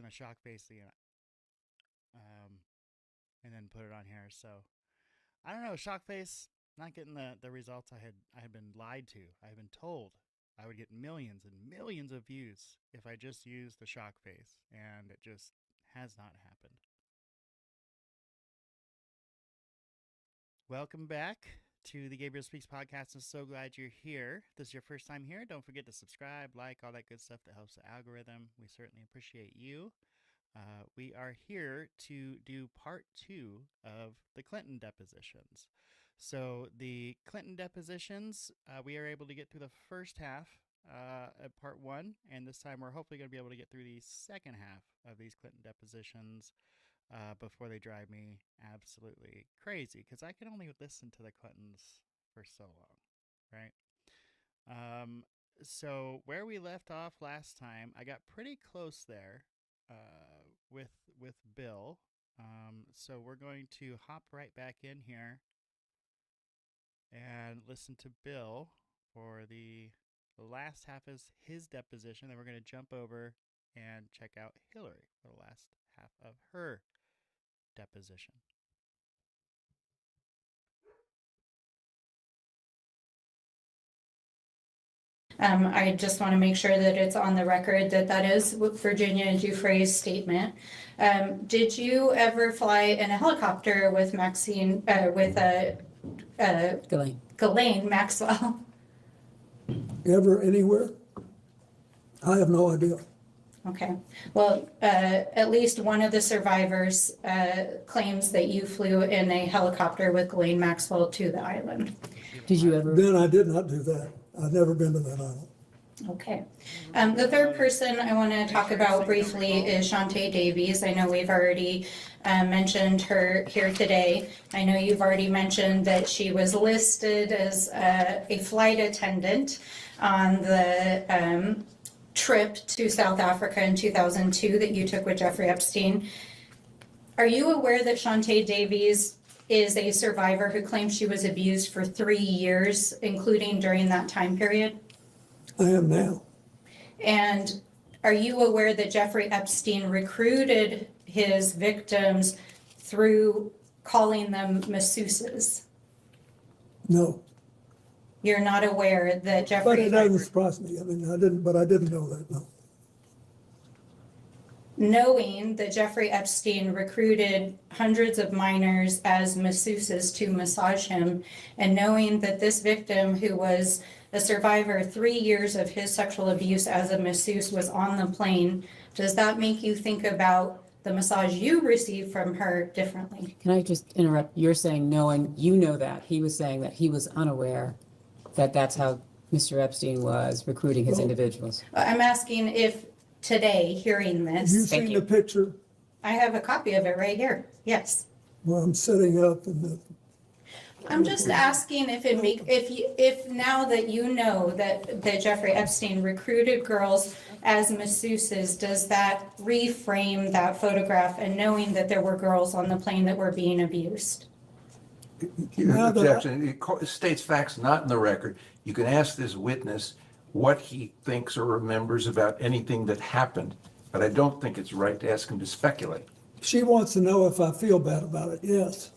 a shock face and then put it on here. So I don't know, shock face, not getting the results I had been lied to. I had been told I would get millions and millions of views if I just used the shock face, and it just has not happened. Welcome back to the Gabriel Speaks Podcast. I'm so glad you're here. If this is your first time here, don't forget to subscribe, like, all that good stuff that helps the algorithm. We certainly appreciate you. We are here to do part 2 of the Clinton depositions. So the Clinton depositions, we are able to get through the first half of part 1, and this time we're hopefully going to be able to get through the second half of these Clinton depositions before they drive me absolutely crazy, because I can only listen to the Clintons for so long, right? So where we left off last time, I got pretty close there with Bill. So we're going to hop right back in here and listen to Bill for the last half of his deposition. Then we're going to jump over and check out Hillary for the last half of her deposition. I just want to make sure that it's on the record that is Virginia Giuffre's statement. Did you ever fly in a helicopter with Ghislaine Maxwell? Ever, anywhere? I have no idea. Okay. Well, at least one of the survivors claims that you flew in a helicopter with Ghislaine Maxwell to the island. Did you ever? Then I did not do that. I've never been to that island. Okay. The third person I want to talk about briefly is Shantae Davies. I know we've already mentioned her here today. I know you've already mentioned that she was listed as a flight attendant on the trip to South Africa in 2002 that you took with Jeffrey Epstein. Are you aware that Shantae Davies is a survivor who claims she was abused for 3 years, including during that time period? I am now. And are you aware that Jeffrey Epstein recruited his victims through calling them masseuses? No. You're not aware that But Jeffrey... it doesn't surprise me. I mean, I didn't know that, no. Knowing that Jeffrey Epstein recruited hundreds of minors as masseuses to massage him, and knowing that this victim, who was a survivor 3 years of his sexual abuse as a masseuse, was on the plane, does that make you think about the massage you received from her differently? Can I just interrupt? You're saying knowing, you know that. He was saying that he was unaware that that's how Mr. Epstein was recruiting his individuals. I'm asking if today, hearing this... You've seen the picture? I have a copy of it right here, yes. Well, I'm sitting up and I'm just asking if now that you know that Jeffrey Epstein recruited girls as masseuses, does that reframe that photograph, and knowing that there were girls on the plane that were being abused? Objection. It states facts not in the record. You can ask this witness what he thinks or remembers about anything that happened, but I don't think it's right to ask him to speculate. she wants to know if I feel bad about it, yes.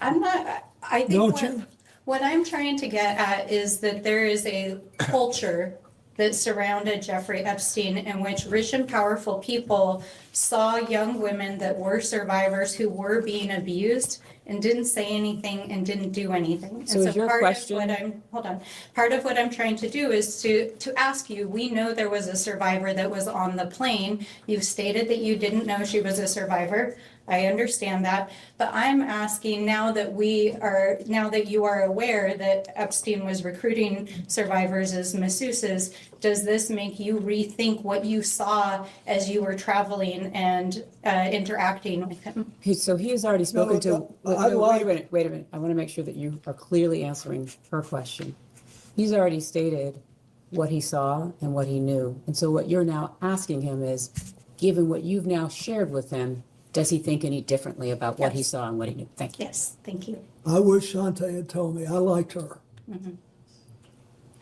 I'm not, I Don't think you? what I'm trying to get at is that there is a culture that surrounded Jeffrey Epstein in which rich and powerful people saw young women that were survivors who were being abused and didn't say anything and didn't do anything. So is your question- Part of what I'm trying to do is to ask you, we know there was a survivor that was on the plane. You've stated that you didn't know she was a survivor. I understand that, but I'm asking now that you are aware that Epstein was recruiting survivors as masseuses, does this make you rethink what you saw as you were traveling and interacting with him? So he has already spoken to, wait a minute. I want to make sure that you are clearly answering her question. He's already stated what he saw and what he knew. And so what you're now asking him is, given what you've now shared with him, does he think any differently about what he saw and what he knew? Thank you. Yes, thank you. I wish Shantae had told me. I liked her. Mm-hmm.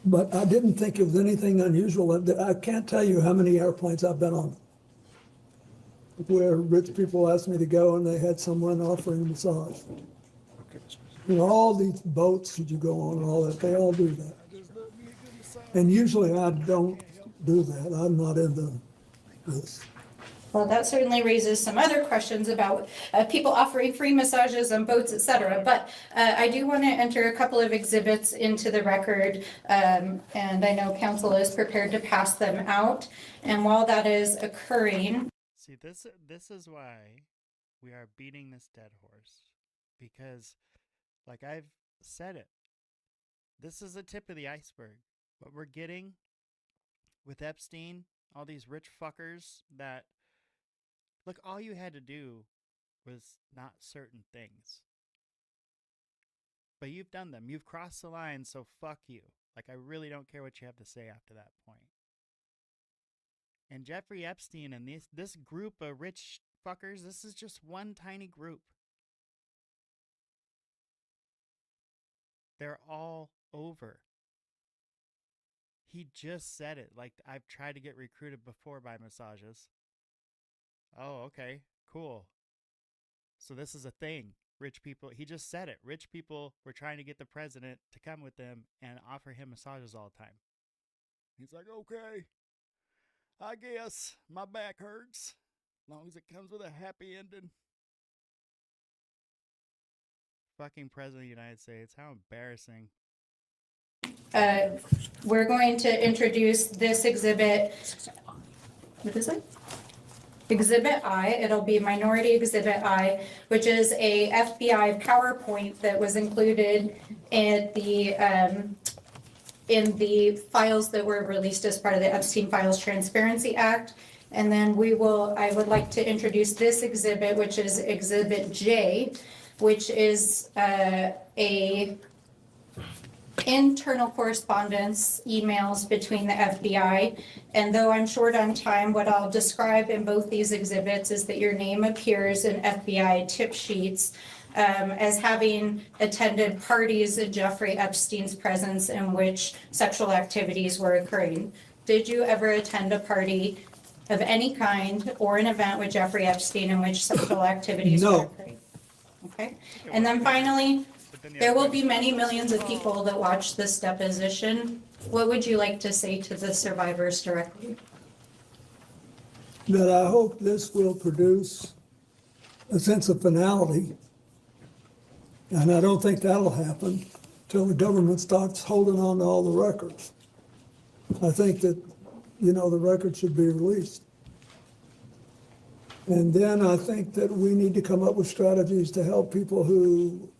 But I didn't think it was anything unusual. I can't tell you how many airplanes I've been on. where rich people asked me to go and they had someone offering a massage. You know, all these boats that you go on and all that, they all do that. And usually I don't do that. I'm not into this. Well, that certainly raises some other questions about people offering free massages on boats, et cetera. But I do want to enter a couple of exhibits into the record, and I know council is prepared to pass them out. And while that is occurring, See, this is why we are beating this dead horse, because, like I've said it, this is the tip of the iceberg. What we're getting with Epstein, all these rich fuckers that, look, all you had to do was not certain things. But you've done them. You've crossed the line, so fuck you. Like, I really don't care what you have to say after that point. And Jeffrey Epstein and this group of rich fuckers, this is just one tiny group. They're all over. He just said it. Like, I've tried to get recruited before by massages. Oh, okay, cool. So this is a thing. Rich people, he just said it. Rich people were trying to get the president to come with them and offer him massages all the time. He's like, okay, I guess my back hurts, as long as it comes with a happy ending. Fucking president of the United States, how embarrassing. we're going to introduce this exhibit. What is it? Exhibit I, it'll be Minority Exhibit I, which is a FBI PowerPoint that was included in the files that were released as part of the Epstein Files Transparency Act. And then I would like to introduce this exhibit, which is Exhibit J, which is a internal correspondence emails between the FBI. And though I'm short on time, what I'll describe in both these exhibits is that your name appears in FBI tip sheets as having attended parties in Jeffrey Epstein's presence in which sexual activities were occurring. Did you ever attend a party of any kind or an event with Jeffrey Epstein in which sexual activities were occurring? Okay. And then finally, there will be many millions of people that watch this deposition. What would you like to say to the survivors directly? That I hope this will produce a sense of finality. And I don't think that'll happen till the government starts holding on to all the records. I think that, the record should be released. And then I think that we need to come up with strategies to help people who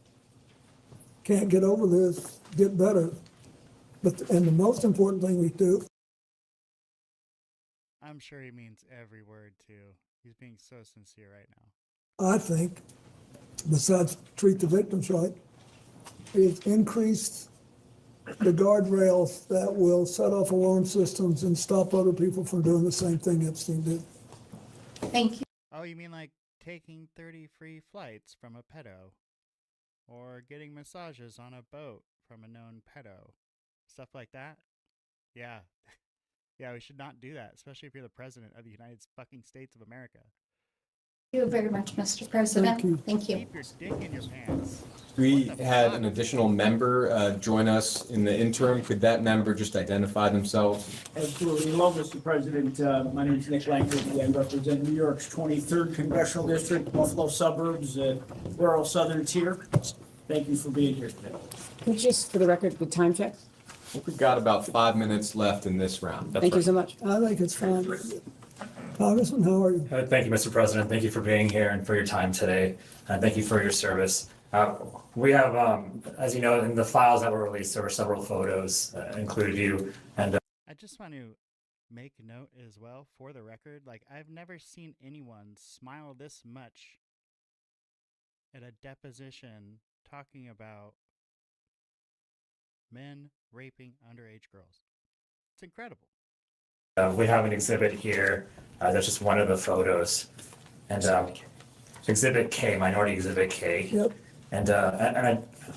can't get over this get better. And the most important thing we do. I'm sure he means every word too. He's being so sincere right now. I think, besides treat the victims right, is increase the guardrails that will set off alarm systems and stop other people from doing the same thing Epstein did. Thank you. Oh, you mean like taking 30 free flights from a pedo? Or getting massages on a boat from a known pedo? Stuff like that? Yeah. Yeah, we should not do that, especially if you're the president of the United fucking States of America. Thank you very much, Mr. President. Thank you. Keep your dick in your pants. We had an additional member join us in the interim. Could that member just identify themselves? Absolutely. Hello, Mr. President. My name is Nick Langford. I represent New York's 23rd Congressional District, Buffalo suburbs, rural southern tier. Thank you for being here today. Could you just, for the record, the time check? We've got about 5 minutes left in this round. Thank you so much. I think it's fine. Congressman, how are you? Thank you, Mr. President. Thank you for being here and for your time today. And thank you for your service. We have, as you know, in the files that were released, there were several photos included you. And I just want to make note as well, for the record, like I've never seen anyone smile this much at a deposition talking about men raping underage girls. It's incredible. we have an exhibit here. That's just one of the photos. And Exhibit K, Minority Exhibit K. Yep. And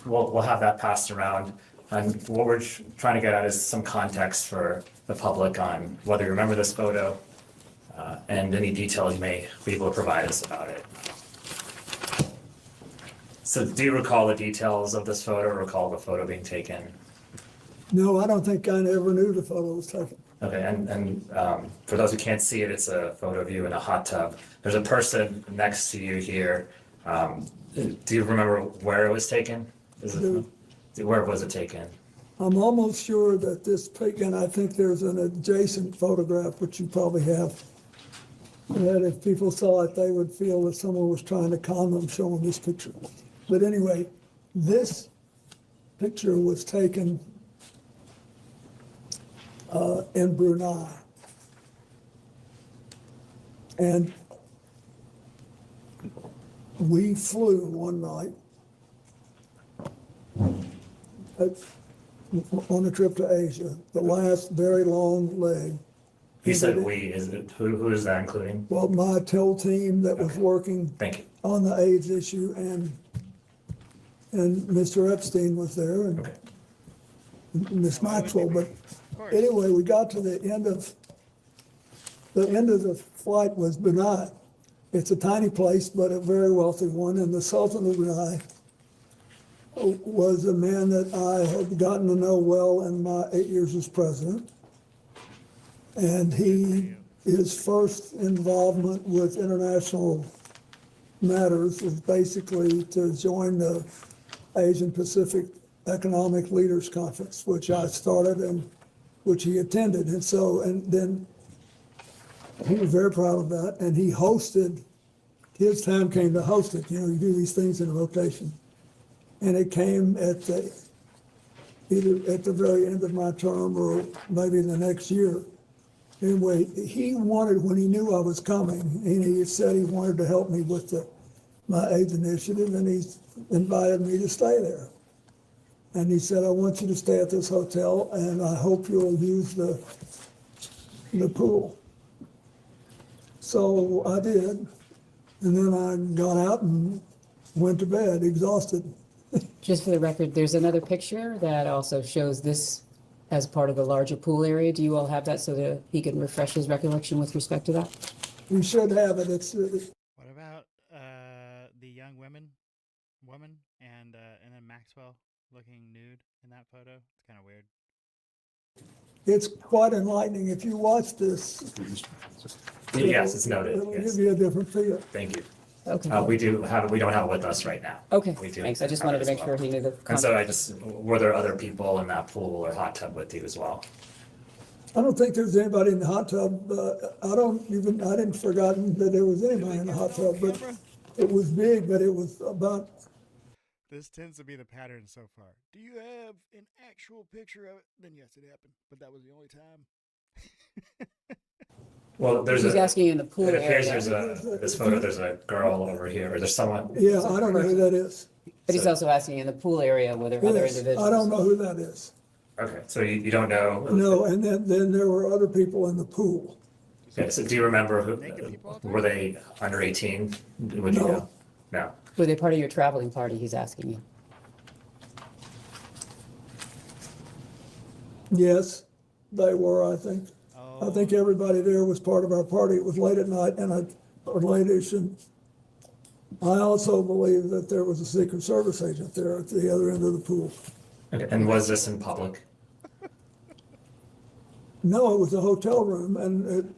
we'll have that passed around. And what we're trying to get at is some context for the public on whether you remember this photo, and any details you may be able to provide us about it. So do you recall the details of this photo, recall the photo being taken? No, I don't think I ever knew the photo was taken. Okay, and for those who can't see it, it's a photo of you in a hot tub. There's a person next to you here. Do you remember where it was taken? Where was it taken? I'm almost sure that this pic, and I think there's an adjacent photograph, which you probably have, that if people saw it, they would feel that someone was trying to con them showing this picture. But anyway, this picture was taken in Brunei. And we flew one night on a trip to Asia, the last very long leg. You said we, is it, who is that including? Well, my TEL team that was working Thank you. on the AIDS issue, and Mr. Epstein was there, and Okay. Miss Maxwell, but Of course. anyway, we got to the end of the flight was Brunei. It's a tiny place, but a very wealthy one, and the Sultan of Brunei was a man that I had gotten to know well in my 8 years as president. And his first involvement with international matters was basically to join the Asian Pacific Economic Leaders Conference, which I started and which he attended. And so, and then he was very proud of that, and he hosted, his time came to host it. You know, you do these things in a rotation. And it came at either at the very end of my term or maybe the next year. Anyway, he wanted, when he knew I was coming, and he said he wanted to help me with my AIDS initiative, and he invited me to stay there. And he said, I want you to stay at this hotel, and I hope you'll use the pool. So I did, and then I got out and went to bed, exhausted. Just for the record, there's another picture that also shows this as part of the larger pool area. Do you all have that so that he can refresh his recollection with respect to that? You should have it. What about the young woman, and then Maxwell looking nude in that photo? It's kind of weird. It's quite enlightening. If you watch this, Yes, it's noted. it'll Yes. give you a different feel. Thank you. Okay. We don't have it with us right now. Okay, We do thanks. I just have it wanted to as make well. sure he knew the And so context. were there other people in that pool or hot tub with you as well? I don't think there's anybody in the hot tub. I didn't forgotten that there was anybody in the hot tub, but it was big, but it was about, This tends to be the pattern so far. Do you have an actual picture of it? Then yes, it happened, but that was the only time. Well, He's asking in the pool it appears area, this photo, there's a girl over here, or there's someone. yeah, I don't know who that is. but he's also asking in the pool area were there other Yes, individuals? I don't know who that is. Okay, so you don't know? No, and then there were other people in the pool. Okay, so do you remember Naked people out there? were they under 18? Would you No. know? No. Were they part of your traveling party, he's asking you? Yes, they were, I think. I think everybody there was part of our party. It was late at night or late-ish, and I also believe that there was a Secret Service agent there at the other end of the pool. Okay, and was this in public? No, it was a hotel room, and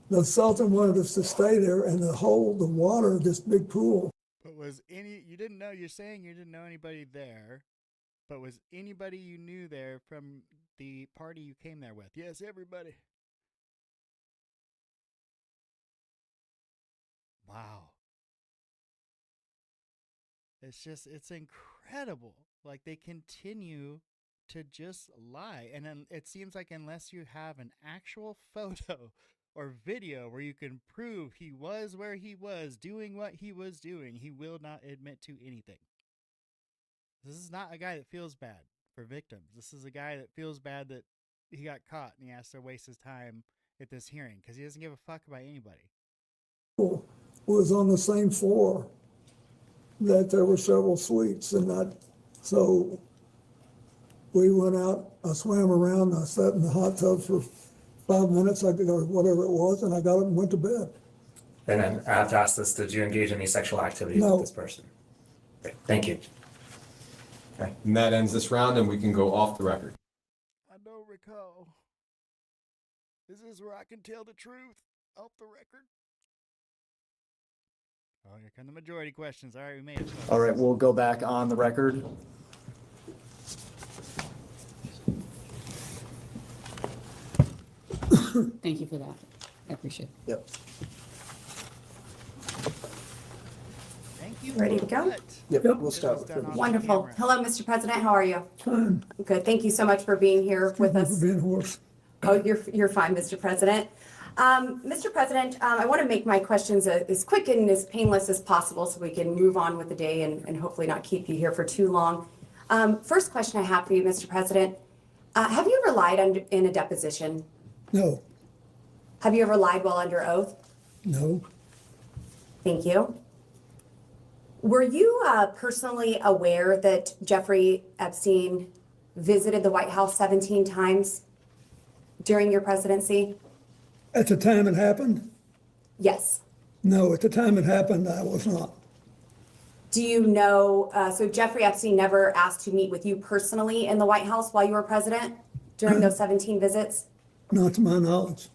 the Sultan wanted us to stay there, and the water, this big pool. But you didn't know, you're saying you didn't know anybody there, but was anybody you knew there from the party you came there with? Yes, everybody. Wow. It's incredible. Like, they continue to just lie. And then it seems like unless you have an actual photo or video where you can prove he was where he was, doing what he was doing, he will not admit to anything. This is not a guy that feels bad for victims. This is a guy that feels bad that he got caught and he has to waste his time at this hearing because he doesn't give a fuck about anybody. Was on the same floor that there were several suites, and so we went out, I swam around, I sat in the hot tub for 5 minutes, or whatever it was, and I got up and went to bed. And then I have to ask this, did you engage in any sexual activity No. with this person? Okay, thank you. Okay. And that ends this round, and we can go off the record. I don't recall. Is this where I can tell the truth off the record? Oh, here come the majority questions. All right, we made it. All right, we'll go back on the record. Thank you for that. I appreciate it. Yep. Thank you. Ready to go? Yep, Yep. we'll start with privilege. Wonderful. Hello, Mr. President. How are you? Fine. Good. Thank you so much for being here with Thank you us. for being hoarse. Oh, you're fine, Mr. President. Mr. President, I want to make my questions as quick and as painless as possible so we can move on with the day and hopefully not keep you here for too long. First question I have for you, Mr. President. Have you ever lied in a deposition? No, Have you ever lied while under oath? no, Thank you. Were you personally aware that Jeffrey Epstein visited the White House 17 times during your presidency? at the time it happened, Yes. no, at the time it happened, I was not. Do you know, so Jeffrey Epstein never asked to meet with you personally in the White House while you were president during those 17 visits? Not to my knowledge,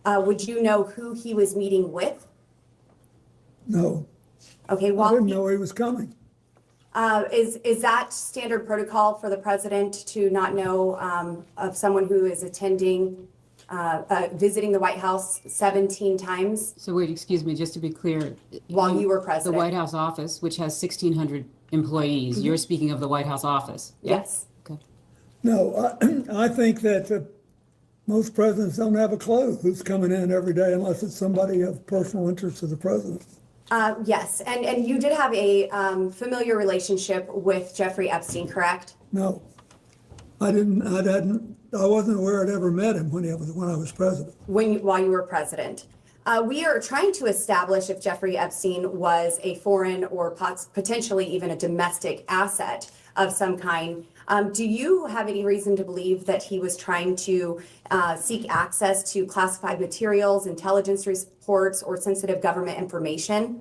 Would you know who he was meeting with? no. Okay, I well, didn't know he was coming. is that standard protocol for the president to not know of someone who is attending, visiting the White House 17 times So wait, excuse me, just to be clear. while you were The president? White House office, which has 1,600 employees, you're speaking of the White House office? yeah? Yes. Okay. No, I think that most presidents don't have a clue who's coming in every day unless it's somebody of personal interest to the president. Yes, and you did have a familiar relationship with Jeffrey Epstein, correct? No, I wasn't aware I'd ever met him when I was president. While you were president. We are trying to establish if Jeffrey Epstein was a foreign or potentially even a domestic asset of some kind. Do you have any reason to believe that he was trying to seek access to classified materials, intelligence reports, or sensitive government information?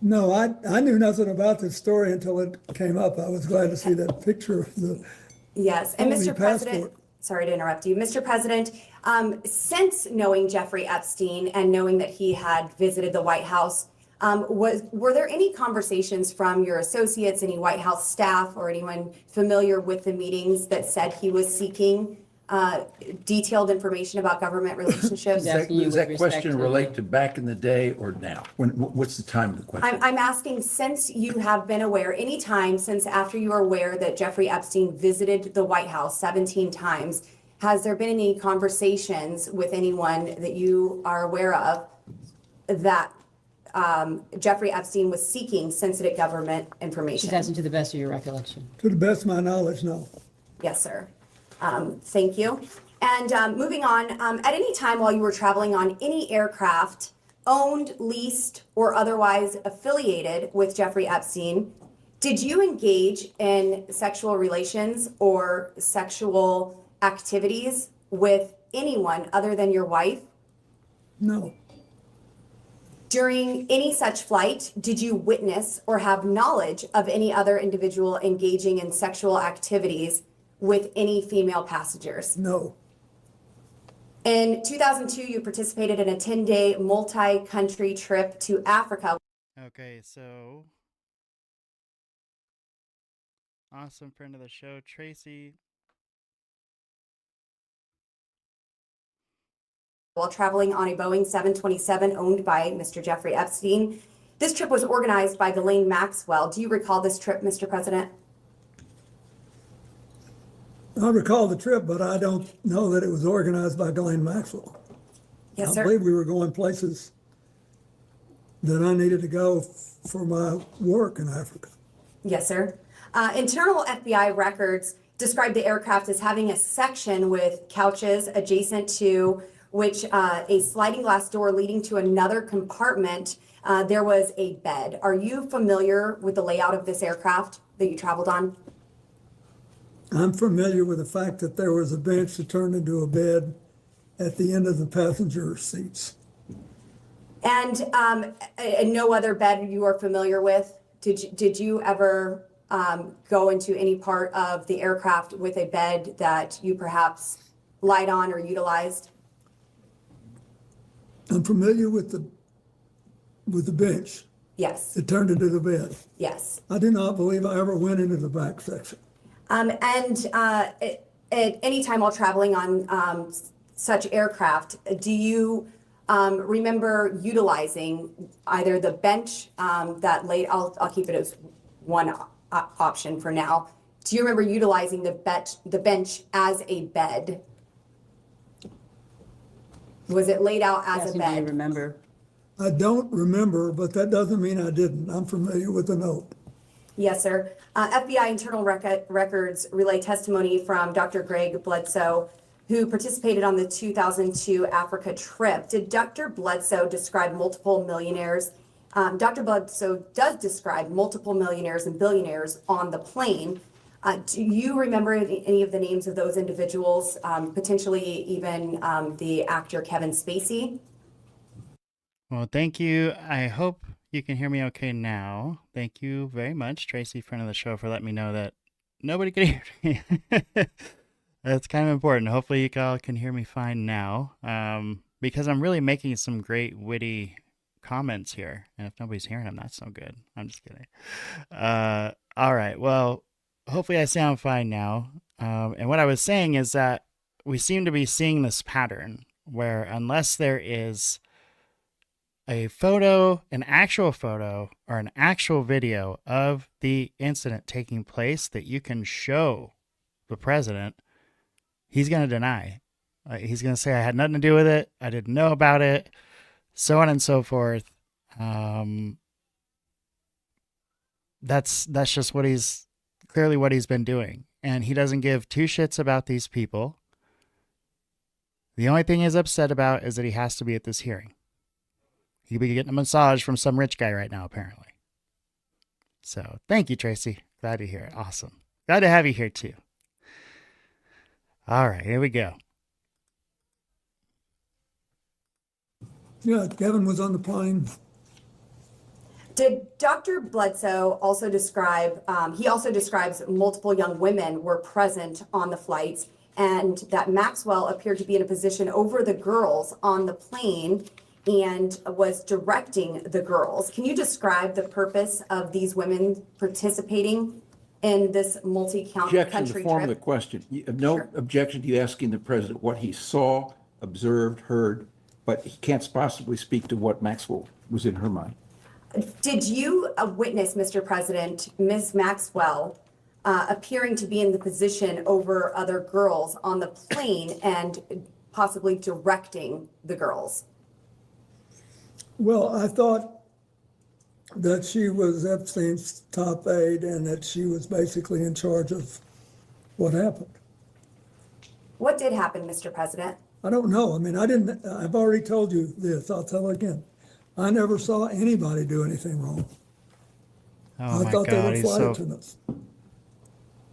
No, I knew nothing about this story until it came up. I was glad to see that picture of the Yes, and Only Mr. President, passport. sorry to interrupt you. Mr. President, since knowing Jeffrey Epstein and knowing that he had visited the White House, were there any conversations from your associates, any White House staff, or anyone familiar with the meetings that said he was seeking detailed information about government relationships? Does asking you Does with that respect question to- relate to back in the day or now? What's the time of the question? I'm asking, since you have been aware, any time since after you are aware that Jeffrey Epstein visited the White House 17 times, has there been any conversations with anyone that you are aware of that Jeffrey Epstein was seeking sensitive government information? She's asking to the best of your recollection. To the best of my knowledge, no. Yes, sir. Thank you. And moving on, at any time while you were traveling on any aircraft owned, leased, or otherwise affiliated with Jeffrey Epstein, did you engage in sexual relations or sexual activities with anyone other than your wife? No, During any such flight, did you witness or have knowledge of any other individual engaging in sexual activities with any female passengers? no, In 2002, you participated in a 10-day multi-country trip to Africa. Okay, so awesome friend of the show, Tracy. While traveling on a Boeing 727 owned by Mr. Jeffrey Epstein. This trip was organized by Ghislaine Maxwell. Do you recall this trip, Mr. President? I recall the trip, but I don't know that it was organized by Ghislaine Maxwell. Yes, I sir. believe we were going places that I needed to go for my work in Africa. Yes, sir. Internal FBI records describe the aircraft as having a section with couches adjacent to which a sliding glass door leading to another compartment. There was a bed. Are you familiar with the layout of this aircraft that you traveled on? I'm familiar with the fact that there was a bench that turned into a bed at the end of the passenger seats. And no other bed you are familiar with? Did you ever go into any part of the aircraft with a bed that you perhaps lied on or utilized? I'm familiar with the bench. Yes, It turned into the bed. yes. I do not believe I ever went into the back section. And at any time while traveling on such aircraft, do you remember utilizing either the bench that laid, I'll keep it as one option for now. Do you remember utilizing the bench as a bed? Was it laid out as a Asking, do you bed? remember? I don't remember, but that doesn't mean I didn't. I'm familiar with the note. Yes, sir. FBI internal records relay testimony from Dr. Greg Bledsoe, who participated on the 2002 Africa trip. Did Dr. Bledsoe describe multiple millionaires? Dr. Bledsoe does describe multiple millionaires and billionaires on the plane. Do you remember any of the names of those individuals, potentially even the actor Kevin Spacey? Well, thank you. I hope you can hear me okay now. Thank you very much, Tracy, friend of the show, for letting me know that nobody could hear me. That's kind of important. Hopefully you all can hear me fine now, because I'm really making some great witty comments here. And if nobody's hearing them, that's no good. I'm just kidding. All right. Well, hopefully I sound fine now. And what I was saying is that we seem to be seeing this pattern where unless there is a photo, an actual photo, or an actual video of the incident taking place that you can show the president, he's going to deny. He's going to say, I had nothing to do with it. I didn't know about it, so on and so forth. That's just what he's been doing. And he doesn't give two shits about these people. The only thing he's upset about is that he has to be at this hearing. He could be getting a massage from some rich guy right now, apparently. So thank you, Tracy. Glad to hear it. Awesome. Glad to have you here, too. All right, here we go. Yeah, Kevin was on the plane. Did Dr. Bledsoe also describe, he also describes multiple young women were present on the flights and that Maxwell appeared to be in a position over the girls on the plane and was directing the girls. Can you describe the purpose of these women participating in this multi-country Objection to the form of the trip? question. You have no Sure. objection to you asking the president what he saw, observed, heard, but he can't possibly speak to what Maxwell was in her mind. Did you witness, Mr. President, Ms. Maxwell appearing to be in the position over other girls on the plane and possibly directing the girls? Well, I thought that she was Epstein's top aide and that she was basically in charge of what happened. What did happen, Mr. President? I don't know. I mean, I've already told you this. I'll tell again. I never saw anybody do anything wrong. Oh I my thought they God, were he's flight so... attendants.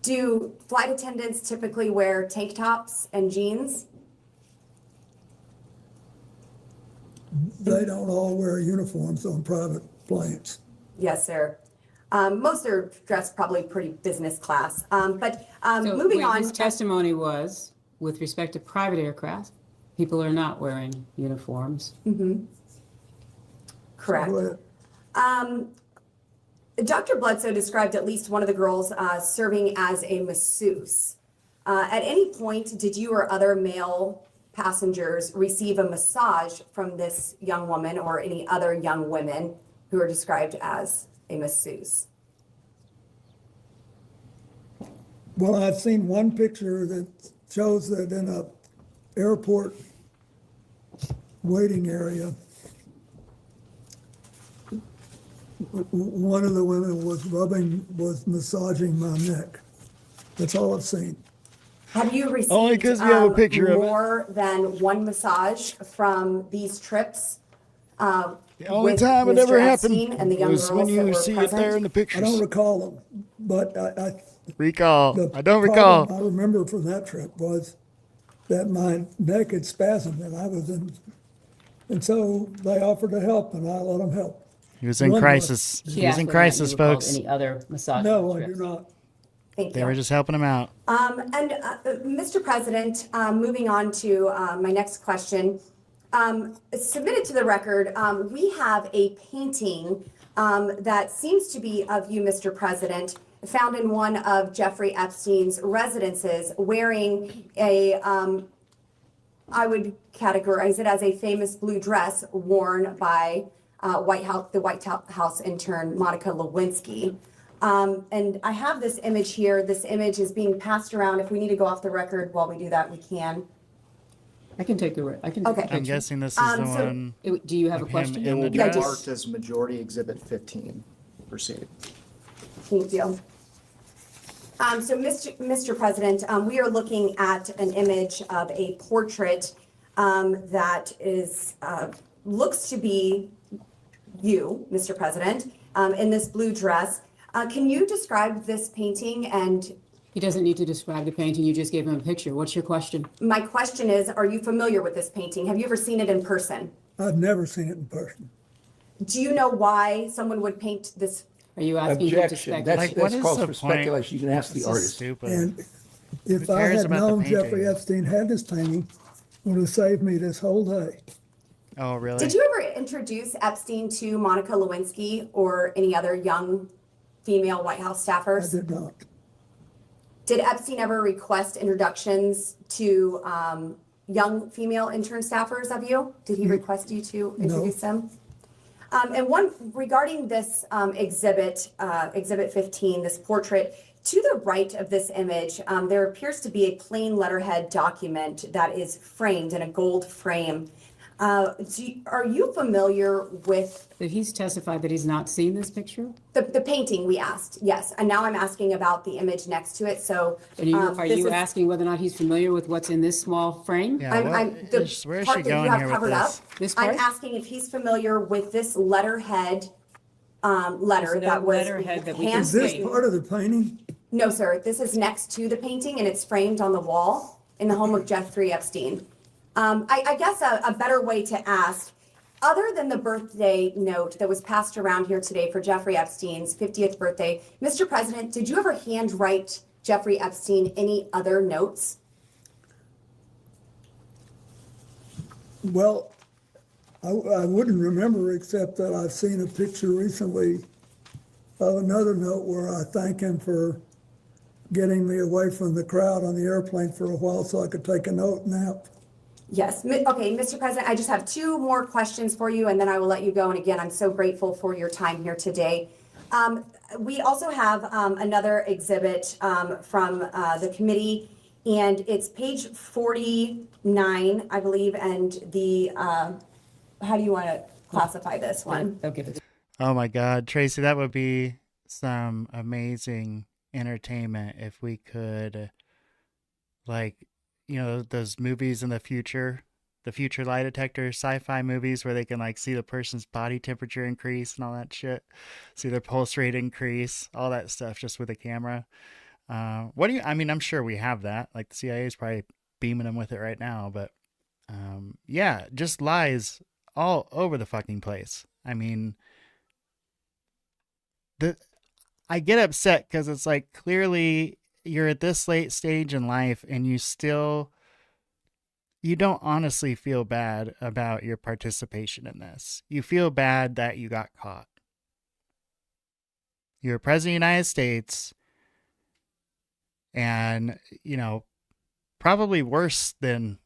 Do flight attendants typically wear tank tops and jeans? They don't all wear uniforms on private planes. Yes, sir. Most are dressed probably pretty business class. But So moving wait, on. his testimony was, with respect to private aircraft, people are not wearing uniforms. Correct. Go ahead. Dr. Bledsoe described at least one of the girls serving as a masseuse. At any point, did you or other male passengers receive a massage from this young woman or any other young women who are described as a masseuse? Well, I've seen one picture that shows that in a airport waiting area, one of the women was massaging my neck. That's all I've seen. Have you received Only 'cause you have a picture of it. more than one massage from these trips? The only with time it Mr. ever Epstein happened and the young was when girls that you were see it there in present? the I don't pictures. recall them, but Recall. the I don't problem recall. I remember from that trip was that my neck had spasmed and I was in, and so they offered to help and I let them help. He was in One crisis. She He was asked in whether or not you crisis, recalled folks. Any other massage? No, I do trips. not. Thank They you. were just helping him out. Mr. President, moving on to my next question. Submitted to the record, we have a painting that seems to be of you, Mr. President, found in one of Jeffrey Epstein's residences wearing a, I would categorize it as a famous blue dress worn by the White House intern Monica Lewinsky. And I have this image here. This image is being passed around. If we need to go off the record while we do that, we can. I can take the, I can. Okay. I'm guessing this is the so- one. Do you have a of him question? in the Yeah, I dress. do. Marked as Majority Exhibit 15. Proceed. Thank you. So, Mr. President, we are looking at an image of a portrait that is looks to be you, Mr. President, in this blue dress. Can you describe this painting? And He doesn't need to describe the painting. You just gave him a picture. What's your question? my question is, are you familiar with this painting? Have you ever seen it in person? I've never seen it in person. Do you know why someone would paint this? Are you asking him to Objection. speculate? That's, Like, what that's is calls the for point? speculation. You can ask the This is artist. stupid. And if Who I cares had about the known painting? Jeffrey Epstein had this painting, it would have saved me this whole day. Oh, really? Did you ever introduce Epstein to Monica Lewinsky or any other young female White House I staffers? did not. Did Epstein ever request introductions to young female intern staffers of you? Did he request you to introduce them? And one regarding this exhibit 15, this portrait, to the right of this image, there appears to be a plain letterhead document that is framed in a gold frame. Are you familiar with That he's testified that he's not seen this picture? the painting we asked? Yes, and now I'm asking about the image next to it. So Are this you is- asking whether or not he's familiar with what's in this small frame? Yeah, I'm the where is she part that you going have here with covered up. this? This I'm part? asking if he's familiar with this letterhead letter Is it a that was letterhead that we can hand. Is this see? part of the painting? No, sir. This is next to the painting, and it's framed on the wall in the home of Jeffrey Epstein. I guess a better way to ask, other than the birthday note that was passed around here today for Jeffrey Epstein's 50th birthday, Mr. President, did you ever handwrite Jeffrey Epstein any other notes? Well, I wouldn't remember except that I've seen a picture recently of another note where I thank him for getting me away from the crowd on the airplane for a while so I could take a nap. Yes. Okay, Mr. President, I just have two more questions for you, and then I will let you go. And again, I'm so grateful for your time here today. We also have another exhibit from the committee, and it's page 49, I believe, and the, how do you want to classify this one? They'll give it. Oh my God, Tracy, that would be some amazing entertainment if we could, like, you know, those movies in the future lie detector sci-fi movies where they can like see the person's body temperature increase and all that shit, see their pulse rate increase, all that stuff just with a camera. I mean, I'm sure we have that. Like the CIA is probably beaming them with it right now, but yeah, just lies all over the fucking place. I mean, I get upset because it's like clearly you're at this late stage in life and you don't honestly feel bad about your participation in this. You feel bad that you got caught. You're president of the United States and, you know, probably worse than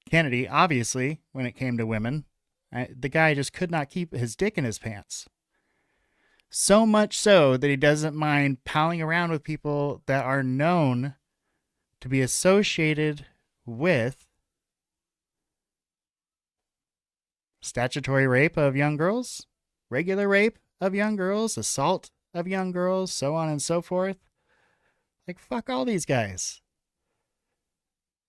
Kennedy, obviously, when it came to women. The guy just could not keep his dick in his pants. So much so that he doesn't mind palling around with people that are known to be associated with statutory rape of young girls, regular rape of young girls, assault of young girls, so on and so forth. Like, fuck all these guys.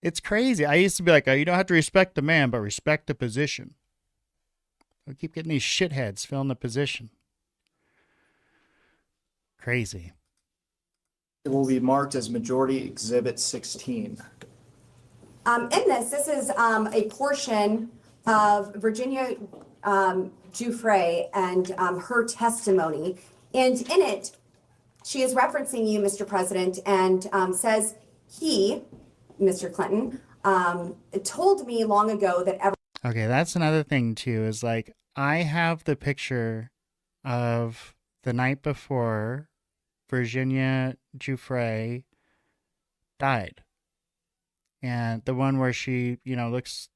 It's crazy. I used to be like, oh, you don't have to respect the man, but respect the position. We keep getting these shitheads filling the position. Crazy. It will be marked as Majority Exhibit 16. In this is a portion of Virginia Giuffre and her testimony. And in it, she is referencing you, Mr. President, and says he, Mr. Clinton, told me long ago that Okay, that's another thing too, is like I have the picture of the night before Virginia Giuffre died. And the one where she, looks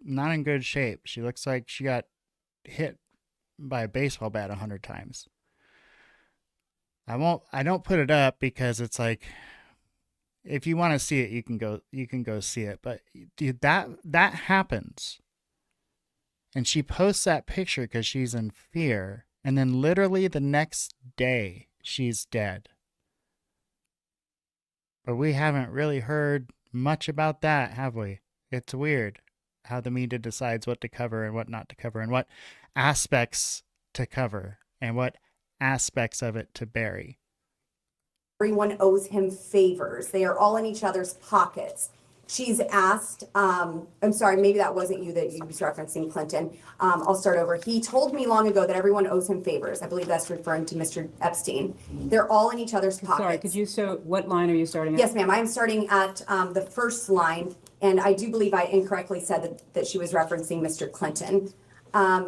not in good shape. She looks like she got hit by a baseball bat 100 times. I don't put it up because it's like, if you want to see it, you can go see it. But dude, that happens. And she posts that picture because she's in fear. And then literally the next day, she's dead. But we haven't really heard much about that, have we? It's weird how the media decides what to cover and what not to cover, and what aspects to cover and what aspects of it to bury. everyone owes him favors. They are all in each other's pockets. She's asked, I'm sorry, maybe that wasn't you that you was referencing, Clinton. I'll start over. He told me long ago that everyone owes him favors. I believe that's referring to Mr. Epstein. They're all in each other's pockets. Sorry, could you, so what line are you starting at? Yes, ma'am. I am starting at the first line, and I do believe I incorrectly said that she was referencing Mr. Clinton.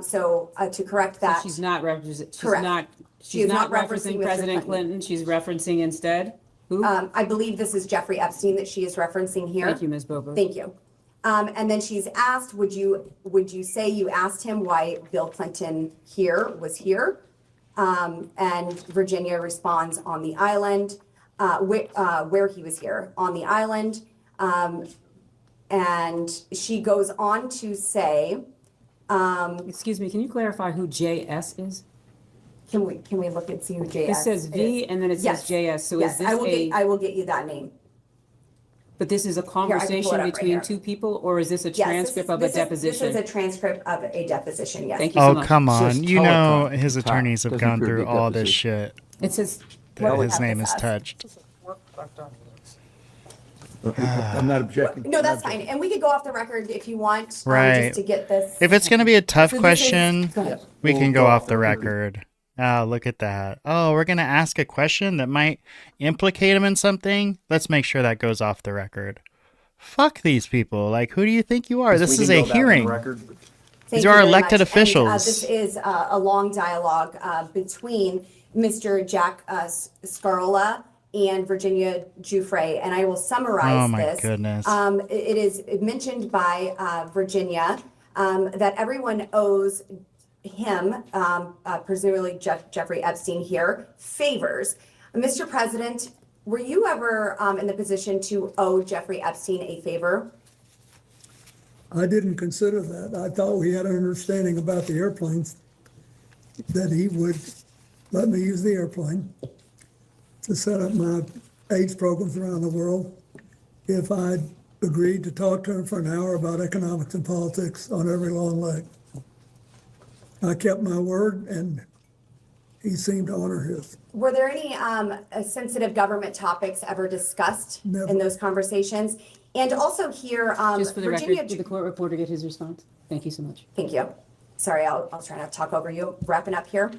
So to correct that. She's not referencing, Correct. She is not referencing Mr. President Clinton. She's referencing instead who? I believe this is Jeffrey Epstein that she is referencing here. Thank you, Ms. Bober. Thank you. And then she's asked, would you say you asked him why Bill Clinton was here? And Virginia responds on the island, where he was here, on the island. And she goes on to say, Excuse me, can you clarify who JS is? can we look and see who JS is? It says V and then it says Yes. JS, so is Yes, this I will get you that name. but this is a pull it conversation up right between here. two people, or is this a Yes, transcript of a this deposition? is a transcript of a deposition, yes. Thank you so Oh, much. come It on. says You know telecom. his attorneys have Doesn't gone appear to through be all this deposition. shit It says, that What his we have name this is as. touched. I'm not objecting. No, that's fine. And we could go off the record if you want, Right. just to get this. If it's going to be a tough So this is- question, go ahead. we We'll can go go off off the the record. record. Oh, look at that. Oh, we're going to ask a question that might implicate him in something. Let's make sure that goes off the record. Fuck these people. Like, who do you think you are? This is a hearing. Thank These you are very elected much. And, officials. this is a long dialogue between Mr. Jack Scarola and Virginia Giuffre, and I will summarize Oh, my this. goodness. It is mentioned by Virginia that everyone owes him, presumably Jeffrey Epstein here, favors. Mr. President, were you ever in the position to owe Jeffrey Epstein a favor? I didn't consider that. I thought we had an understanding about the airplanes, that he would let me use the airplane to set up my AIDS programs around the world if I'd agreed to talk to him for an hour about economics and politics on every long leg. I kept my word, and he seemed to honor his. Were there any sensitive government topics ever discussed Never. in those conversations? And also here, just for the Virginia. record, did the court reporter get his response? Thank you so much. Thank you. Sorry, I'll try not to talk over you. Wrapping up here.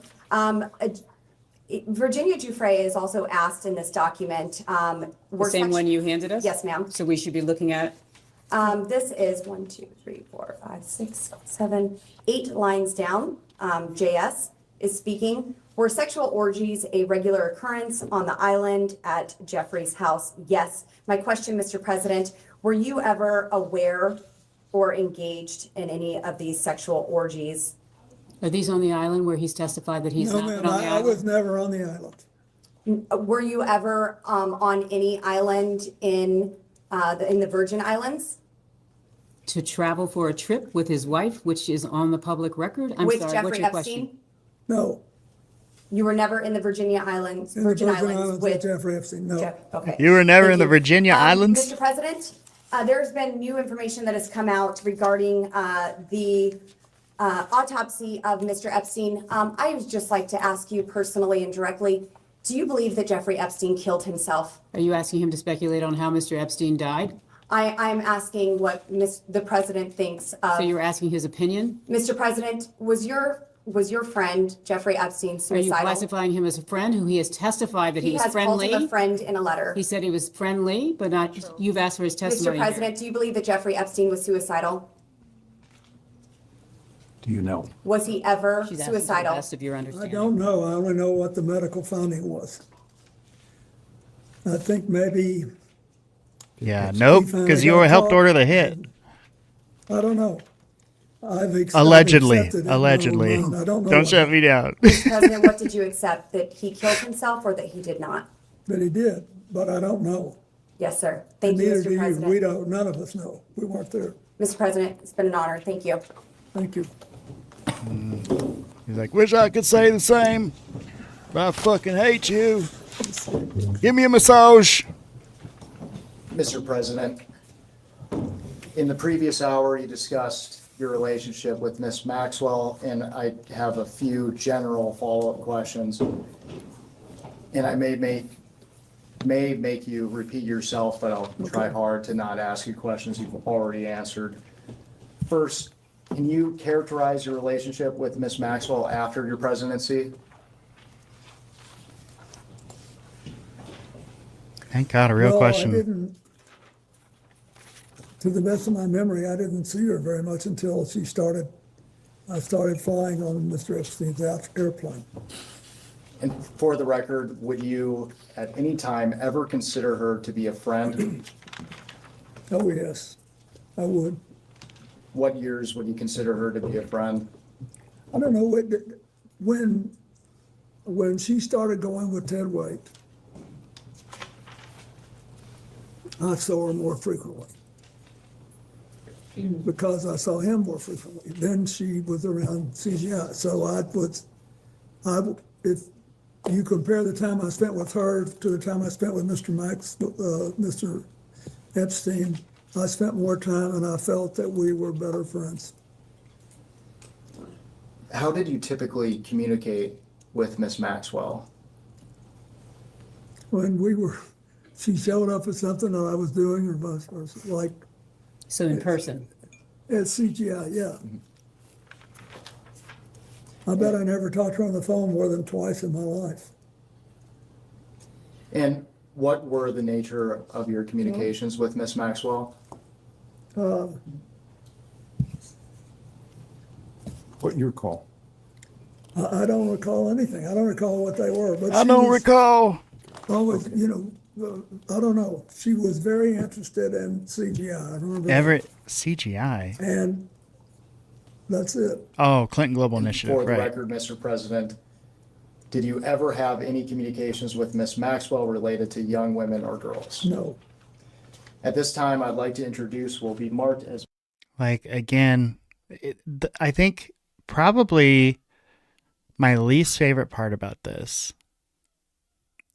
Virginia Giuffre is also asked in this document. The same one you handed us? Yes, ma'am. So we should be looking at, This is 1, 2, 3, 4, 5, 6, 7, 8 lines down. JS is speaking. Were sexual orgies a regular occurrence on the island at Jeffrey's house? Yes. My question, Mr. President, were you ever aware or engaged in any of these sexual orgies? are these on the island where he's testified that he's No, not been ma'am, on the I was island? never on the island. Were you ever on any island in the Virgin Islands? To travel for a trip with his wife, which is on the public record? I'm With sorry, what's Jeffrey your question? Epstein? No, You were never in the Virginia Islands, in the Virgin Islands with with Jeffrey Epstein, no. Jeff, okay. You were never Thank in the you. Virginia Islands? Mr. President, there's been new information that has come out regarding the autopsy of Mr. Epstein. I would just like to ask you personally and directly, do you believe that Jeffrey Epstein killed himself? Are you asking him to speculate on how Mr. Epstein died? I'm asking what the president thinks So of. you're asking his opinion? Mr. President, was your friend Jeffrey Epstein Are you suicidal? classifying him as a friend who he has testified that he He was has called him a friendly? friend in a letter. He said he was friendly, but not, you've asked for his Mr. testimony. here. President, do you believe that Jeffrey Epstein was suicidal? Do you know? Was he ever She's asking for the suicidal? best of your I understanding. don't know. I only know what the medical finding was. I think maybe, Yeah, nope, finally because you got helped caught. order the hit. I don't know. I've Allegedly, accepted it. No, allegedly. I don't know Don't what- shut me down. Mr. President, what did you accept? That he killed himself or that he did not? that he did, but I don't know. Yes, sir. Thank you, Neither do Mr. you. President. We don't, none of us know. We weren't there. Mr. President, it's been an honor. Thank you. Thank you. He's like, wish I could say the same, but I fucking hate you. Give me a massage. Mr. President, in the previous hour, you discussed your relationship with Ms. Maxwell, and I have a few general follow-up questions. And I may make you repeat yourself, but I'll try hard to not ask you questions you've already answered. First, can you characterize your relationship with Ms. Maxwell after your presidency? Thank God, a real Well, question. I didn't, to the best of my memory, I didn't see her very much until I started flying on Mr. Epstein's airplane. And for the record, would you at any time ever consider her to be a friend? Oh, yes, I would. What years would you consider her to be a friend? I don't know, when she started going with Ted White, I saw her more frequently. Because I saw him more frequently. Then she was around CGI. So if you compare the time I spent with her to the time I spent with Mr. Epstein, I spent more time and I felt that we were better friends. How did you typically communicate with Miss Maxwell? When she showed up at something that I was doing or vice versa, like So in person. at CGI, yeah. I bet I never talked to her on the phone more than twice in my life. And what were the nature of your communications with Miss Maxwell? What you recall? I don't recall anything. I don't recall what they were, but I she don't was recall. always, I don't know. She was very interested in CGI. I remember that. Everett CGI. And that's it. Oh, Clinton Global Initiative, For the right. record, Mr. President, did you ever have any communications with Miss Maxwell related to young women or girls? No. At this time, I'd like to introduce, will be marked as Like, again, I think probably my least favorite part about this,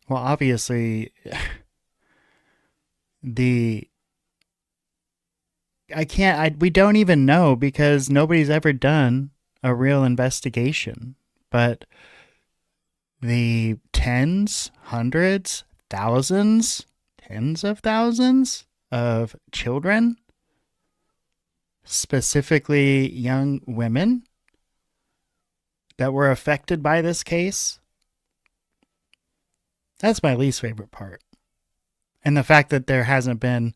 well, obviously, we don't even know because nobody's ever done a real investigation, but the tens, hundreds, thousands, tens of thousands of children, specifically young women, that were affected by this case, that's my least favorite part. And the fact that there hasn't been,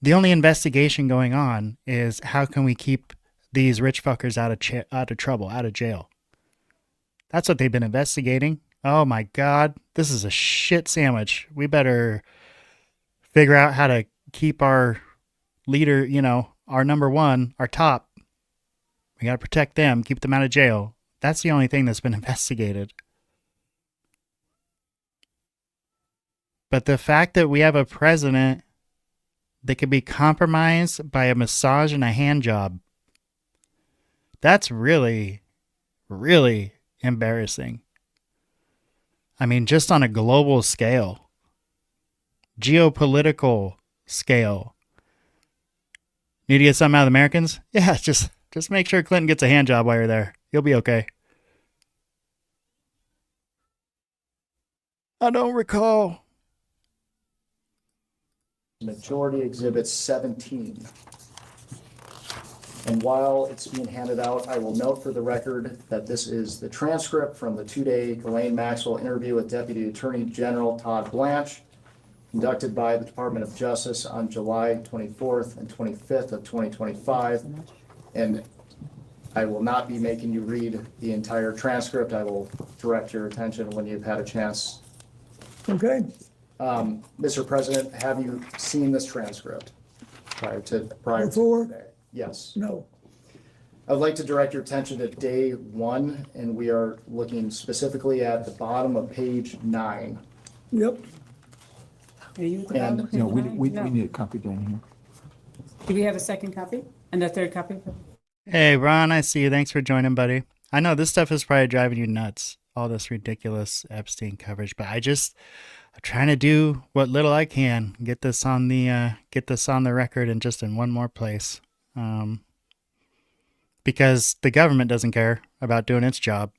the only investigation going on is how can we keep these rich fuckers out of trouble, out of jail. That's what they've been investigating. Oh my God, this is a shit sandwich. We better figure out how to keep our leader, our number one, our top. We got to protect them, keep them out of jail. That's the only thing that's been investigated. But the fact that we have a president that could be compromised by a massage and a hand job, that's really, really embarrassing. I mean, just on a global scale, geopolitical scale. Need to get something out of the Americans? Yeah, just make sure Clinton gets a hand job while you're there. You'll be okay. I don't recall. Majority Exhibit 17. And while it's being handed out, I will note for the record that this is the transcript from the two-day Ghislaine Maxwell interview with Deputy Attorney General Todd Blanche, conducted by the Department of Justice on July 24th and 25th of 2025. And I will not be making you read the entire transcript. I will direct your attention when you've had a chance. Okay, Mr. President, have you seen this transcript prior to Before? today? Yes. no, I would like to direct your attention to day 1, and we are looking specifically at the bottom of page 9. yep, Are you? And, No. need a copy down here. Do we have a second copy and a third copy? Hey, Ron, I see you. Thanks for joining, buddy. I know this stuff is probably driving you nuts, all this ridiculous Epstein coverage, but I'm trying to do what little I can, get this on the record and just in one more place. Because the government doesn't care about doing its job.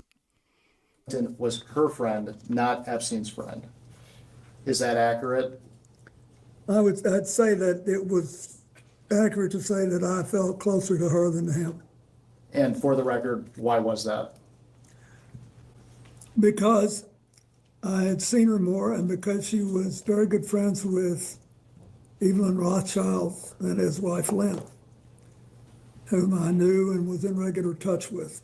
was her friend, not Epstein's friend. Is that accurate? I'd say that it was accurate to say that I felt closer to her than to him. And for the record, why was that? Because I had seen her more and because she was very good friends with Evelyn Rothschild and his wife Lynn, whom I knew and was in regular touch with.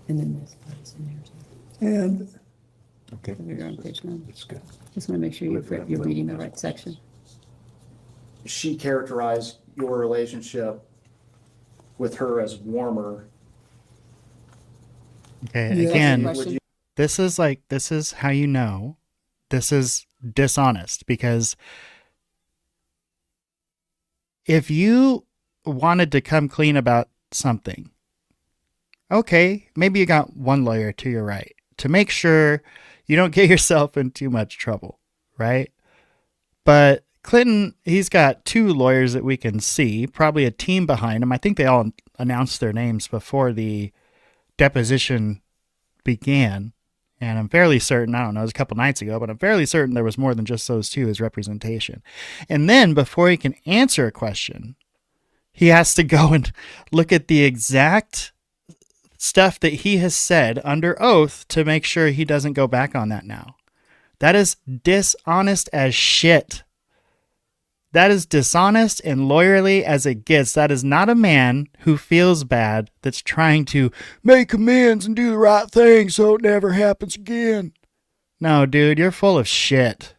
And then this part's in there. And Okay. You're on page 9. That's good. Just want to make sure you're reading the right section. She characterized your relationship with her as warmer. Okay, Yeah. again, Would you- this is how you know this is dishonest, because if you wanted to come clean about something, okay, maybe you got one lawyer to your right to make sure you don't get yourself in too much trouble, right? But Clinton, he's got 2 lawyers that we can see, probably a team behind him. I think they all announced their names before the deposition began. And I'm fairly certain, I don't know, it was a couple nights ago, but I'm fairly certain there was more than just those 2 as representation. And then before he can answer a question, he has to go and look at the exact stuff that he has said under oath to make sure he doesn't go back on that now. That is dishonest as shit. That is dishonest and lawyerly as it gets. That is not a man who feels bad that's trying to make amends and do the right thing so it never happens again. No, dude, you're full of shit.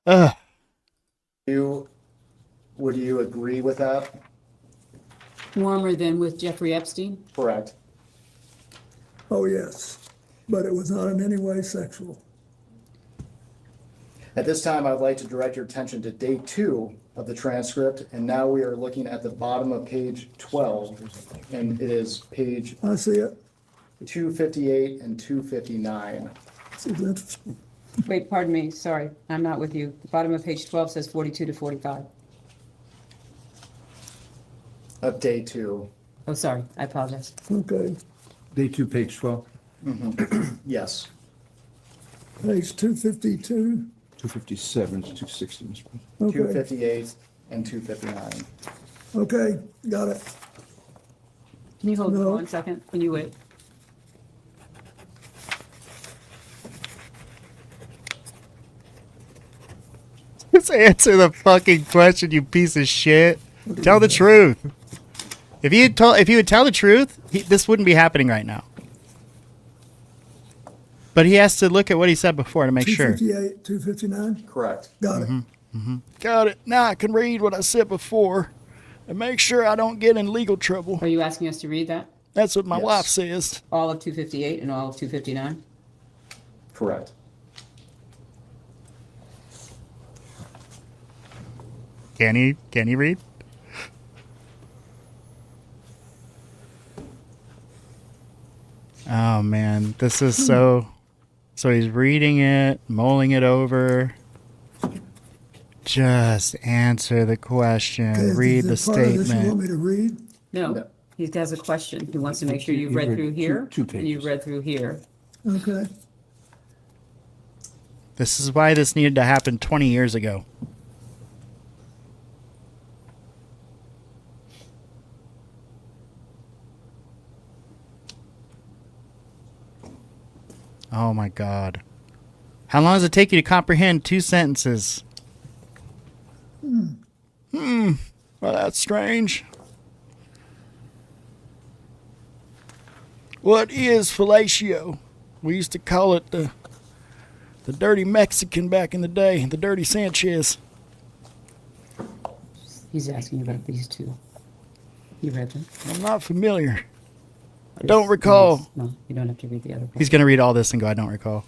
Ugh. Would you agree with that? Warmer than with Jeffrey Epstein? Correct. oh yes, but it was not in any way sexual. At this time, I'd like to direct your attention to day 2 of the transcript, and now we are looking at the bottom of page 12, and it is page I see it. 258 and 259. This is interesting. Wait, pardon me, sorry, I'm not with you. The bottom of page 12 says 42 to 45. Of day 2. Oh, sorry, I apologize. Okay, Day 2, page 12. Yes. page 252. 257 to 260. Mr. President. Okay, 258 and 259. okay, got it. Can you hold No. for 1 second? Can you wait? Just answer the fucking question, you piece of shit. Tell the truth. If you would tell the truth, this wouldn't be happening right now. But he has to look at what he said before to make sure. 258, 259, Correct. got it. Got it. Now I can read what I said before and make sure I don't get in legal trouble. Are you asking us to read that? That's what my Yes. wife says. All of 258 and all of 259? Correct. Can he read? Oh man, this is so he's reading it, mulling it over. Just answer the question, Okay, read the is there part of this you want statement. me to read? No, No. he has a question. He wants to make sure you've read through here two and you've pages. read through here. Okay, This is why this needed to happen 20 years ago. Oh my God. How long does it take you to comprehend 2 sentences? Well, that's strange. What is fellatio? We used to call it the dirty Mexican back in the day, the dirty Sanchez. He's asking about these two. You read them? I'm not familiar. I don't recall. No, you don't have to read the other part. He's going to read all this and go, I don't recall.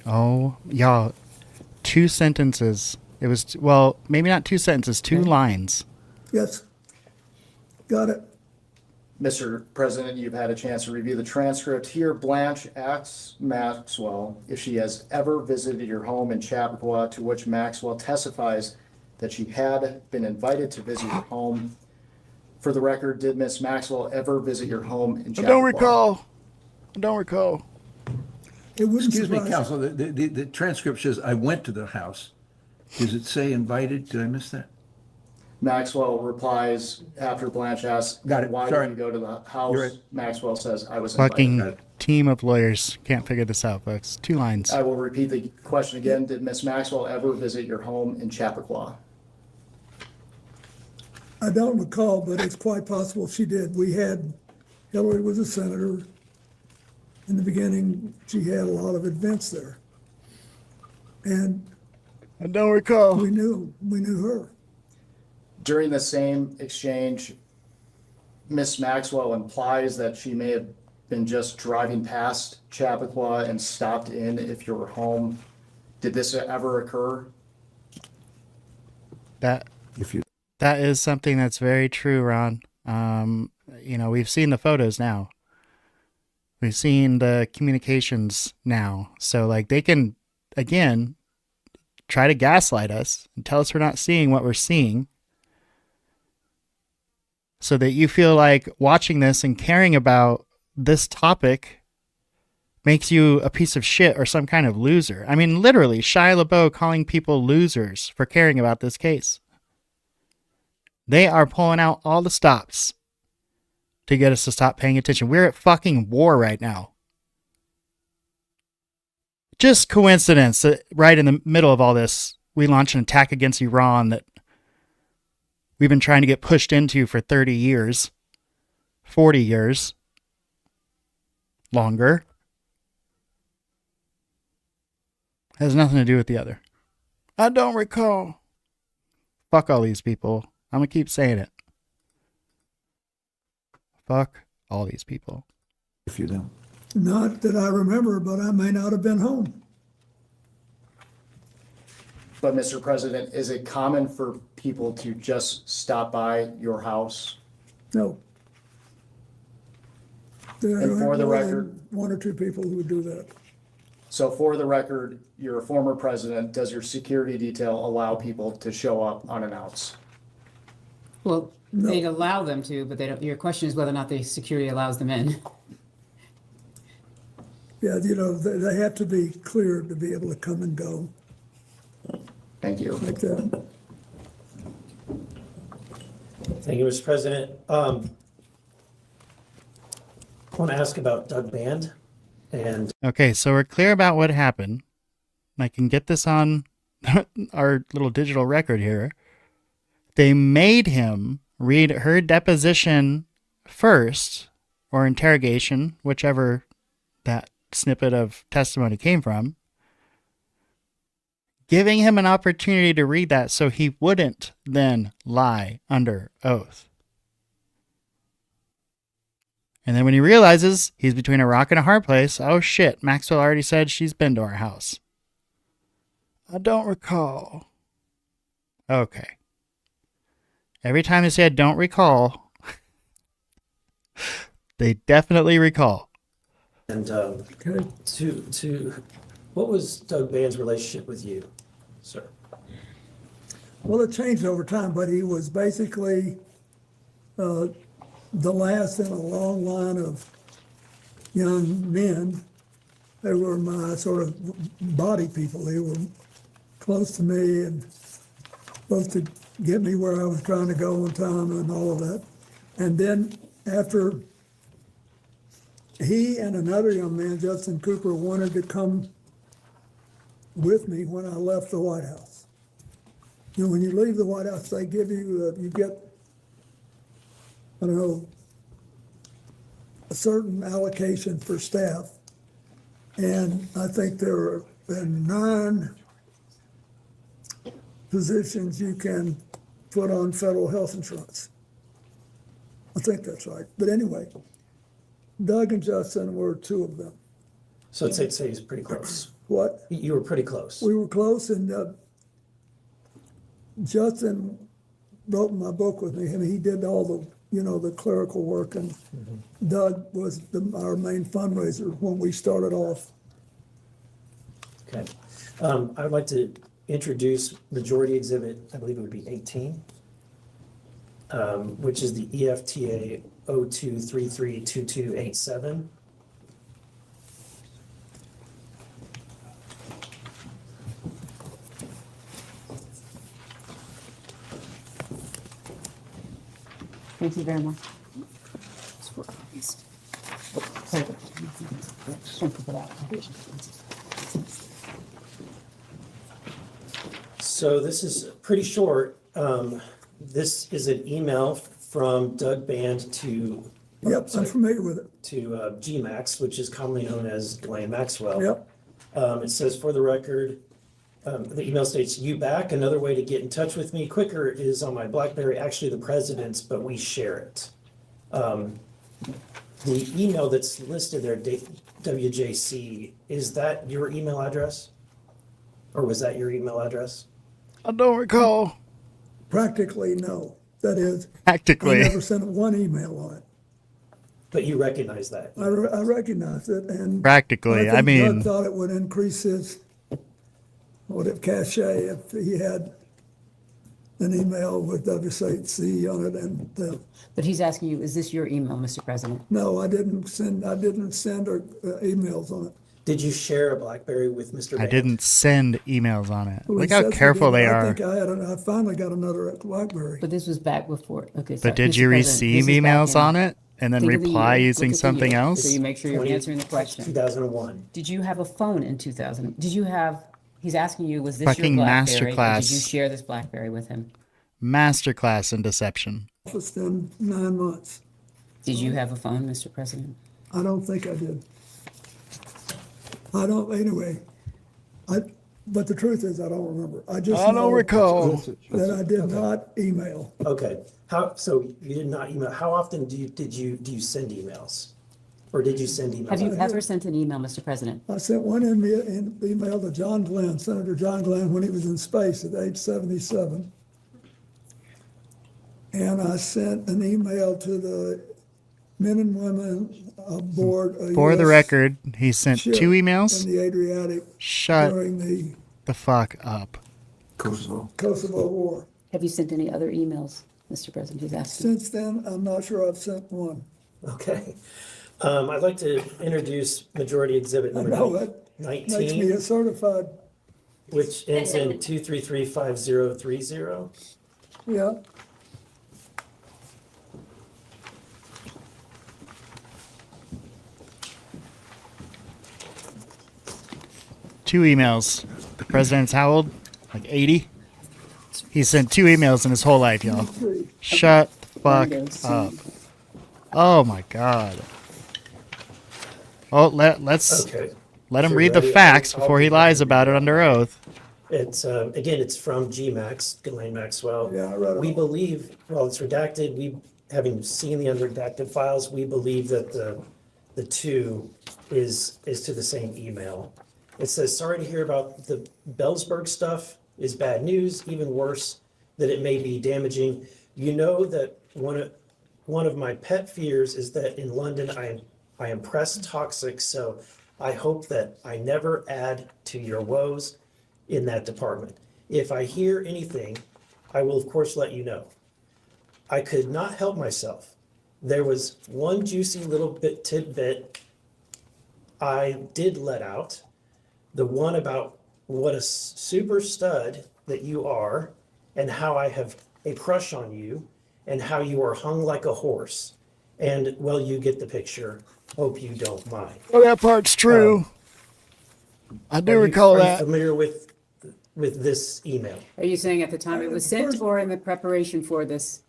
Oh, y'all. 2 sentences. It was, well, maybe not 2 sentences, 2 lines. Yes. Got it. Mr. President, you've had a chance to review the transcript. Here, Blanche asks Maxwell if she has ever visited your home in Chappaqua, to which Maxwell testifies that she had been invited to visit your home. For the record, did Miss Maxwell ever visit your home in Chappaqua? I don't recall. I don't recall. It wouldn't Excuse me, surprise- counsel, the transcript says, I went to the house. Does it say invited? Did I miss that? Maxwell replies after Blanche asks, Got it. why Sorry. did you go to the You're house? right. Maxwell says, I was invited. Fucking team of lawyers can't figure this out, folks. 2 lines. I will repeat the question again. Did Miss Maxwell ever visit your home in Chappaqua? I don't recall, but it's quite possible she did. Hillary was a senator. In the beginning, she had a lot of events there. And I don't recall. we knew her. During the same exchange, Miss Maxwell implies that she may have been just driving past Chappaqua and stopped in if you were home. Did this ever occur? That If you, That is something that's very true, Ron. We've seen the photos now. We've seen the communications now. So, like, they can, again, try to gaslight us and tell us we're not seeing what we're seeing, so that you feel like watching this and caring about this topic makes you a piece of shit or some kind of loser. I mean, literally, Shia LaBeouf calling people losers for caring about this case. They are pulling out all the stops to get us to stop paying attention. We're at fucking war right now. Just coincidence that right in the middle of all this, we launch an attack against Iran that we've been trying to get pushed into for 30 years, 40 years, longer. Has nothing to do with the other. I don't recall. Fuck all these people. I'm going to keep saying it. Fuck all these people. if you do. Not that I remember, but I may not have been home. But Mr. President, is it common for people to just stop by your house? No. There And for are the more than record- 1 or 2 people who would do that. So for the record, you're a former president. Does your security detail allow people to show up unannounced? Well, they'd allow them to, but they don't, your question is whether or not the security allows them in. Yeah, they have to be cleared to be able to come and go Thank you. like that. Thank you, Mr. President. I want to ask about Doug Band and Okay, so we're clear about what happened. I can get this on our little digital record here. They made him read her deposition first, or interrogation, whichever that snippet of testimony came from, giving him an opportunity to read that so he wouldn't then lie under oath. And then when he realizes he's between a rock and a hard place, oh shit, Maxwell already said she's been to our house. I don't recall. Okay. Every time they say I don't recall, they definitely recall. Okay. to what was Doug Band's relationship with you, sir? Well, it changed over time, but he was basically the last in a long line of young men. They were my sort of body people. They were close to me and supposed to get me where I was trying to go on time and all of that. And then after he and another young man, Justin Cooper, wanted to come with me when I left the White House. You know, when you leave the White House, they give you, you get, I don't know, a certain allocation for staff. And I think there are 9 positions you can put on federal health insurance. I think that's right. But anyway, Doug and Justin were 2 of them. So I'd say he's pretty close. What? You were pretty close. We were close, and Justin wrote my book with me. I mean, he did all the, the clerical work, and Doug was our main fundraiser when we started off. Okay. I would like to introduce Majority Exhibit, I believe it would be 18, which is the EFTA 02332287. Thank you very much. So this is pretty short. This is an email from Doug Band to. Yep, I'm familiar with it. To GMAX, which is commonly known as Ghislaine Maxwell. Yep. It says, for the record, the email states, "You back. Another way to get in touch with me quicker is on my BlackBerry, actually the president's, but we share it." The email that's listed there, WJC, is that your email address? Or was that your email address? I don't recall. Practically, no. That is, Practically. I never sent one email on it. But you recognize that? I recognized it, and Practically, I think mean- Doug thought it would increase his cachet if he had an email with WCC on it, and But he's asking you, is this your email, Mr. President? no, I didn't send emails on it. Did you share a BlackBerry with Mr. I Band? didn't send emails on it. Well, Look he how says he careful did. they I are. think I finally got another BlackBerry. But this was back before, okay. But did you receive emails on it and then reply using something else? So you make sure you're answering the question. 2001. Did you have a phone in 2000? Did you have, he's asking you, was this your Fucking BlackBerry? Or masterclass. did you share this BlackBerry with him? Masterclass in deception. It's been 9 months. Did you have a phone, Mr. President? I don't think I did. Anyway, but the truth is, I don't remember. I just I don't know recall. that I did not email. Okay, so you did not email, how often do you send emails? Or did you send emails? Have you ever sent an email, Mr. President? I sent one email to John Glenn, Senator John Glenn, when he was in space at age 77. And I sent an email to the men and women aboard a For the US record, he sent ship 2 emails. in the Adriatic Shut during the the fuck up. Kosovo War. Have you sent any other emails, Mr. President? He's asking. Since then, I'm not sure I've sent one. Okay. I'd like to introduce Majority Exhibit I number know that makes me 19, a certified, which ends in 2335030. yeah. Two emails. The president's how old? Like 80? He sent 2 emails in his whole life, y'all. Shut the fuck up. Oh my god. Oh, let's Okay. let him If read you're the ready, facts I'll before he read lies it. about it under oath. It's, again, it's from GMAX, Ghislaine Maxwell. Yeah, I read it We all. believe, while it's redacted, having seen the unredacted files, we believe that the 2 is to the same email. It says, "Sorry to hear about the Bellsburg stuff is bad news, even worse, that it may be damaging. You know that one of my pet fears is that in London, I am press toxic, so I hope that I never add to your woes in that department. If I hear anything, I will of course let you know. I could not help myself. There was one juicy little tidbit I did let out the one about what a super stud that you are and how I have a crush on you and how you are hung like a horse. And, well, you get the picture. Hope you don't mind. Well, that part's true. I do recall Are you that. familiar with this email? Are you saying at the time it was sent or in the preparation for this?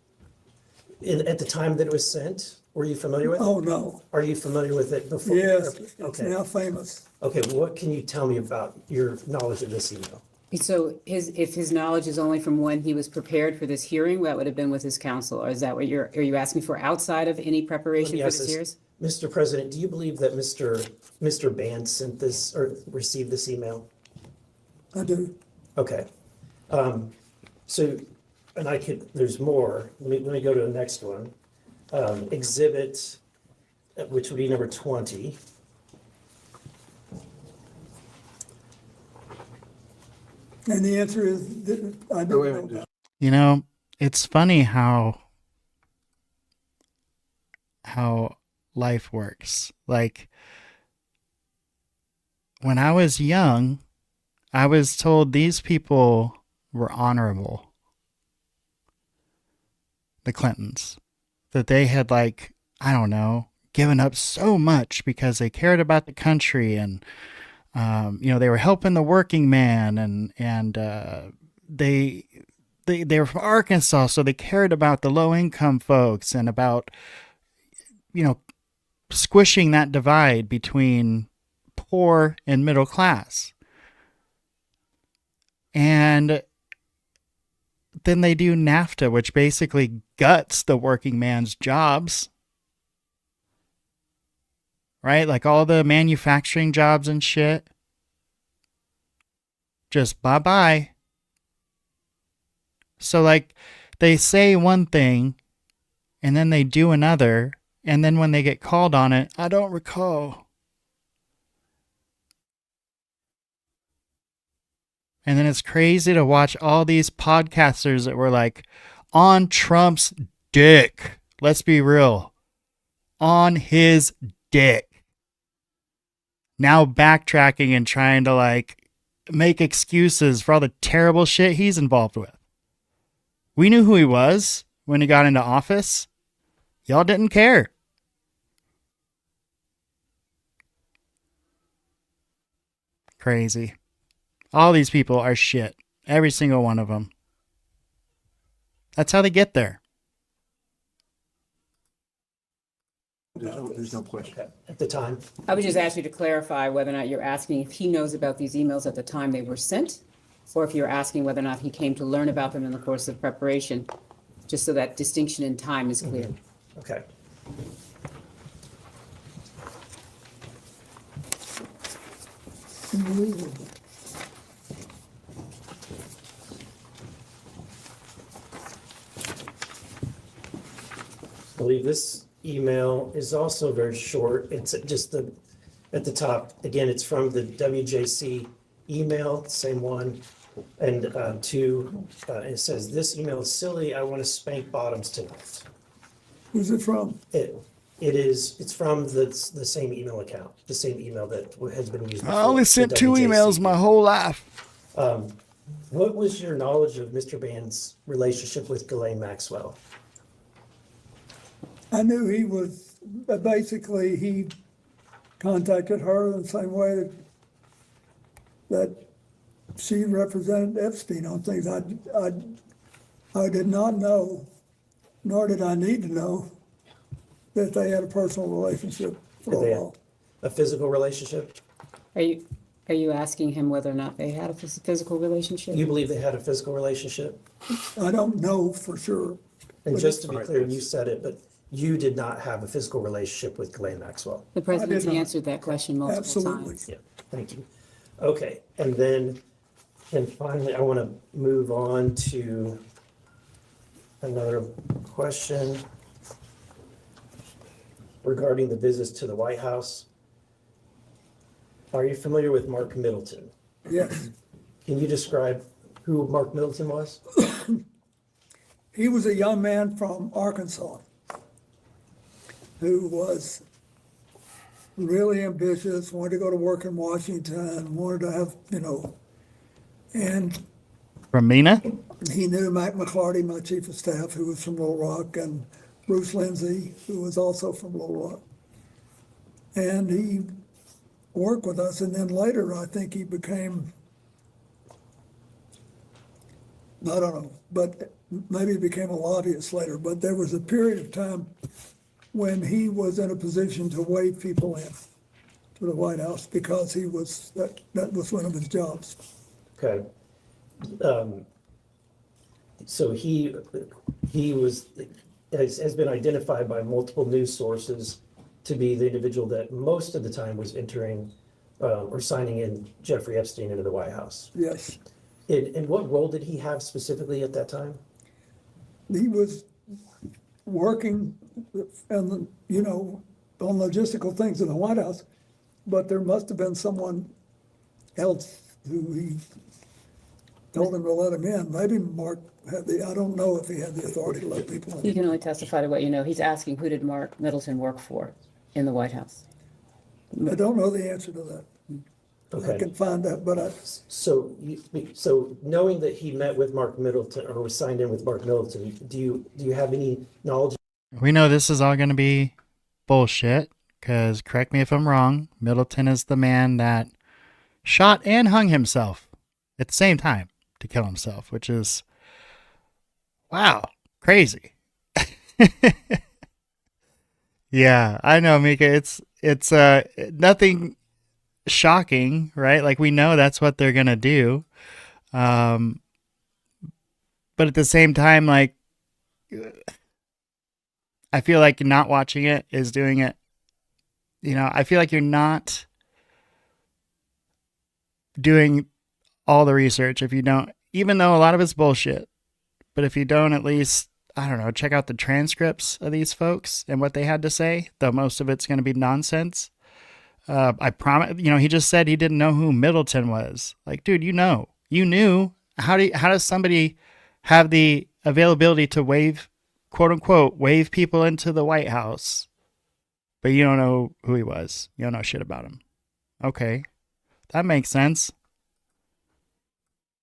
At the time that it was sent, were you familiar with it? Oh, no. Are you familiar with it before? Yes, it's Okay. now famous. Okay, what can you tell me about your knowledge of this email? So if his knowledge is only from when he was prepared for this hearing, that would have been with his counsel, or is that what are you asking for outside of any preparation Let me for ask this this. hearings? Mr. President, do you believe that Mr. Band sent this or received this email? I do. Okay. So, and there's more. Let me go to the next one. Exhibit, which would be number 20. And the answer is, I Wait a don't minute. know. You know, it's funny how life works. Like, when I was young, I was told these people were honorable. The Clintons. That they had, like, I don't know, given up so much because they cared about the country and they were helping the working man and they were from Arkansas, so they cared about the low income folks and about, squishing that divide between poor and middle class. And then they do NAFTA, which basically guts the working man's jobs. Right? Like all the manufacturing jobs and shit. Just bye-bye. So like they say one thing and then they do another. And then when they get called on it, I don't recall. And then it's crazy to watch all these podcasters that were like on Trump's dick. Let's be real. On his dick. Now backtracking and trying to like make excuses for all the terrible shit he's involved with. We knew who he was when he got into office. Y'all didn't care. Crazy. All these people are shit. Every single one of them. That's how they get there. There's no question. At the time, I would just ask you to clarify whether or not you're asking if he knows about these emails at the time they were sent, or if you're asking whether or not he came to learn about them in the course of preparation, just so that distinction in time is clear. okay. I believe this email is also very short. It's just at the top, again, it's from the WJC email, same one. And it says, "This email is silly. I want to spank bottoms tonight." Who's it from? It's from the same email account, the same email that has been used. I only before, sent the 2 WJC. emails my whole life. What was your knowledge of Mr. Band's relationship with Ghislaine Maxwell? I knew he was, basically, he contacted her in the same way that she represented Epstein on things. I did not know, nor did I need to know, that they had a personal relationship for Did a they have while. a physical relationship? Are you asking him whether or not they had a physical relationship? You believe they had a physical relationship? I don't know for sure. And But just to be it's- clear, you said it, but you did not have a physical relationship with Ghislaine Maxwell. The president's not. answered that question multiple Absolutely. times. Yeah, thank you. Okay, and finally, I want to move on to another question regarding the visits to the White House. Are you familiar with Mark Middleton? Yes, Can you describe who Mark Middleton was? he was a young man from Arkansas who was really ambitious, wanted to go to work in Washington, wanted to have, and From Mina? he knew Mac McClarty, my chief of staff, who was from Little Rock, and Bruce Lindsay, who was also from Little Rock. And he worked with us, and then later, I think he became, I don't know, but maybe he became a lobbyist later, but there was a period of time when he was in a position to wave people in to the White House because that was one of his jobs. Okay. So he has been identified by multiple news sources to be the individual that most of the time was entering or signing in Jeffrey Epstein into the White House. Yes, And what role did he have specifically at that time? he was working and, on logistical things in the White House, but there must have been someone else who he told him to let him in. Maybe Mark had I don't know if he had the authority to let people You in. can only testify to what you know. He's asking, who did Mark Middleton work for in the White House? I don't know the answer to that. I Okay. can find that, but So knowing that he met with Mark Middleton or was signed in with Mark Middleton, do you have any knowledge? We know this is all going to be bullshit, because correct me if I'm wrong, Middleton is the man that shot and hung himself at the same time to kill himself, which is, wow, crazy. Yeah, I know, Mika. It's nothing shocking, right? Like, we know that's what they're gonna do, but at the same time, like, I feel like not watching it is doing it. I feel like you're not doing all the research if you don't, even though a lot of it's bullshit, but if you don't at least, I don't know, check out the transcripts of these folks and what they had to say, though most of it's going to be nonsense. I promise, he just said he didn't know who Middleton was. Like, dude, you knew. How does somebody have the availability to wave, quote unquote, wave people into the White House, but you don't know who he was? You don't know shit about him. Okay, that makes sense.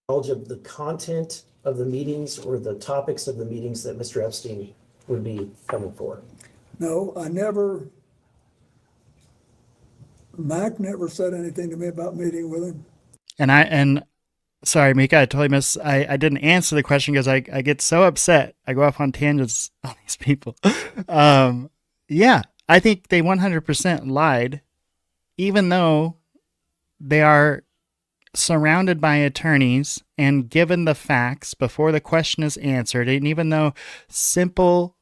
Knowledge of the content of the meetings or the topics of the meetings that Mr. Epstein would be coming for? no, Mac never said anything to me about meeting with him. And sorry, Mika, I totally I didn't answer the question because I get so upset. I go off on tangents on these people. Yeah, I think they 100% lied, even though they are surrounded by attorneys and given the facts before the question is answered. And even though simple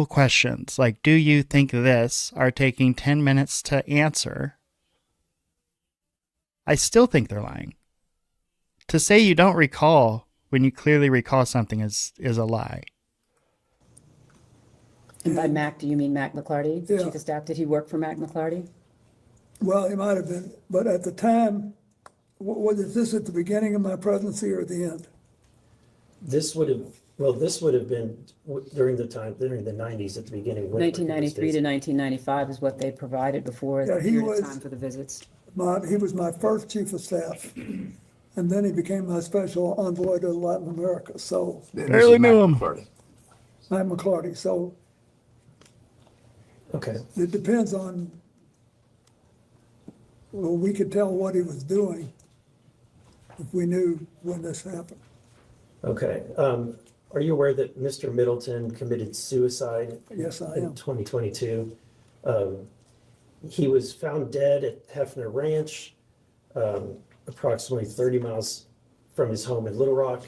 questions like, do you think this, are taking 10 minutes to answer, I still think they're lying. To say you don't recall when you clearly recall something is a lie. And by Mac, do you mean Mac McClarty, Yeah. Chief of Staff? Did he work for Mac McClarty? Well, he might have been, but at the time, was this at the beginning of my presidency or at the end? This would have been during the 90s at the beginning. when- 1993 to 1995 is what they provided before the Yeah, he period was- of time for the visits. He was my first chief of staff, and then he became my special envoy to Latin America, so, Barely knew him. Mac McClarty, so Okay, it depends on, well, we could tell what he was doing if we knew when this happened. okay. Are you aware that Mr. Middleton committed suicide? Yes, I In am. 2022. He was found dead at Hefner Ranch, approximately 30 miles from his home in Little Rock.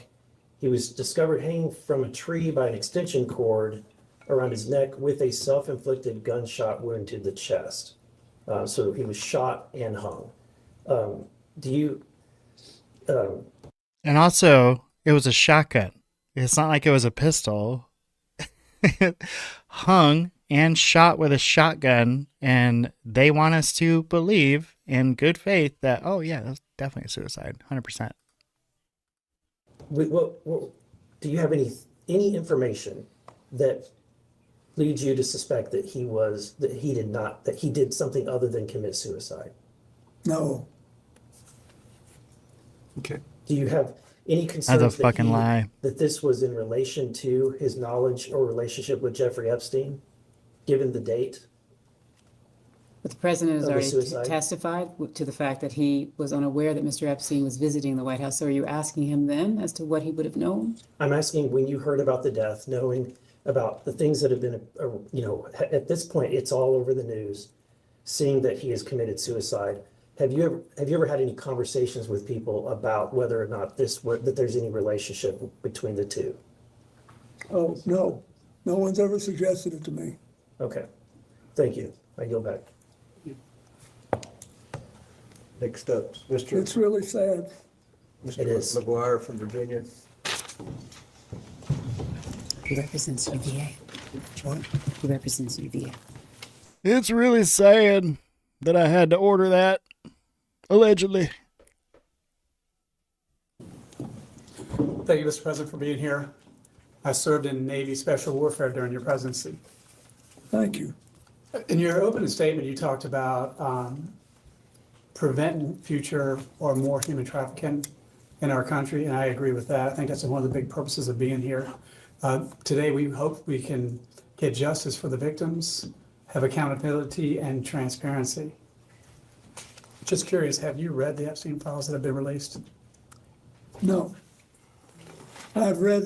He was discovered hanging from a tree by an extension cord around his neck with a self-inflicted gunshot wound to the chest. So he was shot and hung. And also, it was a shotgun. It's not like it was a pistol. Hung and shot with a shotgun, and they want us to believe in good faith that, oh yeah, that's definitely a suicide, 100%. Do you have any information that leads you to suspect that he did something other than commit suicide? No, Okay. Do you have any concerns That's a fucking lie. that this was in relation to his knowledge or relationship with Jeffrey Epstein, given the date? But the president has Of the already suicide? testified to the fact that he was unaware that Mr. Epstein was visiting the White House. So are you asking him then as to what he would have known? I'm asking, when you heard about the death, knowing about the things that have been, at this point, it's all over the news, seeing that he has committed suicide. Have you ever had any conversations with people about whether or not that there's any relationship between the two? oh, no. No one's ever suggested it to me. Okay, thank you. I yield back. Next up, Mr. It's really sad. It is. McGuire from Virginia. He represents UVA. He represents UVA. It's really sad that I had to order that. Allegedly. Thank you, Mr. President, for being here. I served in Navy Special Warfare during your presidency. Thank you. In your opening statement, you talked about preventing future or more human trafficking in our country, and I agree with that. I think that's one of the big purposes of being here. Today, we hope we can get justice for the victims, have accountability and transparency. Just curious, have you read the Epstein files that have been released? No. I've read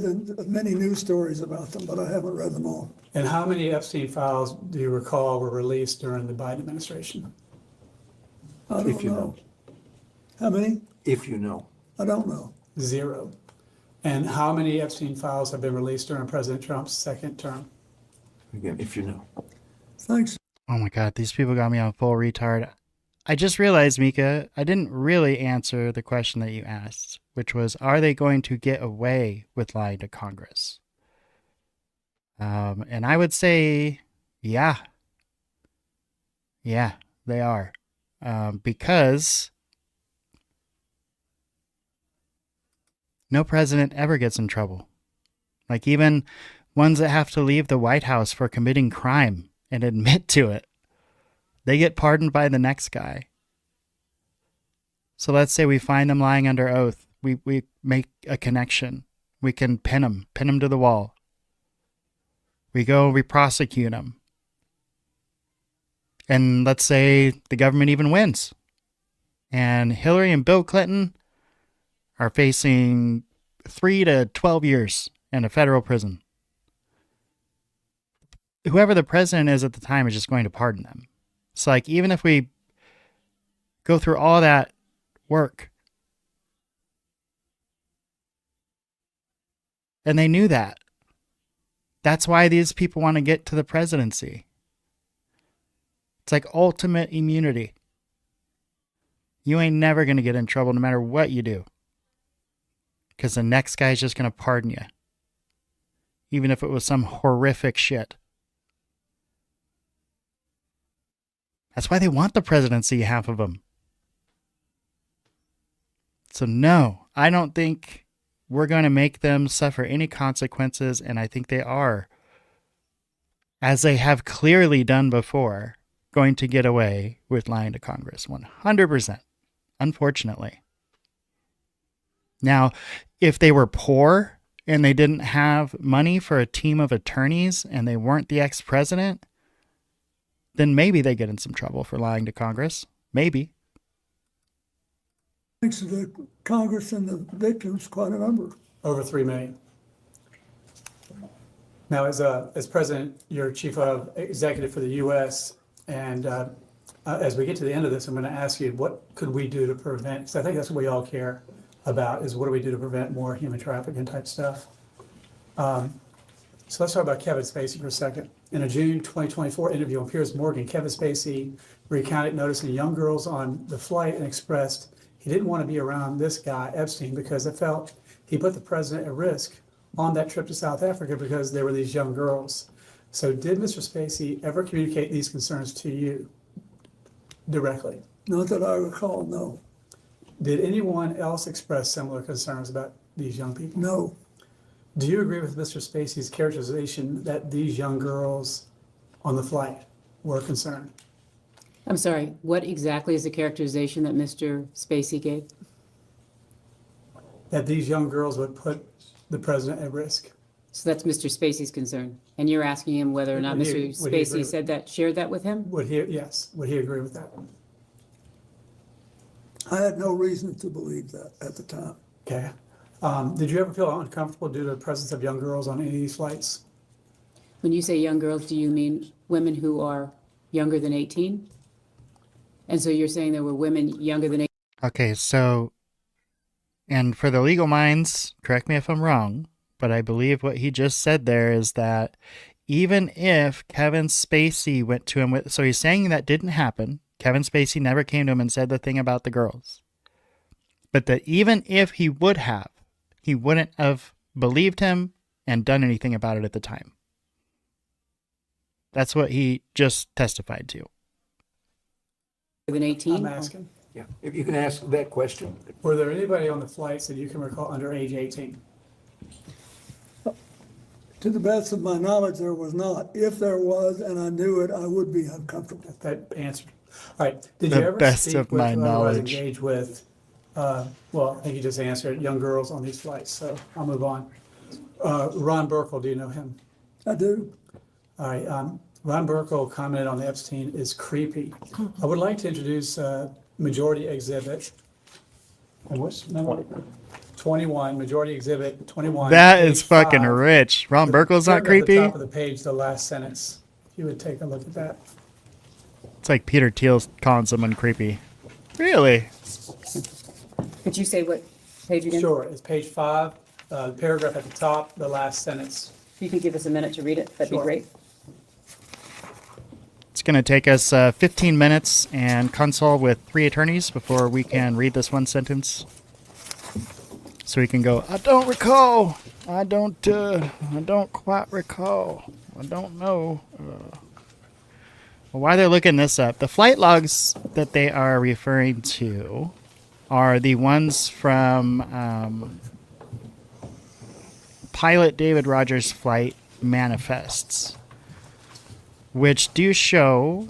many news stories about them, but I haven't read them all. And how many Epstein files do you recall were released during the Biden administration? I If don't you know. know. How many? If you know. I don't know. 0. And how many Epstein files have been released during President Trump's second term? Again, if you know. Thanks. Oh my God, these people got me on full retard. I just realized, Mika, I didn't really answer the question that you asked, which was, are they going to get away with lying to Congress? And I would say, yeah. Yeah, they are. Because no president ever gets in trouble. Like even ones that have to leave the White House for committing crime and admit to it, they get pardoned by the next guy. So let's say we find them lying under oath. We make a connection. We can pin them to the wall. We prosecute them. And let's say the government even wins. And Hillary and Bill Clinton are facing 3 to 12 years in a federal prison. Whoever the president is at the time is just going to pardon them. It's like, even if we go through all that work, and they knew that. That's why these people want to get to the presidency. It's like ultimate immunity. You ain't never going to get in trouble no matter what you do. Because the next guy's just going to pardon you. Even if it was some horrific shit. That's why they want the presidency, half of them. So no, I don't think we're going to make them suffer any consequences, and I think they are, as they have clearly done before, going to get away with lying to Congress 100%, unfortunately. Now, if they were poor and they didn't have money for a team of attorneys and they weren't the ex-president, then maybe they get in some trouble for lying to Congress. Maybe. Thanks to the Congress and the victims, quite a number. Over 3 million. Now, as president, you're chief of executive for the U.S., and as we get to the end of this, I'm going to ask you, what could we do to prevent, because I think that's what we all care about, is what do we do to prevent more human trafficking type stuff. So let's talk about Kevin Spacey for a second. In a June 2024 interview on Piers Morgan, Kevin Spacey recounted noticing young girls on the flight and expressed he didn't want to be around this guy, Epstein, because it felt he put the president at risk on that trip to South Africa because there were these young girls. So did Mr. Spacey ever communicate these concerns to you directly? Not that I recall, no. Did anyone else express similar concerns about these young people? No. Do you agree with Mr. Spacey's characterization that these young girls on the flight were concerned? I'm sorry, what exactly is the characterization that Mr. Spacey gave? That these young girls would put the president at risk? So that's Mr. Spacey's concern. And you're asking him whether or not Would Mr. he agree Spacey with- said that, shared that with him? Would he, yes, would he agree with that? I had no reason to believe that at the time. Okay. Did you ever feel uncomfortable due to the presence of young girls on any of these flights? When you say young girls, do you mean women who are younger than 18? And so you're saying there were women younger than 18? Okay, so, and for the legal minds, correct me if I'm wrong, but I believe what he just said there is that even if Kevin Spacey went to him with, so he's saying that didn't happen. Kevin Spacey never came to him and said the thing about the girls. But that even if he would have, he wouldn't have believed him and done anything about it at the time. That's what he just testified to. Than 18? I'm asking. Yeah, if you can ask that question. Were there anybody on the flights that you can recall under age 18? To the best of my knowledge, there was not. If there was, and I knew it, I would be uncomfortable. That answered. All right. Did The you ever best speak of with, my or otherwise knowledge. engage with, well, I think you just answered, young girls on these flights, so I'll move on. Ron Burkle, do you know him? I do. All right. Ron Burkle commented on Epstein is creepy. I would like to introduce Majority Exhibit. And what's number? 21, Majority Exhibit 21. That is page fucking 5. rich. Ron Burkle's not At creepy? the top of the page, the last sentence. If you would take a look at that. It's like Peter Thiel calling someone creepy. Really? Could you say what page again? Sure, it's page 5, the paragraph at the top, the last sentence. If you could give us a minute to read it, that'd be Sure. great. It's going to take us 15 minutes and consult with 3 attorneys before we can read this one sentence. So we can go, I don't recall. I don't quite recall. I don't know. Well, while they're looking this up, the flight logs that they are referring to are the ones from pilot David Rogers' flight manifests, which do show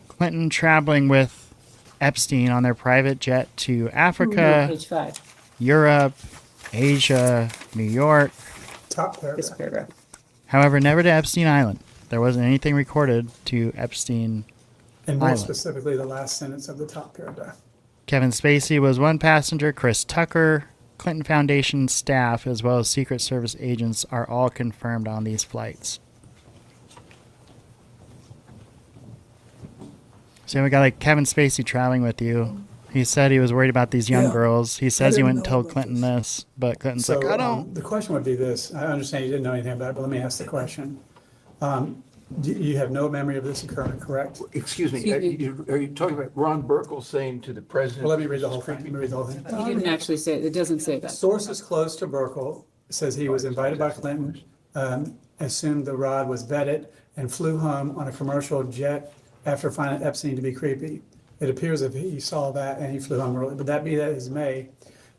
Clinton traveling with Epstein on their private jet to Africa, Page 5, Europe, Asia, New York. Top this paragraph. paragraph. However, never to Epstein Island. There wasn't anything recorded to Epstein And more Island. specifically, the last sentence of the top paragraph. Kevin Spacey was one passenger. Chris Tucker, Clinton Foundation staff, as well as Secret Service agents are all confirmed on these flights. So we got like Kevin Spacey traveling with you. He said he was worried about these young Yeah. girls. He says he didn't went and know told about Clinton this, but Clinton's So like, I don't. the question would be this. I understand you didn't know anything about it, but let me ask the question. You have no memory of this occurring, correct? Excuse me, Excuse are you talking about Ron Burkle saying to the president? Well, let me read the whole thing. Let me read the whole thing. He didn't actually say, it doesn't say that. Sources close to Burkle says he was invited by Clinton, assumed the rod was vetted, and flew home on a commercial jet after finding Epstein to be creepy. It appears if he saw that and he flew home early, but that be that as may.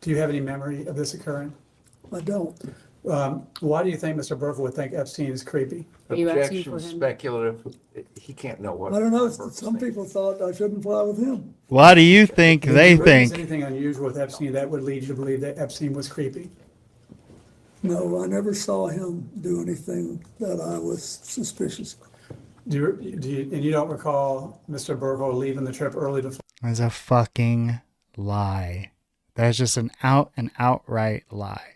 Do you have any memory of this occurring? I don't. Why do you think Mr. Burkle would think Epstein is creepy? Are you asking Objection, for him? speculative. He can't know what. I don't know. Ron Burkle's Some thinking. people thought I shouldn't fly with him. What do you think Did they you witness think? anything unusual with Epstein that would lead you to believe that Epstein was creepy? No, I never saw him do anything that I was suspicious of. And you don't recall Mr. Burkle leaving the trip early to That's a fucking lie. That's just an out and outright lie.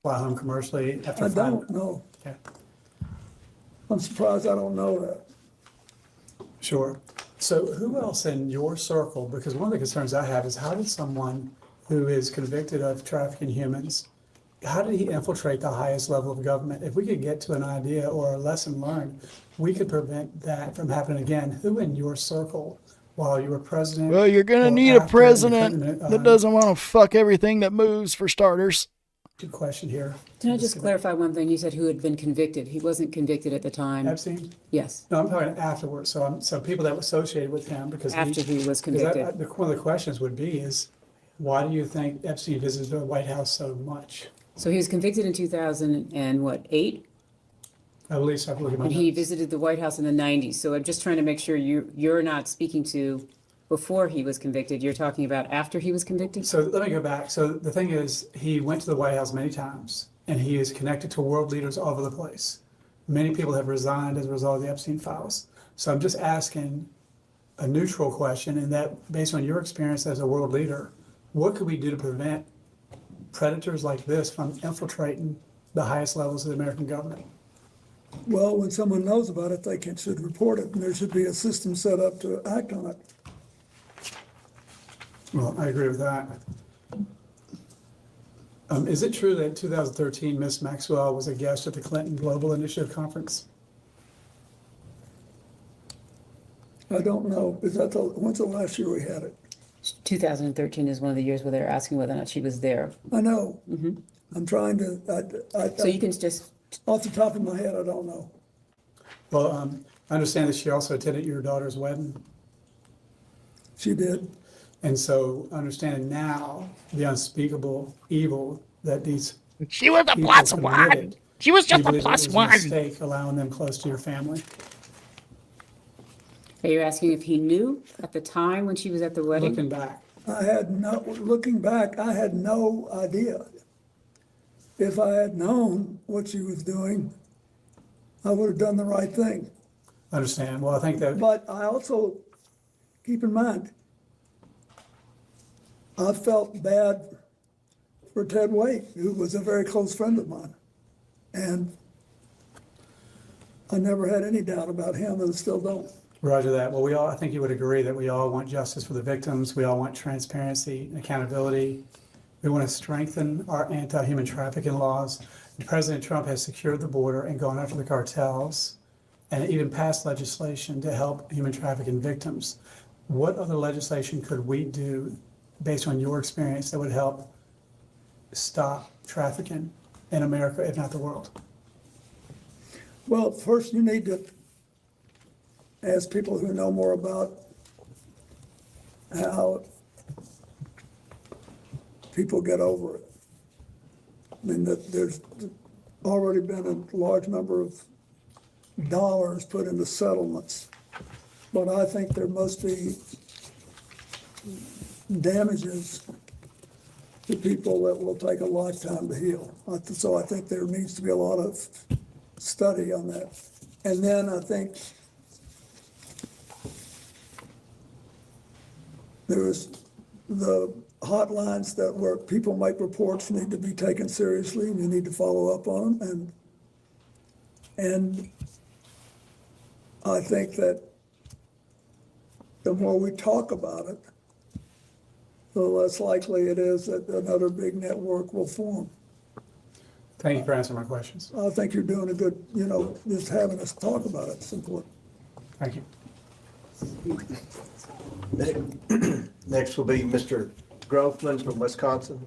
fly home commercially after I finding? don't know. Okay. I'm surprised I don't know that. Sure. So who else in your circle, because one of the concerns I have is how did someone who is convicted of trafficking humans, how did he infiltrate the highest level of government? If we could get to an idea or a lesson learned, we could prevent that from happening again. Who in your circle, while you were president? Well, you're going to or need a after president independent, that doesn't want to fuck everything that moves, for starters. Good question here. Can I just clarify one thing? You said who had been convicted. He wasn't convicted at the time. Epstein? Yes, No, I'm talking afterwards. So people that were associated with him because after he was because convicted. one of the questions would be is, why do you think Epstein visited the White House so much? So he was convicted in 2008, I believe so. I believe and he visited the White House in the 90s. So I'm just trying to make sure you're not speaking to before he was convicted. You're talking about after he was convicted? So let me go back. So the thing is, he went to the White House many times, and he is connected to world leaders all over the place. Many people have resigned as a result of the Epstein files. So I'm just asking a neutral question, and that based on your experience as a world leader, what could we do to prevent predators like this from infiltrating the highest levels of the American government? Well, when someone knows about it, they should report it, and there should be a system set up to act on it. Well, I agree with that. Is it true that in 2013, Ms. Maxwell was a guest at the Clinton Global Initiative Conference? I don't know. When's the last year we had it? 2013 is one of the years where they're asking whether or not she was there. I know. I'm trying to, So you can just, off the top of my head, I don't know. Well, I understand that she also attended your daughter's wedding. She did. And so understanding now the unspeakable evil that these She was a people plus one. committed, She was do you just a believe it plus was one. mistake allowing them close to your family? are you asking if he knew at the time when she was at the wedding? Looking back, Looking back, I had no idea. If I had known what she was doing, I would have done the right thing. understand. Well, I think that, But I also, keep in mind, I felt bad for Ted Waite, who was a very close friend of mine. And I never had any doubt about him and still don't. Roger that. Well, I think you would agree that we all want justice for the victims. We all want transparency and accountability. We want to strengthen our anti-human trafficking laws. And President Trump has secured the border and gone after the cartels and even passed legislation to help human trafficking victims. What other legislation could we do based on your experience that would help stop trafficking in America, if not the world? Well, first you need to ask people who know more about how people get over it. I mean, there's already been a large number of dollars put into settlements, but I think there must be damages to people that will take a lifetime to heal. So I think there needs to be a lot of study on that. And then I think there is the hotlines where people make reports need to be taken seriously, and you need to follow up on them. And I think that the more we talk about it, the less likely it is that another big network will form. Thank you for answering my questions. I think you're doing a good, just having us talk about it is important. Thank you. Next will be Mr. Groffman from Wisconsin.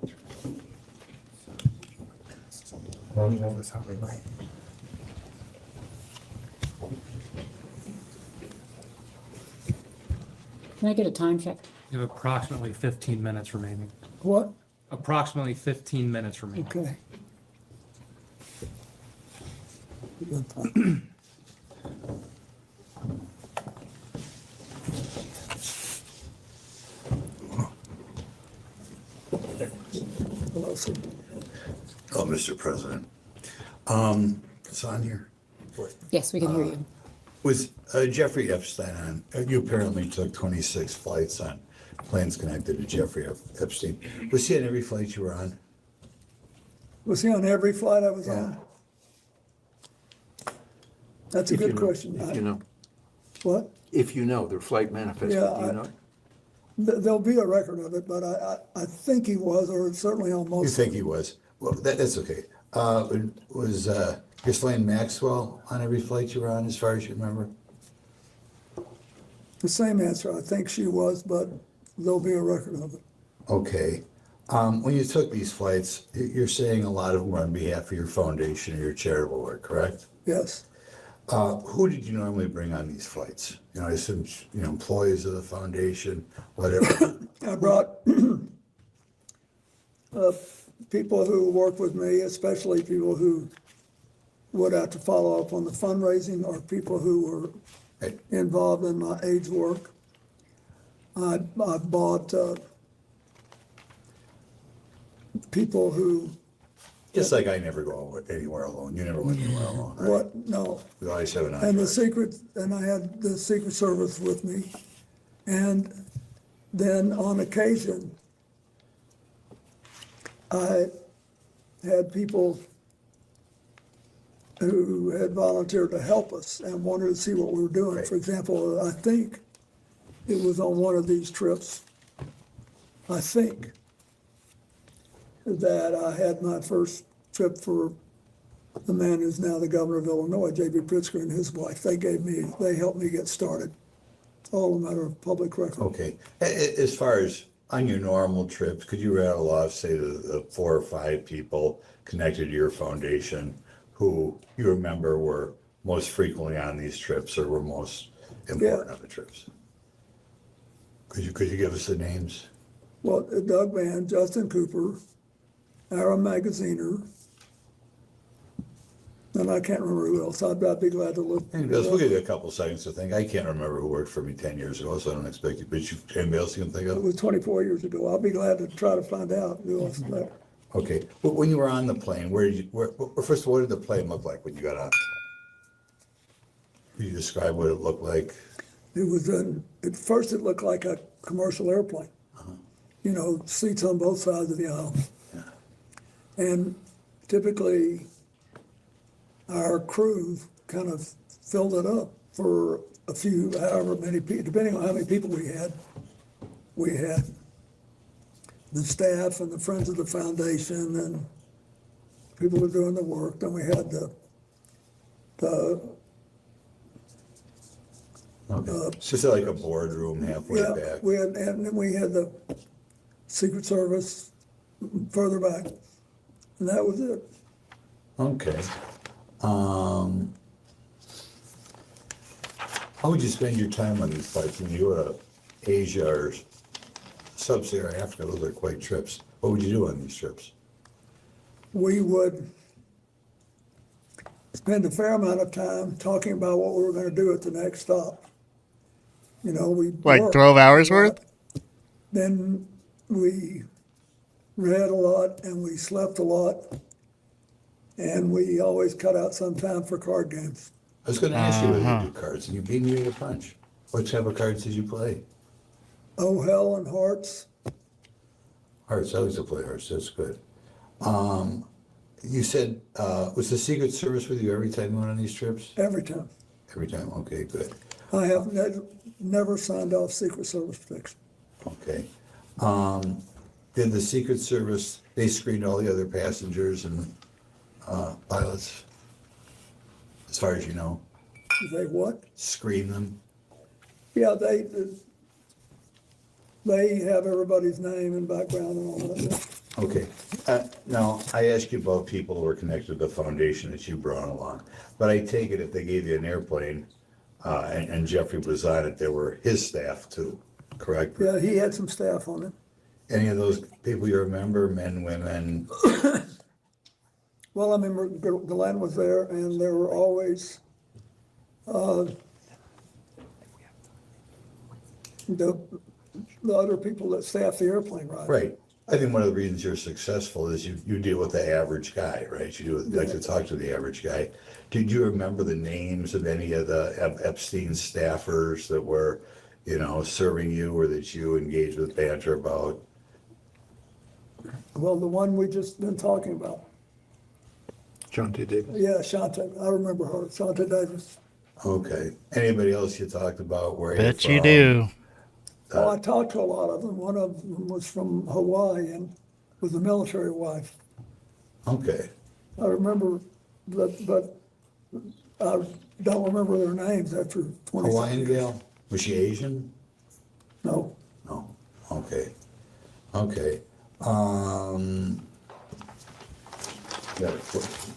Can I get a time check? You have approximately 15 minutes remaining. What? Approximately 15 minutes remaining. Okay. Hello, sir. Oh, Mr. President. It's on here. Yes, we can hear you. With Jeffrey Epstein on, you apparently took 26 flights on planes connected to Jeffrey Epstein. Was he on every flight you were on? Was he on every flight I was on? That's a good question. If you know. What? If you know, their flight manifest, do Yeah, you know? There'll be a record of it, but I think he was, or certainly on most. You think he was? Well, that's okay. Was Ghislaine Maxwell on every flight you were on, as far as you remember? The same answer. I think she was, but there'll be a record of it. Okay. When you took these flights, you're saying a lot of them were on behalf of your foundation or your charitable work, correct? Yes. Who did you normally bring on these flights? I assume, employees of the foundation, whatever. I brought people who work with me, especially people who would have to follow up on the fundraising, or people who were involved in my AIDS work. I bought people who. Just like I never go anywhere alone. You never went anywhere alone, right? What? No. We always have an And entourage. I had the Secret Service with me. And then on occasion, I had people who had volunteered to help us and wanted to see what we were doing. Right. For example, I think it was on one of these trips, I think, that I had my first trip for the man who's now the governor of Illinois, J.B. Pritzker, and his wife. They helped me get started. It's all a matter of public record. Okay. As far as on your normal trips, could you rattle off, say, the 4 or 5 people connected to your foundation who you remember were most frequently on these trips or were most important on the trips? Could you give us the names? Well, Doug Mann, Justin Cooper, Aaron Magaziner, and I can't remember who else. I'd be glad to look. Let's look at a couple seconds to think. I can't remember who worked for me 10 years ago, so I don't expect you. But anybody else you can think It of? was 24 years ago. I'll be glad to try to find out who else there. Okay. But when you were on the plane, first of all, what did the plane look like when you got on? Could you describe what it looked like? It was at first it looked like a commercial airplane. You know, seats on both sides of the aisle. And typically, our crew kind of filled it up for a few, however many people, depending on how many people we had. We had the staff and the friends of the foundation and people who were doing the work. Then we had It's just like a boardroom halfway back. and then we had the Secret Service further back, and that was it. Okay. How would you spend your time on these flights? When you were to Asia or Sub-Saharan Africa, those are quite trips. What would you do on these trips? We would spend a fair amount of time talking about what we were going to do at the next stop. You know, we Like worked 12 hours a lot. worth? Then we read a lot and we slept a lot. And we always cut out some time for card games. I was going to ask you whether you do cards, and you beat me to the punch. What type of cards did you play? Oh, hell and hearts. Hearts. I like to play hearts. That's good. You said, was the Secret Service with you every time you went on these trips? Every time. Every time. Okay, good. I have never signed off Secret Service protection. Okay. Did the Secret Service, they screened all the other passengers and pilots, as far as you know? They what? Screen them? Yeah, they have everybody's name and background and all that. Okay. Now, I asked you about people who were connected to the foundation that you brought along, but I take it if they gave you an airplane and Jeffrey was on it, there were his staff too, correct? Yeah, he had some staff on it. Any of those people you remember, men, women? Well, I remember Glenn was there, and there were always the other people that staffed the airplane ride. Right. I think one of the reasons you're successful is you deal with the average guy, right? You like to talk to the average guy. Did you remember the names of any of the Epstein staffers that were, serving you or that you engaged with banter about? Well, the one we just been talking about. Shante Davis. Yeah, Shante. I remember her, Shante Davis. Okay. Anybody else you talked about where Bet you're you from? do. Oh, I talked to a lot of them. One of them was from Hawaii and was a military wife. Okay. I remember, but I don't remember their names after 20. Hawaiian gal? Was she Asian? No. No. Okay. Okay. Got a question.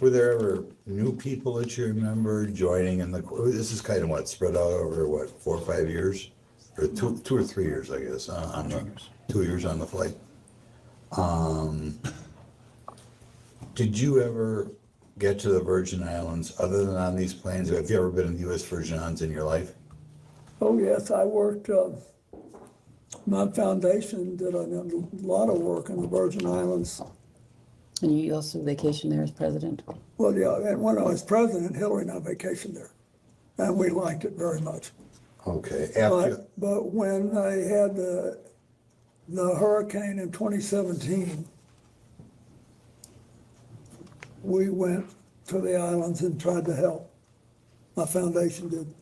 Were there ever new people that you remember joining in this is kind of spread out over 4 or 5 years? Or two or 3 years, I guess, on the 2 years on the flight? Did you ever get to the Virgin Islands other than on these planes? Have you ever been in the U.S. Virgin Islands in your life? Oh, yes, I worked, my foundation did a lot of work in the Virgin Islands. And you also vacationed there as president? Well, yeah, and when I was president, Hillary and I vacationed there, and we liked it very much. Okay. But when they had the hurricane in 2017, we went to the islands and tried to help. My foundation did.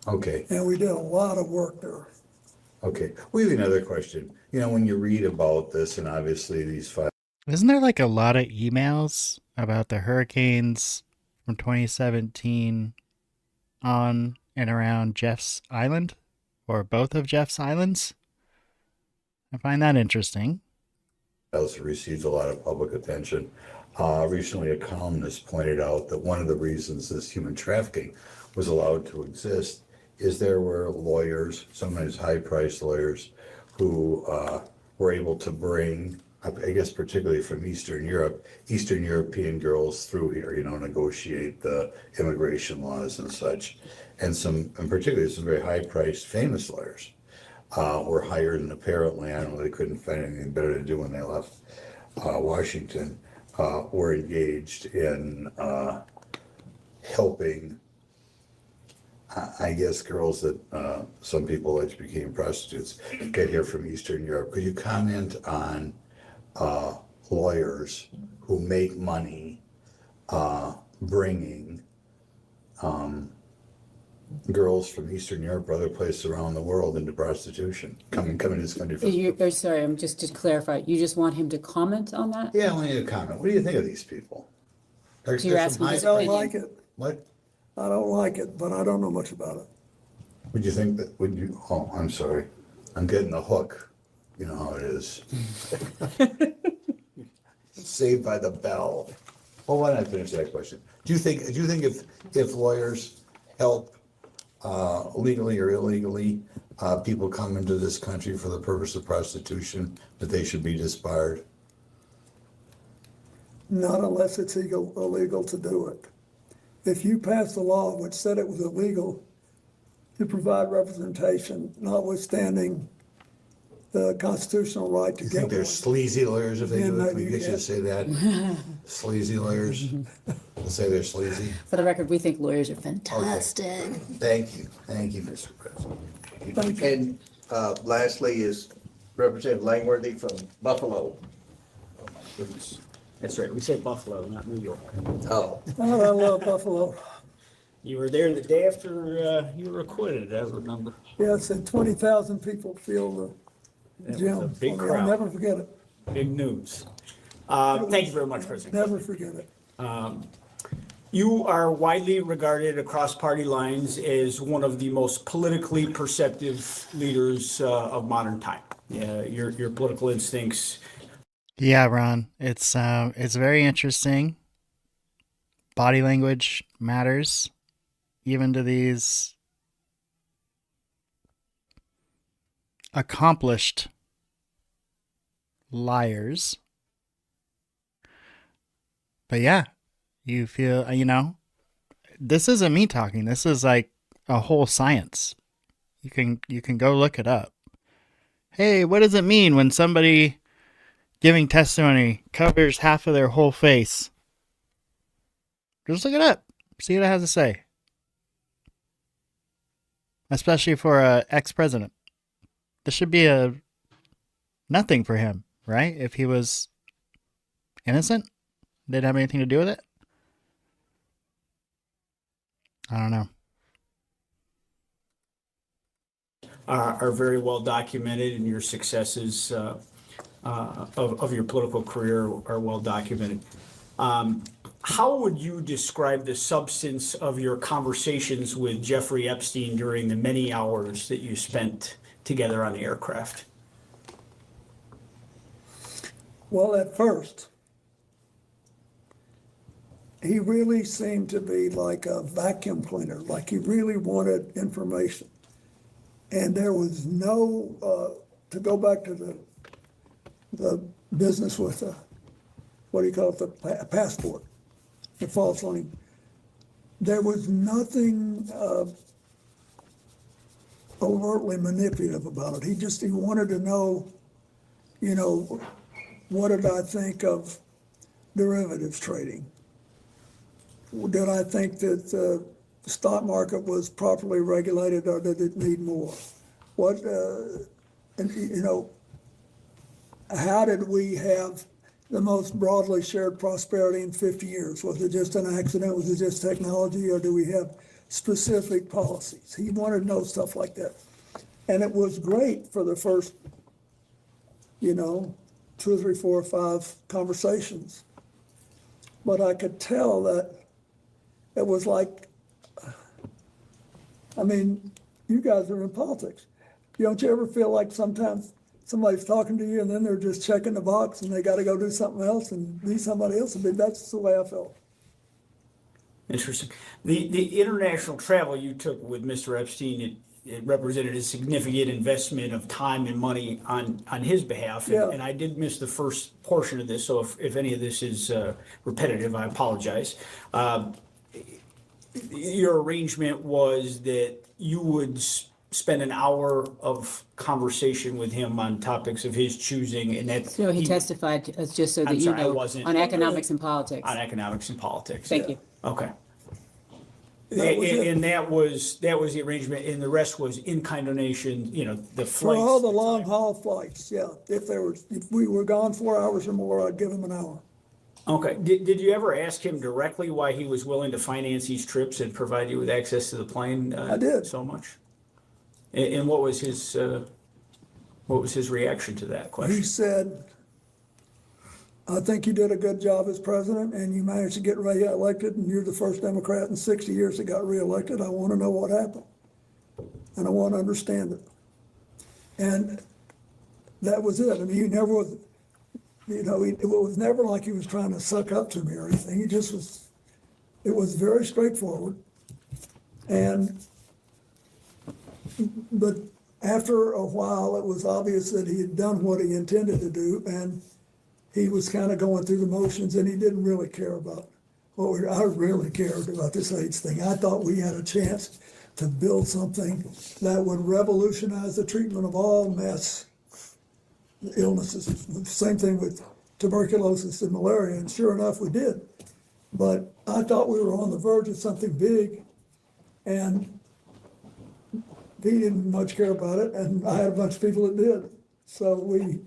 Okay. And we did a lot of work there. Okay. We have another question. You know, when you read about this, and obviously these five. Isn't there like a lot of emails about the hurricanes from 2017 on and around Jeff's Island, or both of Jeff's Islands? I find that interesting. Also received a lot of public attention. Recently, a columnist pointed out that one of the reasons this human trafficking was allowed to exist is there were lawyers, sometimes high-priced lawyers, who were able to bring, I guess particularly from Eastern Europe, Eastern European girls through here, you know, negotiate the immigration laws and such. And particularly some very high-priced famous lawyers were hired, and apparently, I don't know, they couldn't find anything better to do when they left Washington, were engaged in helping, I guess, girls that some people alleged became prostitutes get here from Eastern Europe. Could you comment on lawyers who make money bringing girls from Eastern Europe or other places around the world into prostitution, coming to this country? Sorry, I'm just to clarify, you just want him to comment on that? Yeah, I want you to comment. What do you think of these people? So you're asking his I don't opinion. like it. What? I don't like it, but I don't know much about it. Would you think that, oh, I'm sorry. I'm getting the hook. You know how it is. Saved by the bell. Well, why don't I finish that question? Do you think if lawyers help legally or illegally people come into this country for the purpose of prostitution, that they should be disbarred? Not unless it's illegal to do it. If you pass a law which said it was illegal to provide representation, notwithstanding the constitutional right to You get think they're one, sleazy lawyers if they do it? maybe We you get you to can. say that? Sleazy lawyers? We'll say they're sleazy? For the record, we think lawyers are fantastic. Thank you, Mr. President. And lastly is Representative Langworthy from Buffalo. Oh my goodness. That's right, we say Buffalo, not New York. Oh. Oh, I love Buffalo. You were there the day after you were acquitted, I remember. Yes, and 20,000 people filled the It gym. was a big I'll crowd. never forget it. Big news. Thank you very much, President. Never forget it. You are widely regarded across party lines as one of the most politically perceptive leaders of modern time. Your political instincts. Yeah, Ron, it's very interesting. Body language matters, even to these accomplished liars. But yeah, you feel, this isn't me talking. This is like a whole science. You can go look it up. Hey, what does it mean when somebody giving testimony covers half of their whole face? Just look it up. See what it has to say. Especially for an ex-president. This should be nothing for him, right? If he was innocent, didn't have anything to do with it. I don't know. Are very well documented, and your successes of your political career are well documented. How would you describe the substance of your conversations with Jeffrey Epstein during the many hours that you spent together on the aircraft? Well, at first, he really seemed to be like a vacuum cleaner, like he really wanted information. And there was no, to go back to the business with what do you call it, the passport, the false one. There was nothing overtly manipulative about it. He wanted to know, what did I think of derivatives trading? Did I think that the stock market was properly regulated, or did it need more? How did we have the most broadly shared prosperity in 50 years? Was it just an accident? Was it just technology? Or do we have specific policies? He wanted to know stuff like that. And it was great for the first, 2 or 3, 4, or 5 conversations. But I could tell that it was like, you guys are in politics. Don't you ever feel like sometimes somebody's talking to you and then they're just checking the box and they got to go do something else and be somebody else? That's the way I felt. Interesting. The international travel you took with Mr. Epstein, it represented a significant investment of time and money on his behalf. Yeah. And I did miss the first portion of this, so if any of this is repetitive, I apologize. Your arrangement was that you would spend an hour of conversation with him on topics of his choosing, and that So he testified, just so that I'm you sorry, I know, wasn't- on economics and politics. on economics and politics. Thank you. Okay. That was it. And that was the arrangement, and the rest was in-kind donation, the For flights. all the long haul flights, yeah. If we were gone 4 hours or more, I'd give him an hour. Okay, did you ever ask him directly why he was willing to finance these trips and provide you with access to the plane? I did. So much? And what was his reaction to that He question? said, I think you did a good job as president and you managed to get reelected, and you're the first Democrat in 60 years that got reelected. I want to know what happened. And I want to understand it. And that was it. He never was, it was never like he was trying to suck up to me or anything. It was very straightforward. But after a while, it was obvious that he had done what he intended to do, and he was kind of going through the motions, and he didn't really care about I really cared about this AIDS thing. I thought we had a chance to build something that would revolutionize the treatment of all mass illnesses. Same thing with tuberculosis and malaria, and sure enough, we did. But I thought we were on the verge of something big, and he didn't much care about it, and I had a bunch of people that did. So we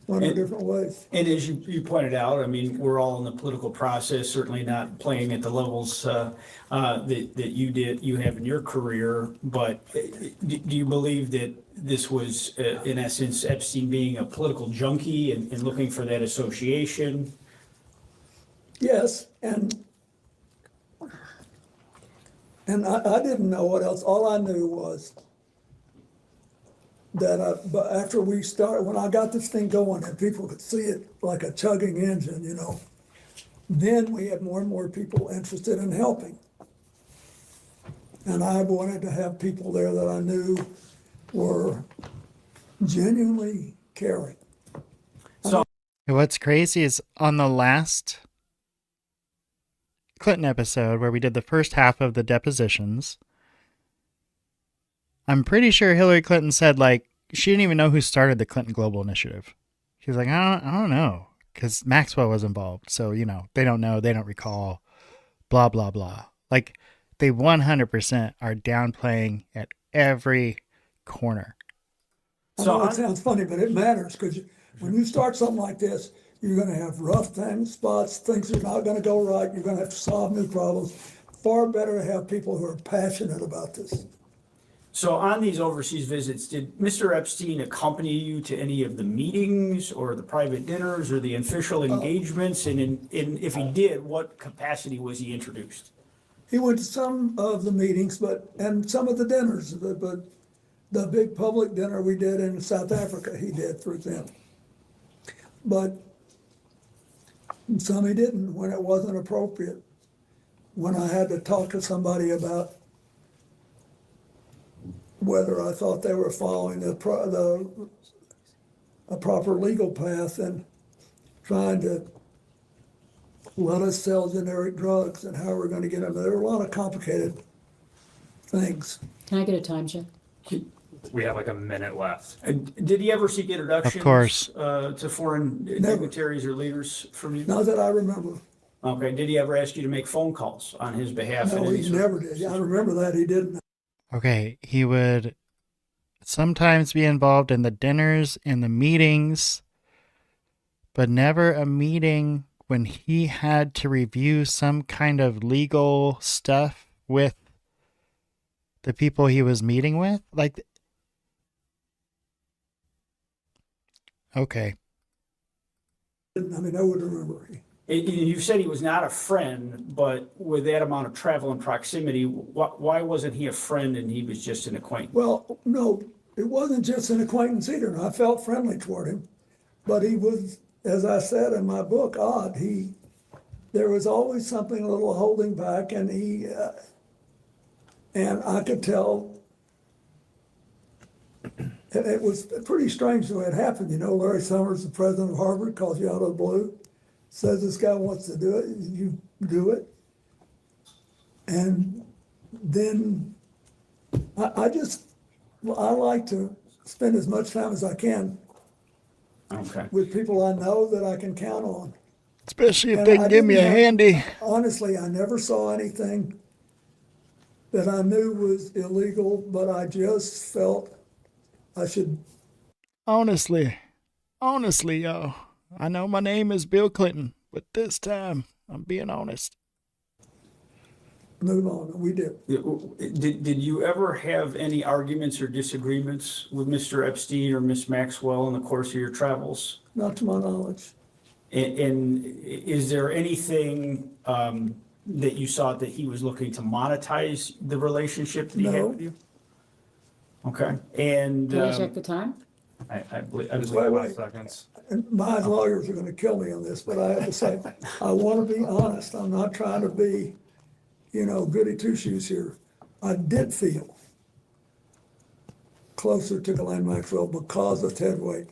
went our different ways. And as you pointed out, we're all in the political process, certainly not playing at the levels that you have in your career. But do you believe that this was, in essence, Epstein being a political junkie and looking for that association? Yes, and I didn't know what else. All I knew was that but after we started, when I got this thing going and people could see it like a chugging engine, then we had more and more people interested in helping. And I wanted to have people there that I knew were genuinely caring. So And what's crazy is on the last Clinton episode where we did the first half of the depositions, I'm pretty sure Hillary Clinton said, she didn't even know who started the Clinton Global Initiative. She was like, I don't know, because Maxwell was involved. So, they don't know, they don't recall, blah, blah, blah. They 100% are downplaying at every corner. I know it sounds funny, but it matters, because when you start something like this, you're going to have rough spots, things are not going to go right, you're going to have to solve new problems. Far better to have people who are passionate about this. So on these overseas visits, did Mr. Epstein accompany you to any of the meetings or the private dinners or the official engagements? And if he did, what capacity was he introduced? He went to some of the meetings, and some of the dinners, but the big public dinner we did in South Africa, he did, for example. But some he didn't when it wasn't appropriate. When I had to talk to somebody about whether I thought they were following the a proper legal path and trying to let us sell generic drugs and how we're going to get them. There are a lot of complicated things. Can I get a time check? We have like a minute left. Did he ever seek introductions? Of course. To foreign dignitaries or leaders from you? Not that I remember. Okay, did he ever ask you to make phone calls on his behalf? in No, any he sort of never did. I remember that he didn't. Okay, he would sometimes be involved in the dinners and the meetings, but never a meeting when he had to review some kind of legal stuff with the people he was meeting with. Like, okay. I mean, I would remember. You said he was not a friend, but with that amount of travel and proximity, why wasn't he a friend and he was just an acquaintance? Well, no, it wasn't just an acquaintance either. I felt friendly toward him, but he was, as I said in my book, odd. There was always something a little holding back, and and I could tell. It was pretty strange the way it happened. You know, Larry Summers, the president of Harvard, calls you out of the blue, says this guy wants to do it, you do it. And then I like to spend as much time as I can with people I know that I can count on. Especially if they can give me a handy. Honestly, I never saw anything that I knew was illegal, but I just felt I should. Honestly, yo, I know my name is Bill Clinton, but this time I'm being honest. Move on. We did. Did you ever have any arguments or disagreements with Mr. Epstein or Miss Maxwell in the course of your travels? Not to my knowledge. And is there anything that you saw that he was looking to monetize the relationship that he had No. with you? Okay, and Can I check the time? I believe Wait. Seconds. And my lawyers are going to kill me on this, but I have to say, I want to be honest. I'm not trying to be, goody two-shoes here. I did feel closer to Ghislaine Maxwell because of Ted Wade.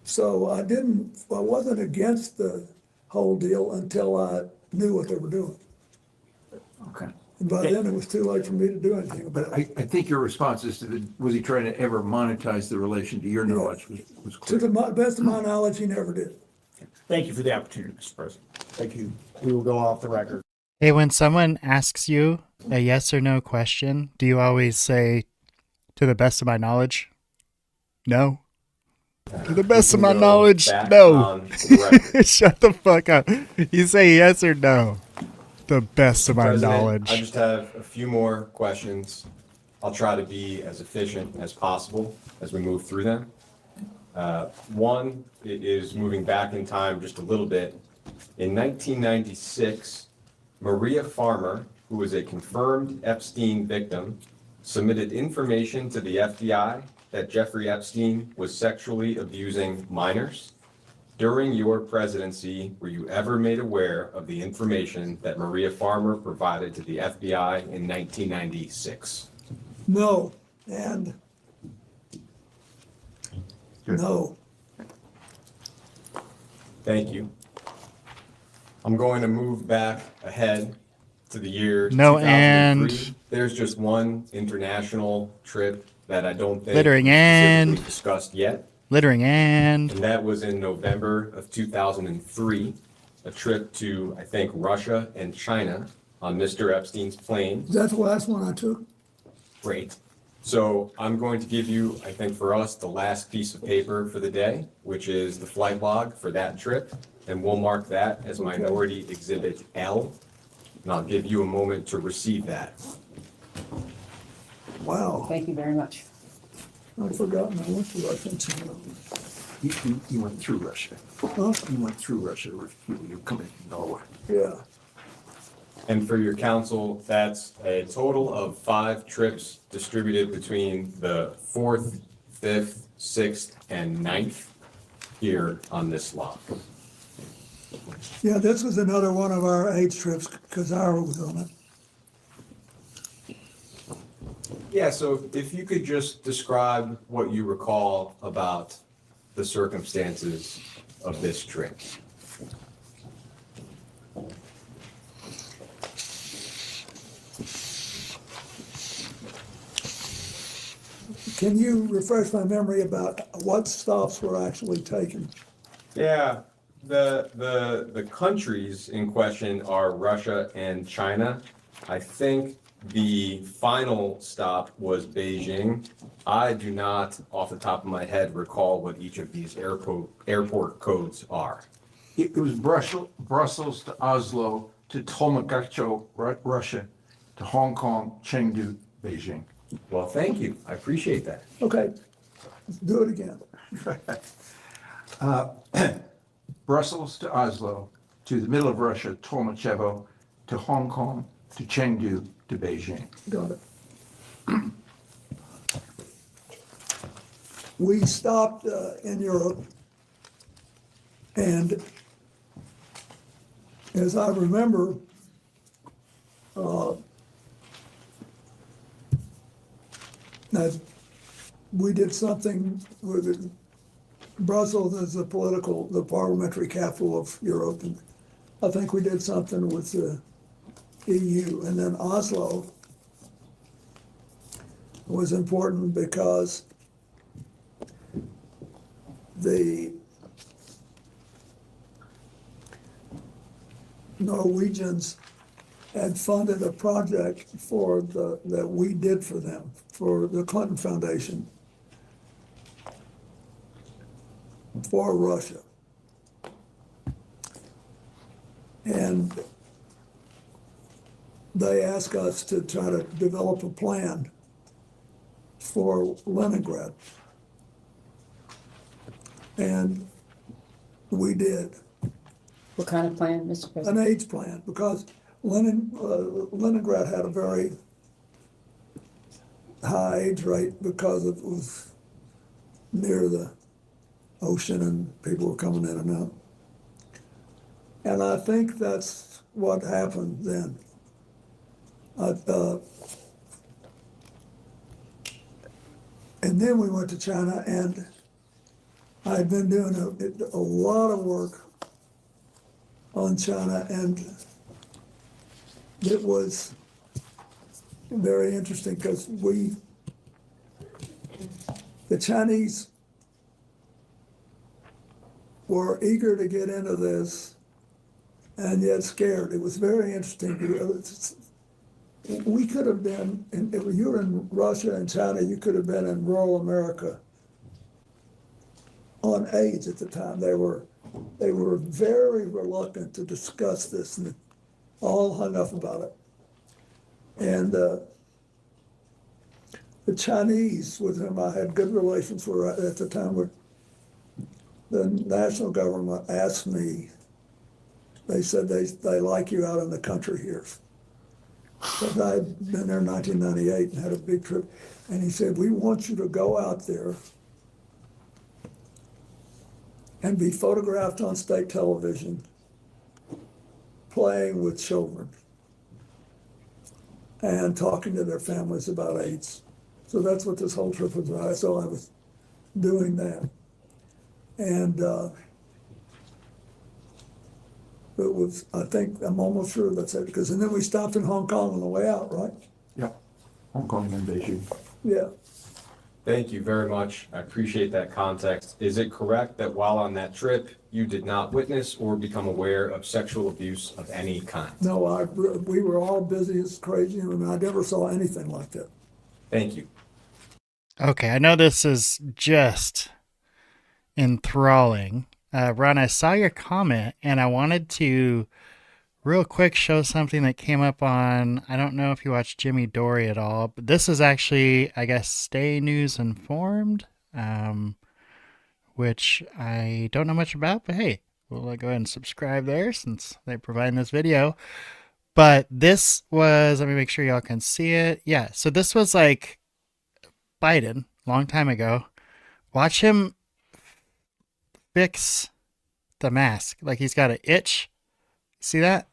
So I wasn't against the whole deal until I knew what they were doing. Okay. And by then it was too late for me to do anything about But it. I think your response is was he trying to ever monetize the relation to your knowledge was To clear. the best of my knowledge, he never did. Thank you for the opportunity, Mr. President. Thank you. We will go off the record. Hey, when someone asks you a yes or no question, do you always say, to the best of my knowledge? No. To the best of my knowledge, no. Shut the fuck up. You say yes or no. The best of my President, knowledge. I just have a few more questions. I'll try to be as efficient as possible as we move through them. One is moving back in time just a little bit. In 1996, Maria Farmer, who was a confirmed Epstein victim, submitted information to the FBI that Jeffrey Epstein was sexually abusing minors. During your presidency, were you ever made aware of the information that Maria Farmer provided to the FBI in 1996? No, and no. Thank you. I'm going to move back ahead to the year No, 2003. and- There's just one international trip that I don't think Littering we and- specifically discussed yet. Littering and... And that was in November of 2003, a trip to, I think, Russia and China on Mr. Epstein's plane. That's the last one I took. Great. So I'm going to give you, I think for us, the last piece of paper for the day, which is the flight log for that trip. And we'll mark that as Minority Exhibit L. And I'll give you a moment to receive that. Wow, Thank you very much. I'd forgotten I went to Russia and China. You went through Russia. Huh? You went through Russia. You're coming from Norway. Yeah, And for your council, that's a total of 5 trips distributed between the 4th, 5th, 6th, and 9th here on this log. yeah, this was another one of our AIDS trips because Ira was on it. Yeah, so if you could just describe what you recall about the circumstances of this trip. Can you refresh my memory about what stops were actually taken? Yeah, the countries in question are Russia and China. I think the final stop was Beijing. I do not, off the top of my head, recall what each of these airport codes are. It was Brussels to Oslo to Tolmakacho, Russia, to Hong Kong, Chengdu, Beijing. Well, thank you. I appreciate that. Okay, do it again. Brussels to Oslo, to the middle of Russia, Tolmachevo, to Hong Kong, to Chengdu, to Beijing. Got it. We stopped in Europe, and as I remember, that we did something with Brussels is the parliamentary capital of Europe, and I think we did something with the EU, and then Oslo was important because the Norwegians had funded a project that we did for them, for the Clinton Foundation, for Russia. And they asked us to try to develop a plan for Leningrad. And we did. What kind of plan, Mr. President? An AIDS plan, because Leningrad had a very high AIDS rate because it was near the ocean and people were coming in and out. And I think that's what happened then. And then we went to China, and I'd been doing a lot of work on China, and it was very interesting because the Chinese were eager to get into this and yet scared. It was very interesting. We could have been, if you were in Russia and China, you could have been in rural America on AIDS at the time. They were very reluctant to discuss this, and all hung up about it. And the Chinese, with whom I had good relations, were at the time, the national government asked me, they said they like you out in the country here. Because I had been there in 1998 and had a big trip. And he said, we want you to go out there and be photographed on state television playing with children and talking to their families about AIDS. So that's what this whole trip was about. So I was doing that. And it was, I think, I'm almost sure that's it, because, and then we stopped in Hong Kong on the way out, right? Yeah, Hong Kong and Beijing. Yeah. Thank you very much. I appreciate that context. Is it correct that while on that trip, you did not witness or become aware of sexual abuse of any kind? No, we were all busy as crazy, and I never saw anything like that. Thank you. Okay, I know this is just enthralling. Ron, I saw your comment, and I wanted to real quick show something that came up on, I don't know if you watch Jimmy Dory at all, but this is actually, I guess, Stay News Informed, which I don't know much about, but hey, we'll go ahead and subscribe there since they're providing this video. But this was, let me make sure y'all can see it. Yeah, so this was like Biden, long time ago. Watch him fix the mask. Like he's got an itch. See that?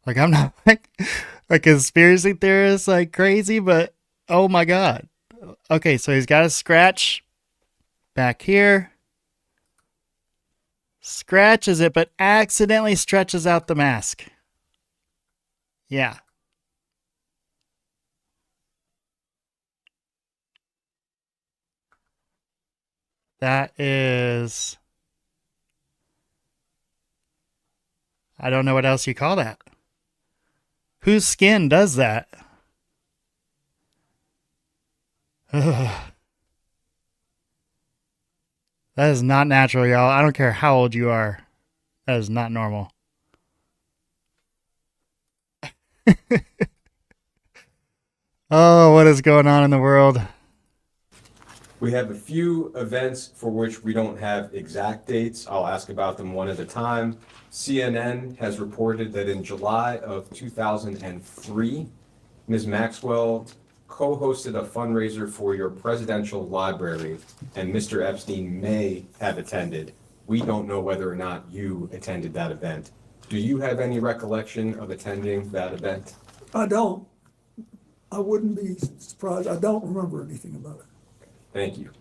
Like, I'm not like a conspiracy theorist like crazy, but oh my God. Okay, so he's got a scratch back here. Scratches it, but accidentally stretches out the mask. Yeah. That is... I don't know what else you call that. Whose skin does that? Ugh. That is not natural, y'all. I don't care how old you are. That is not normal. Oh, what is going on in the world? We have a few events for which we don't have exact dates. I'll ask about them one at a time. CNN has reported that in July of 2003, Ms. Maxwell co-hosted a fundraiser for your presidential library, and Mr. Epstein may have attended. We don't know whether or not you attended that event. Do you have any recollection of attending that event? I don't. I wouldn't be surprised. I don't remember anything about it. Thank you.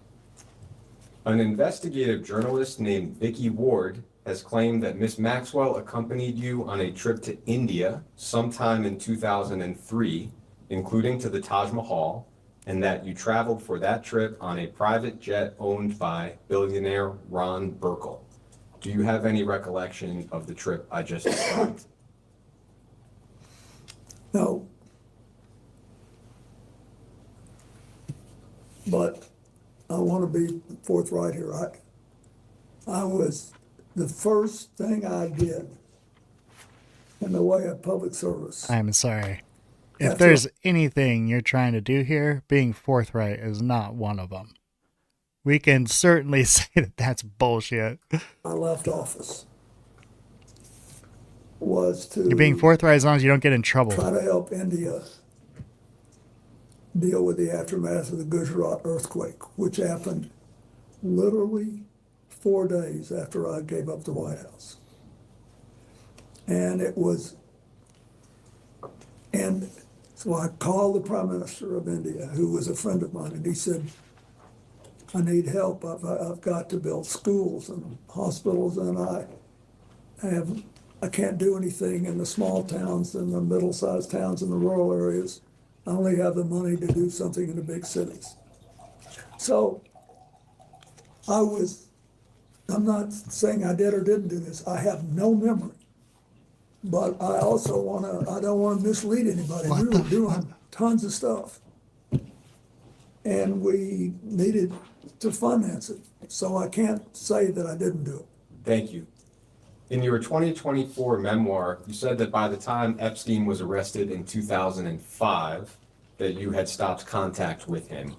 An investigative journalist named Vicky Ward has claimed that Ms. Maxwell accompanied you on a trip to India sometime in 2003, including to the Taj Mahal, and that you traveled for that trip on a private jet owned by billionaire Ron Burkle. Do you have any recollection of the trip I just described? No. But I want to be forthright here. I was, the first thing I did in the way of public service. I'm sorry. If That's there's anything you're trying to do here, being forthright is not one of them. We can certainly say that that's bullshit. I left office was to You're being forthright as long as you don't get in trouble. try to help India deal with the aftermath of the Gujarat earthquake, which happened literally 4 days after I gave up the White House. And so I called the Prime Minister of India, who was a friend of mine, and he said, I need help. I've got to build schools and hospitals, and I can't do anything in the small towns and the middle-sized towns and the rural areas. I only have the money to do something in the big cities. So I'm not saying I did or didn't do this. I have no memory. But I also I don't want to mislead anybody. We were doing tons of stuff. And we needed to finance it. So I can't say that I didn't do it. Thank you. In your 2024 memoir, you said that by the time Epstein was arrested in 2005, that you had stopped contact with him.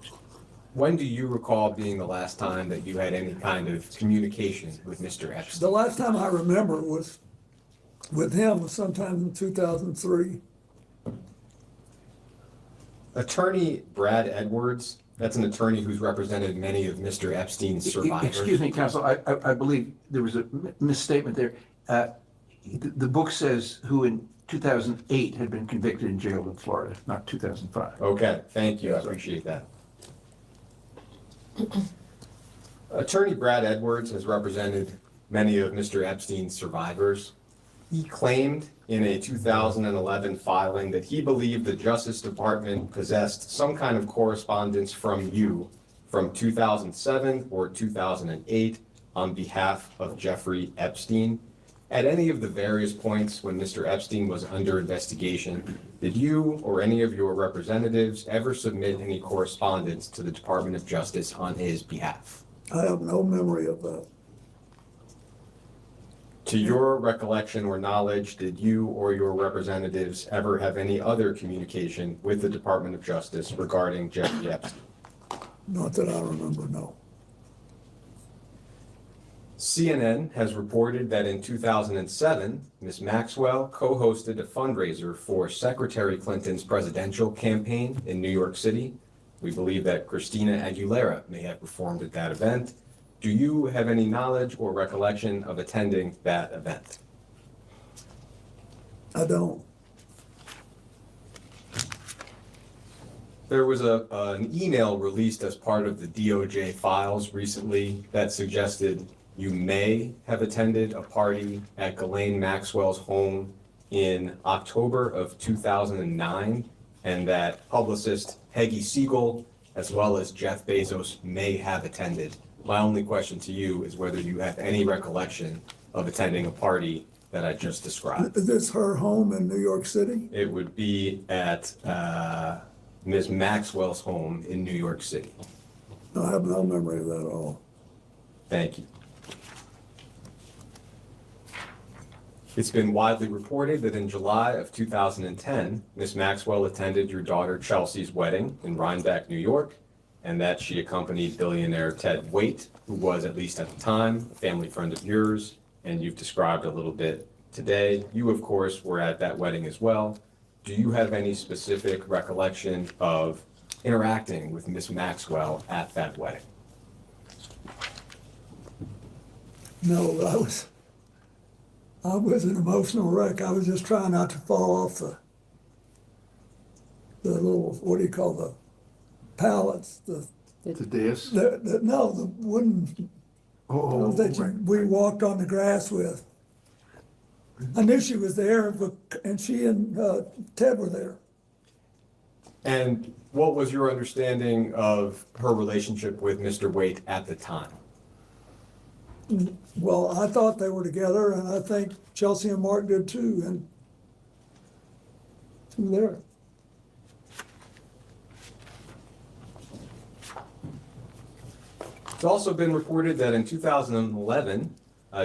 When do you recall being the last time that you had any kind of communication with Mr. Epstein? The last time I remember was with him was sometime in 2003. Attorney Brad Edwards, that's an attorney who's represented many of Mr. Epstein's survivors. Excuse me, counsel, I believe there was a misstatement there. The book says who in 2008 had been convicted in jail in Florida, not 2005. Okay, thank you, I appreciate that. Attorney Brad Edwards has represented many of Mr. Epstein's survivors. He claimed in a 2011 filing that he believed the Justice Department possessed some kind of correspondence from you from 2007 or 2008 on behalf of Jeffrey Epstein. At any of the various points when Mr. Epstein was under investigation, did you or any of your representatives ever submit any correspondence to the Department of Justice on his behalf? I have no memory of that. To your recollection or knowledge, did you or your representatives ever have any other communication with the Department of Justice regarding Jeffrey Epstein? Not that I remember, no. CNN has reported that in 2007, Ms. Maxwell co-hosted a fundraiser for Secretary Clinton's presidential campaign in New York City. We believe that Christina Aguilera may have performed at that event. Do you have any knowledge or recollection of attending that event? I don't. There was an email released as part of the DOJ files recently that suggested you may have attended a party at Ghislaine Maxwell's home in October of 2009, and that publicist Peggy Siegel, as well as Jeff Bezos, may have attended. My only question to you is whether you have any recollection of attending a party that I just described. Is this her home in New York City? It would be at Ms. Maxwell's home in New York City. I have no memory of that at all. Thank you. It's been widely reported that in July of 2010, Ms. Maxwell attended your daughter Chelsea's wedding in Rhinebeck, New York, and that she accompanied billionaire Ted Waite, who was, at least at the time, a family friend of yours, and you've described a little bit today. You, of course, were at that wedding as well. Do you have any specific recollection of interacting with Ms. Maxwell at that wedding? No, I was an emotional wreck. I was just trying not to fall off the little, what do you call the pallets? The dais? No, the wooden, Oh, that we walked on the grass with. I knew she was there, and she and Ted were there. And what was your understanding of her relationship with Mr. Waite at the time? Well, I thought they were together, and I think Chelsea and Mark did too, and there. It's also been reported that in 2011,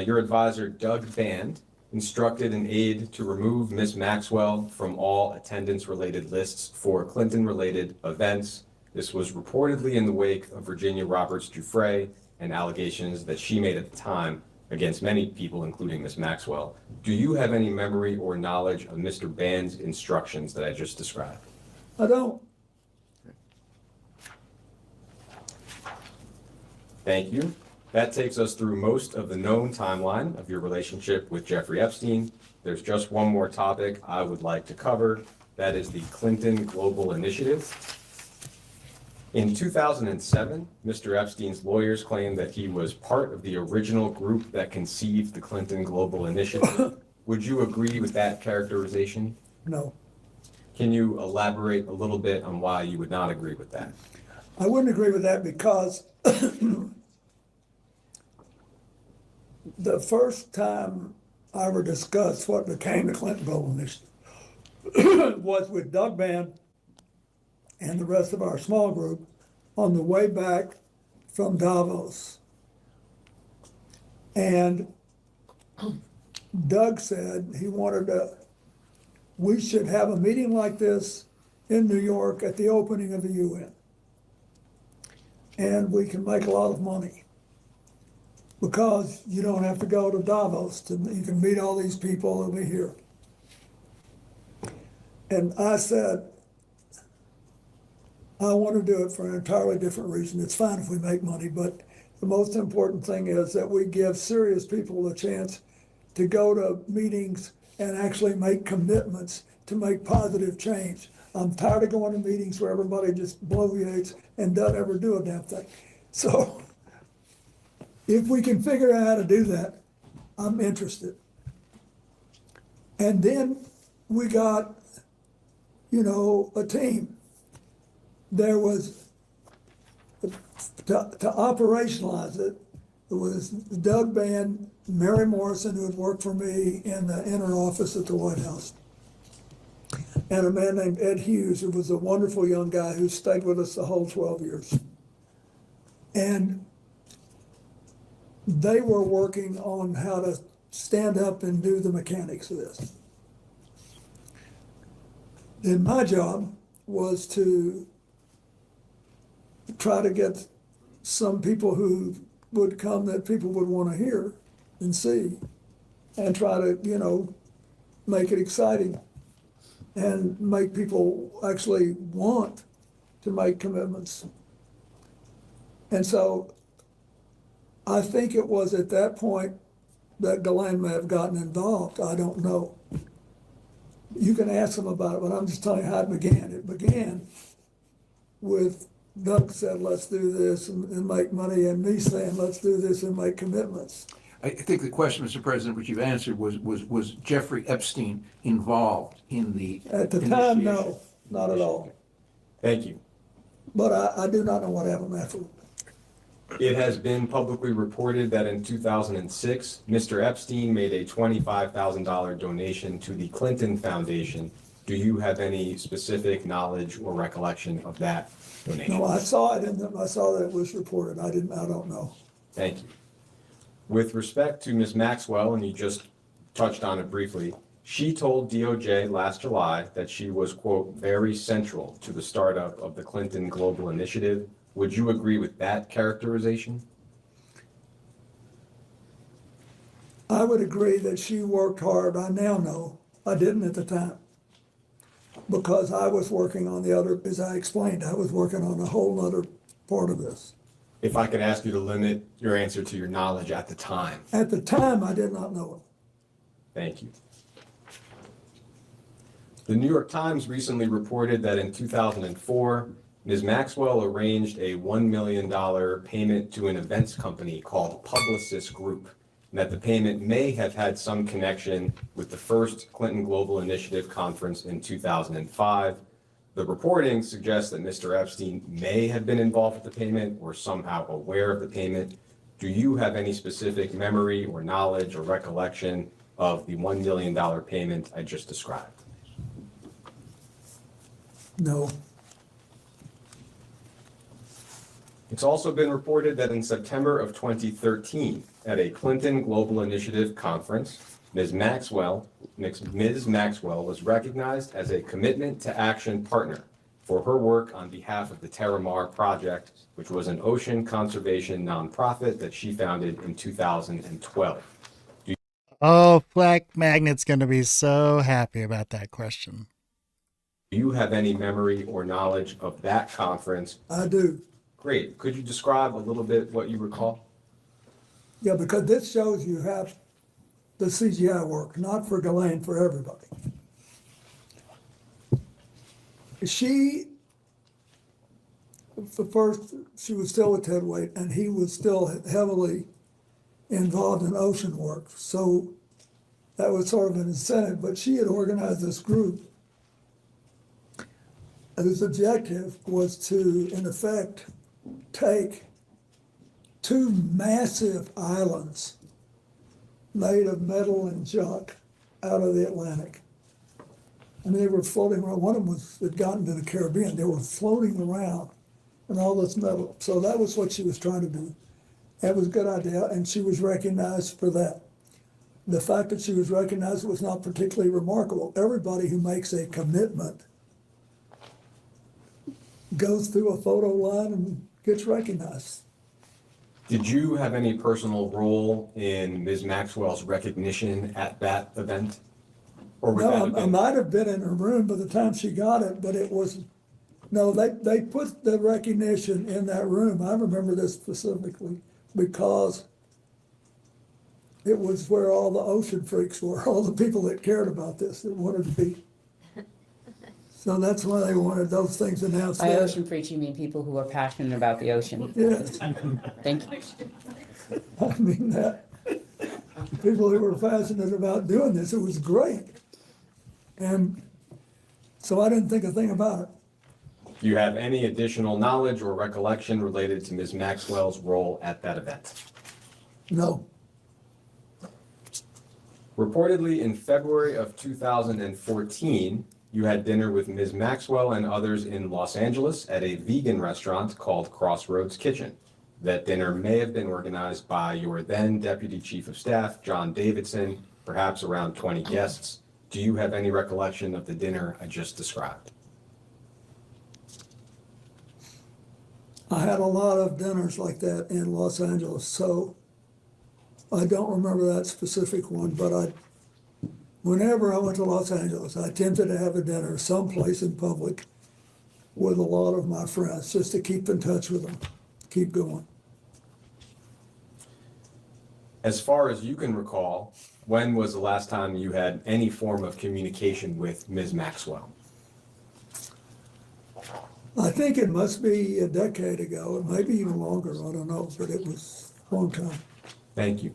your advisor Doug Band instructed an aide to remove Ms. Maxwell from all attendance-related lists for Clinton-related events. This was reportedly in the wake of Virginia Roberts Giuffre and allegations that she made at the time against many people, including Ms. Maxwell. Do you have any memory or knowledge of Mr. Band's instructions that I just described? I don't. Thank you. That takes us through most of the known timeline of your relationship with Jeffrey Epstein. There's just one more topic I would like to cover. That is the Clinton Global Initiative. In 2007, Mr. Epstein's lawyers claimed that he was part of the original group that conceived the Clinton Global Initiative. Would you agree with that characterization? No. Can you elaborate a little bit on why you would not agree with that? I wouldn't agree with that because the first time I ever discussed what became the Clinton Global Initiative was with Doug Band and the rest of our small group on the way back from Davos. And Doug said we should have a meeting like this in New York at the opening of the UN. And we can make a lot of money because you don't have to go to Davos. You can meet all these people over here. And I said, I want to do it for an entirely different reason. It's fine if we make money, but the most important thing is that we give serious people a chance to go to meetings and actually make commitments to make positive change. I'm tired of going to meetings where everybody just bloviates and doesn't ever do a damn thing. So if we can figure out how to do that, I'm interested. And then we got, a team. There was, to operationalize it, it was Doug Band, Mary Morrison, who had worked for me in the inner office at the White House, and a man named Ed Hughes, who was a wonderful young guy who stayed with us the whole 12 years. And they were working on how to stand up and do the mechanics of this. Then my job was to try to get some people who would come that people would want to hear and see, and try to, make it exciting and make people actually want to make commitments. And so I think it was at that point that Ghislaine may have gotten involved. I don't know. You can ask them about it, but I'm just telling you how it began. It began with Doug said, let's do this and make money, and me saying, let's do this and make commitments. I think the question, Mr. President, which you've answered was Jeffrey Epstein involved in the At the time, no, initiation? not at all. Thank you. But I do not know what happened afterward. It has been publicly reported that in 2006, Mr. Epstein made a $25,000 donation to the Clinton Foundation. Do you have any specific knowledge or recollection of that donation? No, I saw it I saw that it was reported. I don't know. Thank you. With respect to Ms. Maxwell, and you just touched on it briefly, she told DOJ last July that she was, quote, very central to the startup of the Clinton Global Initiative. Would you agree with that characterization? I would agree that she worked hard. I now know. I didn't at the time. Because I was working on the other, as I explained, I was working on a whole other part of this. If I could ask you to limit your answer to your knowledge at the time. At the time, I did not know it. Thank you. The New York Times recently reported that in 2004, Ms. Maxwell arranged a $1 million payment to an events company called Publicis Group, and that the payment may have had some connection with the first Clinton Global Initiative conference in 2005. The reporting suggests that Mr. Epstein may have been involved with the payment or somehow aware of the payment. Do you have any specific memory or knowledge or recollection of the $1 million payment I just described? No. It's also been reported that in September of 2013, at a Clinton Global Initiative conference, Ms. Maxwell was recognized as a Commitment to Action partner for her work on behalf of the Terramar Project, which was an ocean conservation nonprofit that she founded in 2012. Oh, Black Magnet's going to be so happy about that question. Do you have any memory or knowledge of that conference? I do. Great. Could you describe a little bit what you recall? Yeah, because this shows you how the CGI work, not for Ghislaine, for everybody. She was still with Ted Waite, and he was still heavily involved in ocean work. So that was sort of an incentive, but she had organized this group whose objective was to, in effect, take two massive islands made of metal and junk out of the Atlantic. And they were floating around. One of them had gotten to the Caribbean. They were floating around in all this metal. So that was what she was trying to do. That was a good idea, and she was recognized for that. The fact that she was recognized was not particularly remarkable. Everybody who makes a commitment goes through a photo line and gets recognized. Did you have any personal role in Ms. Maxwell's recognition at that event? Or would that have No, I been- might have been in her room by the time she got it, but it was, no, they put the recognition in that room. I remember this specifically because it was where all the ocean freaks were, all the people that cared about this, that wanted to be. So that's why they wanted those things announced. By there. ocean freaks, you mean people who are passionate about the ocean. Yes. Thank you. I mean that. People who were passionate about doing this, it was great. And so I didn't think a thing about it. Do you have any additional knowledge or recollection related to Ms. Maxwell's role at that event? No. Reportedly, in February of 2014, you had dinner with Ms. Maxwell and others in Los Angeles at a vegan restaurant called Crossroads Kitchen. That dinner may have been organized by your then Deputy Chief of Staff, John Davidson, perhaps around 20 guests. Do you have any recollection of the dinner I just described? I had a lot of dinners like that in Los Angeles, so I don't remember that specific one, but whenever I went to Los Angeles, I attempted to have a dinner someplace in public with a lot of my friends, just to keep in touch with them, keep going. As far as you can recall, when was the last time you had any form of communication with Ms. Maxwell? I think it must be a decade ago, maybe even longer, I don't know, but it was a long time. Thank you.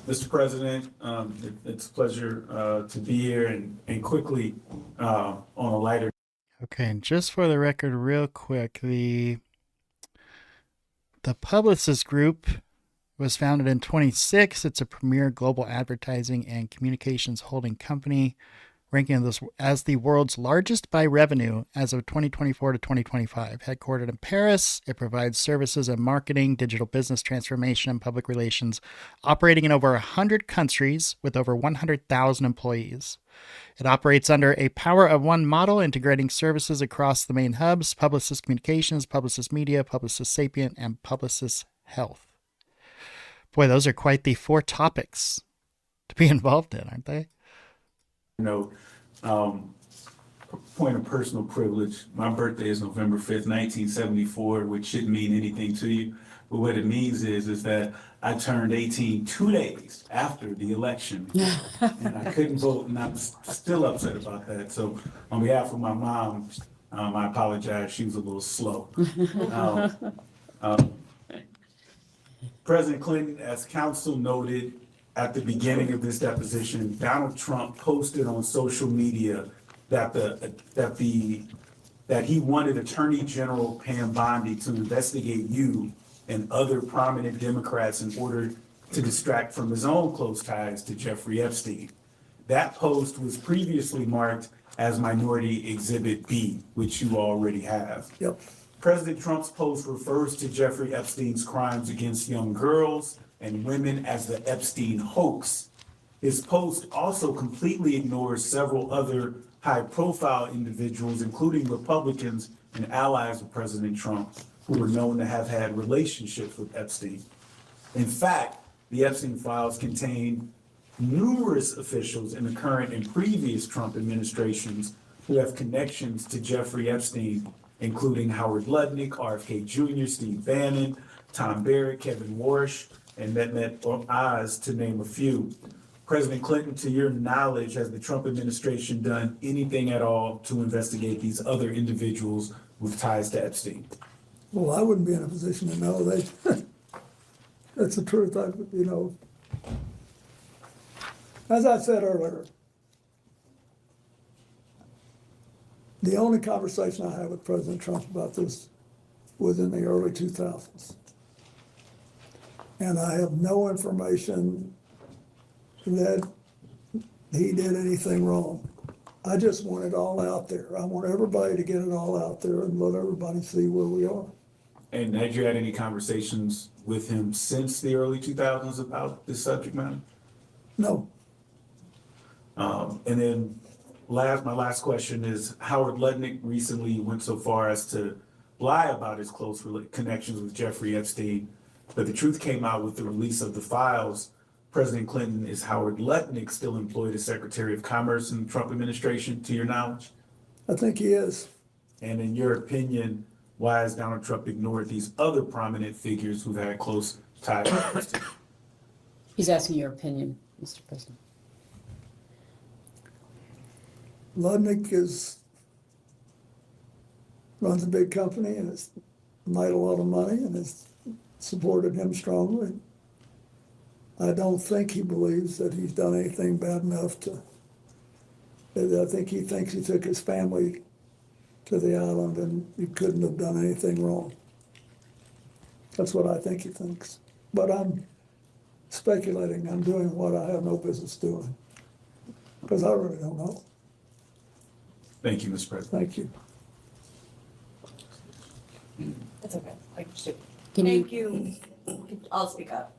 Mr. President, it's a pleasure to be here and quickly on a lighter. Okay, and just for the record, real quick, the Publicis Group was founded in 26. It's a premier global advertising and communications holding company, ranking this as the world's largest by revenue as of 2024 to 2025. Headquartered in Paris, it provides services in marketing, digital business transformation, and public relations, operating in over 100 countries with over 100,000 employees. It operates under a power of one model, integrating services across the main hubs: Publicis Communications, Publicis Media, Publicis Sapient, and Publicis Health. Boy, those are quite the 4 topics to be involved in, aren't they? Point of personal privilege. My birthday is November 5th, 1974, which shouldn't mean anything to you. But what it means is that I turned 18 2 days after the election. And I couldn't vote, and I'm still upset about that. So on behalf of my mom, I apologize. She was a little slow. President Clinton, as counsel noted at the beginning of this deposition, Donald Trump posted on social media that he wanted Attorney General Pam Bondi to investigate you and other prominent Democrats in order to distract from his own close ties to Jeffrey Epstein. That post was previously marked as Minority Exhibit B, which you already have. Yep. President Trump's post refers to Jeffrey Epstein's crimes against young girls and women as the Epstein hoax. His post also completely ignores several other high-profile individuals, including Republicans and allies of President Trump, who were known to have had relationships with Epstein. In fact, the Epstein files contain numerous officials in the current and previous Trump administrations who have connections to Jeffrey Epstein, including Howard Lutnick, RFK Jr., Steve Bannon, Tom Barrett, Kevin Warsh, and Mehmet Oz, to name a few. President Clinton, to your knowledge, has the Trump administration done anything at all to investigate these other individuals with ties to Epstein? Well, I wouldn't be in a position to know that. That's the truth. As I said earlier, the only conversation I had with President Trump about this was in the early 2000s. And I have no information that he did anything wrong. I just want it all out there. I want everybody to get it all out there and let everybody see where we are. And had you had any conversations with him since the early 2000s about this subject matter? No. And then my last question is, Howard Lutnick recently went so far as to lie about his close connections with Jeffrey Epstein, but the truth came out with the release of the files. President Clinton, is Howard Lutnick still employed as Secretary of Commerce in the Trump administration, to your knowledge? I think he is. And in your opinion, why has Donald Trump ignored these other prominent figures who've had close ties to Epstein? He's asking your opinion, Mr. President. Lutnick runs a big company and has made a lot of money and has supported him strongly. I don't think he believes that he's done anything bad enough I think he thinks he took his family to the island and he couldn't have done anything wrong. That's what I think he thinks. But I'm speculating. I'm doing what I have no business doing. Because I really don't know. Thank you, Mr. President. Thank you. That's okay. Thank you. I'll speak up.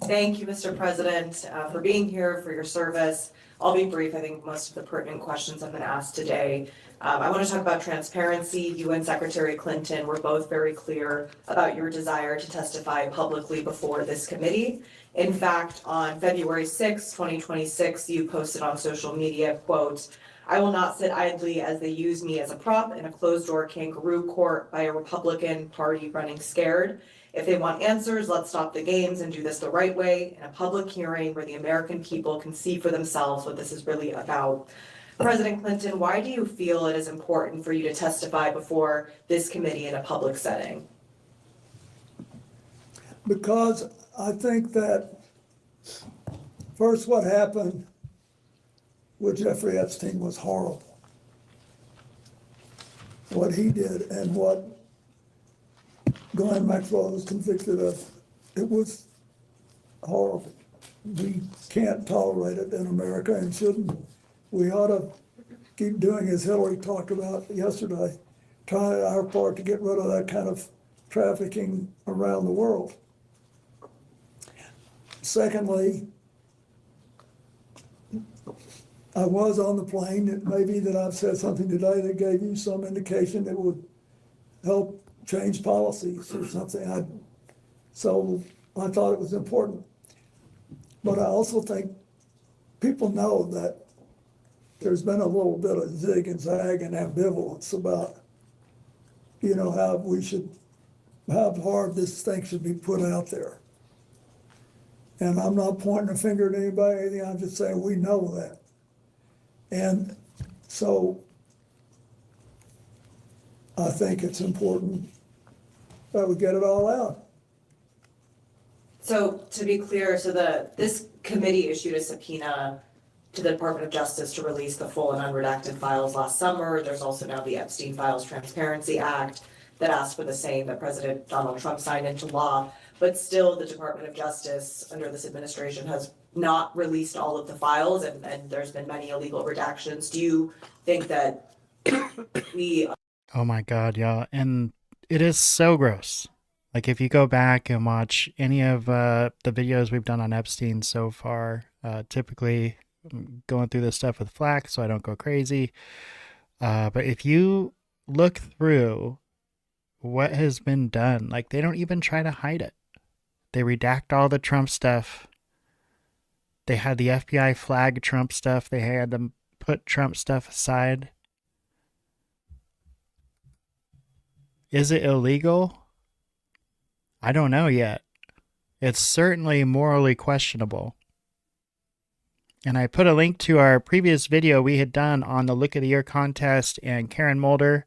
Thank you, Mr. President, for being here, for your service. I'll be brief. I think most of the pertinent questions have been asked today. I want to talk about transparency. You and Secretary Clinton were both very clear about your desire to testify publicly before this committee. In fact, on February 6, 2026, you posted on social media, quote, "I will not sit idly as they use me as a prop in a closed-door kangaroo court by a Republican Party running scared. If they want answers, let's stop the games and do this the right way in a public hearing where the American people can see for themselves what this is really about. President Clinton, why do you feel it is important for you to testify before this committee in a public setting? Because I think that first what happened with Jeffrey Epstein was horrible. What he did and what Ghislaine Maxwell was convicted of, it was horrible. We can't tolerate it in America and shouldn't. We ought to keep doing, as Hillary talked about yesterday, trying our part to get rid of that kind of trafficking around the world. Secondly, I was on the plane. It may be that I've said something today that gave you some indication that would help change policies or something. So I thought it was important. But I also think people know that there's been a little bit of zig and zag and ambivalence about, how we should, how hard this thing should be put out there. And I'm not pointing a finger at anybody, I'm just saying we know that. And so I think it's important that we get it all out. So to be clear, this committee issued a subpoena to the Department of Justice to release the full and unredacted files last summer. There's also now the Epstein Files Transparency Act that asked for the same that President Donald Trump signed into law. But still, the Department of Justice under this administration has not released all of the files, and there's been many illegal redactions. Do you think that we... Oh my God, y'all. And it is so gross. Like, if you go back and watch any of the videos we've done on Epstein so far, typically I'm going through this stuff with flack so I don't go crazy. But if you look through what has been done, like, they don't even try to hide it. They redact all the Trump stuff. They had the FBI flag Trump stuff. They had them put Trump stuff aside. Is it illegal? I don't know yet. It's certainly morally questionable. And I put a link to our previous video we had done on the Look of the Year contest and Karen Mulder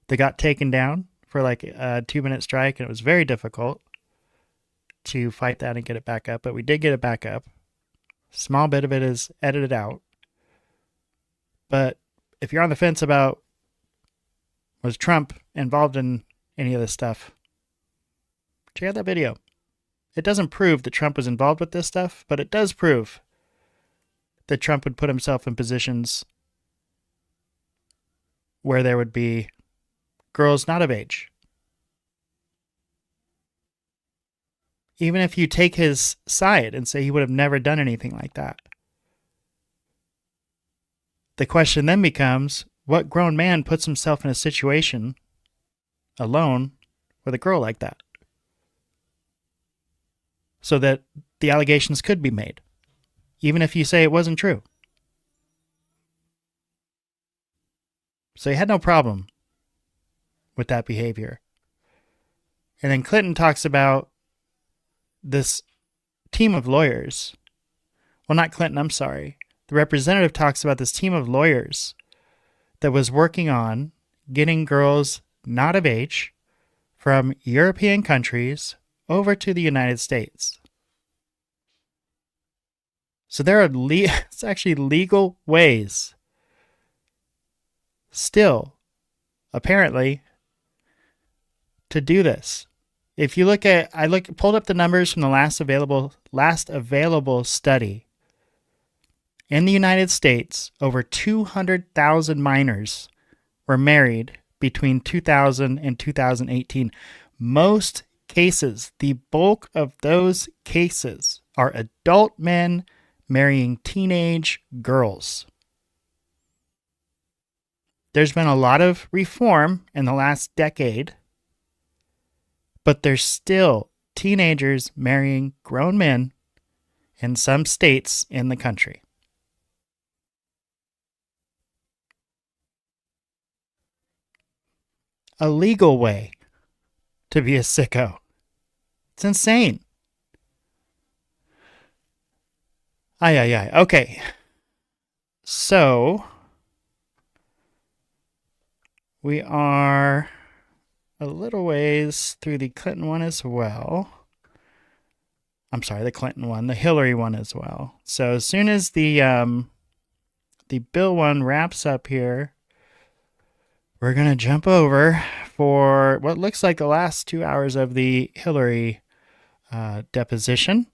that got taken down for like a 2-minute strike, and it was very difficult to fight that and get it back up, but we did get it back up. Small bit of it is edited out. But if you're on the fence about was Trump involved in any of this stuff, check out that video. It doesn't prove that Trump was involved with this stuff, but it does prove that Trump would put himself in positions where there would be girls not of age. Even if you take his side and say he would have never done anything like that. The question then becomes, what grown man puts himself in a situation alone with a girl like that? So that the allegations could be made, even if you say it wasn't true. So he had no problem with that behavior. And then Clinton talks about this team of lawyers. Well, not Clinton, I'm sorry. The representative talks about this team of lawyers that was working on getting girls not of age from European countries over to the United States. So there are it's actually legal ways still, apparently, to do this. If you look at, pulled up the numbers from the last available study. In the United States, over 200,000 minors were married between 2000 and 2018. Most cases, the bulk of those cases, are adult men marrying teenage girls. There's been a lot of reform in the last decade, but there's still teenagers marrying grown men in some states in the country. A legal way to be a sicko. It's insane. Aye. Okay. So we are a little ways through the Clinton one as well. I'm sorry, the Clinton one, the Hillary one as well. So as soon as the Bill one wraps up here, we're going to jump over for what looks like the last 2 hours of the Hillary deposition.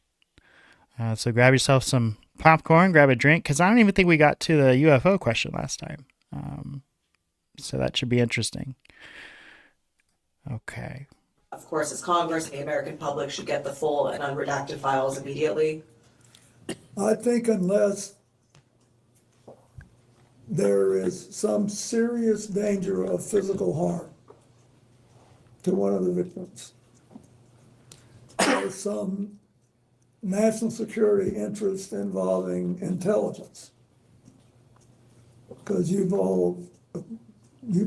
So grab yourself some popcorn, grab a drink, because I don't even think we got to the UFO question last time. So that should be interesting. Okay. Of course, as Congress and the American public should get the full and unredacted files immediately. I think unless there is some serious danger of physical harm to one of the victims, or some national security interest involving intelligence, because you've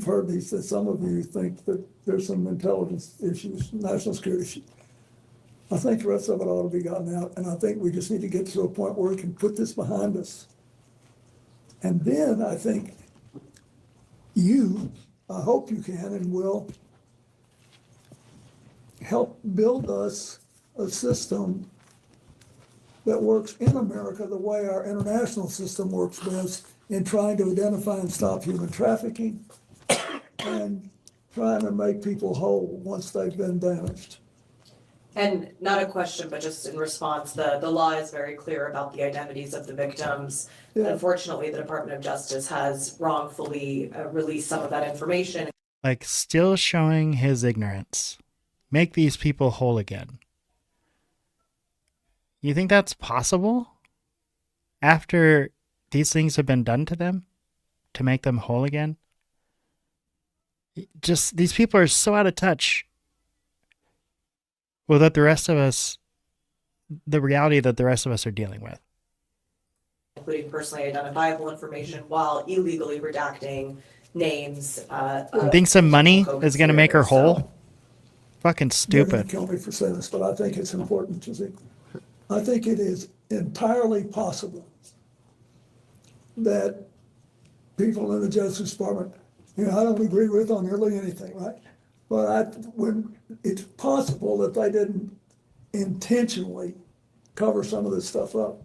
heard these, that some of you think that there's some intelligence issues, national security issues. I think the rest of it ought to be gotten out, and I think we just need to get to a point where we can put this behind us. And then I think I hope you can and will help build us a system that works in America the way our international system works best in trying to identify and stop human trafficking and trying to make people whole once they've been damaged. And not a question, but just in response, the law is very clear about the identities of the victims. Yeah. Unfortunately, the Department of Justice has wrongfully released some of that information. Like, still showing his ignorance. Make these people whole again. You think that's possible? After these things have been done to them? To make them whole again? Just, these people are so out of touch with what the rest of us, the reality that the rest of us are dealing with. Including personally identifiable information while illegally redacting names. You think some money is going to make her whole? Fucking You're stupid. gonna kill me for saying this, but I think it's important to see. I think it is entirely possible that people in the Justice Department, I don't agree with on nearly anything, right? But when it's possible that they didn't intentionally cover some of this stuff up.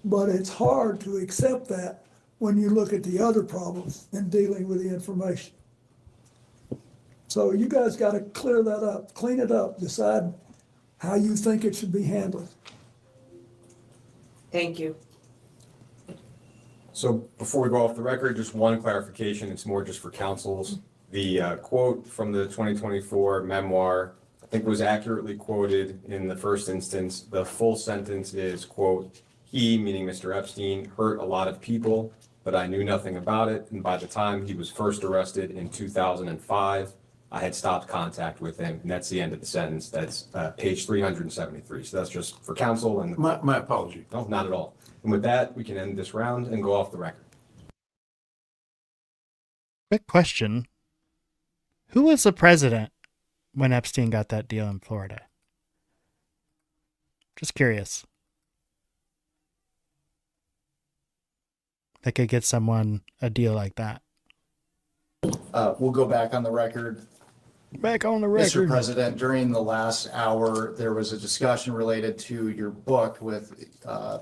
But it's hard to accept that when you look at the other problems in dealing with the information. So you guys got to clear that up, clean it up, decide how you think it should be handled. Thank you. So before we go off the record, just one clarification, it's more just for councils. The quote from the 2024 memoir, I think was accurately quoted in the first instance. The full sentence is, quote, "He," meaning Mr. Epstein, "hurt a lot of people, but I knew nothing about it. And by the time he was first arrested in 2005, I had stopped contact with him." And that's the end of the sentence. That's page 373. So that's just for council and. My apology. No, not at all. And with that, we can end this round and go off the record. Quick question. Who was the president when Epstein got that deal in Florida? Just curious. That could get someone a deal like that. We'll go back on the record. Back on the record. Mr. President, during the last hour, there was a discussion related to your book with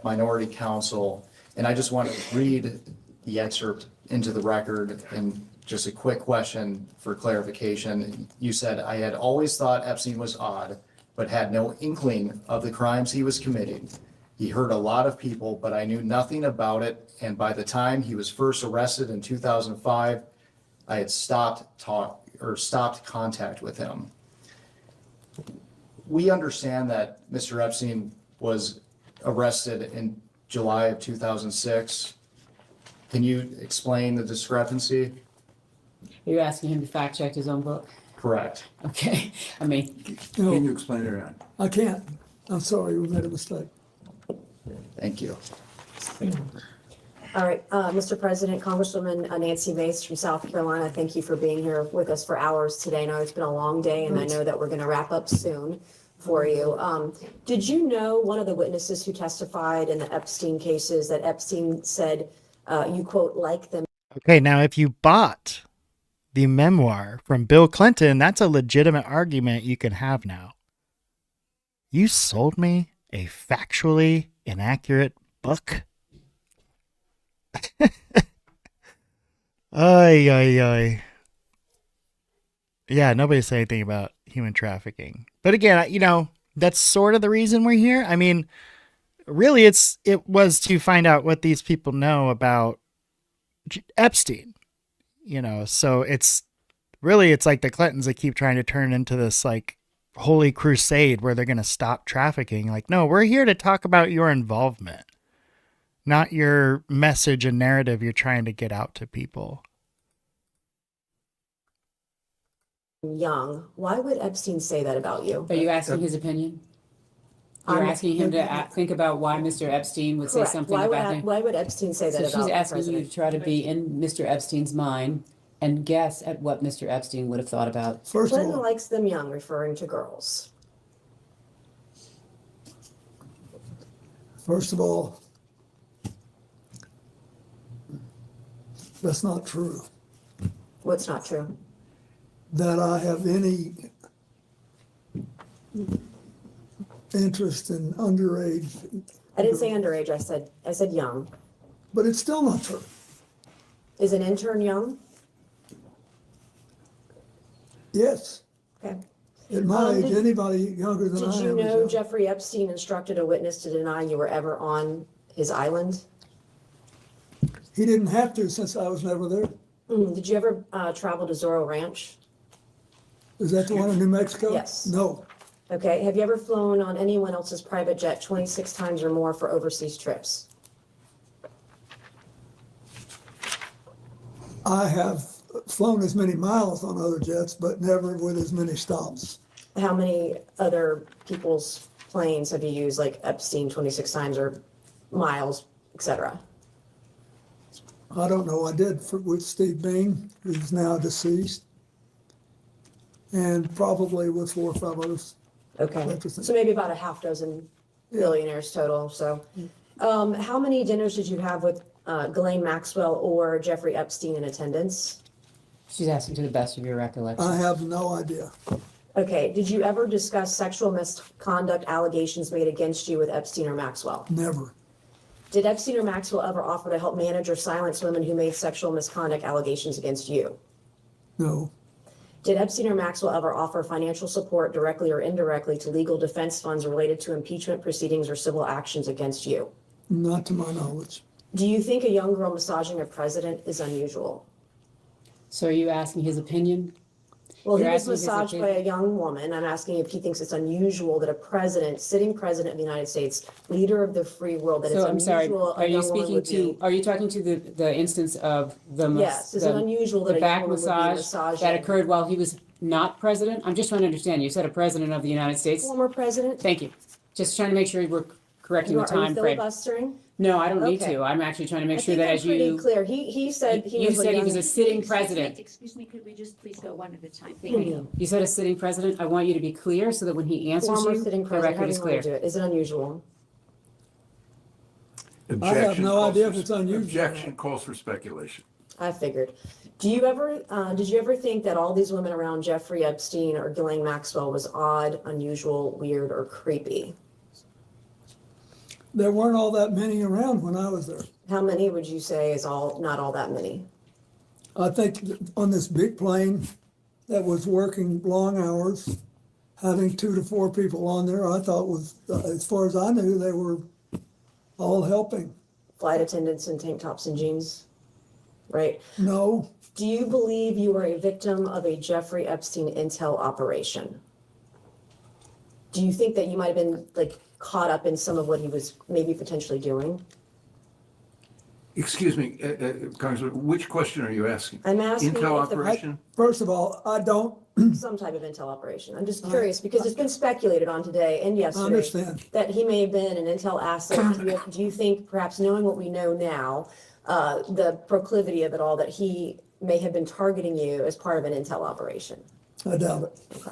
minority counsel. And I just want to read the excerpt into the record and just a quick question for clarification. You said, "I had always thought Epstein was odd, but had no inkling of the crimes he was committing. He hurt a lot of people, but I knew nothing about it. And by the time he was first arrested in 2005, I had stopped contact with him." We understand that Mr. Epstein was arrested in July of 2006. Can you explain the discrepancy? You're asking him to fact check his own book? Correct. Okay, I mean, Can you explain it around? I can't. I'm sorry, we made a mistake. Thank you. All right, Mr. President, Congresswoman Nancy Mace from South Carolina, thank you for being here with us for hours today. I know it's been a long day and I know that we're going to wrap up soon. for you. Did you know one of the witnesses who testified in the Epstein cases that Epstein said, you quote, like them? Okay, now if you bought the memoir from Bill Clinton, that's a legitimate argument you can have now. You sold me a factually inaccurate book? Ay, ay, ay. Yeah, nobody said anything about human trafficking. But again, that's sort of the reason we're here. I mean, really, it was to find out what these people know about Epstein. So it's like the Clintons that keep trying to turn into this like holy crusade where they're going to stop trafficking. Like, no, we're here to talk about your involvement, not your message and narrative you're trying to get out to people. Young. Why would Epstein say that about you? Are you asking his opinion? You're asking him to think about why Mr.Epstein would say Correct. something Why about him? why would Epstein say that So about she's the asking you president? to try to be in Mr. Epstein's mind and guess at what Mr. Epstein would have thought about. First of Clinton all, likes them young, referring to girls. that's not true. What's not true? That I have any interest in underage, I didn't say underage, I said young. but it's still not true. Is an intern young? Yes, Okay. at my age, Did- anybody younger than I Did you am is know young. Jeffrey Epstein instructed a witness to deny you were ever on his island? He didn't have to since I was never there. Did you ever travel to Zorro Ranch? Is that the one in New Mexico? Yes. No, Okay, have you ever flown on anyone else's private jet 26 times or more for overseas trips? I have flown as many miles on other jets, but never with as many stops. How many other people's planes have you used, like Epstein 26 times or miles, et cetera? I don't know, I did with Steve Bing, who's now deceased, and probably with 4 or 5 others. Okay, Interesting. so maybe about a half dozen billionaires total, so. How many dinners did you have with Ghislaine Maxwell or Jeffrey Epstein in attendance? She's asking to the best of your recollection. I have no idea. Okay, did you ever discuss sexual misconduct allegations made against you with Epstein or Maxwell? Never. Did Epstein or Maxwell ever offer to help manage or silence women who made sexual misconduct allegations against you? No. Did Epstein or Maxwell ever offer financial support directly or indirectly to legal defense funds related to impeachment proceedings or civil actions against you? Not to my knowledge. Do you think a young girl massaging a president is unusual? So are you asking his opinion? Well, he You're was asking his massaged by opinion? a young woman. I'm asking if he thinks it's unusual that a president, sitting president of the United States, leader of the free world, that it's So I'm sorry, unusual a are you young woman speaking would to, be. are you talking to the instance of the Yes, is it unusual that the a young back woman would be massage massaging? that occurred while he was not president? I'm just trying to understand. You said a president of the United States? Former president? Thank you. Just trying to make sure we're correcting the Are you time frame. filibustering? No, I don't need Okay. to. I'm actually trying to make I sure think that I'm as pretty you, clear. He said he you was a said he was young. a sitting president. Excuse me, could we just please go one at a time? Thank you. You said a sitting president. I want you to be clear so that when he answers Former you, sitting the president, how record do is you want to do clear. it? Is it unusual? I have Objection no calls idea for- if it's unusual. Objection calls for speculation. I figured. Did you ever think that all these women around Jeffrey Epstein or Ghislaine Maxwell was odd, unusual, weird, or creepy? There weren't all that many around when I was there. How many would you say is not all that many? I think on this big plane that was working long hours, having 2 to 4 people on there, I thought was, as far as I knew, they were all helping. Flight attendants in tank tops and jeans, right? No, Do you believe you were a victim of a Jeffrey Epstein intel operation? Do you think that you might have been like caught up in some of what he was maybe potentially doing? Excuse me, Congressman, which question are you asking? I'm asking Intel if the- operation? first of all, I don't, Some type of intel operation. I'm just curious because it's been speculated on today and I yesterday understand. that he may have been an intel asset. Do you think, perhaps knowing what we know now, the proclivity of it all, that he may have been targeting you as part of an intel operation? I doubt it.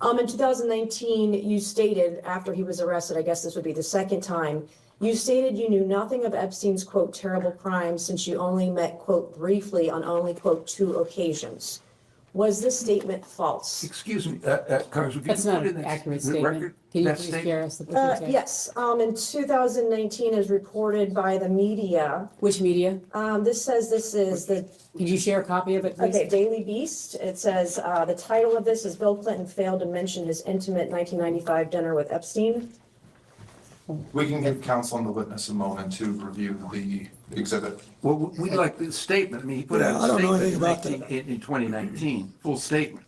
In 2019, you stated, after he was arrested, I guess this would be the second time, you stated you knew nothing of Epstein's, quote, terrible crimes since you only met, quote, briefly on only, quote, 2 occasions. Was this statement false? Excuse me, Congressman. That's not an accurate statement. Can you please share us what you said? Yes, in 2019, as reported by the media. Which media? This says this is the. Can you share a copy of it, please? Okay, Daily Beast. It says, the title of this is Bill Clinton failed to mention his intimate 1995 dinner with Epstein. We can give counsel and the witness a moment to review the exhibit. Well, we'd like the statement. I mean, he put out I a don't know statement anything about in 2019, full statement.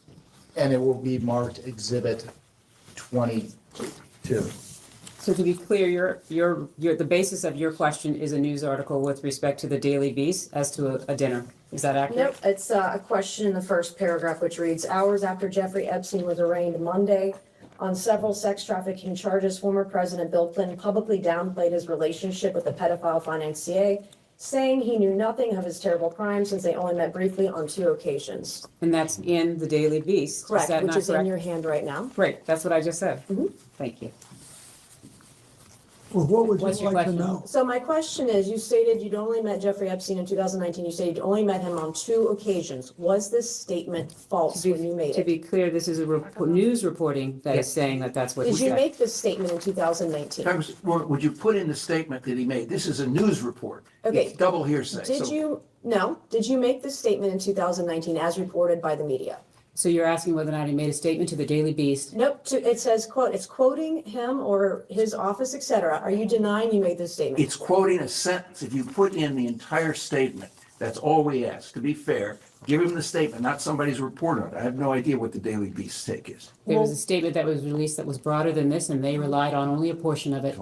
And it will be marked Exhibit 22. So to be clear, the basis of your question is a news article with respect to the Daily Beast as to a dinner. Is that accurate? Nope, it's a question in the first paragraph, which reads, hours after Jeffrey Epstein was arraigned Monday on several sex trafficking charges, former President Bill Clinton publicly downplayed his relationship with the pedophile financier, saying he knew nothing of his terrible crimes since they only met briefly on 2 occasions. And that's in the Daily Beast. Correct, that which not is in correct? your hand right now. Great, that's what I just said. Thank you. Well, what would What's you your like to question? know? So my question is, you stated you'd only met Jeffrey Epstein in 2019. You said you'd only met him on 2 occasions. Was this statement false when you made To it? be clear, this is a news reporting that is saying that that's what he Did you said. make this statement in 2019? Congressman, would you put in the statement that he made? This is a news report. Okay. It's double hearsay. Did So you make this statement in 2019 as reported by the media? So you're asking whether or not he made a statement to the Daily Beast? Nope, it says, quote, it's quoting him or his office, et cetera. Are you denying you made this statement? It's quoting a sentence. If you put in the entire statement, that's all we ask. To be fair, give him the statement, not somebody's report on it. I have no idea what the Daily Beast take is. There was a statement that was released that was broader than this, and they relied on only a portion of it.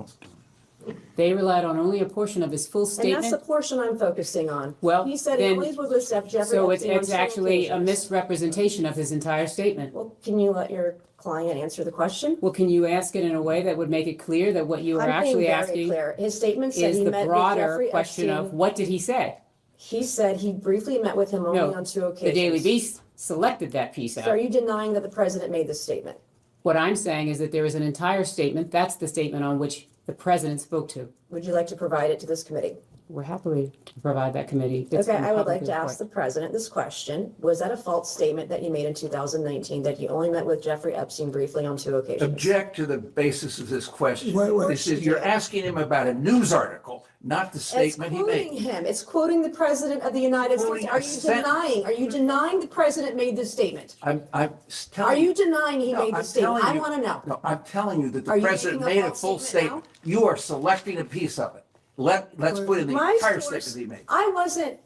They relied on only a portion of his full And that's the statement. portion I'm focusing on. Well, He said he then- only was with Jeffrey So Epstein on it's 2 actually a occasions. misrepresentation of his entire statement. Well, can you let your client answer the question? Well, can you ask it in a way that would make it clear that what you are I'm being actually very asking clear. His statement said is he the met with broader Jeffrey question of Epstein. what did he say? He said he briefly met with him only No, on 2 the occasions. Daily Beast selected that piece So are out. you denying that the president made this statement? What I'm saying is that there is an entire statement, that's the statement on which the president spoke to. Would you like to provide it to this committee? We're happy to provide that committee. It's Okay, been I would like publicly to ask reported. the president this question. Was that a false statement that you made in 2019, that you only met with Jeffrey Epstein briefly on 2 occasions? Object to the basis of this question. Wait. This is, you're asking him about a news article, not the It's statement he quoting made. him. It's quoting the president of the United States. Quoting Are a you sentence. denying? Are you denying the president made this statement? I'm Are telling you you. denying he No, made I'm this statement? telling I you- want to know. No, I'm telling you that the Are you president making a made a false full statement statement. You are selecting a piece of it. Let's put in the My entire source- statement he made. I wasn't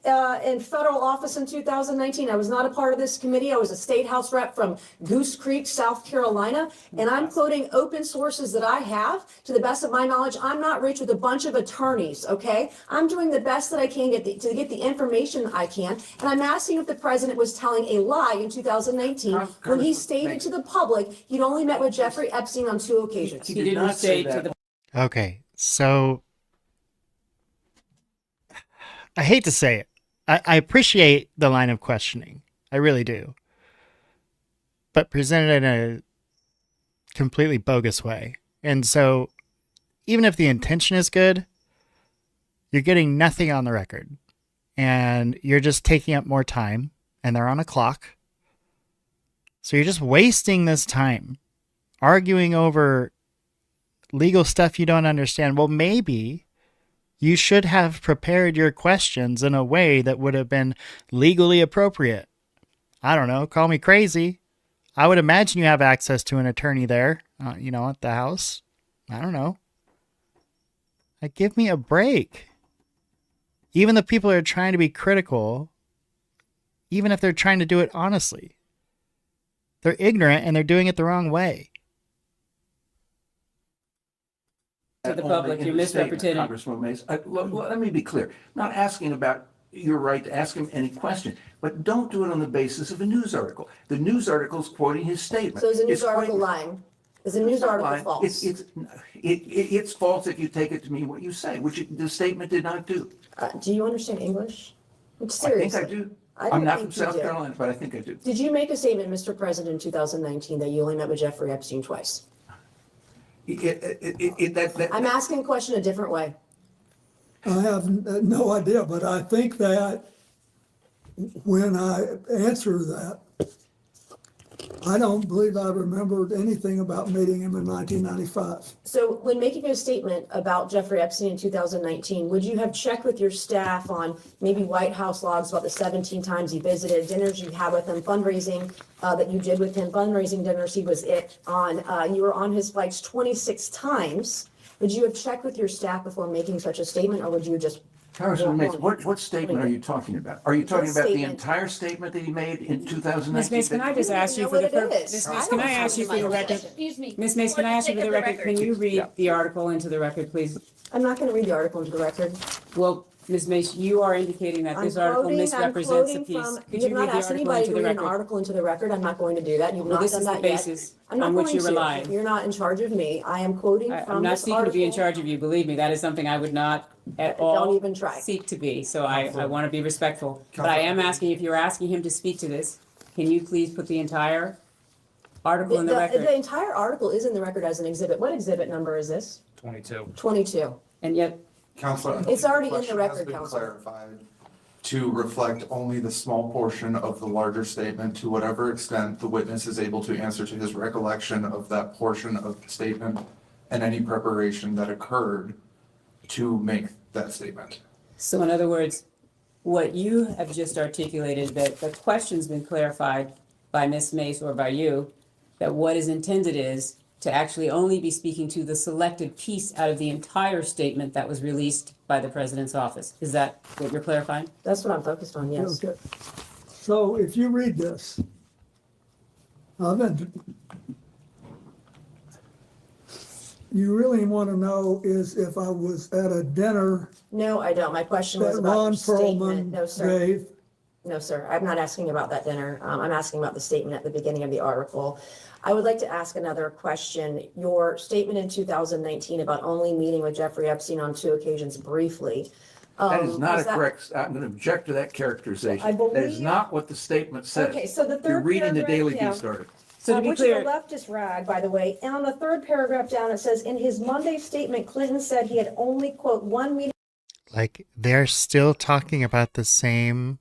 in federal office in 2019. I was not a part of this committee. I was a state house rep from Goose Creek, South Carolina. And I'm quoting open sources that I have. To the best of my knowledge, I'm not rich with a bunch of attorneys, okay? I'm doing the best that I can to get the information I can. And I'm asking if the president was telling a lie in 2019 when he stated to the public he'd only met with Jeffrey Epstein on 2 occasions. He didn't say to the Okay, so I hate to say it. I appreciate the line of questioning. I really do. But presented in a completely bogus way. And so even if the intention is good, you're getting nothing on the record. And you're just taking up more time. And they're on a clock. So you're just wasting this time arguing over legal stuff you don't understand. Well, maybe you should have prepared your questions in a way that would have been legally appropriate. I don't know. Call me crazy. I would imagine you have access to an attorney there, at the house. I don't know. Like, give me a break. Even the people who are trying to be critical, even if they're trying to do it honestly, they're ignorant and they're doing it the wrong way. To the Only public, in you're the statement, misrepresenting. Congresswoman Mays. Let me be clear. I'm not asking about your right to ask him any question, but don't do it on the basis of a news article. The news article is quoting his statement. So is the news It's article quoting- lying? Is the news It's not article lying. false? It's false if you take it to mean what you say, which the statement did not do. Do you understand English? I Seriously. think I do. I I'm don't not think from you South did. Carolina, but I think I do. Did you make a statement, Mr. President, in 2019 that you only met with Jeffrey Epstein twice? I'm asking a question a different way. I have no idea, but I think that when I answer that, I don't believe I remembered anything about meeting him in 1995. So when making a statement about Jeffrey Epstein in 2019, would you have checked with your staff on maybe White House logs about the 17 times he visited, dinners you had with him, fundraising that you did with him, fundraising dinners he was on, you were on his flights 26 times. Would you have checked with your staff before making such a statement, or would you just? Congressman Mace, what statement are you talking about? Are you talking about the statement? entire statement that he made in 2019? Ms. Mace, can I just ask you know for the, what it is. Ms. I Mace, don't can I have ask you it for in the my record? Excuse me. Ms. Mace, can I ask you for the record, can you read the article into the record, please? I'm not going to read the article into the record. Well, Ms. Mace, you are indicating that this article misrepresents the piece. You have Could you not read the asked article anybody into to the read an record? article into the record. I'm not going to do that. You've Well, not this done is the that yet. basis I'm not on which going you to. rely. You're not in charge of me. I am quoting I'm from not this seeking to be in article. charge of you, believe me, that is something I would not at Don't all even try. seek to be, so I want to be respectful. But I am asking, if you're asking him to speak to this, can you please put the entire article in the The record? entire article is in the record as an exhibit. What exhibit number is this? 22. 22. And yet, Counselor. It's already in the question record, has been Counselor. clarified to reflect only the small portion of the larger statement, to whatever extent the witness is able to answer to his recollection of that portion of the statement and any preparation that occurred to make that statement. so in other words, what you have just articulated, that the question's been clarified by Ms. Mace or by you, that what is intended is to actually only be speaking to the selected piece out of the entire statement that was released by the president's office. Is that what you're clarifying? That's what I'm focused on, yes. Okay. So if you read this, you really want to know is if I was at a dinner No, I don't. My question was that about your Ron statement. Perlman No, sir. gave. No, sir. I'm not asking about that dinner. I'm asking about the statement at the beginning of the article. I would like to ask another question. Your statement in 2019 about only meeting with Jeffrey Epstein on 2 occasions briefly. That is not was that- correct. I'm going to object to that characterization. I That is believe- not what the statement says. Okay, so the You're third reading the paragraph Daily down. Beast article. So to be Which is clear, a leftist rag, by the way. And on the third paragraph down, it says, in his Monday statement, Clinton said he had only, quote, one meeting. Like, they're still talking about the same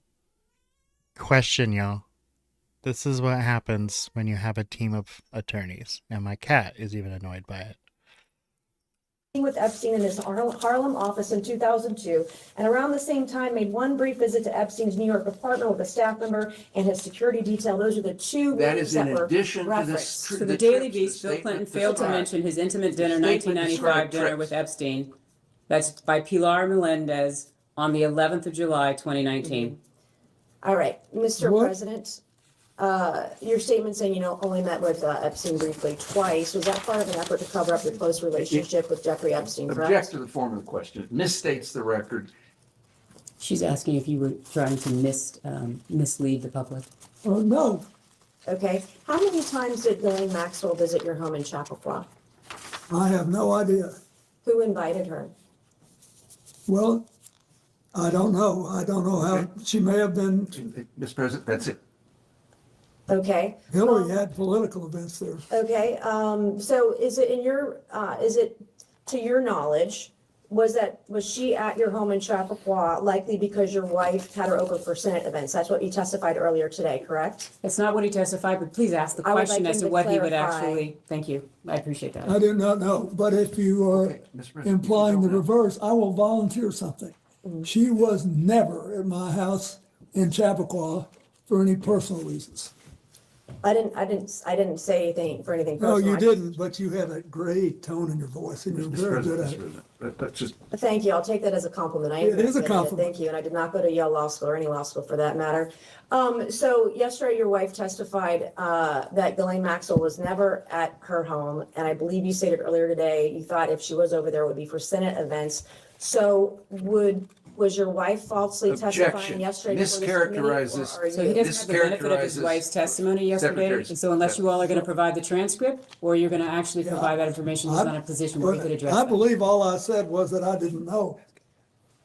question, y'all. This is what happens when you have a team of attorneys. And my cat is even annoyed by it. With Epstein in his Harlem office in 2002, and around the same time made one brief visit to Epstein's New York apartment with a staff member and his security detail. Those are the 2 That meetings is in were addition to referenced. this. so the Daily Beast, Bill Clinton failed to mention his intimate dinner, statement 1995 described dinner trips. with Epstein. That's by Pilar Melendez on the 11th of July, 2019. All right, Mr. What? President, your statement saying you only met with Epstein briefly twice, was that part of an effort to cover up your close relationship with Jeffrey Epstein, Object correct? to the form of the question. It misstates the record. She's asking if you were trying to mislead the public. Oh, no, Okay, how many times did Ghislaine Maxwell visit your home in Chappaqua? I have no idea. Who invited her? Well, I don't know. I don't know how, she may have been, Mr. President, that's it. Okay. Hillary had political events there. Okay, so is it is it to your knowledge, was she at your home in Chappaqua likely because your wife had her over for Senate events? That's what you testified earlier today, correct? That's not what he testified, but please ask the I would question like as him to to what he would clarify. actually, thank you, I appreciate that. I do not know, but if you are Okay, Mr. President, implying you the don't know. reverse, I will volunteer something. She was never at my house in Chappaqua for any personal reasons. I didn't say anything for anything No, personal. you didn't, but you had a great tone in your voice and you're Mr. very good President, at Mr. it. President, that's just, Thank you. I'll take that as a compliment. I am It is a very good at compliment. Thank you. And I did not go to Yale Law School or any law school for that matter. So yesterday, your wife testified that Ghislaine Maxwell was never at her home. And I believe you stated earlier today, you thought if she was over there, it would be for Senate events. So was your wife falsely testifying Objection. yesterday? before this committee, Mischaracterizes- or are So he you- doesn't have the benefit of his Mischaracterizes wife's testimony yesterday, Secretary's- and so unless you all are gonna provide the transcript, or you're gonna actually provide that information, he's not in a position where he could address I that. believe all I said was that I didn't know.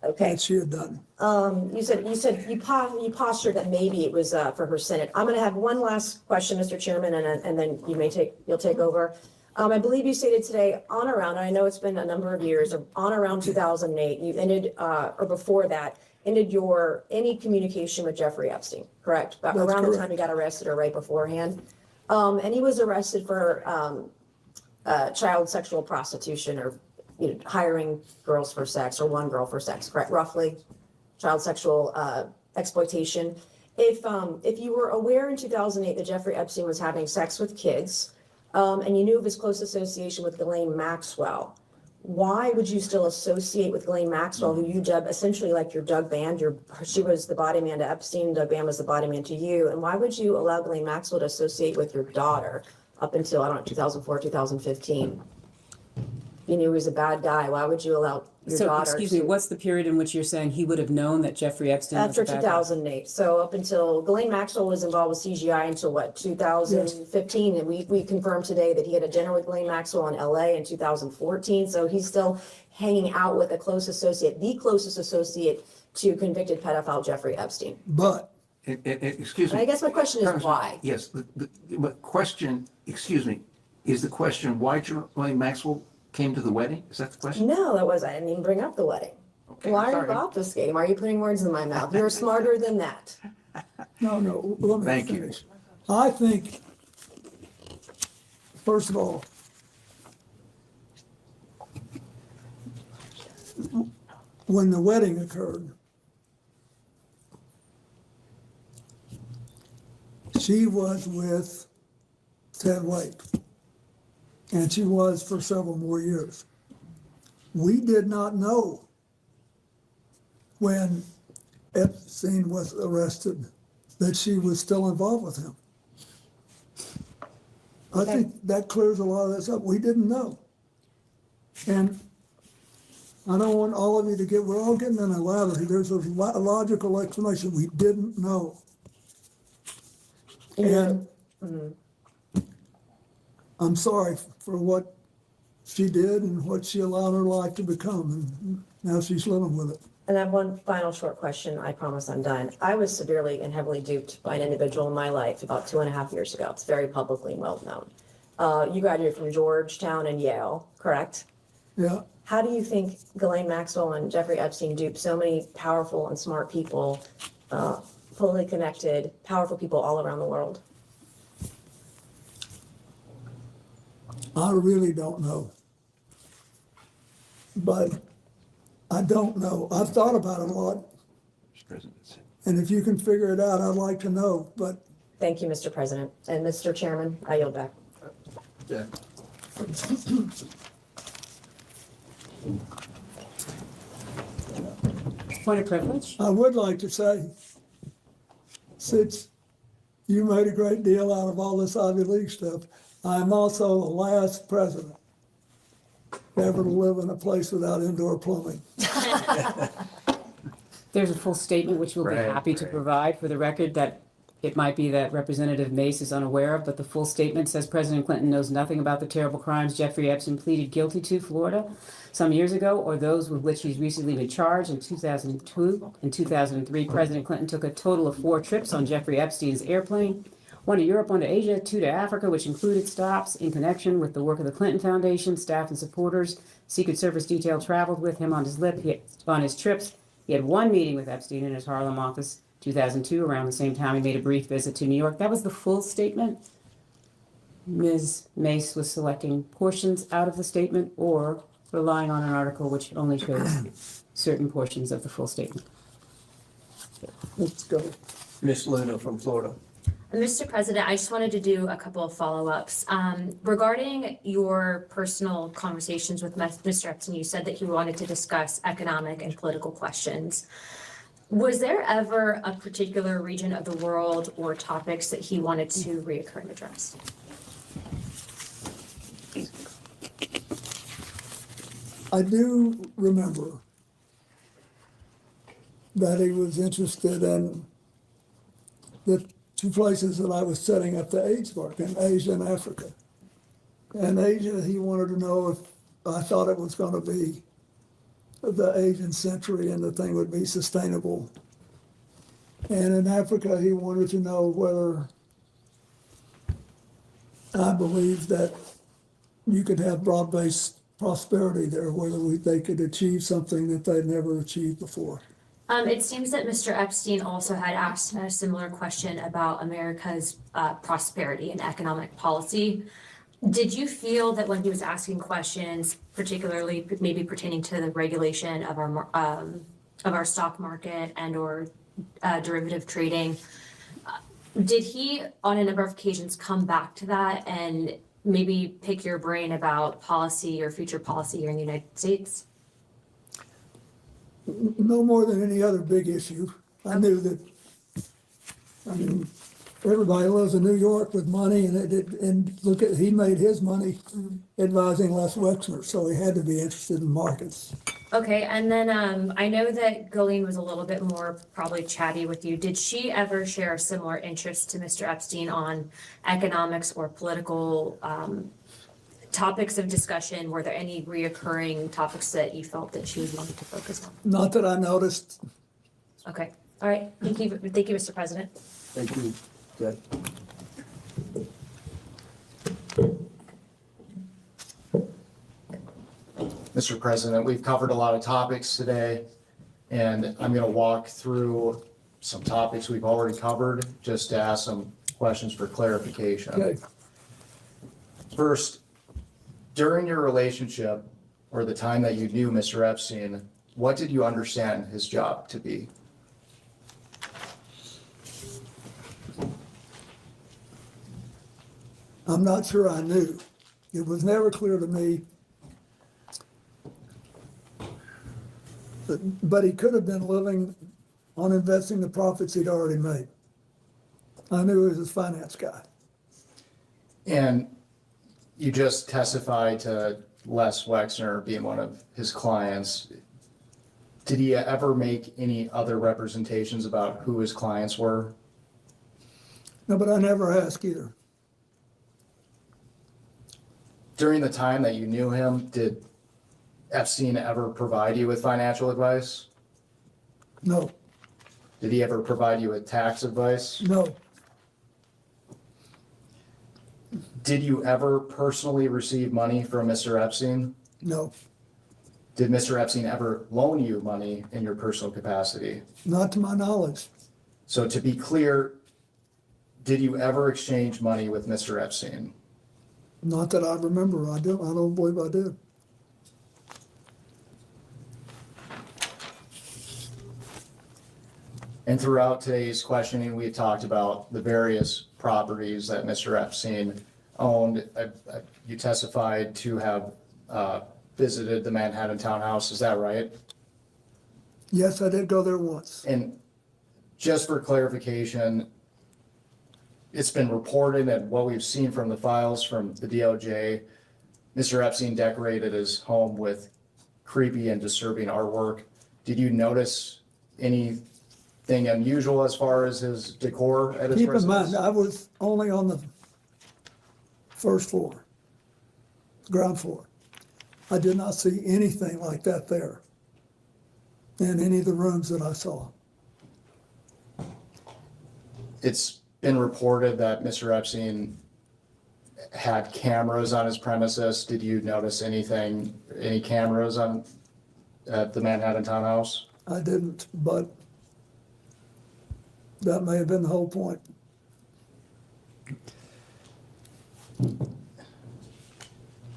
Okay. that she had done. You postured that maybe it was for her Senate. I'm going to have one last question, Mr. Chairman, and then you'll take over. I believe you stated today on around, I know it's been a number of years, on around 2008, you ended, or before that, ended any communication with Jeffrey Epstein, correct? That's Around the correct. time he got arrested or right beforehand. And he was arrested for child sexual prostitution or hiring girls for sex or one girl for sex, correct? Roughly, child sexual exploitation. If you were aware in 2008 that Jeffrey Epstein was having sex with kids, and you knew of his close association with Ghislaine Maxwell, why would you still associate with Ghislaine Maxwell, who you dub essentially like your Doug Band? She was the body man to Epstein, Doug Band was the body man to you. And why would you allow Ghislaine Maxwell to associate with your daughter up until, 2004, 2015? You knew he was a bad guy. Why would you allow your So, daughter excuse me, to- what's the period in which you're saying he would have known that Jeffrey Epstein was After a bad guy? 2008, so up until Ghislaine Maxwell was involved with CGI until what, 2015? And we confirmed today that he had a dinner with Ghislaine Maxwell in LA in 2014. So he's still hanging out with a close associate, the closest associate to convicted pedophile Jeffrey Epstein. But Excuse me. I guess my question is Congressman, why? Yes, the question, excuse me, is the question why Ghislaine Maxwell came to the wedding? Is that the question? No, I didn't even bring up the wedding. Okay, Why are you sorry. obfuscating? Why are you putting words in my mouth? You're smarter than that. No, let me Thank you. finish. I think, first of all, when the wedding occurred, she was with Ted White, and she was for several more years. We did not know when Epstein was arrested that she was still involved with him. I think that clears a lot of this up. We didn't know. And I don't want all of you to we're all getting in a lather. There's a logical explanation. We didn't know. And I'm sorry for what she did and what she allowed her life to become, and now she's living with it. And I have one final short question. I promise I'm done. I was severely and heavily duped by an individual in my life about 2.5 years ago. It's very publicly well known. You graduated from Georgetown and Yale, correct? Yeah. How do you think Ghislaine Maxwell and Jeffrey Epstein duped so many powerful and smart people, fully connected, powerful people all around the world? I really don't know. But I don't know. I've thought about it a lot. And if you can figure it out, I'd like to know, but. Thank you, Mr. President. And Mr. Chairman, I yield back. Yeah. Point of privilege? I would like to say, since you made a great deal out of all this Ivy League stuff, I'm also the last president ever to live in a place without indoor plumbing. There's a full statement which we'll be happy to provide for the record that it might be that Representative Mace is unaware of, but the full statement says President Clinton knows nothing about the terrible crimes Jeffrey Epstein pleaded guilty to Florida some years ago, or those with which he's recently been charged. In 2002 and 2003, President Clinton took a total of 4 trips on Jeffrey Epstein's airplane, 1 to Europe, 1 to Asia, 2 to Africa, which included stops in connection with the work of the Clinton Foundation, staff and supporters. Secret Service detail traveled with him on his trips. He had 1 meeting with Epstein in his Harlem office, 2002. Around the same time, he made a brief visit to New York. That was the full statement. Ms. Mace was selecting portions out of the statement or relying on an article which only shows certain portions of the full statement. Let's go. Ms. Luna from Florida. Mr. President, I just wanted to do a couple of follow-ups. Regarding your personal conversations with Mr. Epstein, you said that he wanted to discuss economic and political questions. Was there ever a particular region of the world or topics that he wanted to reoccur and address? I do remember that he was interested in the 2 places that I was setting up the AIDS work in Asia and Africa. In Asia, he wanted to know if I thought it was going to be the Asian century and the thing would be sustainable. And in Africa, he wanted to know whether I believe that you could have broad-based prosperity there, whether they could achieve something that they'd never achieved before. It seems that Mr. Epstein also had asked a similar question about America's prosperity and economic policy. Did you feel that when he was asking questions, particularly maybe pertaining to the regulation of our stock market and or derivative trading, did he on a number of occasions come back to that and maybe pick your brain about policy or future policy here in the United States? No more than any other big issue. I knew that, I mean, everybody lives in New York with money, and look at, he made his money advising Les Wexner, so he had to be interested in markets. Okay, and then I know that Ghislaine was a little bit more probably chatty with you. Did she ever share a similar interest to Mr. Epstein on economics or political topics of discussion? Were there any reoccurring topics that you felt that she was wanting to focus on? Not that I noticed. Okay, all right. Thank you, Mr. President. Thank you. Good. Mr. President, we've covered a lot of topics today, and I'm going to walk through some topics we've already covered, just to ask some questions for clarification. Okay. First, during your relationship or the time that you knew Mr. Epstein, what did you understand his job to be? I'm not sure I knew. It was never clear to me. But he could have been living on investing the profits he'd already made. I knew he was a finance guy. And you just testified to Les Wexner being one of his clients. Did he ever make any other representations about who his clients were? No, but I never asked either. During the time that you knew him, did Epstein ever provide you with financial advice? No. Did he ever provide you with tax advice? No. Did you ever personally receive money from Mr. Epstein? No. Did Mr. Epstein ever loan you money in your personal capacity? Not to my knowledge. So to be clear, did you ever exchange money with Mr. Epstein? Not that I remember. I don't believe I did. And throughout today's questioning, we had talked about the various properties that Mr. Epstein owned. You testified to have visited the Manhattan townhouse, is that right? Yes, I did go there once. And just for clarification, it's been reported that what we've seen from the files from the DOJ, Mr. Epstein decorated his home with creepy and disturbing artwork. Did you notice anything unusual as far as his decor at his Keep in residence? mind, I was only on the first floor, ground floor. I did not see anything like that there in any of the rooms that I saw. It's been reported that Mr. Epstein had cameras on his premises. Did you notice anything, any cameras at the Manhattan townhouse? I didn't, but that may have been the whole point.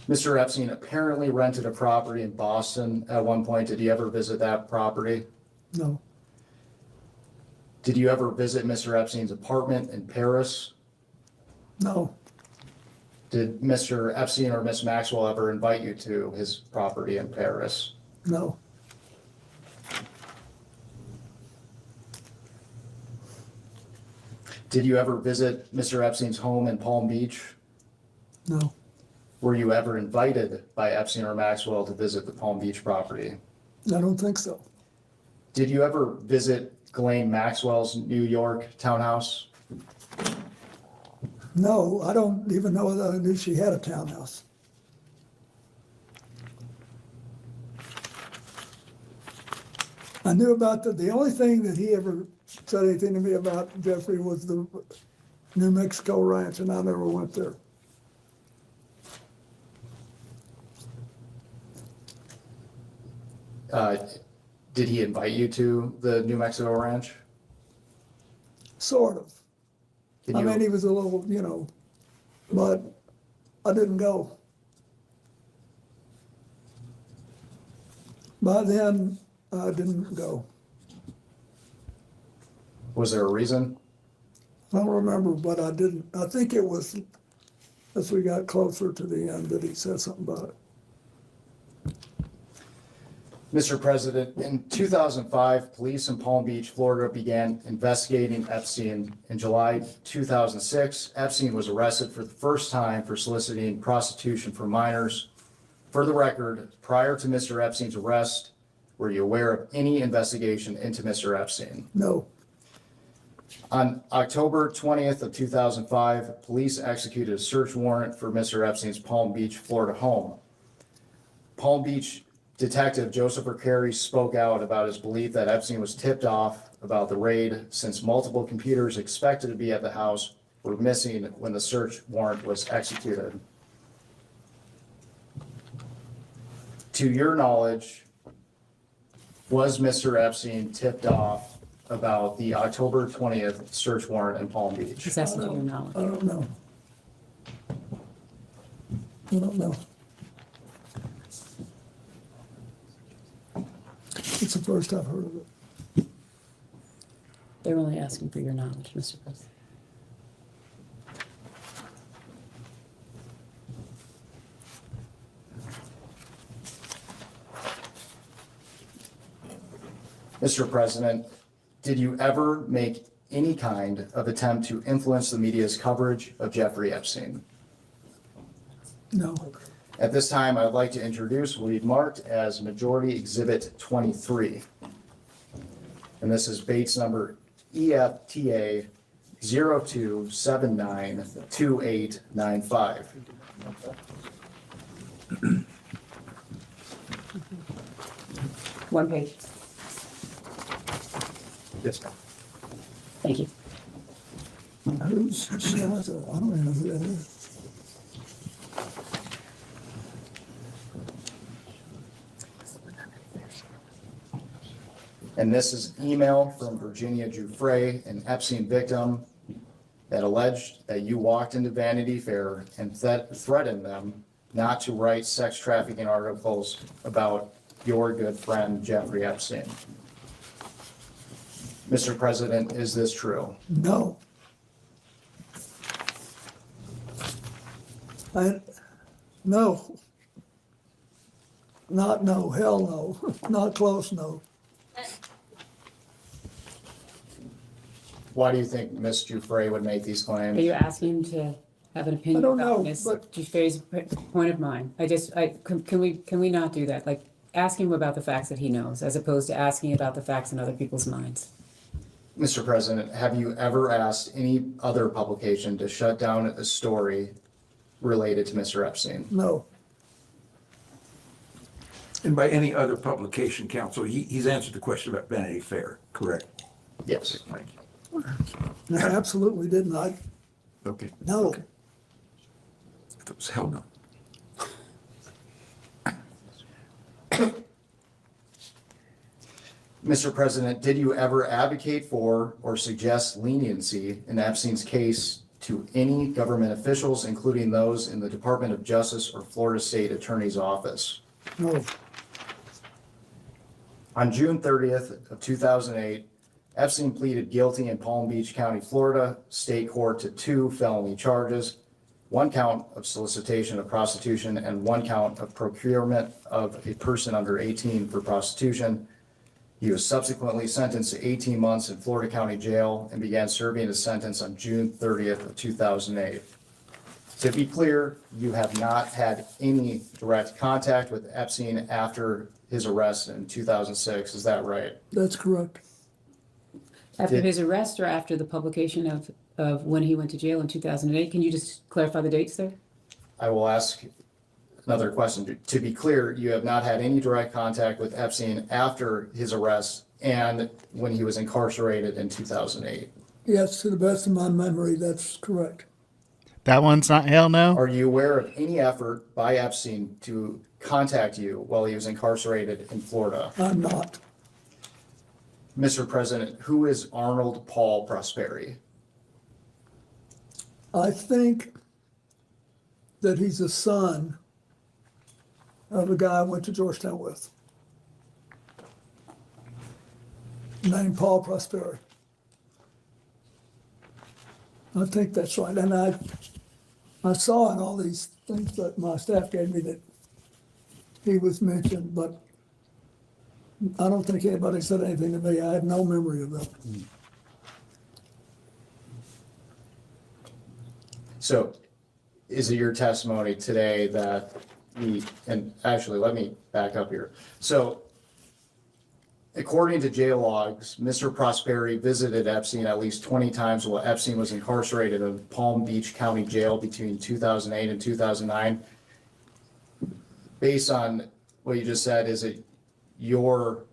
Mr. Epstein apparently rented a property in Boston at one point. Did he ever visit that property? No. Did you ever visit Mr. Epstein's apartment in Paris? No. Did Mr. Epstein or Miss Maxwell ever invite you to his property in Paris? No. Did you ever visit Mr. Epstein's home in Palm Beach? No. Were you ever invited by Epstein or Maxwell to visit the Palm Beach property? I don't think so. Did you ever visit Ghislaine Maxwell's New York townhouse? No, I don't even know that I knew she had a townhouse. I knew about the only thing that he ever said anything to me about, Jeffrey, was the New Mexico ranch, and I never went there. Did he invite you to the New Mexico ranch? Sort of. Can I you- mean, he was a little, you know, but I didn't go. By then, I didn't go. Was there a reason? I don't remember, but I didn't. I think it was as we got closer to the end that he said something about it. Mr. President, in 2005, police in Palm Beach, Florida began investigating Epstein. In July 2006, Epstein was arrested for the first time for soliciting prostitution for minors. For the record, prior to Mr. Epstein's arrest, were you aware of any investigation into Mr. Epstein? No. On October 20th of 2005, police executed a search warrant for Mr. Epstein's Palm Beach, Florida home. Palm Beach Detective Joseph Carey spoke out about his belief that Epstein was tipped off about the raid since multiple computers expected to be at the house were missing when the search warrant was executed. To your knowledge, was Mr. Epstein tipped off about the October 20th search warrant in Palm Beach? Just asking to your knowledge. I don't know. I don't know. It's the first I've heard of it. They're only asking for your knowledge, Mr. President. Mr. President, did you ever make any kind of attempt to influence the media's coverage of Jeffrey Epstein? No. At this time, I'd like to introduce what we've marked as Majority Exhibit 23. And this is Bates number EFTA 02792895. One page. Yes, ma'am. Thank you. Who's, I don't even know who that is. And this is email from Virginia Giuffre, an Epstein victim, that alleged that you walked into Vanity Fair and threatened them not to write sex trafficking articles about your good friend Jeffrey Epstein. Mr. President, is this true? No. No. Not no, hell no, not close, no. Why do you think Ms. Giuffre would make these claims? Are you asking to have an opinion I don't about know, Ms. but- Giuffre's point of mind? Can we not do that? Like, ask him about the facts that he knows, as opposed to asking about the facts in other people's minds. Mr. President, have you ever asked any other publication to shut down a story related to Mr. Epstein? No. And by any other publication, counsel, he's answered the question about Vanity Fair, correct? Yes. Thank you. I absolutely didn't. Okay. No. That was hell no. Mr. President, did you ever advocate for or suggest leniency in Epstein's case to any government officials, including those in the Department of Justice or Florida State Attorney's Office? No. On June 30th of 2008, Epstein pleaded guilty in Palm Beach County, Florida State Court to 2 felony charges, 1 count of solicitation of prostitution and 1 count of procurement of a person under 18 for prostitution. He was subsequently sentenced to 18 months in Florida County Jail and began serving his sentence on June 30th of 2008. To be clear, you have not had any direct contact with Epstein after his arrest in 2006, is that right? That's correct. After his arrest or after the publication of when he went to jail in 2008? Can you just clarify the dates there? I will ask another question. To be clear, you have not had any direct contact with Epstein after his arrest and when he was incarcerated in 2008? Yes, to the best of my memory, that's correct. That one's not hell no? Are you aware of any effort by Epstein to contact you while he was incarcerated in Florida? I'm not. Mr. President, who is Arnold Paul Prosperi? I think that he's a son of a guy I went to Georgetown with, named Paul Prosperi. I think that's right. And I saw in all these things that my staff gave me that he was mentioned, but I don't think anybody said anything to me. I have no memory of that. So is it your testimony today that and actually, let me back up here. So according to jail logs, Mr. Prosperi visited Epstein at least 20 times while Epstein was incarcerated in Palm Beach County Jail between 2008 and 2009. Based on what you just said, is it your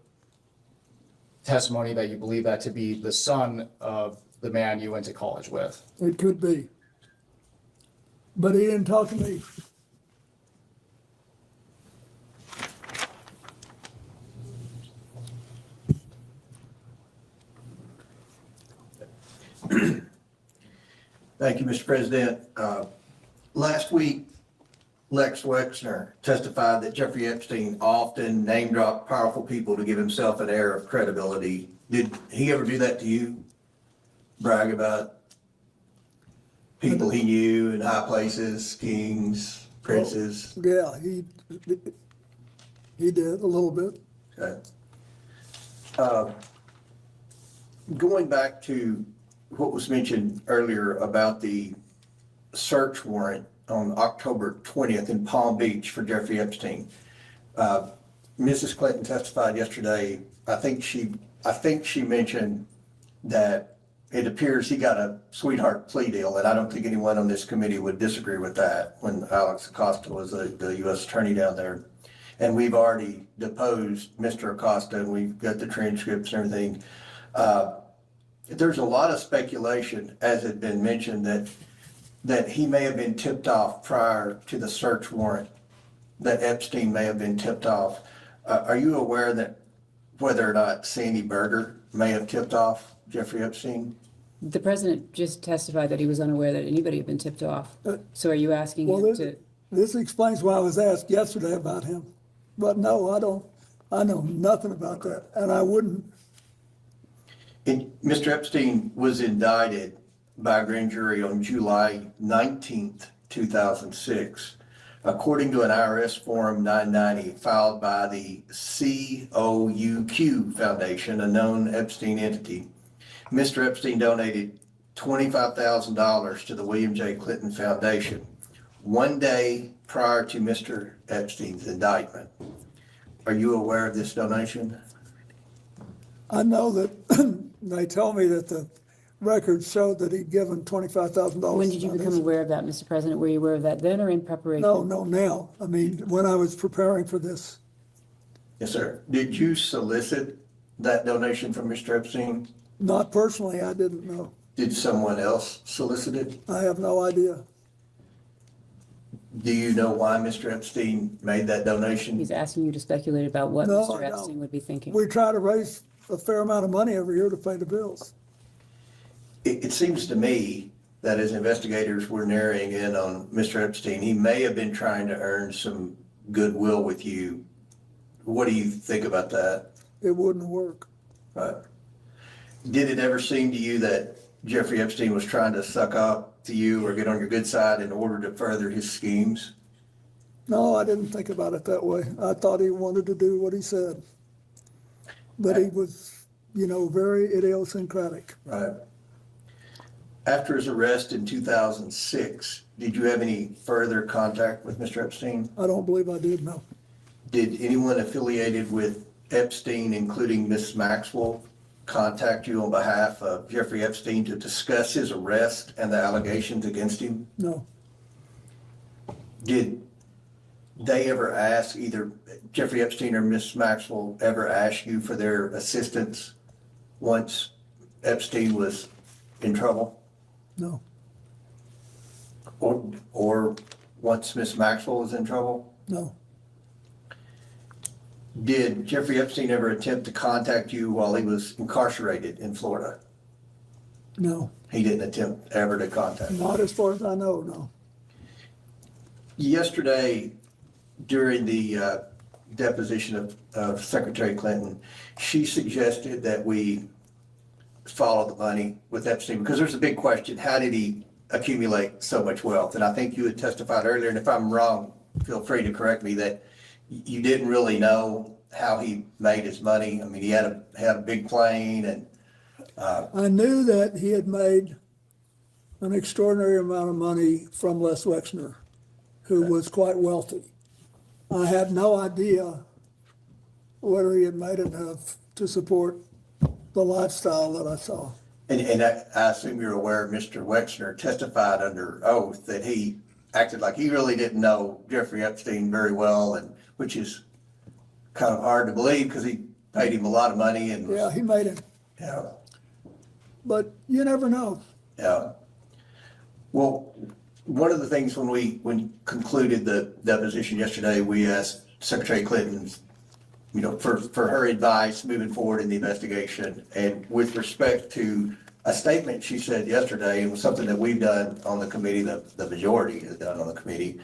testimony that you believe that to be the son of the man you went to college with? It could be. But he didn't talk to me. Thank you, Mr. President. Last week, Lex Wexner testified that Jeffrey Epstein often name-dropped powerful people to give himself an air of credibility. Did he ever do that to you? Brag about people he knew in high places, kings, princes? Yeah, he did a little bit. Okay. Going back to what was mentioned earlier about the search warrant on October 20th in Palm Beach for Jeffrey Epstein. Mrs. Clinton testified yesterday. I think she mentioned that it appears he got a sweetheart plea deal, and I don't think anyone on this committee would disagree with that when Alex Acosta was the U.S. attorney down there. And we've already deposed Mr. Acosta, and we've got the transcripts and everything. There's a lot of speculation, as had been mentioned, that he may have been tipped off prior to the search warrant, that Epstein may have been tipped off. Are you aware that whether or not Sandy Berger may have tipped off Jeffrey Epstein? The president just testified that he was unaware that anybody had been tipped off. So are you asking him to? This explains why I was asked yesterday about him. But no, I don't. I know nothing about that, and I wouldn't. Mr. Epstein was indicted by a grand jury on July 19th, 2006. According to an IRS Form 990 filed by the COUQ Foundation, a known Epstein entity, Mr. Epstein donated $25,000 to the William J. Clinton Foundation one day prior to Mr. Epstein's indictment. Are you aware of this donation? I know that they told me that the records showed that he'd given $25,000. When did you become aware of that, Mr. President? Were you aware of that then or in preparation? No, now. I mean, when I was preparing for this. Yes, sir. Did you solicit that donation from Mr. Epstein? Not personally, I didn't know. Did someone else solicit it? I have no idea. Do you know why Mr. Epstein made that donation? He's asking you to speculate about what No, Mr. I don't. Epstein would be thinking. We try to raise a fair amount of money every year to pay the bills. It seems to me that as investigators were narrowing in on Mr. Epstein, he may have been trying to earn some goodwill with you. What do you think about that? It wouldn't work. Right. Did it ever seem to you that Jeffrey Epstein was trying to suck up to you or get on your good side in order to further his schemes? No, I didn't think about it that way. I thought he wanted to do what he said. But he was, very idiosyncratic. Right. After his arrest in 2006, did you have any further contact with Mr. Epstein? I don't believe I did, no. Did anyone affiliated with Epstein, including Miss Maxwell, contact you on behalf of Jeffrey Epstein to discuss his arrest and the allegations against him? No. Did they ever ask, either Jeffrey Epstein or Miss Maxwell ever ask you for their assistance once Epstein was in trouble? No, Or once Miss Maxwell was in trouble? no, Did Jeffrey Epstein ever attempt to contact you while he was incarcerated in Florida? no, He didn't attempt ever to contact you? not as far as I know, no. Yesterday, during the deposition of Secretary Clinton, she suggested that we follow the money with Epstein, because there's a big question: how did he accumulate so much wealth? And I think you had testified earlier, and if I'm wrong, feel free to correct me, that you didn't really know how he made his money. I mean, he had a big plane, and I knew that he had made an extraordinary amount of money from Les Wexner, who was quite wealthy. I had no idea whether he had made enough to support the lifestyle that I saw. and I assume you're aware Mr. Wexner testified under oath that he acted like he really didn't know Jeffrey Epstein very well, and which is kind of hard to believe because he paid him a lot of money and Yeah, he made it, yeah. but you never know. Yeah. Well, one of the things when we concluded the deposition yesterday, we asked Secretary Clinton, for her advice moving forward in the investigation. And with respect to a statement she said yesterday, it was something that we've done on the committee, the majority has done on the committee.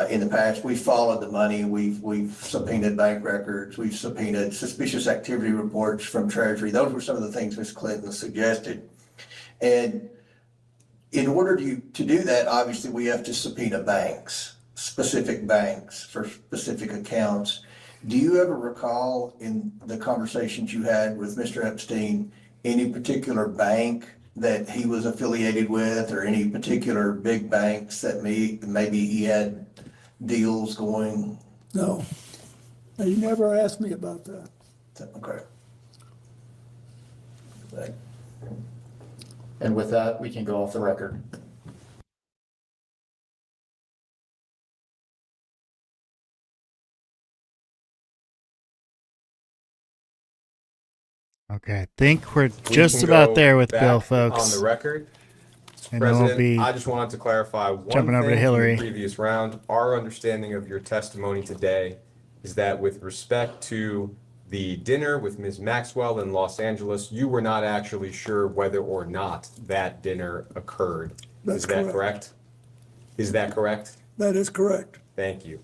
In the past, we followed the money. We've subpoenaed bank records. We've subpoenaed suspicious activity reports from Treasury. Those were some of the things Ms. Clinton suggested. And in order to do that, obviously, we have to subpoena specific banks for specific accounts. Do you ever recall in the conversations you had with Mr. Epstein, any particular bank that he was affiliated with, or any particular big banks that maybe he had deals going? No, you never asked me about that. Okay. And with that, we can go off the record. Okay, I think we're We just can about go there with back Bill, folks. On the record, Mr. And then we'll President, be I just wanted to clarify one jumping over to thing from Hillary. the previous round. Our understanding of your testimony today is that with respect to the dinner with Ms. Maxwell in Los Angeles, you were not actually sure whether or not that dinner occurred. That's Is that correct. correct? Is that correct? That is correct. Thank you.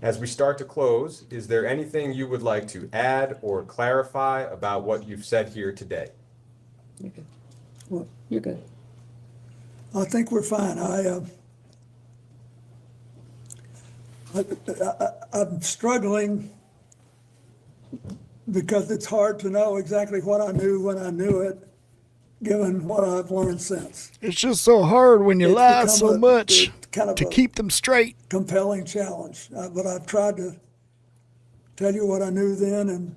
As we start to close, is there anything you would like to add or clarify about what you've said here today? You're good. Well, You're good. I think we're fine. I'm struggling because it's hard to know exactly what I knew when I knew it, given what I've learned since. It's just so hard when you It's lie become so much kind of to a keep them straight. compelling challenge. But I've tried to tell you what I knew then, and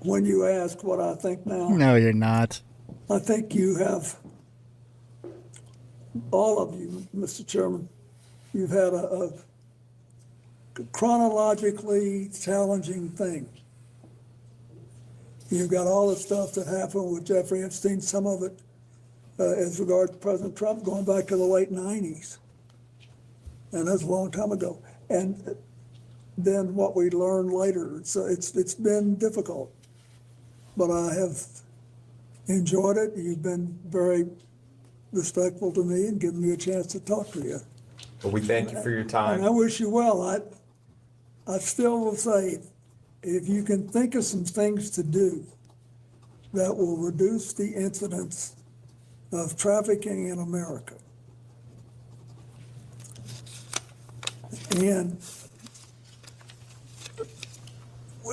when you ask what I think now, No, you're not. I think you have, all of you, Mr. Chairman, you've had a chronologically challenging thing. You've got all the stuff that happened with Jeffrey Epstein, some of it as regards to President Trump going back to the late 90s. And that's a long time ago. And then what we learned later. So it's been difficult, but I have enjoyed it. You've been very respectful to me and given me a chance to talk to you. Well, we thank you for your And time. I wish you well. I still will say, if you can think of some things to do that will reduce the incidence of trafficking in America, and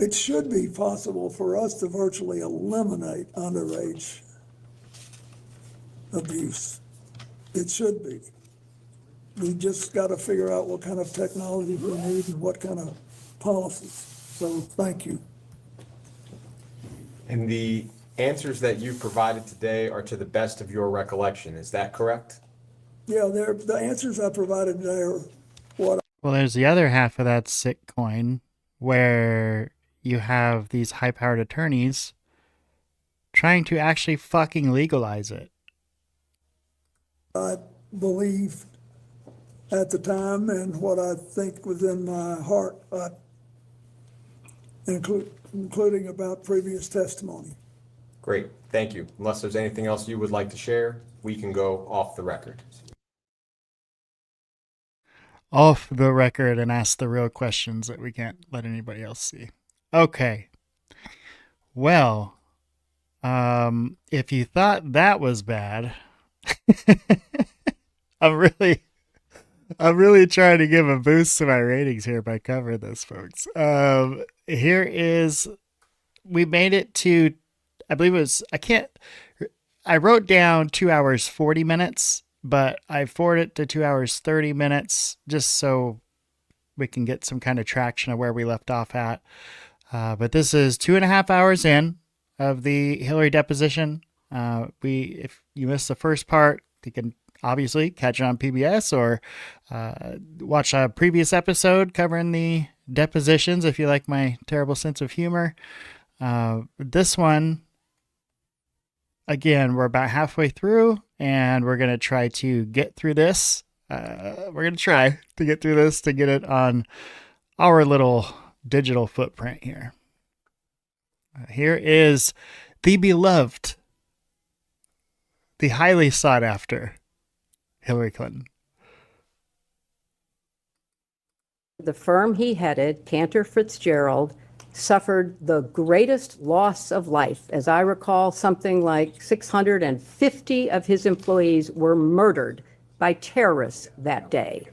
it should be possible for us to virtually eliminate underage abuse. It should be. We just got to figure out what kind of technology we need and what kind of policies. So thank you. And the answers that you provided today are to the best of your recollection. Is that correct? Yeah, the answers I provided there, what Well, there's the other half of that sick coin where you have these high-powered attorneys trying to actually fucking legalize it. I believed at the time and what I think was in my heart, including about previous testimony. Great, thank you. Unless there's anything else you would like to share, we can go off the record. Off the record and ask the real questions that we can't let anybody else see. Okay. Well, if you thought that was bad, I'm really trying to give a boost to my ratings here by covering this, folks. We made it to, I believe it was, I wrote down 2 hours, 40 minutes, but I forwarded it to 2 hours, 30 minutes, just so we can get some kind of traction of where we left off at. But this is 2.5 hours in of the Hillary deposition. If you missed the first part, you can obviously catch it on PBS or watch a previous episode covering the depositions if you like my terrible sense of humor. This one, again, we're about halfway through, and we're going to try to get through this. We're going to try to get through this to get it on our little digital footprint here. Here is the beloved, the highly sought after Hillary Clinton. The firm he headed, Cantor Fitzgerald, suffered the greatest loss of life. As I recall, something like 650 of his employees were murdered by terrorists that day.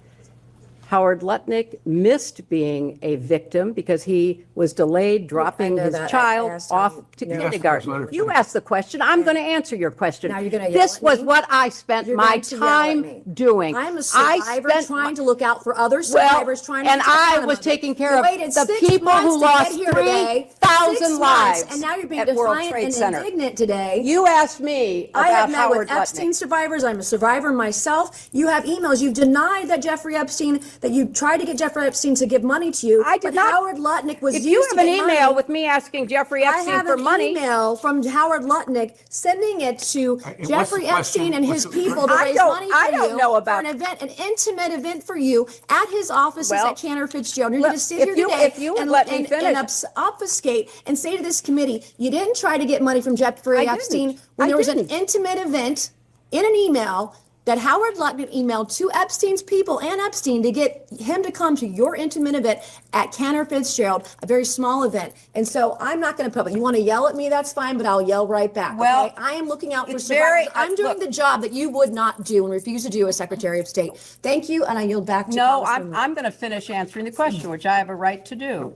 Howard Lutnick missed being a victim because he was delayed dropping his child off to kindergarten. You asked the question. I'm going to answer your question. Now you're going to This was what I spent my time doing. I'm a survivor trying to look out for other survivors, trying to and I was taking care of the people who lost 3,000 lives and now you're being at World defiant Trade and Center. indignant today. You asked me I have about met Howard with Epstein Lutnick. survivors. I'm a survivor myself. You have emails. You've denied that Jeffrey Epstein, that you tried to get Jeffrey Epstein to give money to you. I did but not. Howard Lutnick was If used you to have an get email money. with me asking Jeffrey Epstein I have for an money, email from Howard Lutnick sending it to what's Jeffrey the Epstein question? and his people to raise money for I don't you know about- for an event, an intimate event for you at his offices Well, at Cantor Fitzgerald. You're look, going to sit if here you- today if you would let me finish. obfuscate and say to this committee, you didn't try to get money from Jeffrey I Epstein didn't. when I there was didn't. an intimate event in an email that Howard Lutnick emailed to Epstein's people and Epstein to get him to come to your intimate event at Cantor Fitzgerald, a very small event. And so I'm not going to public. You want to yell at me, that's fine, but I'll yell right back. Well, okay? I am looking out for it's survivors. very- I'm doing look. the job that you would not do and refuse to do as Secretary of State. Thank you, and I yield back to No, Congresswoman. I'm going to finish answering the question, which I have a right to do.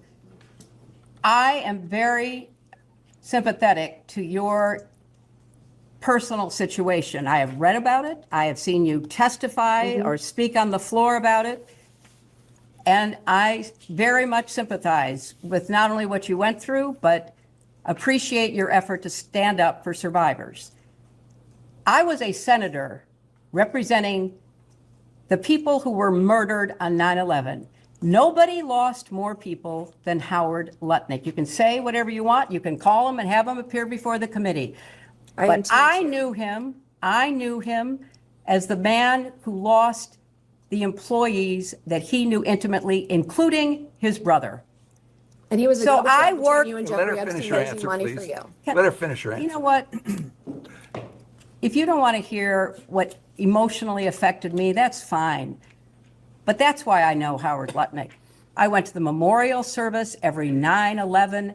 I am very sympathetic to your personal situation. I have read about it. I have seen you testify or speak on the floor about it. And I very much sympathize with not only what you went through, but appreciate your effort to stand up for survivors. I was a senator representing the people who were murdered on 9/11. Nobody lost more people than Howard Lutnick. You can say whatever you want. You can call him and have him appear before the committee. But I knew him as the man who lost the employees that he knew intimately, including his brother. And he was the So go-between I between worked. you and Let her Jeffrey finish Epstein her raising answer, money for please. you. Let her finish her answer. You know what? If you don't want to hear what emotionally affected me, that's fine. But that's why I know Howard Lutnick. I went to the memorial service every 9/11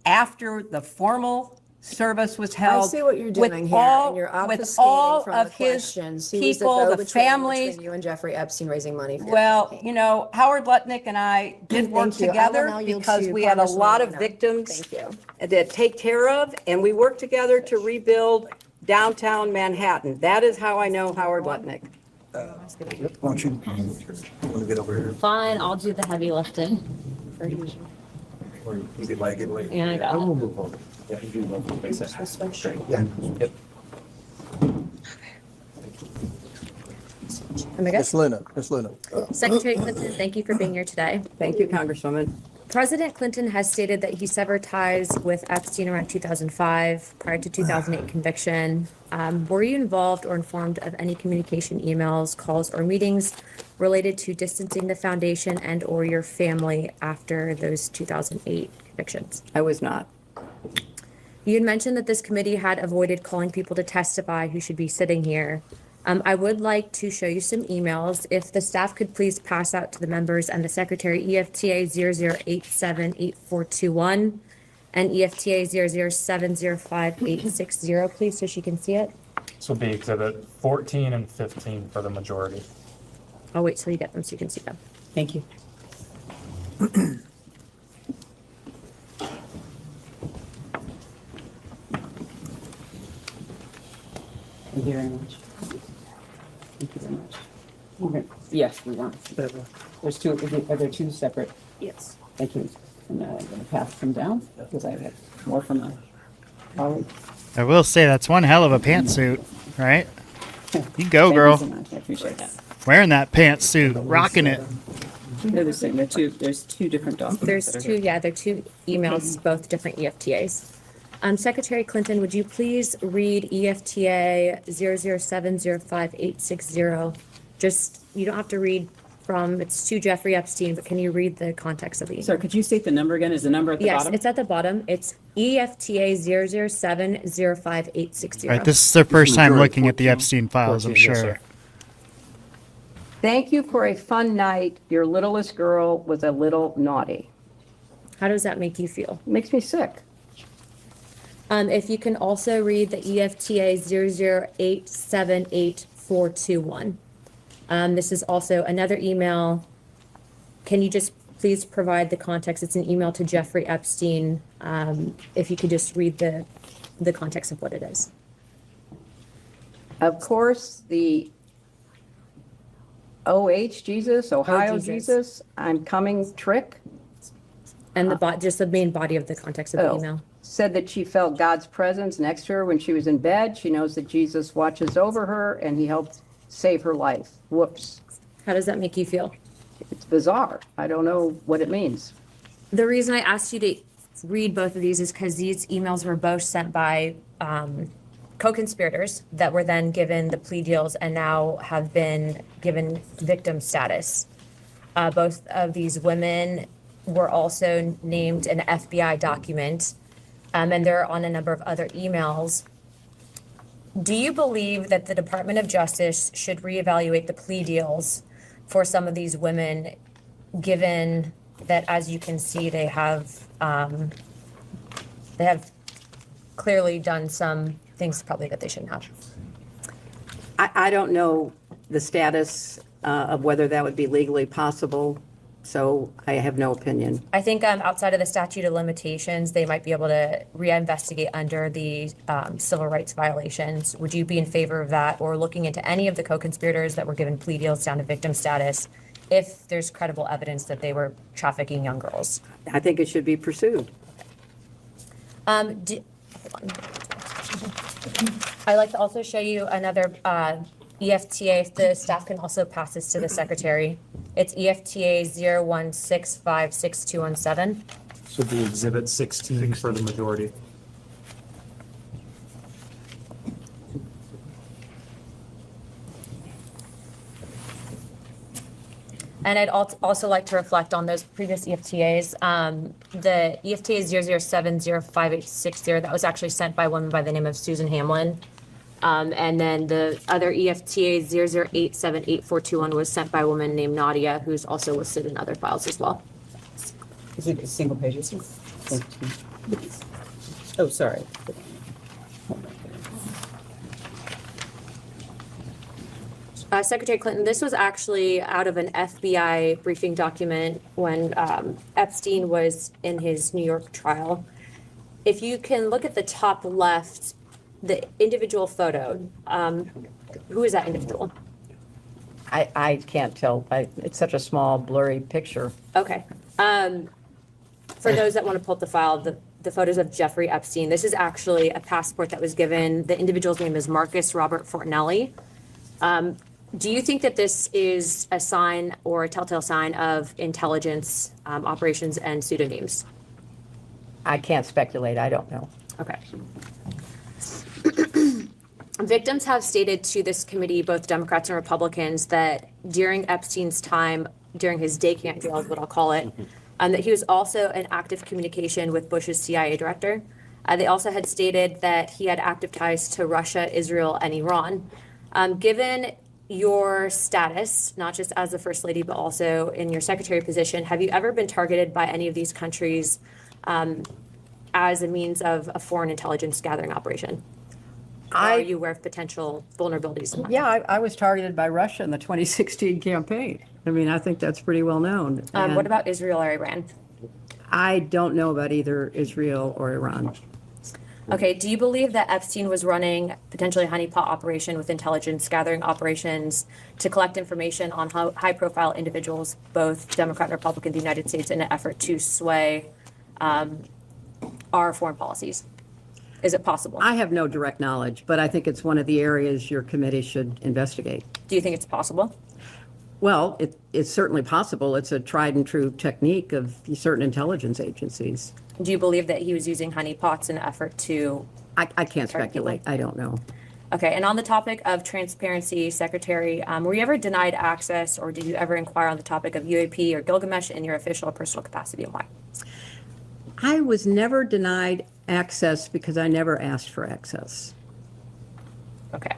after the formal service was held. I see what you're with doing here, all- and you're with obfuscating all from of the his questions. He was people, the go-between families. between you and Jeffrey Epstein raising money for your Well, campaign. you know, Howard Lutnick and I did work Thank you. I will together now yield because to we had a Congresswoman lot of Warner. victims Thank you. to take care of, and we worked together to rebuild downtown Manhattan. That is how I know Howard Lutnick. Why don't you want to get over here? Fine, I'll do the heavy lifting. Or you could like it later. Yeah, I got it. We'll move on. Yeah, you do love to face it. Yeah. Yep. Am I good? Ms. Luna. Secretary Clinton, thank you for being here today. Thank you, Congresswoman. President Clinton has stated that he severed ties with Epstein around 2005, prior to 2008 conviction. Were you involved or informed of any communication, emails, calls, or meetings related to distancing the foundation and/or your family after those 2008 convictions? I was not. You had mentioned that this committee had avoided calling people to testify who should be sitting here. I would like to show you some emails. If the staff could please pass out to the members and the secretary EFTA 00878421 and EFTA 0070586, please, so she can see it. This will be exhibit 14 and 15 for the majority. I'll wait till you get them so you can see them. Thank you. Thank you very much. Thank you very much. Okay. Yes, we want. There's two, are there two separate? Yes. Thank you. And I'm going to pass them down because I have more from my colleague. I will say that's one hell of a pantsuit, right? You go, girl. Thank you so much. I appreciate that. Wearing that pantsuit, rocking it. They're the same. There's two different documents. There's two, yeah, they're two emails, both different EFTAs. Secretary Clinton, would you please read EFTA 0070586? Just, you don't have to read from, it's to Jeffrey Epstein, but can you read the context of the email? Sorry, could you state the number again? Is the number at the bottom? Yes, it's at the bottom. It's EFTA 0070586. Right, this is the first time looking at the Epstein files, I'm sure. Thank you for a fun night. Your littlest girl was a little naughty. How does that make you feel? Makes me sick. If you can also read the EFTA 0087841. This is also another email. Can you just please provide the context? It's an email to Jeffrey Epstein. If you could just read the context of what it is. Of course, the Ohio Jesus, I'm coming trick. And just the main body of the context of the email. Said that she felt God's presence next to her when she was in bed. She knows that Jesus watches over her and he helped save her life. Whoops. How does that make you feel? It's bizarre. I don't know what it means. The reason I asked you to read both of these is because these emails were both sent by co-conspirators that were then given the plea deals and now have been given victim status. Both of these women were also named an FBI document, and they're on a number of other emails. Do you believe that the Department of Justice should reevaluate the plea deals for some of these women, given that, as you can see, they have clearly done some things probably that they shouldn't have? I don't know the status of whether that would be legally possible, so I have no opinion. I think outside of the statute of limitations, they might be able to reinvestigate under the civil rights violations. Would you be in favor of that, or looking into any of the co-conspirators that were given plea deals down to victim status if there's credible evidence that they were trafficking young girls? I think it should be pursued. Hold on. I'd like to also show you another EFTA, if the staff can also pass this to the secretary. It's EFTA 016562117. This will be exhibit 16 for the majority. And I'd also like to reflect on those previous EFTAs. The EFTA 0070586, that was actually sent by a woman by the name of Susan Hamlin. And then the other EFTA 0087841 was sent by a woman named Nadia, who's also listed in other files as well. Is it single pages? Oh, sorry. Secretary Clinton, this was actually out of an FBI briefing document when Epstein was in his New York trial. If you can look at the top left, the individual photo, who is that individual? I can't tell. It's such a small, blurry picture. Okay. For those that want to pull up the file, the photos of Jeffrey Epstein, this is actually a passport that was given. The individual's name is Marcus Robert Fortinelli. Do you think that this is a sign or a telltale sign of intelligence operations and pseudonyms? I can't speculate, I don't know. Okay. Victims have stated to this committee, both Democrats and Republicans, that during Epstein's time, during his day camp jail is what I'll call it, that he was also in active communication with Bush's CIA director. They also had stated that he had active ties to Russia, Israel, and Iran. Given your status, not just as the First Lady, but also in your secretary position, have you ever been targeted by any of these countries as a means of a foreign intelligence gathering operation? Are you aware of potential vulnerabilities? Yeah, I was targeted by Russia in the 2016 campaign. I mean, I think that's pretty well known. What about Israel or Iran? I don't know about either Israel or Iran. Okay, do you believe that Epstein was running potentially a honeypot operation with intelligence gathering operations to collect information on high-profile individuals, both Democrat and Republican, in the United States, in an effort to sway our foreign policies? Is it possible? I have no direct knowledge, but I think it's one of the areas your committee should investigate. Do you think it's possible? Well, it's certainly possible. It's a tried and true technique of certain intelligence agencies. Do you believe that he was using honeypots in an effort to... I can't speculate. I don't know. Okay, and on the topic of transparency, Secretary, were you ever denied access, or did you ever inquire on the topic of UAP or Gilgamesh in your official or personal capacity, and why? I was never denied access because I never asked for access. Okay.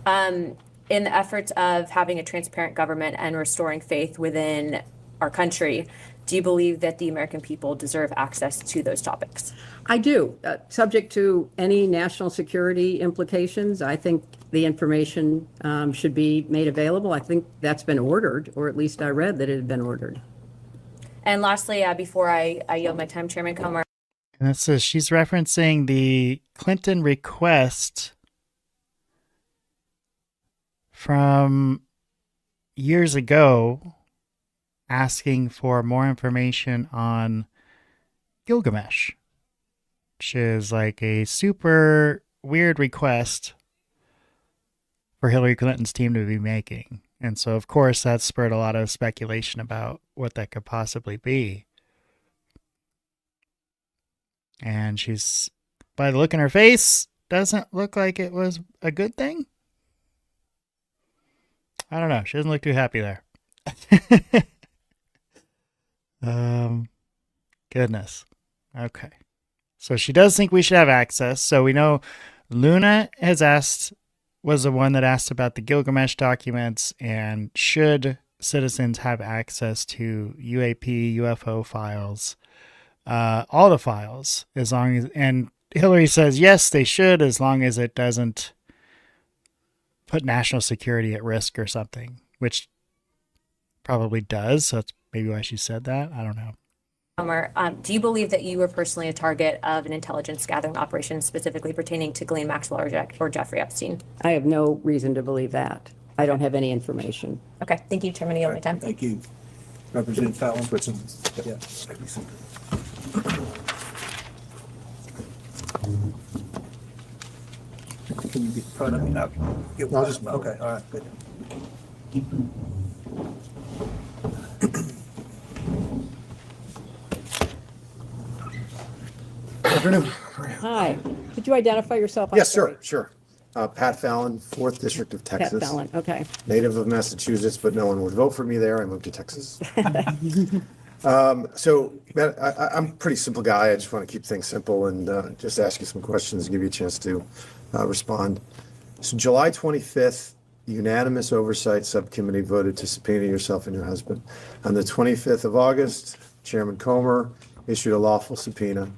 In the efforts of having a transparent government and restoring faith within our country, do you believe that the American people deserve access to those topics? I do. Subject to any national security implications, I think the information should be made available. I think that's been ordered, or at least I read that it had been ordered. And lastly, before I yield my time, Chairman Comer. And it says she's referencing the Clinton request from years ago asking for more information on Gilgamesh, which is like a super weird request for Hillary Clinton's team to be making. And so, of course, that spurred a lot of speculation about what that could possibly be. And she's, by the look in her face, doesn't look like it was a good thing. I don't know. She doesn't look too happy there. Goodness. Okay. So she does think we should have access. So we know Luna was the one that asked about the Gilgamesh documents and should citizens have access to UAP, UFO files, all the files, as long as, and Hillary says, yes, they should, as long as it doesn't put national security at risk or something, which probably does. So that's maybe why she said that. I don't know. Do you believe that you were personally a target of an intelligence gathering operation specifically pertaining to Ghislaine Maxwell or Jeffrey Epstein? I have no reason to believe that. I don't have any information. Okay, thank you, Chairman. Yield my time. Thank you. Representative Fallon. Yeah. Can you be front of me now? I'll just, okay, all right, good. Afternoon. Hi. Could you identify yourself? Yes, sure. Pat Fallon, 4th District of Texas. Pat Fallon, okay. Native of Massachusetts, but no one would vote for me there. I moved to Texas. So, Matt, I'm a pretty simple guy. I just want to keep things simple and just ask you some questions and give you a chance to respond. So July 25th, unanimous oversight subcommittee voted to subpoena yourself and your husband. On the 25th of August, Chairman Comer issued a lawful subpoena,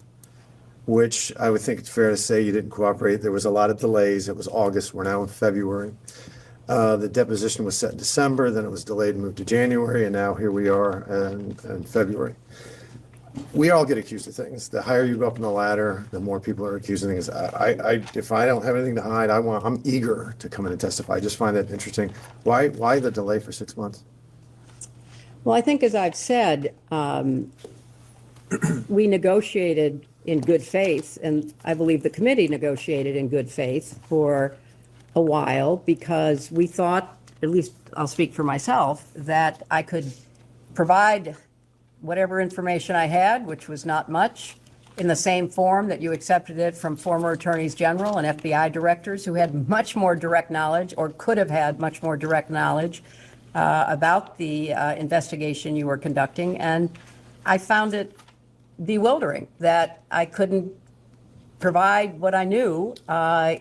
which I would think it's fair to say you didn't cooperate. There was a lot of delays. It was August. We're now in February. The deposition was set in December, then it was delayed and moved to January, and now here we are in February. We all get accused of things. The higher you go up in the ladder, the more people are accusing things. If I don't have anything to hide, I'm eager to come in and testify. I just find that interesting. Why the delay for 6 months? Well, I think, as I've said, we negotiated in good faith, and I believe the committee negotiated in good faith for a while because we thought at least I'll speak for myself, that I could provide whatever information I had, which was not much, in the same form that you accepted it from former attorneys general and FBI directors who had much more direct knowledge, or could have had much more direct knowledge about the investigation you were conducting. And I found it bewildering that I couldn't provide what I knew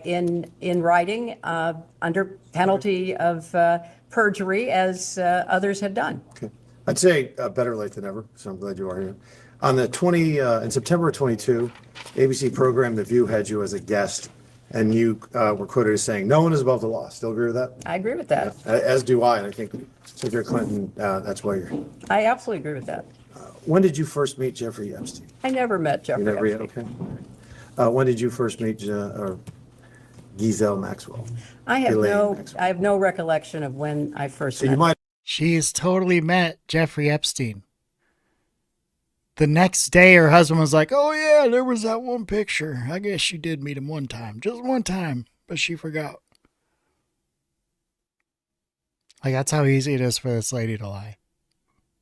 in writing under penalty of perjury, as others had done. Okay. I'd say better late than never, so I'm glad you are here. On the in September of 22, ABC program The View had you as a guest, and you were quoted as saying, "No one is above the law." Still agree with that? I agree with that. As do I, and I think Secretary Clinton, that's why you're here. I absolutely agree with that. When did you first meet Jeffrey Epstein? I never met Jeffrey You never yet, Epstein. okay. When did you first meet Giselle Maxwell? Ghislaine I have no recollection of when I first So met. you might. She's totally met Jeffrey Epstein. The next day, her husband was like, "Oh yeah, there was that one picture. I guess she did meet him one time, just one time, but she forgot." Like, that's how easy it is for this lady to lie.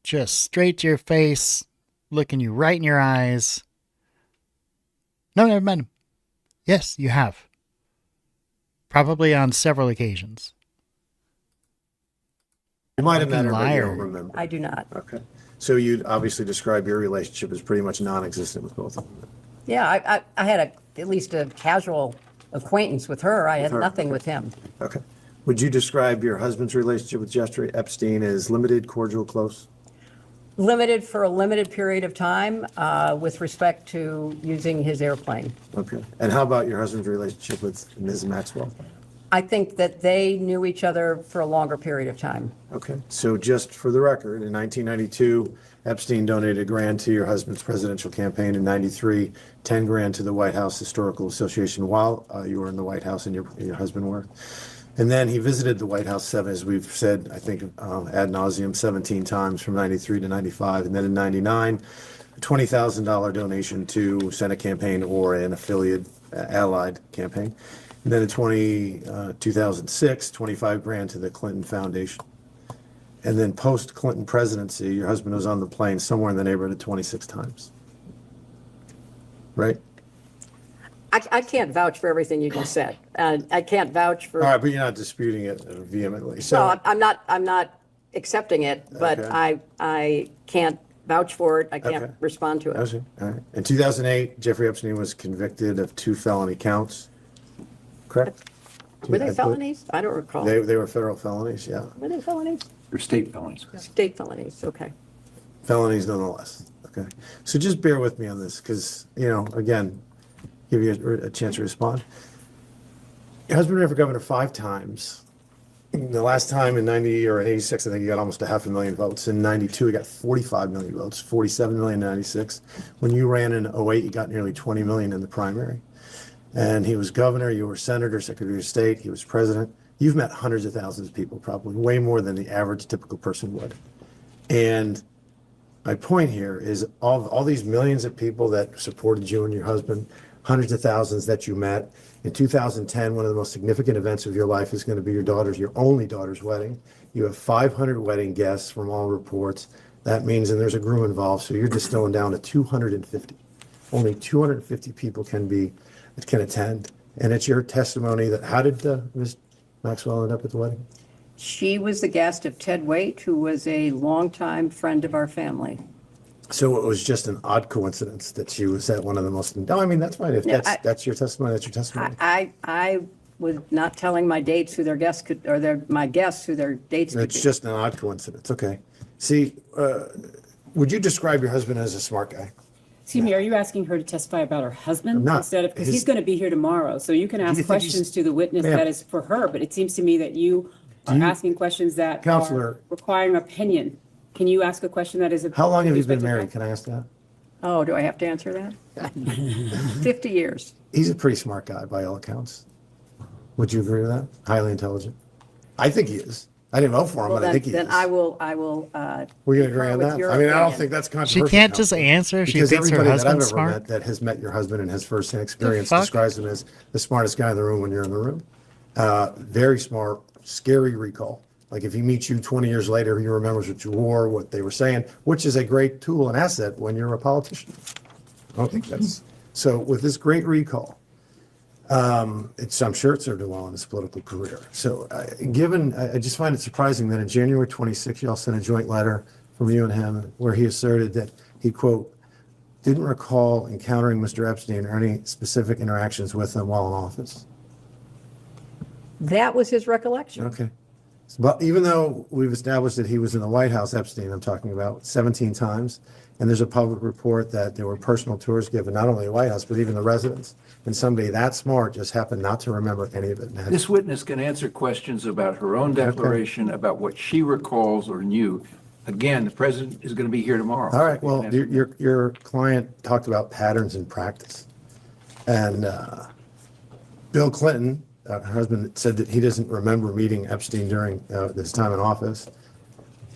Just straight to your face, looking you right in your eyes. No, never met him. Yes, you have. Probably on several occasions. You might have met Fucking her, but you liar. don't remember. I do not. Okay. So you'd obviously describe your relationship as pretty much non-existent with both of them. Yeah, I had at least a casual acquaintance with her. I had her, nothing okay. with him. Okay. Would you describe your husband's relationship with Jeffrey Epstein as limited, cordial, close? Limited for a limited period of time with respect to using his airplane. Okay. And how about your husband's relationship with Ms. Maxwell? I think that they knew each other for a longer period of time. Okay. So just for the record, in 1992, Epstein donated $1 grand to your husband's presidential campaign. In 93, $10 grand to the White House Historical Association while you were in the White House and your husband were. And then he visited the White House as we've said, I think ad nauseum 17 times from 93 to 95. And then in 99, a $20,000 donation to Senate campaign or an affiliate allied campaign. And then in 2006, 25 grand to the Clinton Foundation. And then post-Clinton presidency, your husband was on the plane somewhere in the neighborhood of 26 times. Right? I can't vouch for everything you just said. I can't vouch for. All right, but you're not disputing it vehemently. So No, I'm not accepting it, but Okay. I can't vouch for it. I can't Okay. respond to it. Okay, all right. In 2008, Jeffrey Epstein was convicted of 2 felony counts. Correct? Were they felonies? I don't recall. They were federal felonies, yeah. Were they felonies? They're state felonies. State felonies, okay. Felonies nonetheless. Okay. So just bear with me on this because, again, give you a chance to respond. Your husband ran for governor 5 times. The last time in 90 or in 86, I think he got almost 500,000 votes. In 92, he got 45 million votes, 47 million in 96. When you ran in 08, you got nearly 20 million in the primary. And he was governor, you were senator, secretary of state, he was president. You've met hundreds of thousands of people, probably way more than the average typical person would. And my point here is all these millions of people that supported you and your husband, hundreds of thousands that you met. In 2010, one of the most significant events of your life is going to be your only daughter's wedding. You have 500 wedding guests from all reports. That means, and there's a groom involved, so you're distilling down to 250. Only 250 people can attend. And it's your testimony that, how did Ms. Maxwell end up at the wedding? She was the guest of Ted Waite, who was a longtime friend of our family. So it was just an odd coincidence that she was at one of the most, no, I mean, that's fine. If No, that's your testimony, that's your testimony. I was not telling my dates who their guests could, or my guests who their dates could It's be. just an odd coincidence. Okay. See, would you describe your husband as a smart guy? Excuse me, are you asking her to testify about her husband I'm not. instead of, because His- he's going to be here tomorrow, so you can you ask think questions he's- to the witness Ma'am. that is for her, but it seems to me that you are asking questions that Counselor. are requiring opinion. Can you ask a question that is? How long have you been married? Can I ask that? Oh, do I have to answer that? 50 years. He's a pretty smart guy by all accounts. Would you agree with that? Highly intelligent. I think he is. I didn't vote for him, Well, but I think he then is. I will. We're going to agree concur on with that? your I mean, I don't opinion. think that's She controversial. can't just Counselor. answer. She Because thinks her everybody that I've husband's ever smart. met that has met your husband and has firsthand experience fuck? describes him as the smartest guy in the room when you're in the room. Very smart, scary recall. Like if he meets you 20 years later, he remembers what you wore, what they were saying, which is a great tool and asset when you're a politician. I don't think that's, so with this great recall, I'm sure it served him well in his political career. So I just find it surprising that in January 26, y'all sent a joint letter from you and him where he asserted that he, quote, didn't recall encountering Mr. Epstein or any specific interactions with him while in office. That was his recollection. Okay. But even though we've established that he was in the White House, Epstein, I'm talking about 17 times, and there's a public report that there were personal tours given, not only the White House, but even the residence. And somebody that smart just happened not to remember any of it. This witness can answer questions about her own declaration, about what she recalls or knew. Again, the president is going to be here tomorrow. All right, well, your client talked about patterns in practice. And Bill Clinton, her husband, said that he doesn't remember meeting Epstein during his time in office.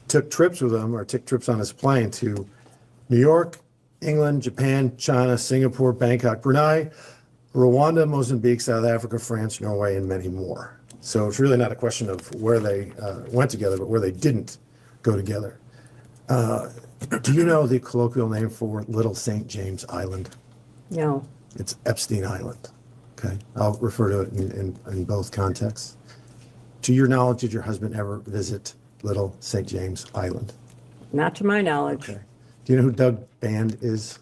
Took trips with him, or took trips on his plane to New York, England, Japan, China, Singapore, Bangkok, Brunei, Rwanda, Mozambique, South Africa, France, Norway, and many more. So it's really not a question of where they went together, but where they didn't go together. Do you know the colloquial name for Little St. James Island? No. It's Epstein Island. Okay, I'll refer to it in both contexts. To your knowledge, did your husband ever visit Little St. James Island? Not to my knowledge. Okay. Do you know who Doug Band is?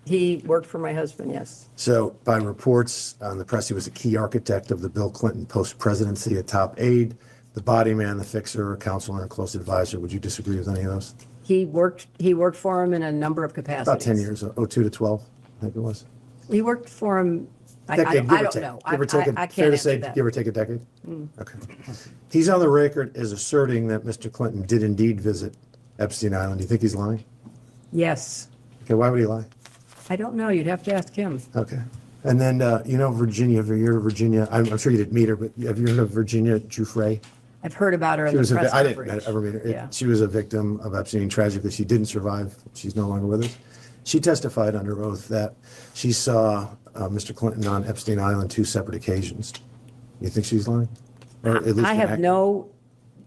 He worked for my husband, yes. So by reports on the press, he was a key architect of the Bill Clinton post-presidency, a top aide, the body man, the fixer, a counselor, and a close advisor. Would you disagree with any of those? He worked for him in a number of capacities. About 10 years, 02 to 12, I think it was. He worked for him, I Decade, give or don't take. know. Give or take, I can't fair to answer say, that. give or take a decade? Mm. Okay. He's on the record as asserting that Mr. Clinton did indeed visit Epstein Island. Do you think he's lying? Yes. Okay, why would he lie? I don't know. You'd have to ask him. Okay. And then, Virginia, have you heard of Virginia? I'm sure you didn't meet her, but have you heard of Virginia Giuffre? I've heard about her in She the was press I coverage. didn't ever meet her. Yeah. She was a victim of Epstein. Tragically, she didn't survive. She's no longer with us. She testified under oath that she saw Mr. Clinton on Epstein Island 2 separate occasions. You think she's lying? Or at least I an have act-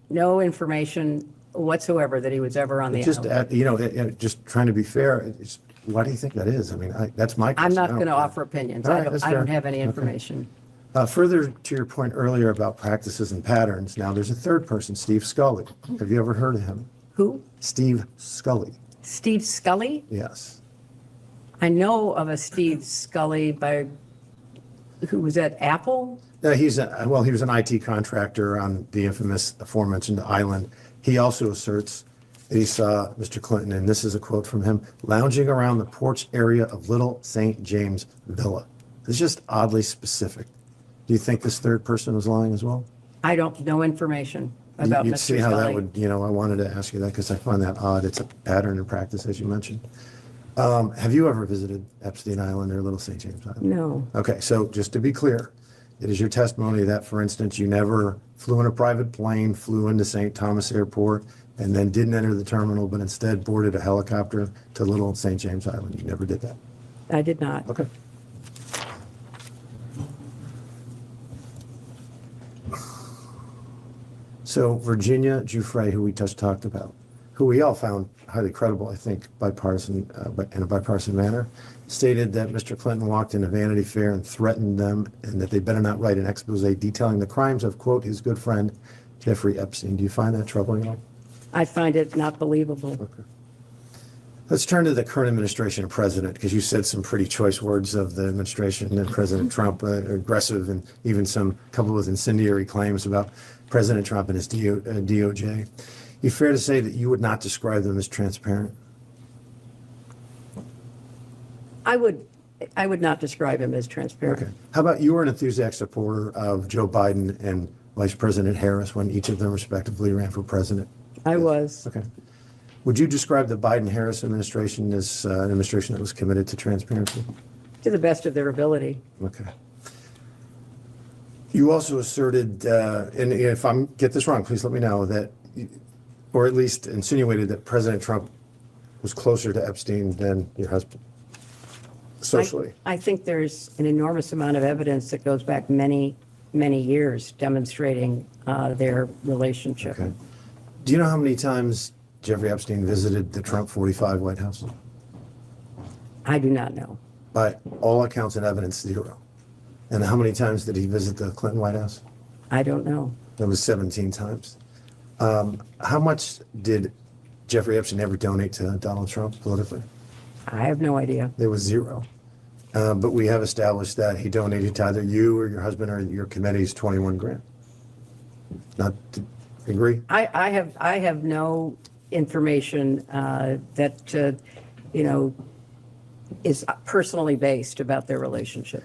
no information whatsoever that he was ever on the Just, island. just trying to be fair, why do you think that is? I mean, that's my question. I'm not I don't going to know. offer opinions. All I right, don't, that's I don't fair. have any Okay. information. Further to your point earlier about practices and patterns, now there's a third person, Steve Scully. Have you ever heard of him? Who? Steve Scully. Steve Scully? Yes. I know of a Steve Scully who was at Apple. He was an IT contractor on the infamous aforementioned island. He also asserts that he saw Mr. Clinton, and this is a quote from him, lounging around the porch area of Little St. James Villa. It's just oddly specific. Do you think this third person was lying as well? I don't know information about You'd Mr. see how that Scully. would, I wanted to ask you that because I find that odd. It's a pattern in practice, as you mentioned. Have you ever visited Epstein Island or Little St. James Island? No. Okay, so just to be clear, it is your testimony that, for instance, you never flew in a private plane, flew into St. Thomas Airport, and then didn't enter the terminal, but instead boarded a helicopter to Little St. James Island. You never did that. I did not. Okay. So Virginia Giuffre, who we just talked about, who we all found highly credible, I think, bipartisan, in a bipartisan manner, stated that Mr. Clinton walked in a Vanity Fair and threatened them and that they better not write an expose detailing the crimes of, quote, his good friend, Jeffrey Epstein. Do you find that troubling at all? I find it not believable. Okay. Let's turn to the current administration and president, because you said some pretty choice words of the administration and President Trump, aggressive and even some coupled with incendiary claims about President Trump and his DOJ. You fair to say that you would not describe them as transparent? I would not describe him as transparent. Okay. How about you were an enthusiastic supporter of Joe Biden and Vice President Harris when each of them respectively ran for president? I was. Okay. Would you describe the Biden-Harris administration as an administration that was committed to transparency? To the best of their ability. Okay. You also asserted, and if I get this wrong, please let me know, that, or at least insinuated that President Trump was closer to Epstein than your husband, socially. I think there's an enormous amount of evidence that goes back many many years demonstrating their relationship. Okay. Do you know how many times Jeffrey Epstein visited the Trump 45 White House? I do not know. By all accounts and evidence, 0. And how many times did he visit the Clinton White House? I don't know. It was 17 times. How much did Jeffrey Epstein ever donate to Donald Trump politically? I have no idea. There was 0. But we have established that he donated to either you or your husband or your committees 21 grand. Not to agree? I have no information that is personally based about their relationship.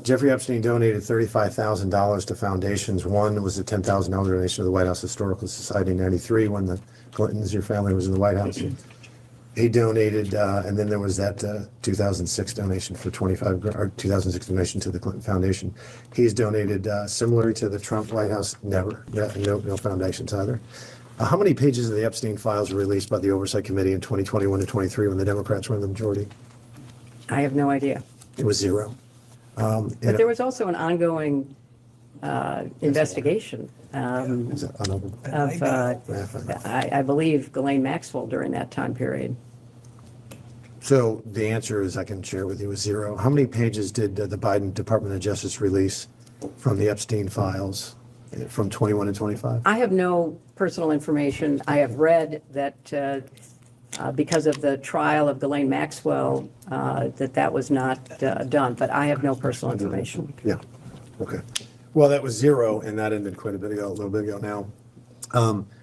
Jeffrey Epstein donated $35,000 to foundations. One was a $10,000 donation to the White House Historical Society in '93 when the Clintons, your family, was in the White House. He donated, and then there was that 2006 donation for 25, or 2006 donation to the Clinton Foundation. He's donated similarly to the Trump White House, never, no foundations either. How many pages of the Epstein files were released by the Oversight Committee in 2021 to 23 when the Democrats were in the majority? I have no idea. It was 0. But there was also an ongoing investigation I believe, Ghislaine Maxwell during that time period. So the answer is, I can share with you, is 0. How many pages did the Biden Department of Justice release from the Epstein files from 21 to 25? I have no personal information. I have read that because of the trial of Ghislaine Maxwell, that was not done, but I have no personal information. Yeah, okay. Well, that was 0, and that ended quite a little bit ago now.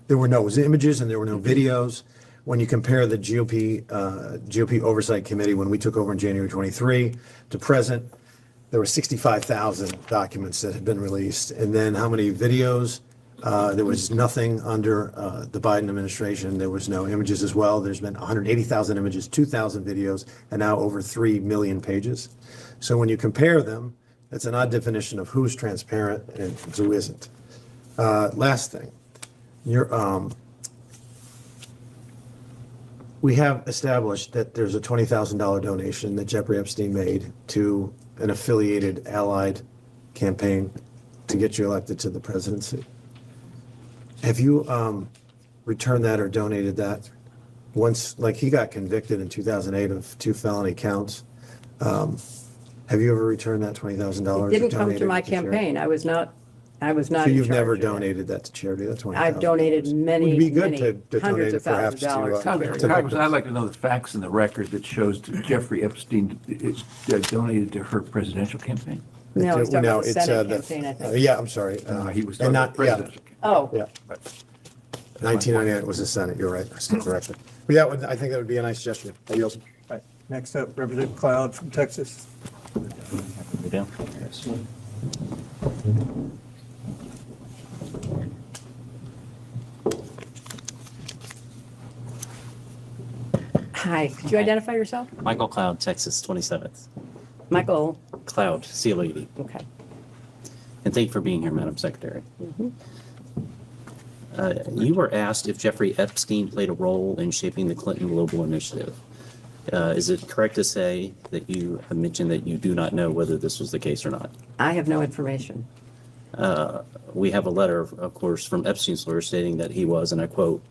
There were no images and there were no videos. When you compare the GOP Oversight Committee, when we took over in January 23 to present, there were 65,000 documents that had been released. And then how many videos? There was nothing under the Biden administration. There was no images as well. There's been 180,000 images, 2,000 videos, and now over 3 million pages. So when you compare them, it's an odd definition of who's transparent and who isn't. Last thing, we have established that there's a $20,000 donation that Jeffrey Epstein made to an affiliated allied campaign to get you elected to the presidency. Have you returned that or donated that? Once, like, he got convicted in 2008 of 2 felony counts. Have you ever returned that $20,000? It didn't come to my campaign. I was not So you've never donated that to charity, that $20,000? I've donated many, Would be good many to donate hundreds it of thousands perhaps of dollars. to, Congressman, I'd like to know the facts in the record that shows that Jeffrey Epstein is donated to her presidential campaign. No, he's talking No, about the it's, Senate the- campaign, I think. Yeah, I'm sorry. He was and talking not- about presidential. Oh, Yeah. 1998 was the Senate, you're right, I stand corrected. But yeah, I think that would be a nice gesture. I yield. Right. Next up, Representative Cloud from Texas. hi. Could you identify yourself? Michael Cloud, Texas, 27th. Michael. Cloud, C-L-A-D. Okay. And thank you for being here, Madam Secretary. Mhm. You were asked if Jeffrey Epstein played a role in shaping the Clinton Global Initiative. Is it correct to say that you have mentioned that you do not know whether this was the case or not? I have no information. We have a letter, of course, from Epstein's lawyer stating that he was, and I quote,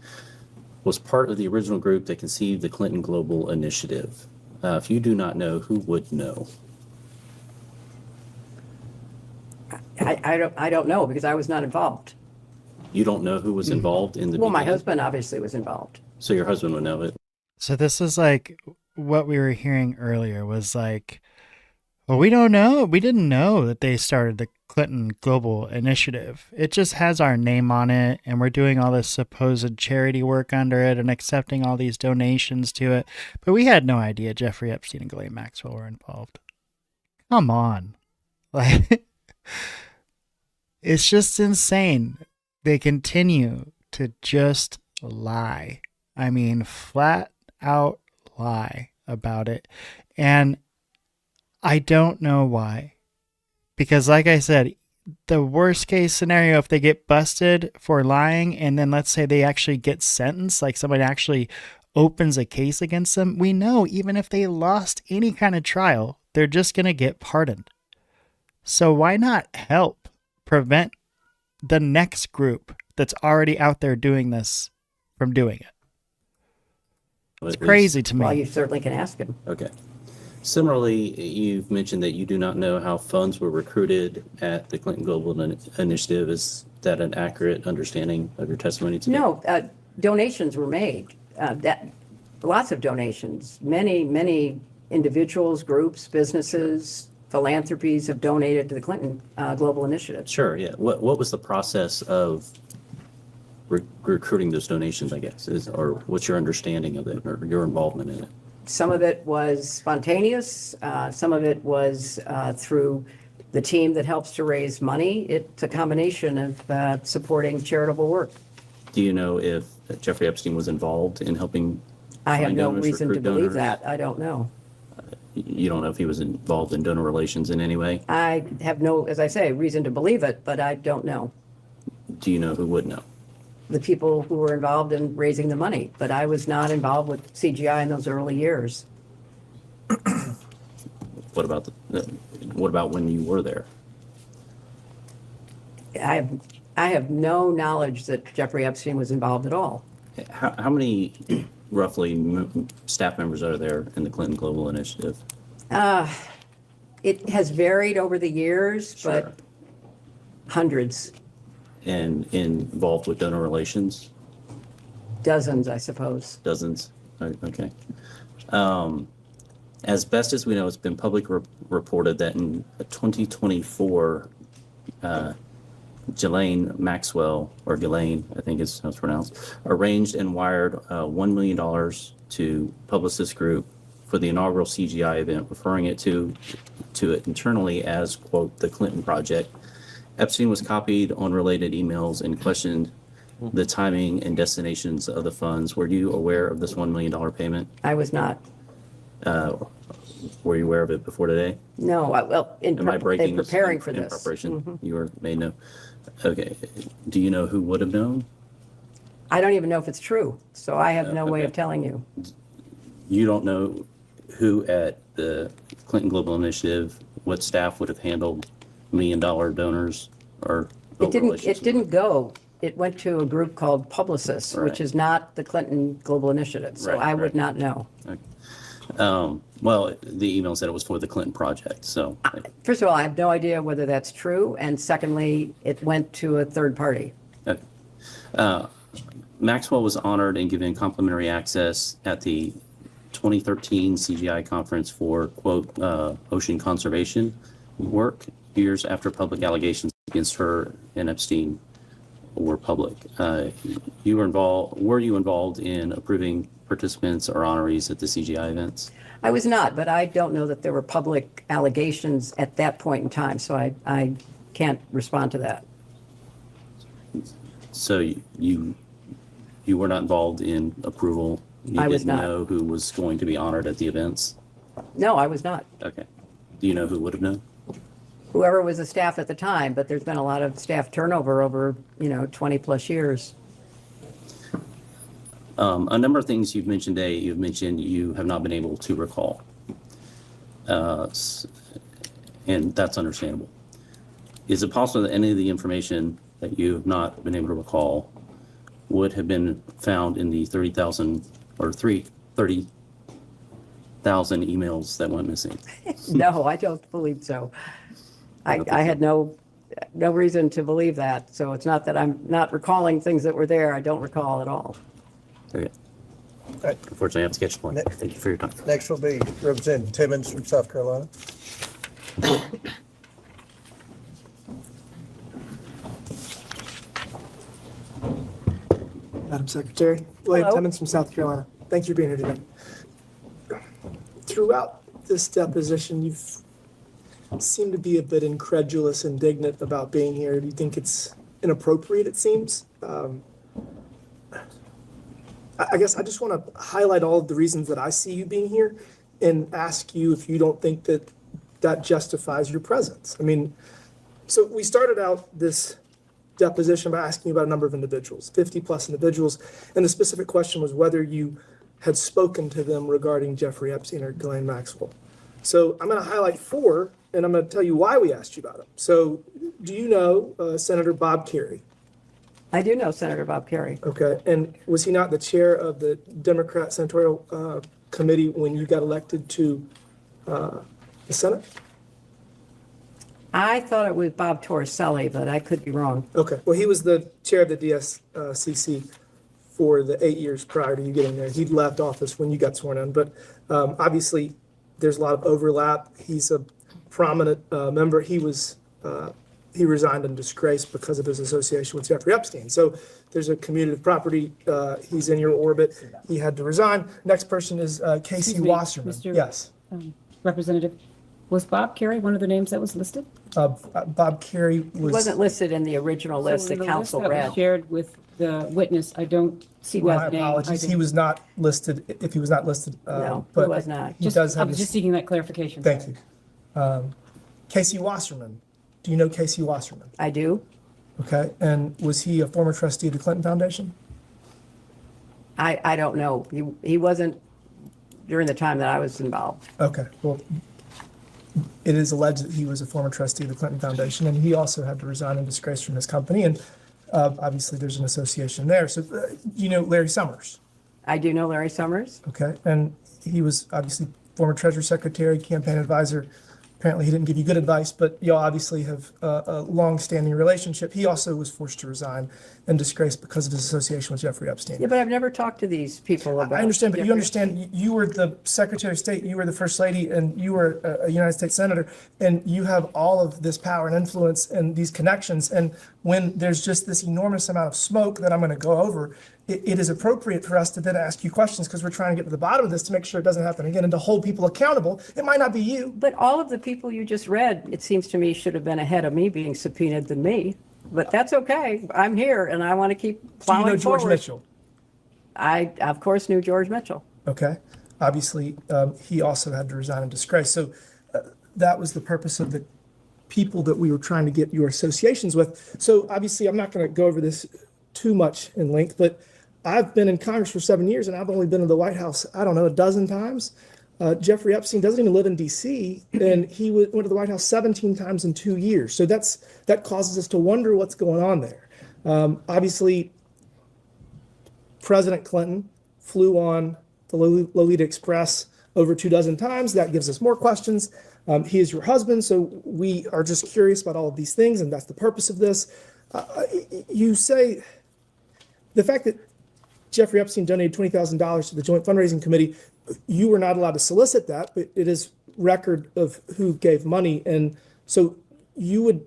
was part of the original group that conceived the Clinton Global Initiative. If you do not know, who would know? I don't know because I was not involved. You don't know who was involved in the Well, my beginning? husband obviously was involved. So your husband would know it? So this is like what we were hearing earlier was like, well, we don't know. We didn't know that they started the Clinton Global Initiative. It just has our name on it, and we're doing all this supposed charity work under it and accepting all these donations to it. But we had no idea Jeffrey Epstein and Ghislaine Maxwell were involved. Come on. Like, it's just insane. They continue to just lie. I mean, flat out lie about it. And I don't know why. Because like I said, the worst case scenario, if they get busted for lying and then let's say they actually get sentenced, like somebody actually opens a case against them, we know even if they lost any kind of trial, they're just going to get pardoned. So why not help? prevent the next group that's already out there doing this from doing it? It's crazy to me. Well, you certainly can ask him. Okay. Similarly, you've mentioned that you do not know how funds were recruited at the Clinton Global Initiative. Is that an accurate understanding of your testimony today? No, donations were made. Lots of donations. Many individuals, groups, businesses, philanthropies have donated to the Clinton Global Initiative. Sure, yeah. What was the process of recruiting those donations, I guess, or what's your understanding of it or your involvement in it? Some of it was spontaneous. Some of it was through the team that helps to raise money. It's a combination of supporting charitable work. Do you know if Jeffrey Epstein was involved in helping? I have find no donors, reason to recruit believe donors? that. I don't know. You don't know if he was involved in donor relations in any way? I have no, as I say, reason to believe it, but I don't know. Do you know who would know? The people who were involved in raising the money, but I was not involved with CGI in those early years. What about when you were there? I have no knowledge that Jeffrey Epstein was involved at all. How many roughly staff members are there in the Clinton Global Initiative? It has varied over the years, but hundreds, And involved with donor relations? dozens, I suppose. Dozens? Okay. As best as we know, it's been reported that in 2024, Ghislaine Maxwell, or Ghislaine, I think is how it's pronounced, arranged and wired $1 million to Publicist Group for the inaugural CGI event, referring it to it internally as, quote, the Clinton Project. Epstein was copied on related emails and questioned the timing and destinations of the funds. Were you aware of this $1 million payment? I was not. Were you aware of it before today? No, well, in Am I breaking this preparing for in this. preparation? You were made know. Okay. Do you know who would have known? I don't even know if it's true, so I have no way Okay. of telling you. You don't know who at the Clinton Global Initiative, what staff would have handled $1 million donors or It didn't go. It went to a group called Publicists, which is not the Clinton Global Initiative, so Right, I would right. not know. Well, the email said it was for the Clinton Project, so. First of all, I have no idea whether that's true, and secondly, it went to a third party. Okay. Maxwell was honored and given complimentary access at the 2013 CGI conference for, quote, ocean conservation work, years after public allegations against her and Epstein were public. Were you involved in approving participants or honorees at the CGI events? I was not, but I don't know that there were public allegations at that point in time, so I can't respond to that. So you were not involved in approval? I was You didn't not. know who was going to be honored at the events? No, I was not. Okay. Do you know who would have known? Whoever was the staff at the time, but there's been a lot of staff turnover over, 20 plus years. A number of things you've mentioned today, you've mentioned you have not been able to recall. And that's understandable. Is it possible that any of the information that you have not been able to recall would have been found in the 30,000 emails that went missing? No, I don't believe so. I had no reason to believe that. So it's not that I'm not recalling things that were there. I don't recall at all. Okay. Unfortunately, I have to catch the point. Thank you for your time. Next will be Representative Timmons from South Carolina. Madam Secretary, William Hello. Timmons from South Carolina. Thanks for being here today. Throughout this deposition, you've seemed to be a bit incredulous, indignant about being here. Do you think it's inappropriate, it seems? I guess I just want to highlight all of the reasons that I see you being here and ask you if you don't think that that justifies your presence. I mean, so we started out this deposition by asking you about a number of individuals, 50 plus individuals, and the specific question was whether you had spoken to them regarding Jeffrey Epstein or Ghislaine Maxwell. So I'm going to highlight 4, and I'm going to tell you why we asked you about them. So do you know Senator Bob Kerrey? I do know Senator Bob Kerrey. Okay, and was he not the chair of the Democrat Senatorial Committee when you got elected to the Senate? I thought it was Bob Torricelli, but I could be wrong. Okay, well, he was the chair of the DSCC for the 8 years prior to you getting there. He'd left office when you got sworn in, but obviously there's a lot of overlap. He's a prominent member. He resigned in disgrace because of his association with Jeffrey Epstein. So there's a commutative property. He's in your orbit. He had to resign. Next person is Casey Excuse me, Wasserman. Mr. Yes. Representative, was Bob Kerrey one of the names that was listed? Bob Kerrey He was. wasn't listed in the original list So that the council list that was read. shared with the witness, I don't see My that name. apologies. He was not listed. If he was not listed, No, he but was not. He does I have. was his- just seeking that clarification. Thank you. Casey Wasserman. Do you know Casey Wasserman? I do. Okay, and was he a former trustee of the Clinton Foundation? I don't know. He wasn't during the time that I was involved. Okay, well, it is alleged that he was a former trustee of the Clinton Foundation, and he also had to resign in disgrace from his company, and obviously there's an association there. So, you know Larry Summers? I do know Larry Summers. Okay, and he was obviously former Treasury Secretary, campaign advisor. Apparently, he didn't give you good advice, but y'all obviously have a long-standing relationship. He also was forced to resign in disgrace because of his association with Jeffrey Epstein. Yeah, but I've never talked to these people about. I understand, but you Jeffrey understand, you were the Secretary of State, you were the First Lady, and you were a United States Senator, and you have all of this power and influence and these connections. And when there's just this enormous amount of smoke that I'm going to go over, it is appropriate for us to then ask you questions because we're trying to get to the bottom of this to make sure it doesn't happen again and to hold people accountable. It might not be you. But all of the people you just read, it seems to me, should have been ahead of me being subpoenaed than me. But that's okay. I'm here and I want to keep Do you plowing know George forward. Mitchell? I, of course, knew George Mitchell. Okay. Obviously, he also had to resign in disgrace. So that was the purpose of the people that we were trying to get your associations with. So obviously, I'm not going to go over this too much in length, but I've been in Congress for 7 years and I've only been to the White House, I don't know, a dozen times. Jeffrey Epstein doesn't even live in DC, and he went to the White House 17 times in 2 years. So that causes us to wonder what's going on there. Obviously, President Clinton flew on the Lolita Express over 24 times. That gives us more questions. He is your husband, so we are just curious about all of these things, and that's the purpose of this. You say the fact that Jeffrey Epstein donated $20,000 to the Joint Fundraising Committee, you were not allowed to solicit that, but it is record of who gave money. And so you would,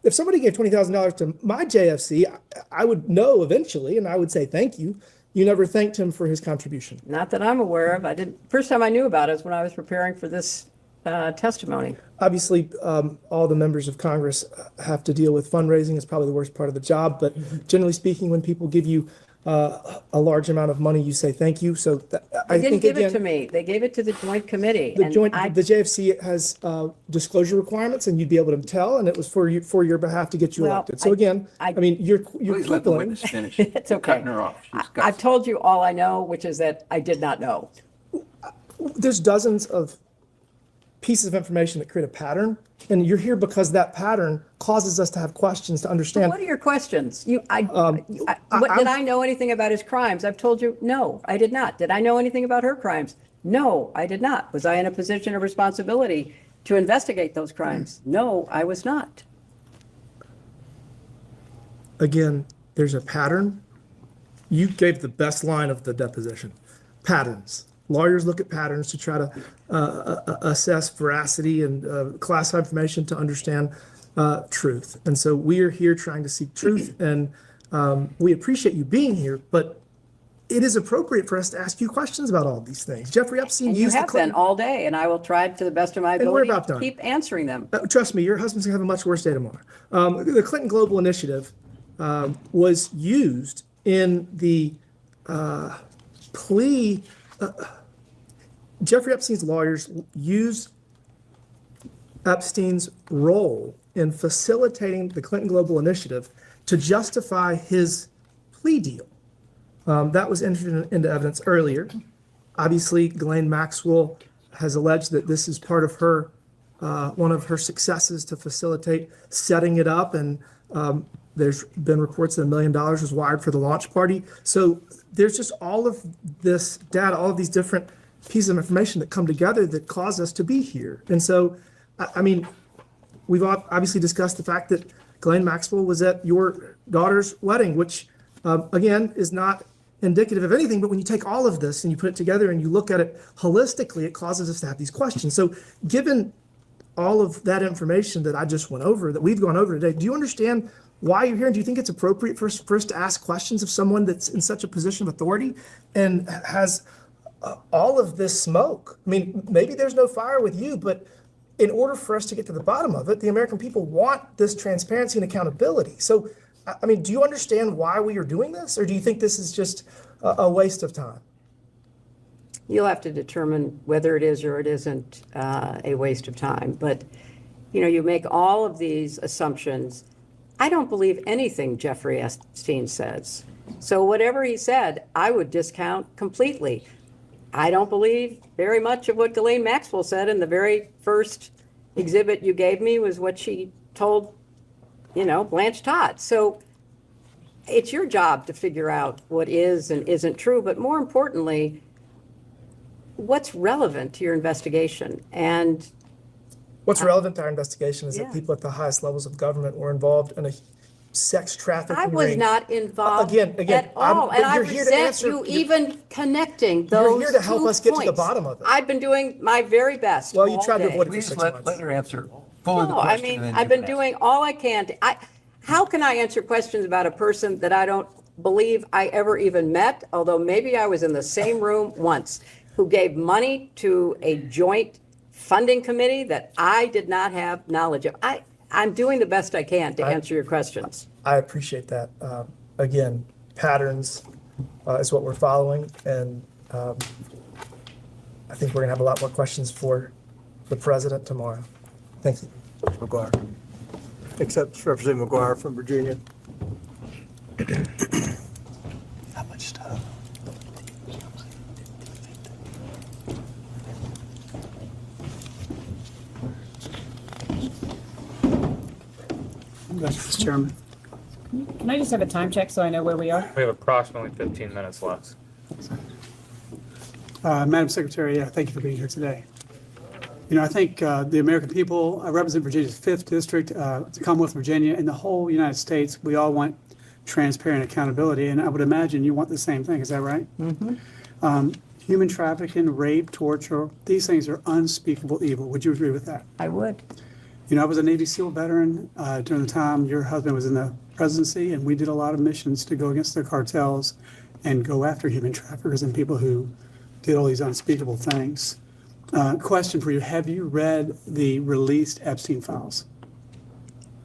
if somebody gave $20,000 to my JFC, I would know eventually, and I would say thank you. You never thanked him for his contribution. Not that I'm aware of. I didn't. First time I knew about it was when I was preparing for this testimony. Obviously, all the members of Congress have to deal with fundraising. It's probably the worst part of the job. But generally speaking, when people give you a large amount of money, you say thank you. So I They didn't think give again, it to me. They gave it to the joint committee. the and joint, I- the JFC has disclosure requirements, and you'd be able to tell, and it was for your behalf to get you Well, elected. So again, I mean, you're Please let the quibbling. witness finish. It's You're okay. Cutting her off. She's got- I've told you all I know, which is that I did not know. There's dozens of pieces of information that create a pattern, and you're here because that pattern causes us to have questions to understand. What are your questions? Did I'm- I know anything about his crimes? I've told you, no, I did not. Did I know anything about her crimes? No, I did not. Was I in a position of responsibility to investigate those crimes? No, I was not. Again, there's a pattern. You gave the best line of the deposition. Patterns. Lawyers look at patterns to try to assess veracity and classify information to understand truth. And so we are here trying to seek truth, and we appreciate you being here, but it is appropriate for us to ask you questions about all these things. Jeffrey Epstein And you used the have been Clinton. all day, and I will try to the best of my And we're ability about to done. keep answering them. Trust me, your husband's gonna have a much worse day tomorrow. The Clinton Global Initiative was used in the plea. Jeffrey Epstein's lawyers used Epstein's role in facilitating the Clinton Global Initiative to justify his plea deal. That was entered into evidence earlier. Obviously, Ghislaine Maxwell has alleged that this is part of her, one of her successes to facilitate setting it up. And there's been reports that $1 million was wired for the launch party. So there's just all of this data, all of these different pieces of information that come together that cause us to be here. And so, I mean, we've obviously discussed the fact that Ghislaine Maxwell was at your daughter's wedding, which again is not indicative of anything, but when you take all of this and you put it together and you look at it holistically, it causes us to have these questions. So given all of that information that I just went over, that we've gone over today, do you understand why you're here? And do you think it's appropriate for us to ask questions of someone that's in such a position of authority and has all of this smoke? I mean, maybe there's no fire with you, but in order for us to get to the bottom of it, the American people want this transparency and accountability. So, I mean, do you understand why we are doing this? Or do you think this is just a waste of time? You'll have to determine whether it is or it isn't a waste of time. But, you know, you make all of these assumptions. I don't believe anything Jeffrey Epstein says. So whatever he said, I would discount completely. I don't believe very much of what Ghislaine Maxwell said, and the very first exhibit you gave me was what she told, you know, Blanche Todd. So it's your job to figure out what is and isn't true, but more importantly, what's relevant to your investigation. And what's relevant to our investigation is that people at the highest levels of government were involved in a sex trafficking I was ring. not involved Again, at all, and I you're here to resent answer- you even connecting those You're here to help 2 us get to the points. bottom of it. I've been doing my very best. Well, you all tried to day. avoid it for Please 6 let months. her answer fully the No, I question. mean, and then I've you been can doing all I can. How can I answer questions about a person that I don't believe I ever even met, although maybe I was in the same room once, who gave money to a joint funding committee that I did not have knowledge of? I'm doing the best I can to answer your questions. I appreciate that. Again, patterns is what we're following, and I think we're gonna have a lot more questions for the president tomorrow. Thank you. McGuire. Except Representative McGuire from Virginia. How much stuff? Mr. Chairman. Can I just have a time check so I know where we are? We have approximately 15 minutes left. Madam Secretary, thank you for being here today. You know, I think the American people, I represent Virginia's 5th District, the Commonwealth of Virginia, and the whole United States. We all want transparent accountability, and I would imagine you want the same thing. Is that right? Mm-hmm. Human trafficking, rape, torture, these things are unspeakable evil. Would you agree with that? I would. You know, I was a Navy SEAL veteran during the time your husband was in the presidency, and we did a lot of missions to go against the cartels and go after human traffickers and people who did all these unspeakable things. Question for you, have you read the released Epstein files?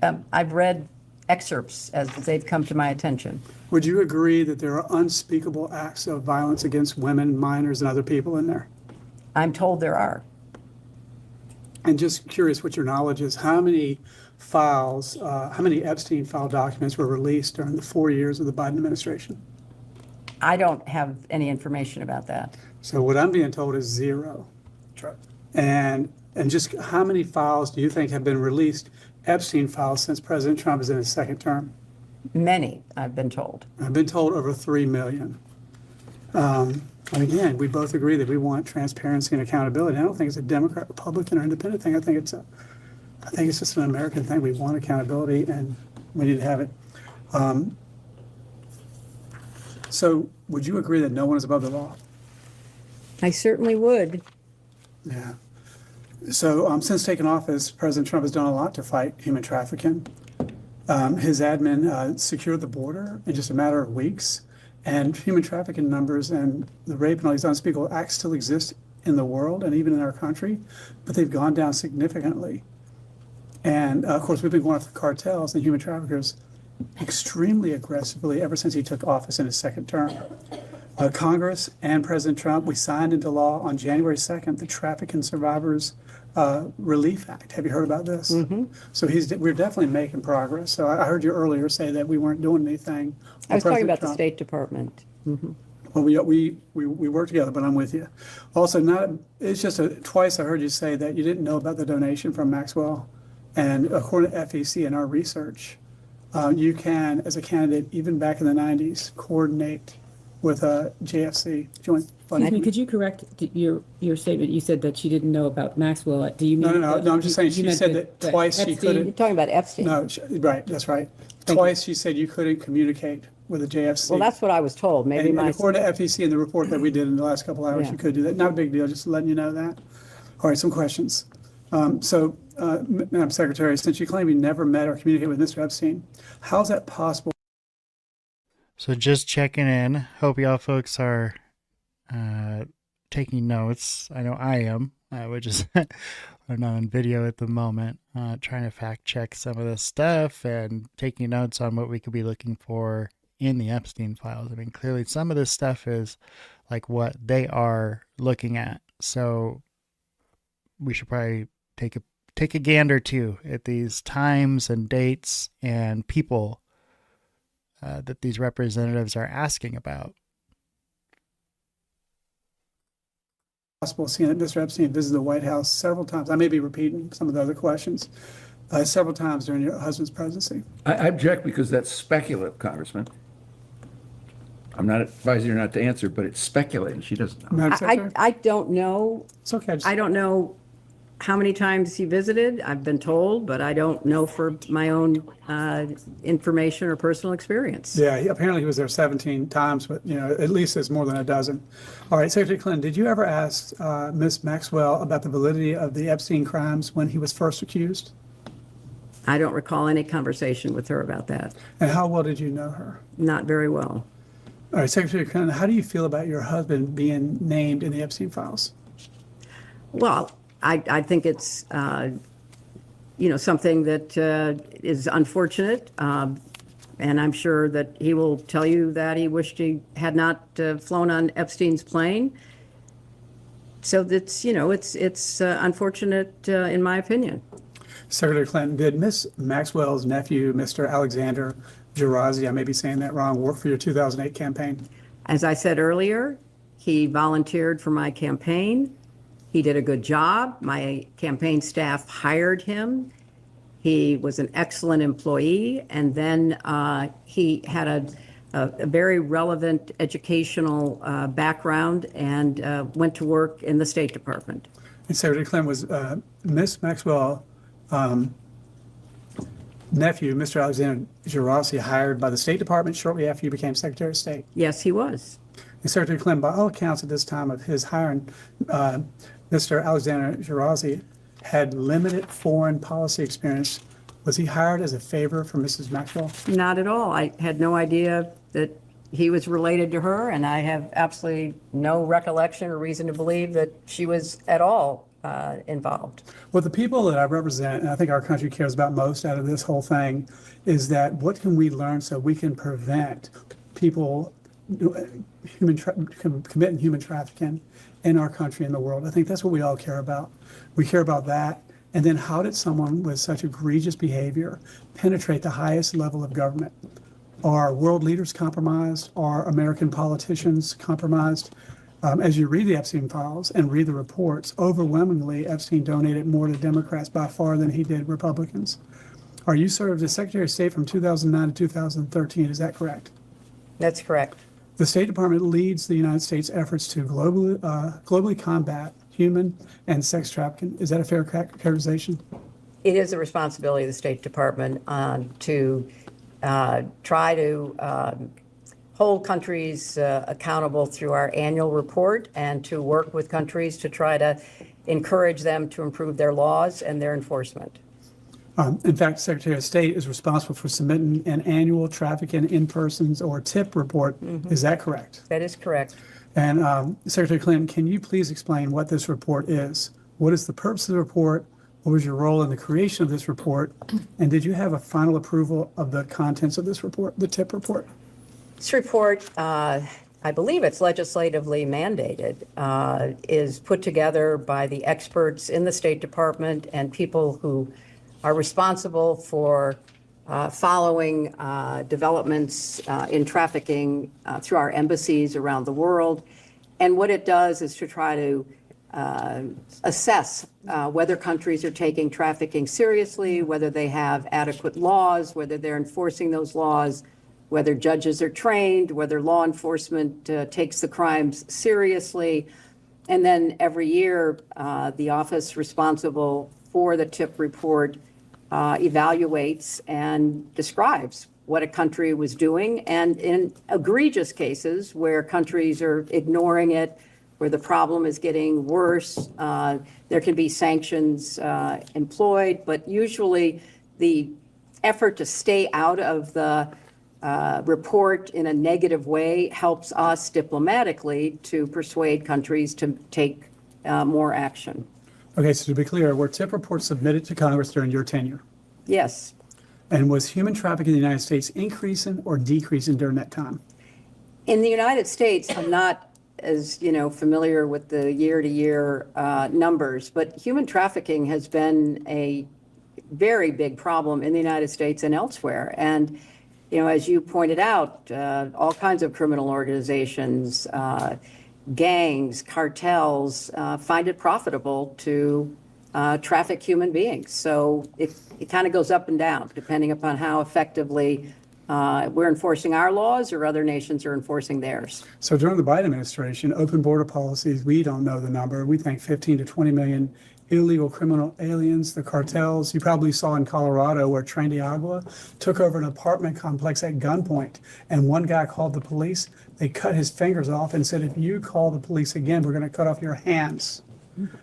I've read excerpts as they've come to my attention. Would you agree that there are unspeakable acts of violence against women, minors, and other people in there? I'm told there are. And just curious what your knowledge is, how many files, how many Epstein file documents were released during the 4 years of the Biden administration? I don't have any information about that. So what I'm being told is 0. And just how many files do you think have been released, Epstein files, since President Trump is in his 2nd term? Many, I've been told. I've been told over 3 million. And again, we both agree that we want transparency and accountability. I don't think it's a Democrat, Republican, or independent thing. I think it's just an American thing. We want accountability, and we need to have it. So would you agree that no one is above the law? I certainly would. Yeah. So since taking office, President Trump has done a lot to fight human trafficking. His admin secured the border in just a matter of weeks, and human trafficking numbers and the rape and all these unspeakable acts still exist in the world and even in our country, but they've gone down significantly. And of course, we've been going after cartels and human traffickers extremely aggressively ever since he took office in his 2nd term. Congress and President Trump, we signed into law on January 2nd the Trafficking Survivors Relief Act. Have you heard about this? Mm-hmm. So we're definitely making progress. So I heard you earlier say that we weren't doing anything. I was talking about the State Department. Mm-hmm. Well, we work together, but I'm with you. Also, it's just twice I heard you say that you didn't know about the donation from Maxwell. And according to FEC and our research, you can, as a candidate, even back in the 90s, coordinate with a JFC, Joint Funding. Excuse me, could you correct your statement? You said that she didn't know about Maxwell. Do you mean? No, I'm just saying, she said that twice she couldn't. You're talking about Epstein. No, right, that's right. Twice she said you couldn't communicate with the JFC. Well, that's what I was told. Maybe And according to FEC and the report that we did in the last couple hours, Yeah. you could do that. Not a big deal, just letting you know that. All right, some questions. Madam Secretary, since you claim you never met or communicated with Mr. Epstein, how is that possible? So just checking in. Hope y'all folks are taking notes. I know I am, which is I'm not on video at the moment, trying to fact check some of this stuff and taking notes on what we could be looking for in the Epstein files. I mean, clearly some of this stuff is like what they are looking at. So we should probably take a gander too at these times and dates and people that these representatives are asking about. Possible seeing that Mr. Epstein visited the White House several times. I may be repeating some of the other questions. Several times during your husband's presidency. I object because that's speculative, Congressman. I'm not advising her not to answer, but it's speculating. She doesn't know. Madam Secretary? I don't know. It's okay. I don't know how many times he visited. I've been told, but I don't know for my own information or personal experience. Yeah, apparently he was there 17 times, but at least it's more than a dozen. All right, Secretary Clinton, did you ever ask Ms. Maxwell about the validity of the Epstein crimes when he was first accused? I don't recall any conversation with her about that. And how well did you know her? Not very well. All right, Secretary Clinton, how do you feel about your husband being named in the Epstein files? Well, I think it's, something that is unfortunate. And I'm sure that he will tell you that he wished he had not flown on Epstein's plane. So that's, it's unfortunate in my opinion. Secretary Clinton, did Ms. Maxwell's nephew, Mr. Alexander Gerazi, I may be saying that wrong, work for your 2008 campaign? As I said earlier, he volunteered for my campaign. He did a good job. My campaign staff hired him. He was an excellent employee. And then he had a very relevant educational background and went to work in the State Department. And Secretary Clinton, was Ms. Maxwell nephew, Mr. Alexander Gerazi, hired by the State Department shortly after you became Secretary of State? Yes, he was. And Secretary Clinton, by all accounts at this time of his hiring, Mr. Alexander Gerazi had limited foreign policy experience. Was he hired as a favor for Mrs. Maxwell? Not at all. I had no idea that he was related to her, and I have absolutely no recollection or reason to believe that she was at all involved. Well, the people that I represent, and I think our country cares about most out of this whole thing, is that what can we learn so we can prevent people committing human trafficking in our country and the world. I think that's what we all care about. We care about that. And then how did someone with such egregious behavior penetrate the highest level of government? Are world leaders compromised? Are American politicians compromised? As you read the Epstein files and read the reports, overwhelmingly Epstein donated more to Democrats by far than he did Republicans. You served as Secretary of State from 2009 to 2013, is that correct? That's correct. The State Department leads the United States' efforts to globally combat human and sex trafficking. Is that a fair characterization? It is the responsibility of the State Department to try to hold countries accountable through our annual report and to work with countries to try to encourage them to improve their laws and their enforcement. In fact, the Secretary of State is responsible for submitting an annual trafficking in persons or TIP report. Mm-hmm. Is that correct? That is correct. And Secretary Clinton, can you please explain what this report is? What is the purpose of the report? What was your role in the creation of this report? And did you have a final approval of the contents of this report, the TIP report? This report, I believe it's legislatively mandated, is put together by the experts in the State Department and people who are responsible for following developments in trafficking through our embassies around the world. And what it does is to try to assess whether countries are taking trafficking seriously, whether they have adequate laws, whether they're enforcing those laws, whether judges are trained, whether law enforcement takes the crimes seriously. And then every year, the office responsible for the TIP report evaluates and describes what a country was doing. And in egregious cases where countries are ignoring it, where the problem is getting worse, there can be sanctions employed. But usually the effort to stay out of the report in a negative way helps us diplomatically to persuade countries to take more action. Okay, so to be clear, were TIP reports submitted to Congress during your tenure? Yes. And was human trafficking in the United States increasing or decreasing during that time? In the United States, I'm not as familiar with the year-to-year numbers, but human trafficking has been a very big problem in the United States and elsewhere. And as you pointed out, all kinds of criminal organizations, gangs, cartels find it profitable to traffic human beings. So it kind of goes up and down depending upon how effectively we're enforcing our laws or other nations are enforcing theirs. So during the Biden administration, open border policies, we don't know the number. We think 15 to 20 million illegal criminal aliens, the cartels. You probably saw in Colorado where Tren de Agua took over an apartment complex at gunpoint. And one guy called the police. They cut his fingers off and said, if you call the police again, we're going to cut off your hands.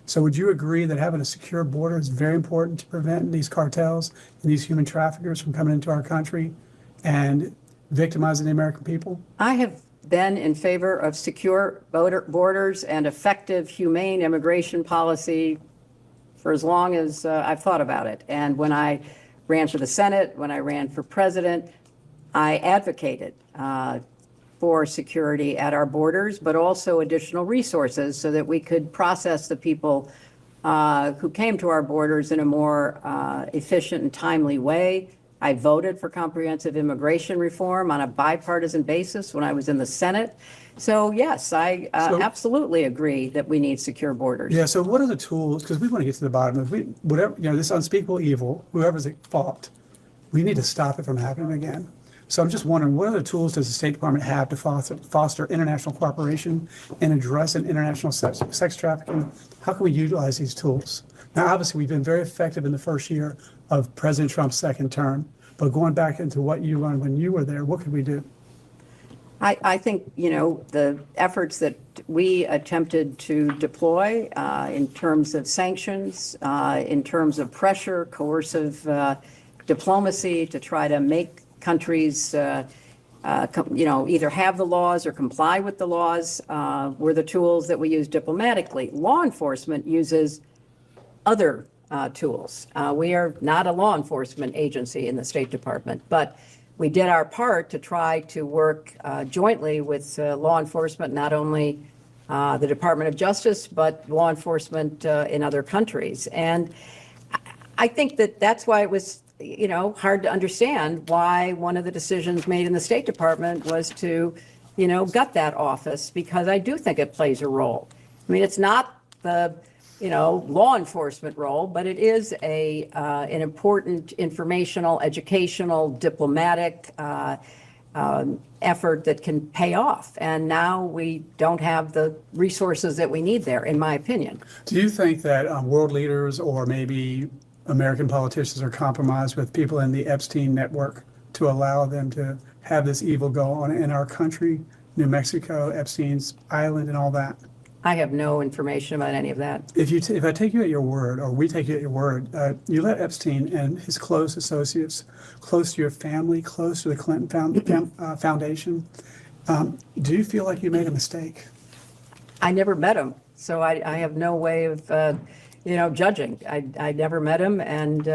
So would you agree that having a secure border is very important to prevent these cartels and these human traffickers from coming into our country and victimizing the American people? I have been in favor of secure borders and effective, humane immigration policy for as long as I've thought about it. And when I ran for the Senate, when I ran for president, I advocated for security at our borders, but also additional resources so that we could process the people who came to our borders in a more efficient and timely way. I voted for comprehensive immigration reform on a bipartisan basis when I was in the Senate. So yes, I absolutely agree that we need secure borders. Yeah, so what are the tools, because we want to get to the bottom of whatever, this unspeakable evil, whoever's at fault, we need to stop it from happening again. So I'm just wondering, what other tools does the State Department have to foster international cooperation and address international sex trafficking? How can we utilize these tools? Now, obviously, we've been very effective in the first year of President Trump's second term, but going back into what you run when you were there, what could we do? I think, the efforts that we attempted to deploy in terms of sanctions, in terms of pressure, coercive diplomacy to try to make countries, either have the laws or comply with the laws were the tools that we use diplomatically. Law enforcement uses other tools. We are not a law enforcement agency in the State Department, but we did our part to try to work jointly with law enforcement, not only the Department of Justice, but law enforcement in other countries. And I think that that's why it was hard to understand why one of the decisions made in the State Department was to, gut that office, because I do think it plays a role. I mean, it's not the, law enforcement role, but it is an important informational, educational, diplomatic effort that can pay off. And now we don't have the resources that we need there, in my opinion. Do you think that world leaders or maybe American politicians are compromised with people in the Epstein network to allow them to have this evil go on in our country, New Mexico, Epstein's Island, and all that? I have no information about any of that. If I take you at your word, or we take you at your word, you let Epstein and his close associates, close to your family, close to the Clinton Foundation. Do you feel like you made a mistake? I never met him, so I have no way of judging. I never met him, and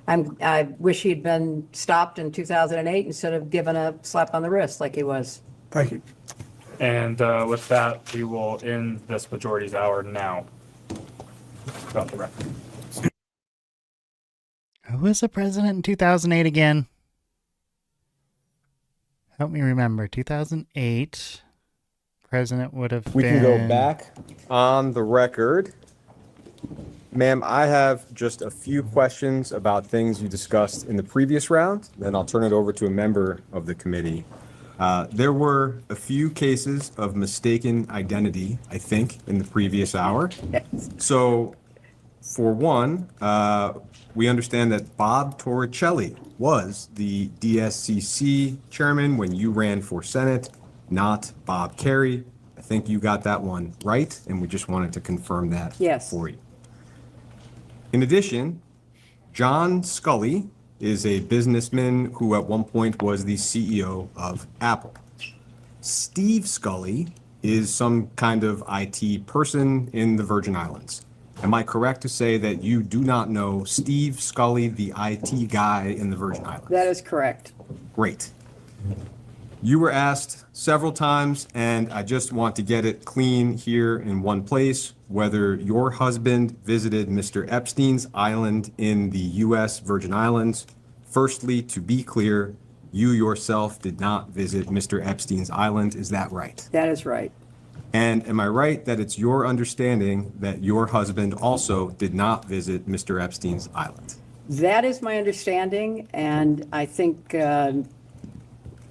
I wish he'd been stopped in 2008 instead of given a slap on the wrist like he was. Thank you. And with that, we will end this majority's hour now. About the record. Who was the president in 2008 again? Help me remember. 2008. President would have We been... can go back on the record. Ma'am, I have just a few questions about things you discussed in the previous round, then I'll turn it over to a member of the committee. There were a few cases of mistaken identity, I think, in the previous hour. So, for one, we understand that Bob Torricelli was the DSCC chairman when you ran for Senate, not Bob Kerry. I think you got that one right, and we just wanted to confirm that for you. In addition, John Scully is a businessman who at one point was the CEO of Apple. Steve Scully is some kind of IT person in the Virgin Islands. Am I correct to say that you do not know Steve Scully, the IT guy in the Virgin Islands? That is correct. Great. You were asked several times, and I just want to get it clean here in one place, whether your husband visited Mr. Epstein's island in the U.S. Virgin Islands. Firstly, to be clear, you yourself did not visit Mr. Epstein's island. Is that right? That is right. And am I right that it's your understanding that your husband also did not visit Mr. Epstein's island? That is my understanding, and I think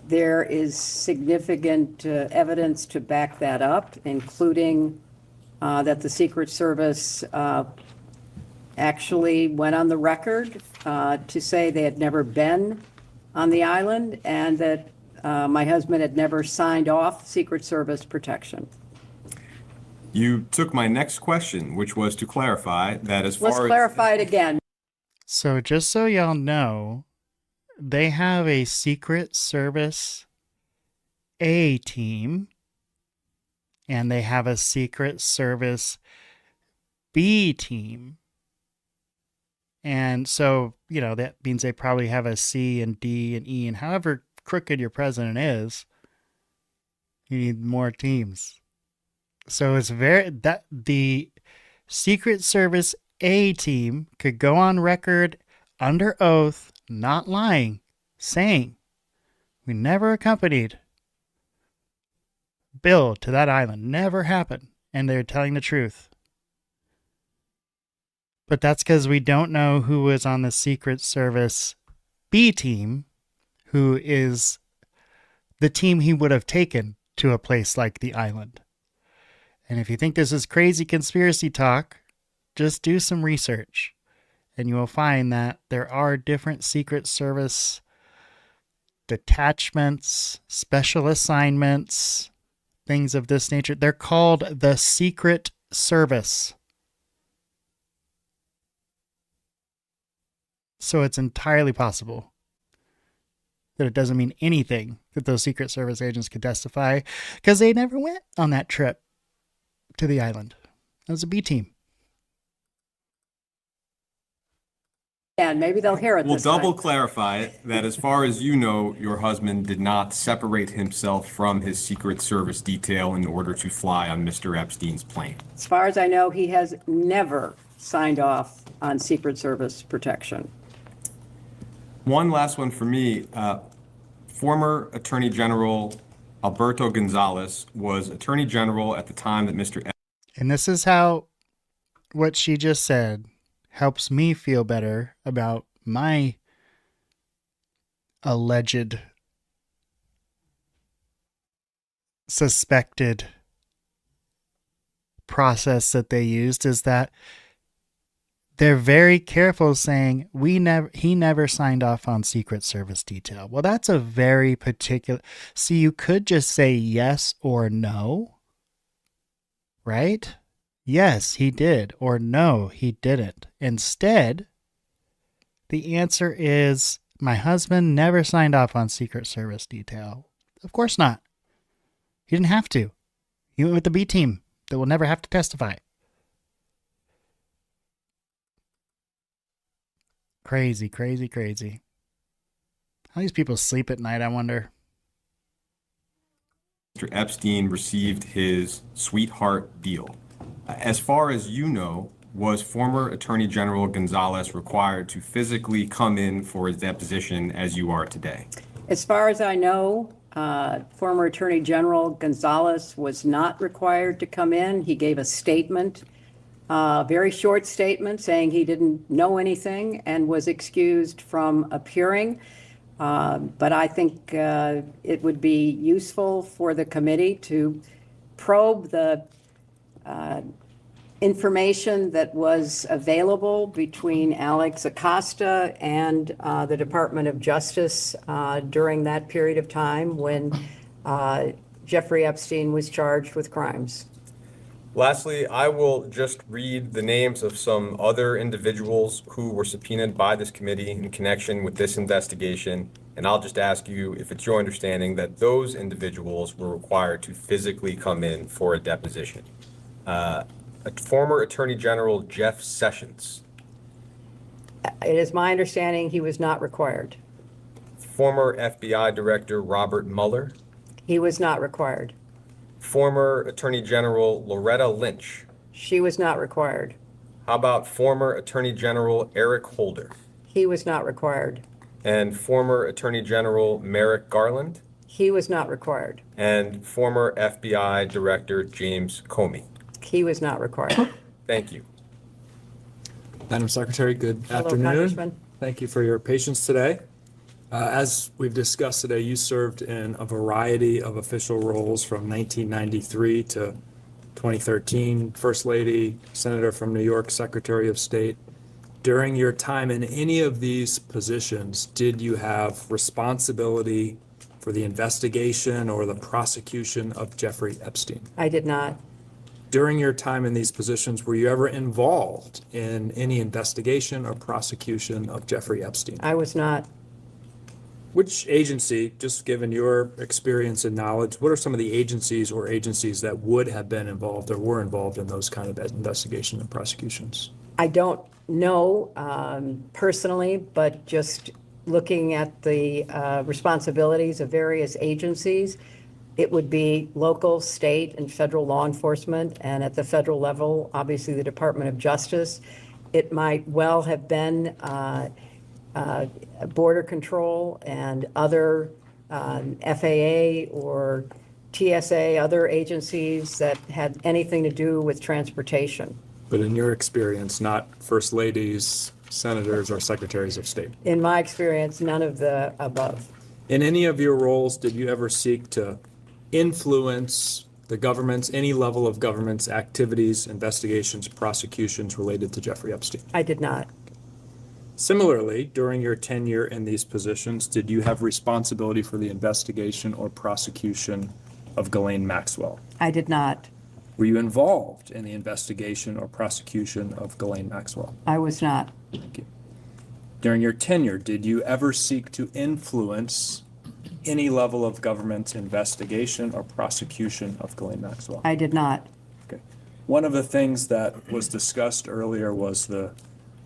there is significant evidence to back that up, including that the Secret Service actually went on the record to say they had never been on the island and that my husband had never signed off Secret Service protection. You took my next question, which was to clarify that as far as... Let's clarify it again. So just so y'all know, they have a Secret Service A team and they have a Secret Service B team. And so, you know, that means they probably have a C and D and E, and however crooked your president is, you need more teams. So it's that the Secret Service A team could go on record under oath, not lying, saying we never accompanied Bill to that island. Never happened. And they're telling the truth. But that's because we don't know who was on the Secret Service B team, who is the team he would have taken to a place like the island. And if you think this is crazy conspiracy talk, just do some research. And you will find that there are different Secret Service detachments, special assignments, things of this nature. They're called the Secret Service. So it's entirely possible that it doesn't mean anything that those Secret Service agents could testify because they never went on that trip to the island. That was a B team. And maybe they'll hear it We'll this time. double clarify that as far as you know, your husband did not separate himself from his Secret Service detail in order to fly on Mr. Epstein's plane. As far as I know, he has never signed off on Secret Service protection. One last one for me. Former Attorney General Alberto Gonzalez was Attorney General at the time that Mr. And this is how what she just said helps me feel better about my alleged suspected process that they used, is that they're very careful saying he never signed off on Secret Service detail. Well, that's a very particular. See, you could just say yes or no, right? Yes, he did, or no, he didn't. Instead, the answer is my husband never signed off on Secret Service detail. Of course not. He didn't have to. He went with the B team that will never have to testify. Crazy, crazy, crazy. How these people sleep at night, I wonder. Mr. Epstein received his sweetheart deal. As far as you know, was former Attorney General Gonzalez required to physically come in for his deposition as you are today? As far as I know, former Attorney General Gonzalez was not required to come in. He gave a statement, a very short statement saying he didn't know anything and was excused from appearing. But I think it would be useful for the committee to probe the information that was available between Alex Acosta and the Department of Justice during that period of time when Jeffrey Epstein was charged with crimes. Lastly, I will just read the names of some other individuals who were subpoenaed by this committee in connection with this investigation, and I'll just ask you if it's your understanding that those individuals were required to physically come in for a deposition. Former Attorney General Jeff Sessions. It is my understanding he was not required. Former FBI Director Robert Mueller. He was not required. Former Attorney General Loretta Lynch. She was not required. How about former Attorney General Eric Holder? He was not required. And former Attorney General Merrick Garland? He was not required. And former FBI Director James Comey? He was not required. Thank you. Madam Secretary, good Hello, afternoon. Congressman. Thank you for your patience today. As we've discussed today, you served in a variety of official roles from 1993 to 2013, First Lady, Senator from New York, Secretary of State. During your time in any of these positions, did you have responsibility for the investigation or the prosecution of Jeffrey Epstein? I did not. During your time in these positions, were you ever involved in any investigation or prosecution of Jeffrey Epstein? I was not. Which agency, just given your experience and knowledge, what are some of the agencies or agencies that would have been involved or were involved in those kind of investigation and prosecutions? I don't know personally, but just looking at the responsibilities of various agencies, it would be local, state, and federal law enforcement, and at the federal level, obviously the Department of Justice. It might well have been border control and other FAA or TSA, other agencies that had anything to do with transportation. But in your experience, not first ladies, senators, or secretaries of state? In my experience, none of the above. In any of your roles, did you ever seek to influence the government's, any level of government's activities, investigations, prosecutions related to Jeffrey Epstein? I did not. Similarly, during your tenure in these positions, did you have responsibility for the investigation or prosecution of Ghislaine Maxwell? I did not. Were you involved in the investigation or prosecution of Ghislaine Maxwell? I was not. Thank you. During your tenure, did you ever seek to influence any level of government's investigation or prosecution of Ghislaine Maxwell? I did not. Okay. One of the things that was discussed earlier was the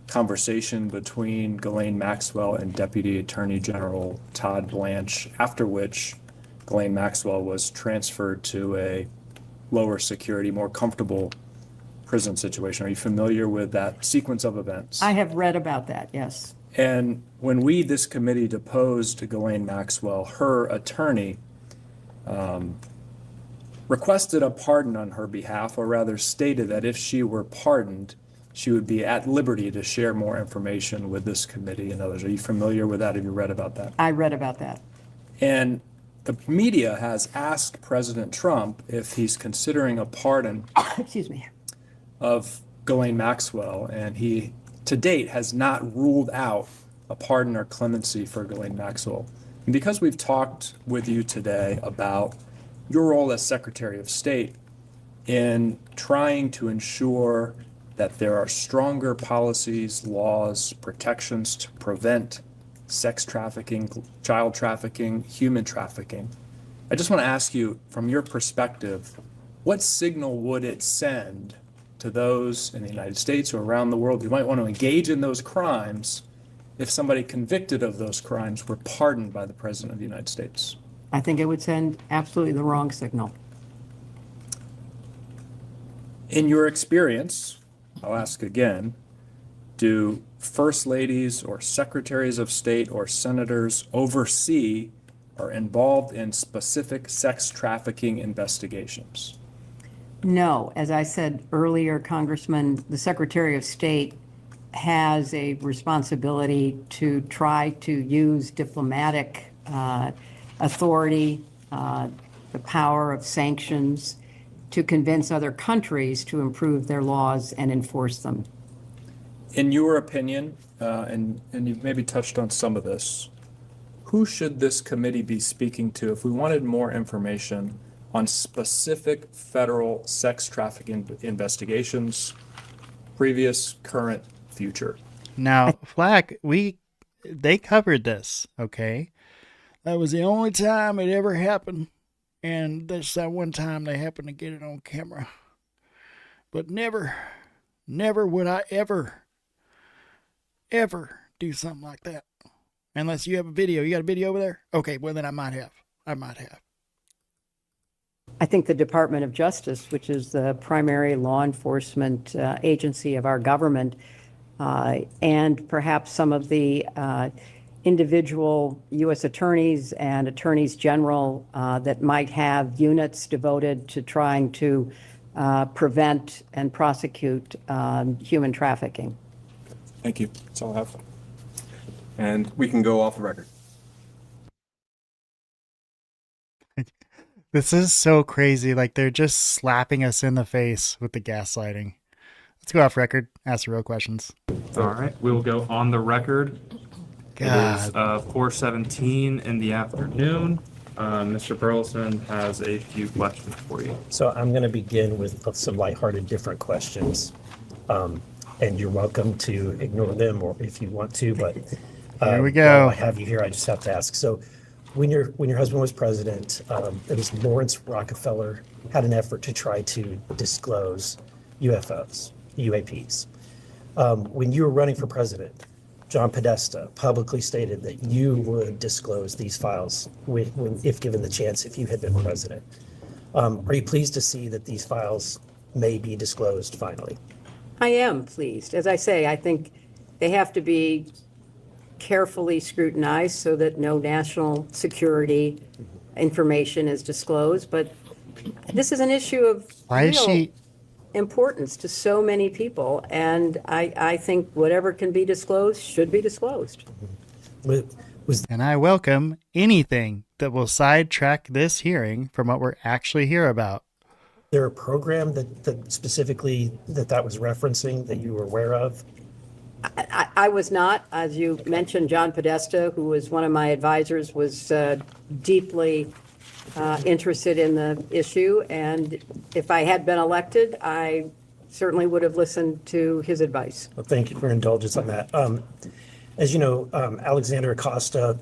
conversation between Ghislaine Maxwell and Deputy Attorney General Todd Blanche, after which Ghislaine Maxwell was transferred to a lower security, more comfortable prison situation. Are you familiar with that sequence of events? I have read about that, yes. And when this committee deposed Ghislaine Maxwell, her attorney requested a pardon on her behalf, or rather stated that if she were pardoned, she would be at liberty to share more information with this committee and others. Are you familiar with that? Have you read about that? I read about that. And the media has asked President Trump if he's considering a pardon excuse me, of Ghislaine Maxwell, and he to date has not ruled out a pardon or clemency for Ghislaine Maxwell. And because we've talked with you today about your role as Secretary of State in trying to ensure that there are stronger policies, laws, protections to prevent sex trafficking, child trafficking, human trafficking, I just want to ask you, from your perspective, what signal would it send to those in the United States or around the world who might want to engage in those crimes if somebody convicted of those crimes were pardoned by the President of the United States? I think it would send absolutely the wrong signal. In your experience, I'll ask again, do first ladies or secretaries of state or senators oversee or involved in specific sex trafficking investigations? No, as I said earlier, Congressman, the Secretary of State has a responsibility to try to use diplomatic authority, the power of sanctions, to convince other countries to improve their laws and enforce them. In your opinion, and you've maybe touched on some of this, who should this committee be speaking to if we wanted more information on specific federal sex trafficking investigations, previous, current, future? Now, Flack, they covered this, okay? That was the only time it ever happened, and that's that one time they happened to get it on camera. But never would I ever do something like that. Unless you have a video. You got a video over there? Okay, well then I might have. I think the Department of Justice, which is the primary law enforcement agency of our government, and perhaps some of the individual U.S. attorneys and attorneys general that might have units devoted to trying to prevent and prosecute human trafficking. Thank you. That's all I have. And we can go off the record. This is so crazy. Like, they're just slapping us in the face with the gaslighting. Let's go off record. Ask the real questions. All right, we'll go on the record. God. It is 4:17 in the afternoon. Mr. Burleson has a few questions for you. So I'm going to begin with some lighthearted, different questions. And you're welcome to ignore them or if you want to, but here we go. while I have you here, I just have to ask. So when your husband was president, it was Lawrence Rockefeller had an effort to try to disclose UFOs, UAPs. When you were running for president, John Podesta publicly stated that you would disclose these files if given the chance, if you had been president. Are you pleased to see that these files may be disclosed finally? I am pleased. As I say, I think they have to be carefully scrutinized so that no national security information is disclosed. But this is an issue of real importance to so many people. And I think whatever can be disclosed should be disclosed. And I welcome anything that will sidetrack this hearing from what we're actually here about. There a program that specifically that was referencing that you were aware of? I was not. As you mentioned, John Podesta, who was one of my advisors, was deeply interested in the issue. And if I had been elected, I certainly would have listened to his advice. Well, thank you for indulgence on that. As you know, Alexander Acosta,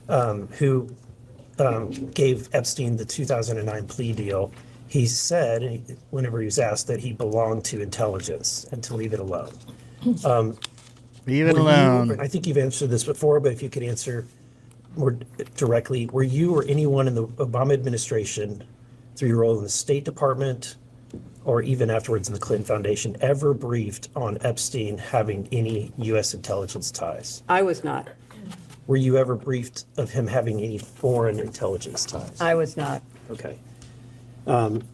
who gave Epstein the 2009 plea deal, he said, whenever he was asked, that he belonged to intelligence and to leave it alone. Leave it alone. I think you've answered this before, but if you could answer more directly, were you or anyone in the Obama administration, through your role in the State Department or even afterwards in the Clinton Foundation, ever briefed on Epstein having any U.S. intelligence ties? I was not. Were you ever briefed of him having any foreign intelligence ties? I was not. Okay.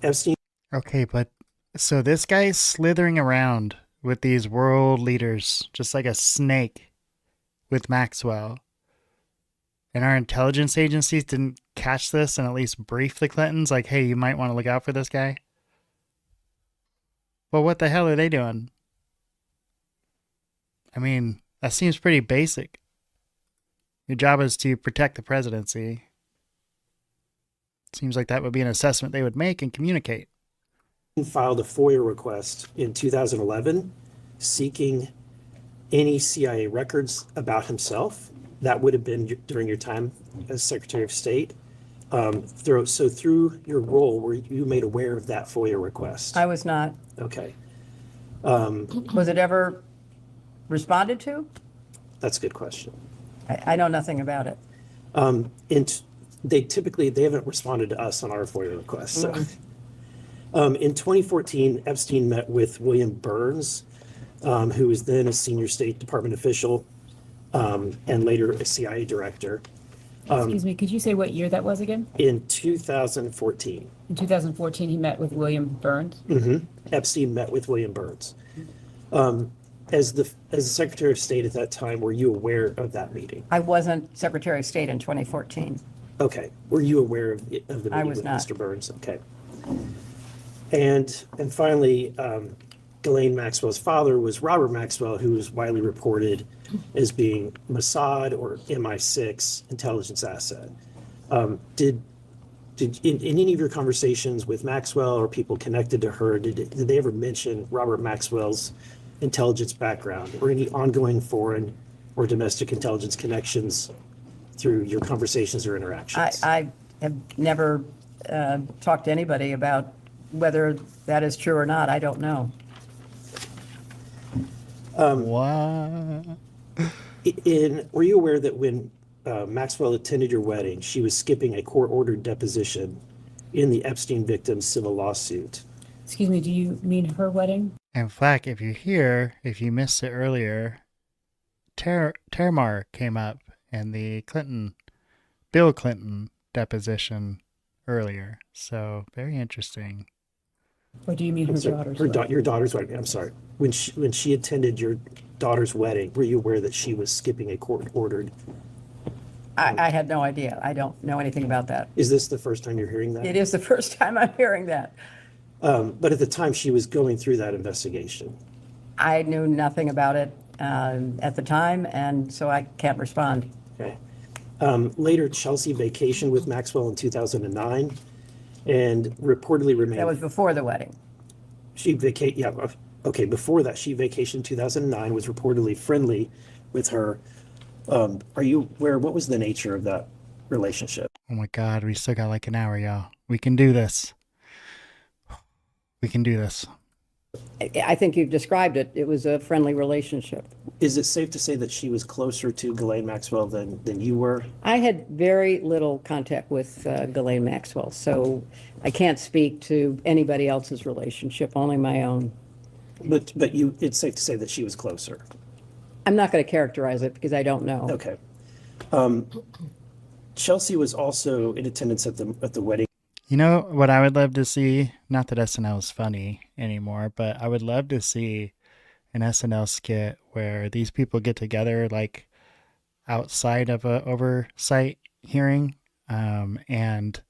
Epstein. Okay, but so this guy's slithering around with these world leaders, just like a snake with Maxwell. And our intelligence agencies didn't catch this and at least brief the Clintons, like, hey, you might want to look out for this guy. Well, what the hell are they doing? I mean, that seems pretty basic. Your job is to protect the presidency. Seems like that would be an assessment they would make and communicate. Filed a FOIA request in 2011 seeking any CIA records about himself. That would have been during your time as Secretary of State. So through your role, were you made aware of that FOIA request? I was not. Okay. Was it ever responded to? That's a good question. I know nothing about it. They haven't responded to us on our FOIA requests. So. In 2014, Epstein met with William Burns, who was then a senior State Department official, and later a CIA director. Excuse me, could you say what year that was again? In 2014. In 2014, he met with William Burns. Epstein met with William Burns. As the Secretary of State at that time, were you aware of that meeting? I wasn't Secretary of State in 2014. Okay. Were you aware of the meeting I was with not. Mr. Burns? Okay. And finally, Ghislaine Maxwell's father was Robert Maxwell, who was widely reported as being Mossad or MI6 intelligence asset. Did in any of your conversations with Maxwell or people connected to her, did they ever mention Robert Maxwell's intelligence background or any ongoing foreign or domestic intelligence connections through your conversations or interactions? I have never talked to anybody about whether that is true or not. I don't know. What? Were you aware that when Maxwell attended your wedding, she was skipping a court-ordered deposition in the Epstein victim's civil lawsuit? Excuse me, do you mean her wedding? In fact, if you're here, if you missed it earlier, Tamar came up in the Bill Clinton deposition earlier. So very interesting. Or do you mean her daughter's wedding? Your daughter's wedding. I'm sorry. When she attended your daughter's wedding, were you aware that she was skipping a court-ordered? I had no idea. I don't know anything about that. Is this the first time you're hearing that? It is the first time I'm hearing that. But at the time she was going through that investigation. I knew nothing about it at the time, and so I can't respond. Okay. Later, Chelsea vacationed with Maxwell in 2009 and reportedly remained. That was before the wedding. Before that, she vacationed in 2009, was reportedly friendly with her. Are you aware, what was the nature of that relationship? Oh my God, we still got like an hour, y'all. We can do this. We can do this. I think you've described it. It was a friendly relationship. Is it safe to say that she was closer to Ghislaine Maxwell than you were? I had very little contact with Ghislaine Maxwell, so I can't speak to anybody else's relationship, only my own. But it's safe to say that she was closer. I'm not going to characterize it because I don't know. Okay. Chelsea was also in attendance at the wedding. You know what I would love to see? Not that SNL is funny anymore, but I would love to see an SNL skit where these people get together like outside of a oversight hearing and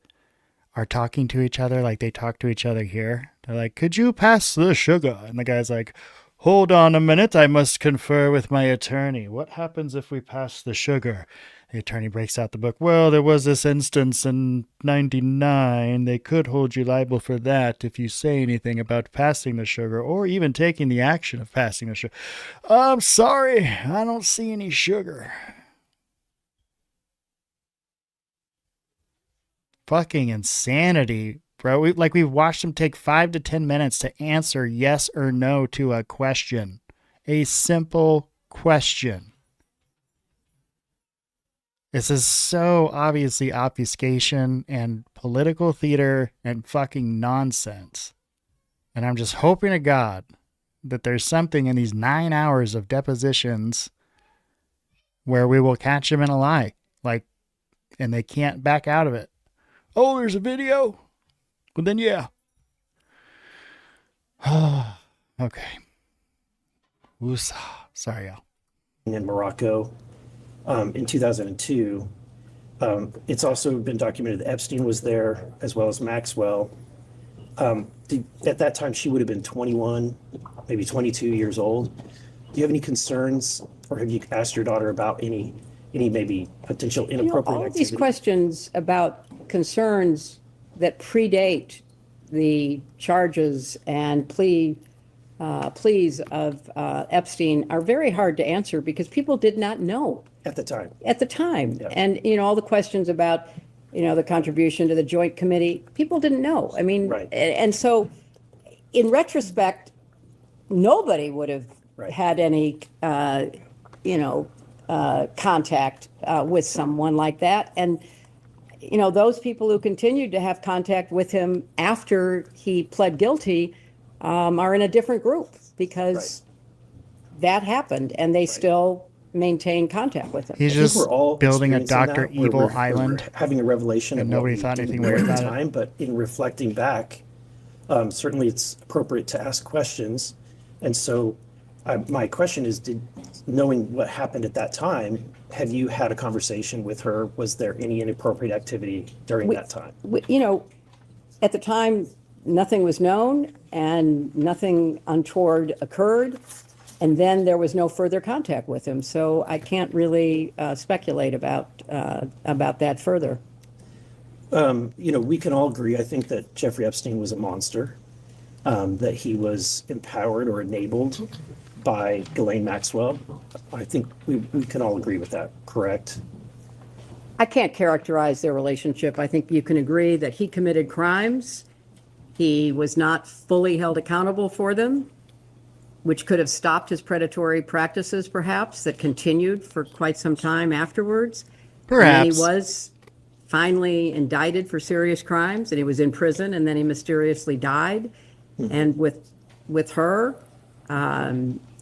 are talking to each other like they talk to each other here. They're like, "Could you pass the sugar?" And the guy's like, "Hold on a minute, I must confer with my attorney. What happens if we pass the sugar?" The attorney breaks out the book. "Well, there was this instance in 99. They could hold you liable for that if you say anything about passing the sugar or even taking the action of passing the sugar." "I'm sorry, I don't see any sugar." Fucking insanity, bro. We've watched them take 5 to 10 minutes to answer yes or no to a question. A simple question. This is so obviously obfuscation and political theater and fucking nonsense. And I'm just hoping to God that there's something in these 9 hours of depositions where we will catch them in a lie. And they can't back out of it. "Oh, there's a video?" Well, then, yeah. Okay. Woosah. Sorry, y'all. In Morocco in 2002. It's also been documented that Epstein was there as well as Maxwell. At that time, she would have been 21, maybe 22 years old. Do you have any concerns, or have you asked your daughter about any maybe potential inappropriate All of activity? these questions about concerns that predate the charges and pleas of Epstein are very hard to answer because people did not know. At the time. Yeah. And, all the questions about, the contribution to the Joint Committee, people didn't know. I mean, Right. And so in retrospect, nobody would have had any, contact with someone like that. And, those people who continued to have contact with him after he pled guilty are in a different group because that happened, and they still maintain contact with him. He's I think just we're all building a experiencing Dr. that, where Evil we're Island, having a revelation and of what nobody we thought didn't anything know weird at the about it. time. But in reflecting back, certainly it's appropriate to ask questions. And so my question is, knowing what happened at that time, have you had a conversation with her? Was there any inappropriate activity during that time? You know, at the time, nothing was known and nothing untoward occurred. And then there was no further contact with him. So I can't really speculate about that further. We can all agree, I think, that Jeffrey Epstein was a monster, that he was empowered or enabled by Ghislaine Maxwell. I think we can all agree with that, correct? I can't characterize their relationship. I think you can agree that he committed crimes. He was not fully held accountable for them, which could have stopped his predatory practices, perhaps, that continued for quite some time afterwards. Perhaps. And he was finally indicted for serious crimes, and he was in prison, and then he mysteriously died. And with her,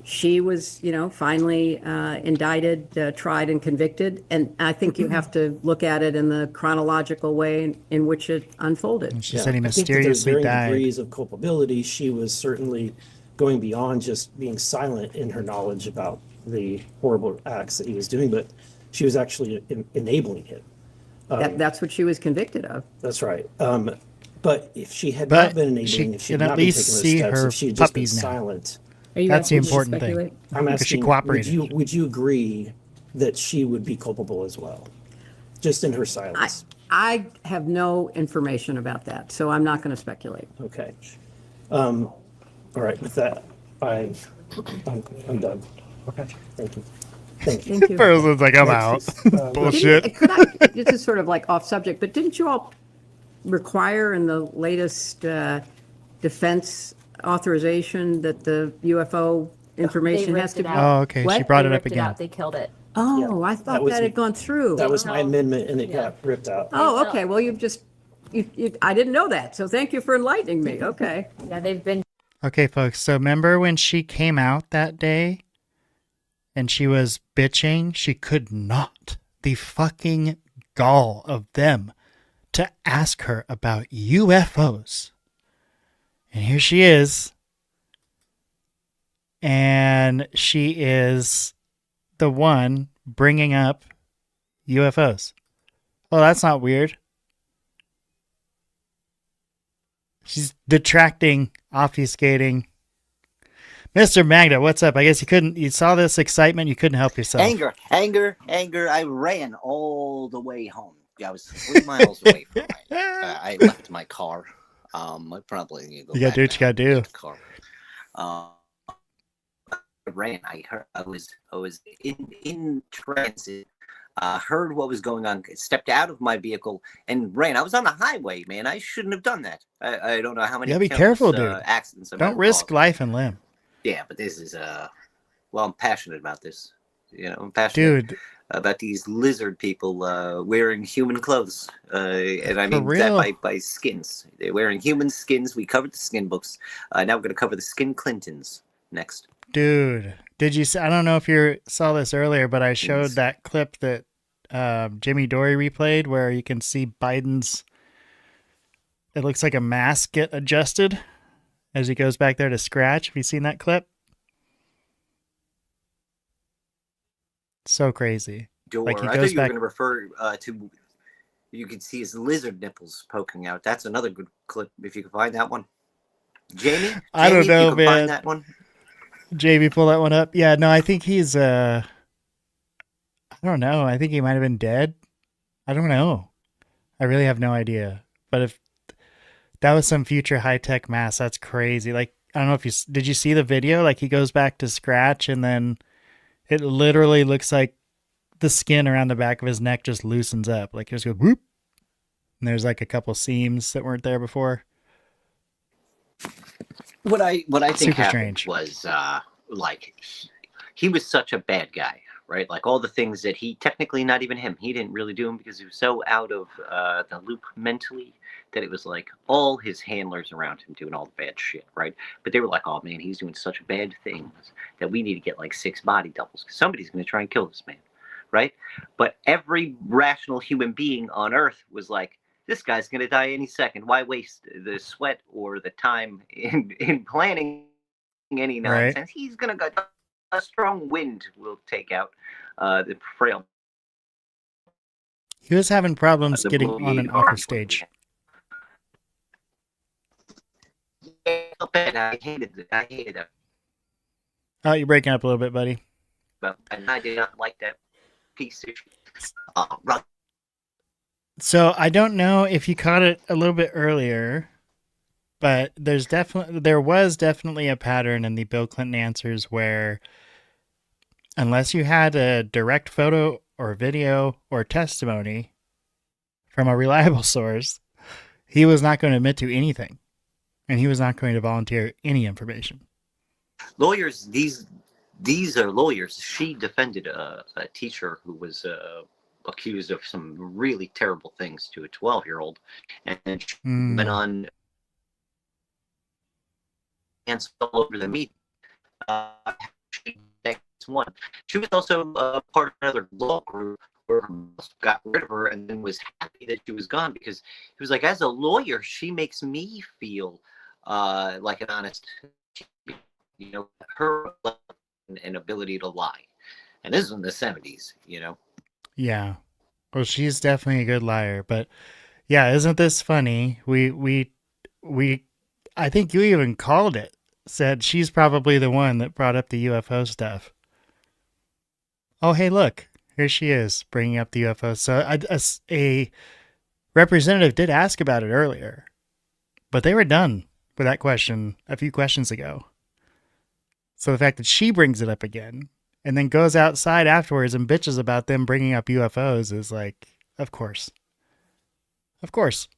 she was, finally indicted, tried, and convicted. And I think you have to look at it in the chronological way in which it unfolded. And she said he I think that there's mysteriously varying died. degrees of culpability. She was certainly going beyond just being silent in her knowledge about the horrible acts that he was doing, but she was actually enabling him. That's what she was convicted of. That's right. But if she had But not been enabling, she if she had can at not been taking least those see steps, her if she had just been puppies now. silent, Are you That's the asking me to important thing. speculate? I'm Because she asking, cooperated. would you agree that she would be culpable as well, just in her silence? I have no information about that, so I'm not going to speculate. Okay. All right. With that, I'm done. Okay. Thank you. Thank you. Thank you. Person's like, I'm out. Bullshit. Could I, this is sort of like off subject, but didn't you all require in the latest defense authorization that the UFO information has to be? Oh, okay. She What? brought They it up ripped it again. out. They killed it. Oh, I That thought was that had gone through. That was my amendment, and it got ripped out. Oh, okay. Well, I didn't know that, so thank you for enlightening me. Okay. Yeah, they've been. Okay, folks. So remember when she came out that day and she was bitching? She could not. The fucking gall of them to ask her about UFOs. And here she is. And she is the one bringing up UFOs. Well, that's not weird. She's detracting, obfuscating. Mr. Magda, what's up? I guess you saw this excitement, you couldn't help yourself. Anger. I ran all the way home. I was 3 miles away from I left my car. I probably need to go You gotta back do what you gotta do. to the car. I ran. I was in transit. Heard what was going on, stepped out of my vehicle and ran. I was on the highway, man. I shouldn't have done that. I don't know how many Yeah, be countless, careful, dude. accidents. Don't risk life and limb. Yeah, but this is well, I'm passionate about this. I'm passionate Dude. about these lizard people wearing human clothes, and I For mean real? that by skins. They're wearing human skins. We covered the skin books. Now we're going to cover the skin Clintons next. Dude, did you see? I don't know if you saw this earlier, but I showed that clip that Jimmy Dore replayed where you can see Biden's, it looks like a mask get adjusted as he goes back there to scratch. Have you seen that clip? So crazy. Dore. Like he I thought goes you were back. going to refer to. You can see his lizard nipples poking out. That's another good clip if you can find that one. Jamie, I don't if know, you can man. Find that one. JB, pull that one up. Yeah, no, I think he's, I don't know. I think he might have been dead. I don't know. I really have no idea. But if that was some future high-tech mask, that's crazy. Like, I don't know if did you see the video? Like he goes back to scratch and then it literally looks like the skin around the back of his neck just loosens up. Like it just goes whoop. And there's like a couple seams that weren't there before. What I think Super happened strange. was like he was such a bad guy, right? Like all the things that he technically, not even him, he didn't really do them because he was so out of the loop mentally that it was like all his handlers around him doing all the bad shit, right? But they were like, oh man, he's doing such bad things that we need to get like 6 body doubles because somebody's going to try and kill this man, right? But every rational human being on earth was like, this guy's going to die any second. Why waste the sweat or the time in planning any nonsense? Right. He's going to go. A strong wind will take out the frail. He was having problems The getting movie on and off the stage. I hated it. Oh, you're breaking up a little bit, buddy. But and I did not like that piece of So I don't know if you caught it a little bit earlier, but there was definitely a pattern in the Bill Clinton answers where unless you had a direct photo or video or testimony from a reliable source, he was not going to admit to anything, and he was not going to volunteer any information. Lawyers, these are lawyers. She defended a teacher who was accused of some really terrible things to a 12-year-old, and she went on and all over the media. She was also part of another law group where got rid of her and then was happy that she was gone because he was like, as a lawyer, she makes me feel like an honest, her and ability to lie. And this is in the 70s, Yeah. Well, she's definitely a good liar, but yeah, isn't this funny? We I think you even called it, said she's probably the one that brought up the UFO stuff. Oh, hey, look, here she is bringing up the UFO. So a representative did ask about it earlier, but they were done with that question a few questions ago. So the fact that she brings it up again and then goes outside afterwards and bitches about them bringing up UFOs is like, of course. Of course.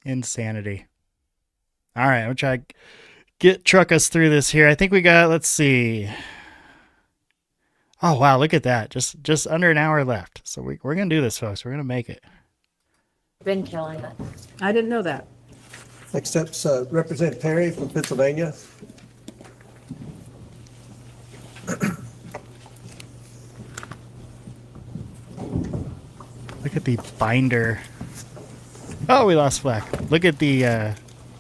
Insanity. All right, I'm trying to truck us through this here. I think we got, let's see. Oh, wow, look at that. Just under an hour left. So we're going to do this, folks. We're going to make it. Been killing it. I didn't know that. Next up's Representative Perry from Pennsylvania. Look at the binder. Oh, we lost Fleck. Look at the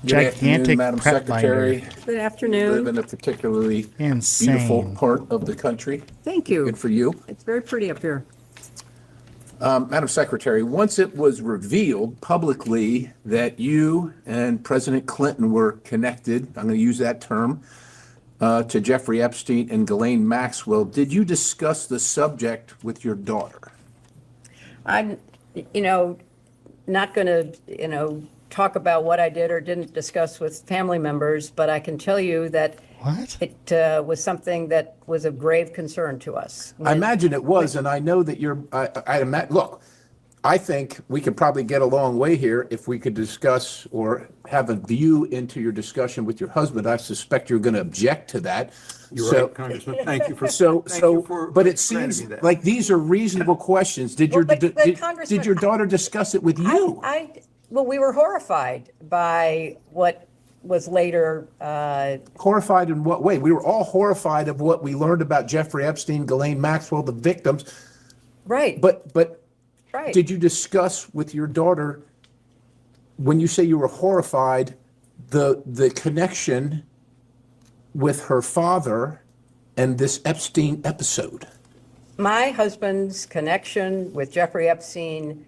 gigantic Madam prep Secretary. binder. Good Live afternoon. in a particularly Insane. beautiful part of the country. Thank you. Good for you. It's very pretty up here. Madam Secretary, once it was revealed publicly that you and President Clinton were connected, I'm going to use that term, to Jeffrey Epstein and Ghislaine Maxwell, did you discuss the subject with your daughter? I'm, not going to, talk about what I did or didn't discuss with family members, but I can tell you that it was something that was of grave concern to us. I imagine it was, and I know that look, I think we could probably get a long way here if we could discuss or have a view into your discussion with your husband. I suspect you're going to object to that. You're right, Congressman. Thank you for But it seems granting me that. like these are reasonable questions. Did your did your daughter discuss it with you? Well, we were horrified by what was later. Horrified in what way? We were all horrified of what we learned about Jeffrey Epstein, Ghislaine Maxwell, the victims. Right. But right. Did you discuss with your daughter, when you say you were horrified, the connection with her father and this Epstein episode? My husband's connection with Jeffrey Epstein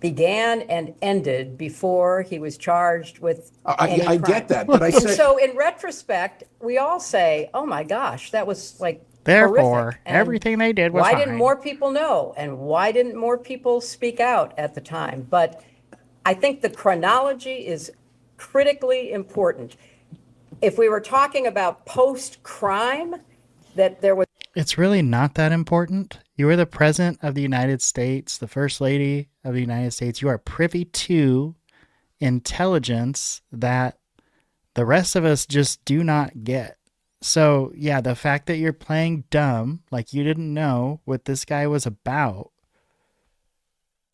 began and ended before he was charged with any I crime. get that, but I And said, so in retrospect, we all say, oh my gosh, that was like Therefore, horrific. And everything they did was why fine. didn't more people know? And why didn't more people speak out at the time? But I think the chronology is critically important. If we were talking about post-crime, that there was... It's really not that important. You are the president of the United States, the first lady of the United States. You are privy to intelligence that the rest of us just do not get. So yeah, the fact that you're playing dumb, like you didn't know what this guy was about.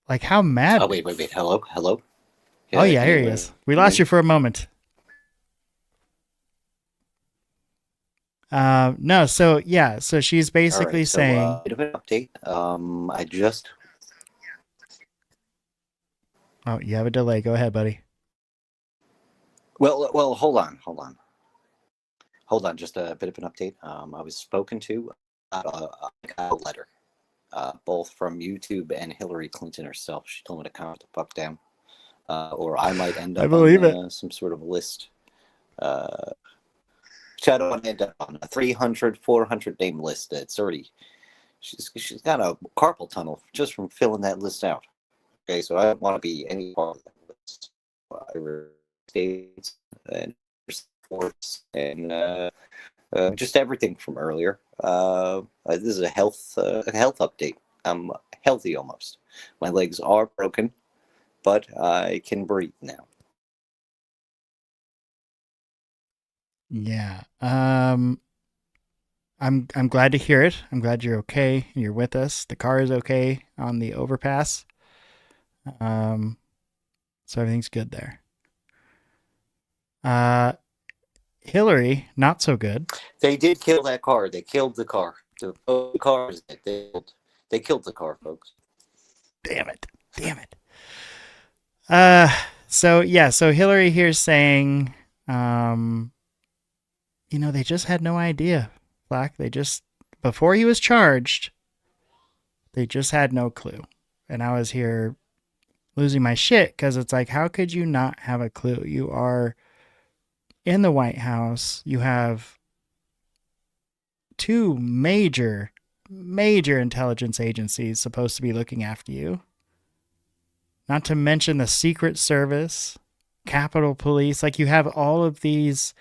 Like how mad? Oh, wait. Hello? Oh yeah, can here you, he is. We lost you for a moment. No, so yeah, so she's basically saying, bit of an update. I just. oh, you have a delay. Go ahead, buddy. Well, hold on. Just a bit of an update. I was spoken to. I got a letter, both from YouTube and Hillary Clinton herself. She told me to calm the fuck down, or I might end up I believe on some sort of list. I don't want to end up on a 300, 400 name list. It's already, she's got a carpal tunnel just from filling that list out. Okay, so I don't want to be any part of that list. States and sports and just everything from earlier. This is a health update. I'm healthy almost. My legs are broken, but I can breathe now. Yeah. I'm glad to hear it. I'm glad you're okay and you're with us. The car is okay on the overpass. So everything's good there. Hillary, not so good. They did kill that car. They killed the car. The cars that they killed the car, folks. Damn it. So Hillary here's saying, they just had no idea, Black. They just, before he was charged, they just had no clue. And I was here losing my shit because it's like, how could you not have a clue? You are in the White House. You have two major intelligence agencies supposed to be looking after you. Not to mention the Secret Service, Capitol Police. Like, you have all of these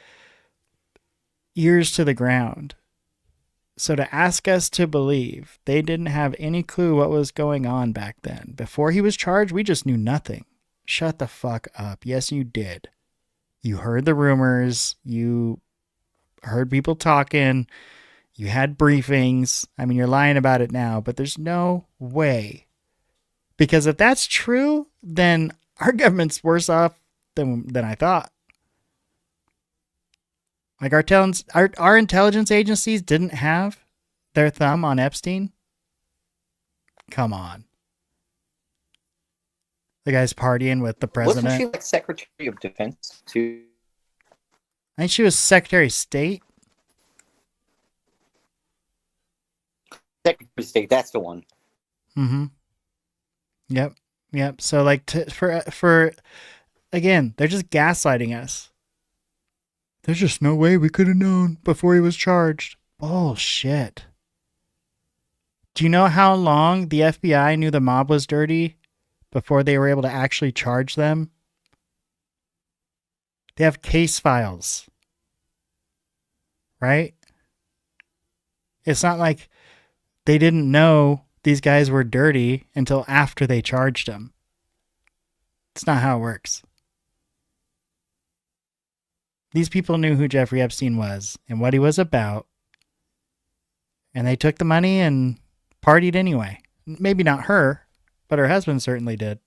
ears to the ground. So to ask us to believe they didn't have any clue what was going on back then. Before he was charged, we just knew nothing. Shut the fuck up. Yes, you did. You heard the rumors. You heard people talking. You had briefings. I mean, you're lying about it now, but there's no way. Because if that's true, then our government's worse off than I thought. Like our intelligence agencies didn't have their thumb on Epstein. Come on. The guy's partying with the president. Wasn't she like Secretary of Defense too? I think she was Secretary of State. Secretary of State, that's the one. Mm-hmm. Yep. So like for again, they're just gaslighting us. There's just no way we could have known before he was charged. Bullshit. Do you know how long the FBI knew the mob was dirty before they were able to actually charge them? They have case files. Right? It's not like they didn't know these guys were dirty until after they charged them. It's not how it works. These people knew who Jeffrey Epstein was and what he was about. And they took the money and partied anyway. Maybe not her, but her husband certainly did.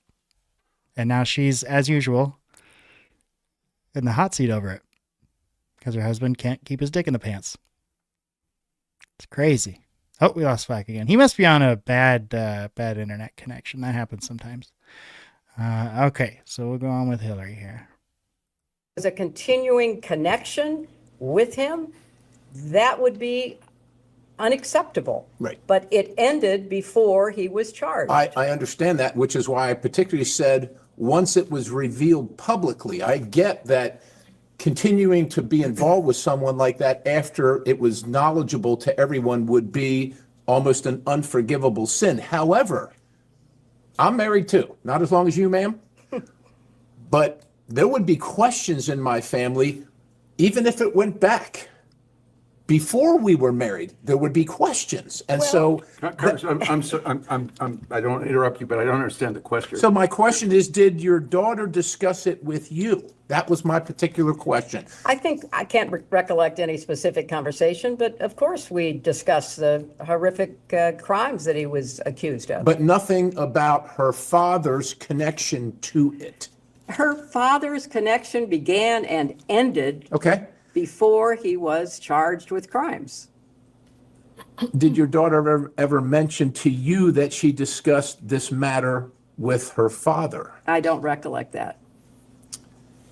And now she's, as usual, in the hot seat over it. Because her husband can't keep his dick in the pants. It's crazy. Oh, we lost Flack again. He must be on a bad internet connection. That happens sometimes. Okay, so we'll go on with Hillary here. As a continuing connection with him, that would be unacceptable. Right. But it ended before he was charged. I understand that, which is why I particularly said once it was revealed publicly. I get that continuing to be involved with someone like that after it was knowledgeable to everyone would be almost an unforgivable sin. However, I'm married too, not as long as you, ma'am, but there would be questions in my family, even if it went back. before we were married, there would be questions. And so, Congressman, I don't interrupt you, but I don't understand the question. so my question is, did your daughter discuss it with you? That was my particular question. I think, I can't recollect any specific conversation, but of course we discussed the horrific crimes that he was accused of. But nothing about her father's connection to it. Her father's connection began and ended Okay. before he was charged with crimes. Did your daughter ever mention to you that she discussed this matter with her father? I don't recollect that.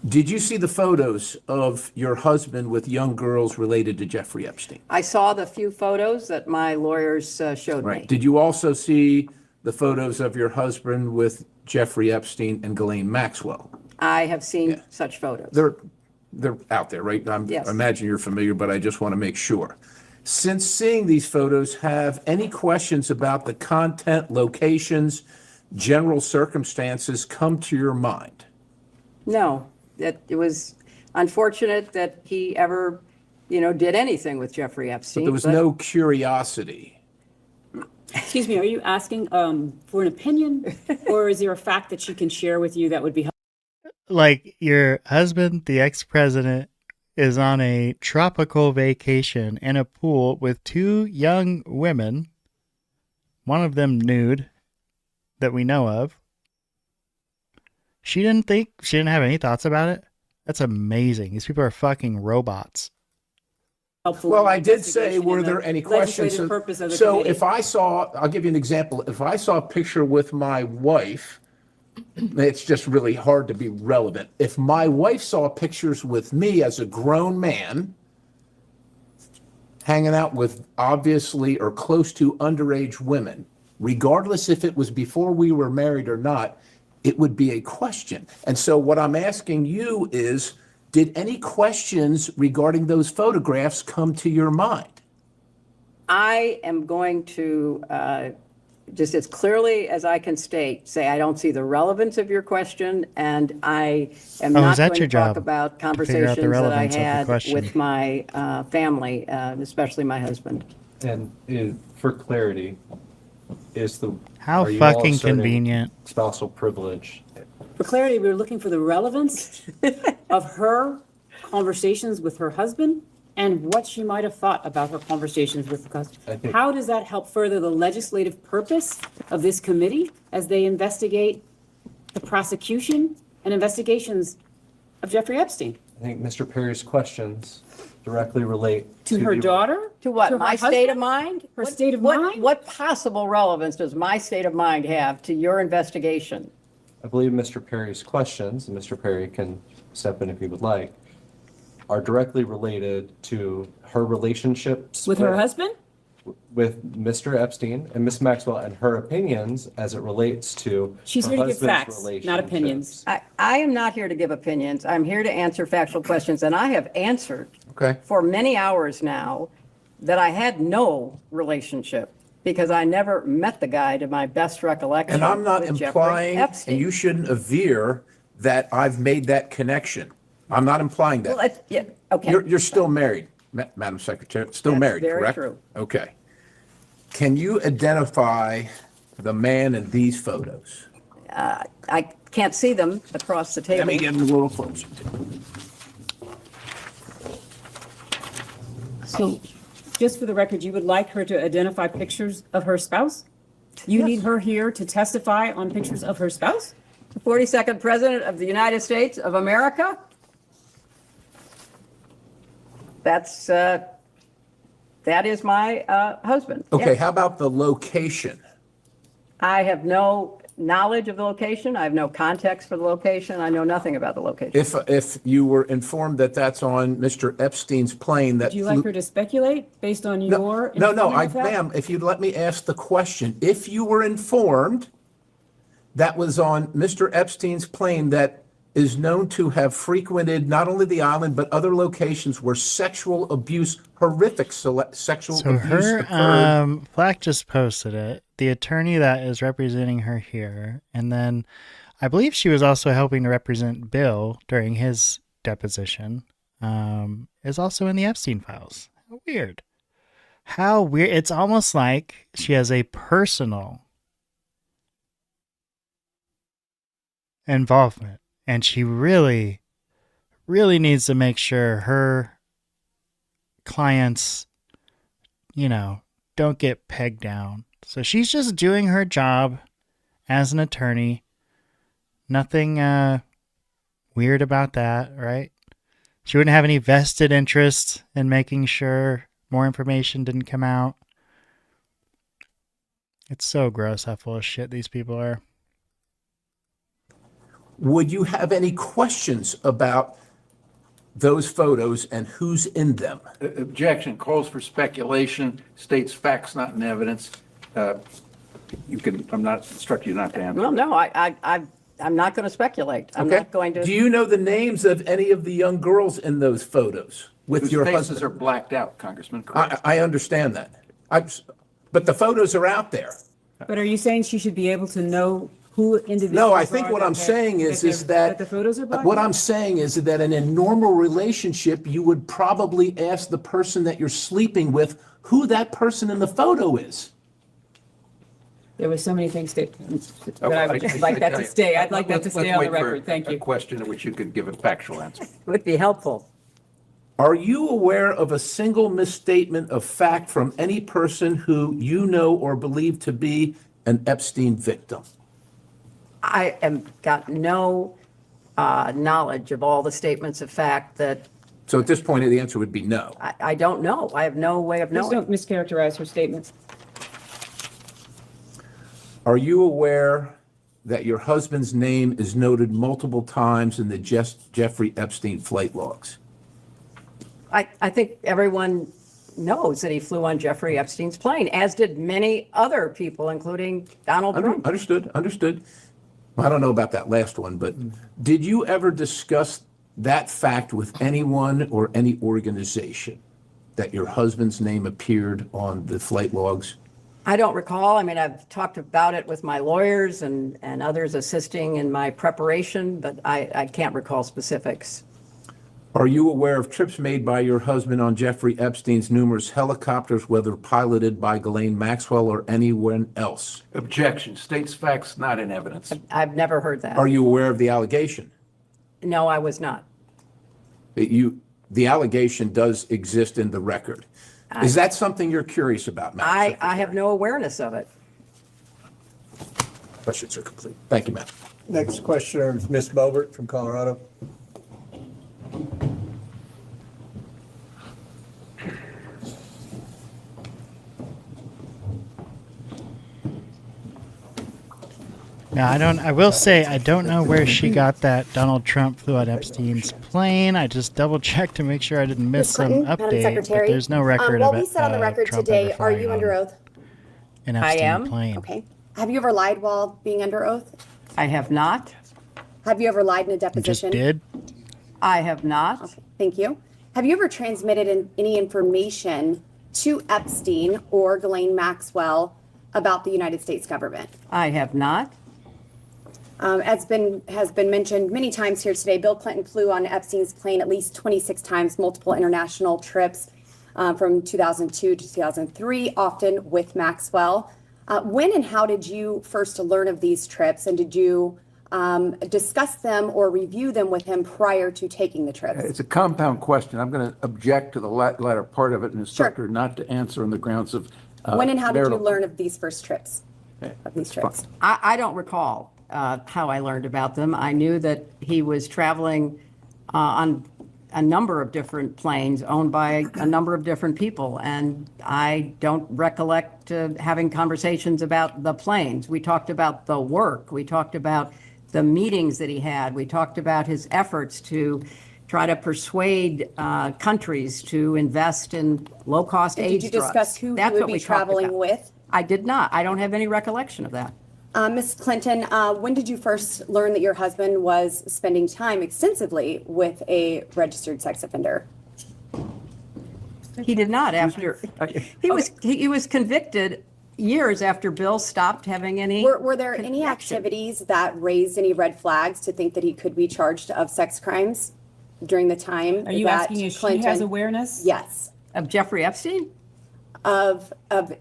Did you see the photos of your husband with young girls related to Jeffrey Epstein? I saw the few photos that my lawyers showed me. Right. Did you also see the photos of your husband with Jeffrey Epstein and Ghislaine Maxwell? I have seen such photos. They're out there, right? Yes. I imagine you're familiar, but I just want to make sure. Since seeing these photos, have any questions about the content, locations, general circumstances come to your mind? No, that it was unfortunate that he ever, did anything with Jeffrey But Epstein. there was no curiosity. Excuse me, are you asking for an opinion, or is there a fact that she can share with you that would be helpful? Like your husband, the ex-president, is on a tropical vacation in a pool with two young women, one of them nude, that we know of. She didn't have any thoughts about it? That's amazing. These people are fucking robots. Well, I did say, were there any questions? So if I saw, I'll give you an example. If I saw a picture with my wife, it's just really hard to be relevant. If my wife saw pictures with me as a grown man, hanging out with obviously or close to underage women, regardless if it was before we were married or not, it would be a question. And so what I'm asking you is, did any questions regarding those photographs come to your mind? I am going to, just as clearly as I can state, say I don't see the relevance of your question, and I am not going to talk about conversations that I had with my family, especially my husband. And for clarity, How are you all fucking asserting convenient. spousal privilege? For clarity, we were looking for the relevance of her conversations with her husband and what she might have thought about her conversations with the husband. How does that help further the legislative purpose of this committee as they investigate the prosecution and investigations of Jeffrey Epstein? I think Mr. Perry's questions directly relate To her daughter? To what? To her My state husband? of mind? Her state of mind? What possible relevance does my state of mind have to your investigation? I believe Mr. Perry's questions, and Mr. Perry can step in if he would like, are directly related to her relationships With her husband? with Mr. Epstein and Ms. Maxwell, and her opinions as it relates to She's her here to give husband's facts, not opinions. I am not here to give opinions. I'm here to answer factual questions, and I have answered Okay. for many hours now that I had no relationship because I never met the guy to my best recollection. And I'm not with Jeffrey implying, Epstein. and you shouldn't aver that I've made that connection. I'm not implying that. Well, yeah, okay. You're still married, Madam Secretary, still That's married, very correct? true. Okay. Can you identify the man in these photos? I can't see them across the table. Let me get a little closer. So, just for the record, you would like her to identify pictures of her spouse? You need her here to testify on pictures of her spouse? The 42nd President of the United States of America? That is my husband. Okay, Yes. how about the location? I have no knowledge of the location. I have no context for the location. I know nothing about the location. If you were informed that that's on Mr. Epstein's plane that Do you like her to speculate based on your? informant of that? ma'am, if you'd let me ask the question, if you were informed that was on Mr. Epstein's plane that is known to have frequented not only the island, but other locations where sexual abuse, horrific sexual So abuse her, occurred. Flack just posted it. The attorney that is representing her here, and then I believe she was also helping to represent Bill during his deposition, is also in the Epstein files. Weird. How weird. It's almost like she has a personal involvement, and she really, really needs to make sure her clients, don't get pegged down. So she's just doing her job as an attorney. Nothing weird about that, right? She wouldn't have any vested interest in making sure more information didn't come out. It's so gross how full of shit these people are. Would you have any questions about those photos and who's in them? Objection, calls for speculation, states facts not in evidence. I'm not instructing you not to answer. Well, no, I'm not going to speculate. I'm Okay. not going to. Do you know the names of any of the young girls in those photos with Whose your faces husband? are blacked out, Congressman. Correct. I understand that. But the photos are out there. But are you saying she should be able to know who individuals No, I think are what that I'm have- saying is that the photos are blacked what out? I'm saying is that in a normal relationship, you would probably ask the person that you're sleeping with who that person in the photo is. There were so many things that I would like that to stay. I'd like that to stay on the record. Thank A you. question to which you could give a factual answer. Would be helpful. Are you aware of a single misstatement of fact from any person who you know or believe to be an Epstein victim? I am got no knowledge of all the statements of fact that So at this point, the answer would be no. I don't know. I have no way of Please knowing. don't mischaracterize her statements. Are you aware that your husband's name is noted multiple times in the Jeffrey Epstein flight logs? I think everyone knows that he flew on Jeffrey Epstein's plane, as did many other people, including Donald Trump. Understood. I don't know about that last one, but did you ever discuss that fact with anyone or any organization, that your husband's name appeared on the flight logs? I don't recall. I mean, I've talked about it with my lawyers and others assisting in my preparation, but I can't recall specifics. Are you aware of trips made by your husband on Jeffrey Epstein's numerous helicopters, whether piloted by Ghislaine Maxwell or anyone else? Objection, states facts not in evidence. I've never heard that. Are you aware of the allegation? No, I was not. The allegation does exist in the record. Is that something you're curious about, Madam I have no awareness of it. Questions are complete. Thank you, ma'am. Next questioner is Ms. Bobert from Colorado. Now, I will say, I don't know where she got that Donald Trump flew on Epstein's plane. I just double checked to make sure I didn't miss some Clinton, Madam update, but Secretary, there's no record what of it. we said on the record Trump today, ever are flying you on under oath? an I Epstein am. plane. Okay. Have you ever lied while being under oath? I have not. Have you ever lied in a You just deposition? did? I have not. Okay, thank you. Have you ever transmitted any information to Epstein or Ghislaine Maxwell about the United States government? I have not. As has been mentioned many times here today, Bill Clinton flew on Epstein's plane at least 26 times, multiple international trips from 2002 to 2003, often with Maxwell. When and how did you first learn of these trips, and did you discuss them or review them with him prior to taking the trips? It's a compound question. I'm going to object to the latter part of it and instruct her not to answer on the grounds of When and how did you marital- learn of these first trips? Of these trips? I don't recall how I learned about them. I knew that he was traveling on a number of different planes owned by a number of different people, and I don't recollect having conversations about the planes. We talked about the work. We talked about the meetings that he had. We talked about his efforts to try to persuade countries to invest in low-cost And AIDS did you drugs. discuss who That's he would what be we talked traveling about. with? I did not. I don't have any recollection of that. Ms. Clinton, when did you first learn that your husband was spending time extensively with a registered sex offender? He did not after, he was convicted years after Bill stopped having any. Were there any activities that raised any red flags to think that he could be charged of sex crimes during the time? Are you that asking if she Clinton- has awareness? Yes. Of Jeffrey Epstein? Of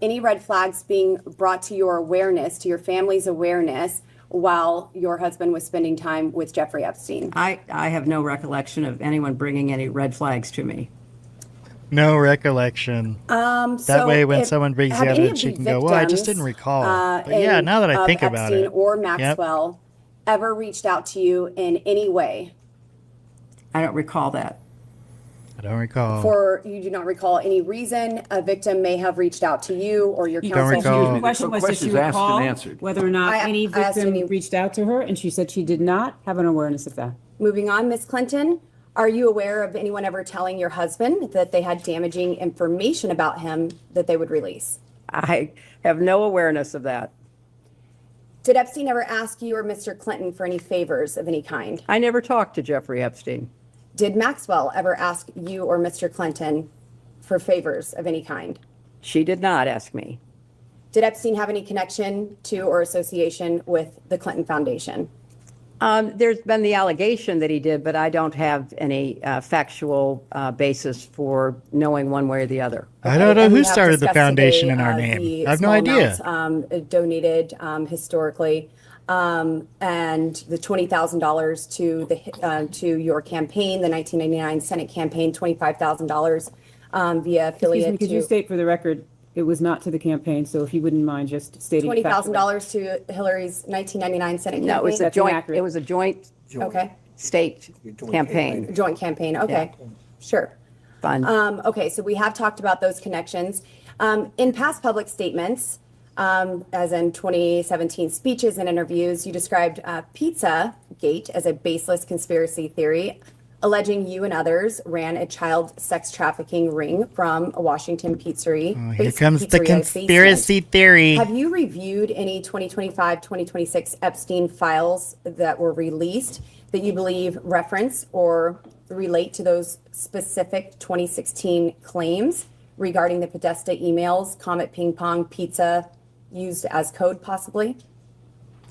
any red flags being brought to your awareness, to your family's awareness, while your husband was spending time with Jeffrey Epstein? I have no recollection of anyone bringing any red flags to me. No recollection. That way, when someone brings the evidence, she can go, well, I just didn't recall. But yeah, now that I think about Epstein it. or Maxwell ever reached out to you in any way? I don't recall that. I don't recall. For you do not recall any reason a victim may have reached out to you or your counsel? recall. The question was, does she recall whether or not any I asked victim reached out to her? And she said she did not have an awareness of that. Moving on, Ms. Clinton, are you aware of anyone ever telling your husband that they had damaging information about him that they would release? I have no awareness of that. Did Epstein ever ask you or Mr. Clinton for any favors of any kind? I never talked to Jeffrey Epstein. Did Maxwell ever ask you or Mr. Clinton for favors of any kind? She did not ask me. Did Epstein have any connection to or association with the Clinton Foundation? There's been the allegation that he did, but I don't have any factual basis for knowing one way or the other. I don't know And we who have started the discussed foundation today, in our the name. I have no small idea. amounts, donated historically, and the $20,000 to the to your campaign, the 1999 Senate campaign, $25,000 via affiliate. Excuse me, could you state for the record, it was not to the campaign, so if you wouldn't mind just stating. $20,000 to Hillary's 1999 Senate campaign? No, it was a That's joint. inaccurate. It was a joint Okay, state campaign. joint campaign, okay, sure. Fun. Okay, so we have talked about those connections. In past public statements, as in 2017 speeches and interviews, you described Pizzagate as a baseless conspiracy theory, alleging you and others ran a child sex trafficking ring from a Washington pizzeria. Oh, here comes the conspiracy theory. Have you reviewed any 2025, 2026 Epstein files that were released that you believe reference or relate to those specific 2016 claims regarding the Podesta emails, Comet Ping Pong Pizza used as code possibly?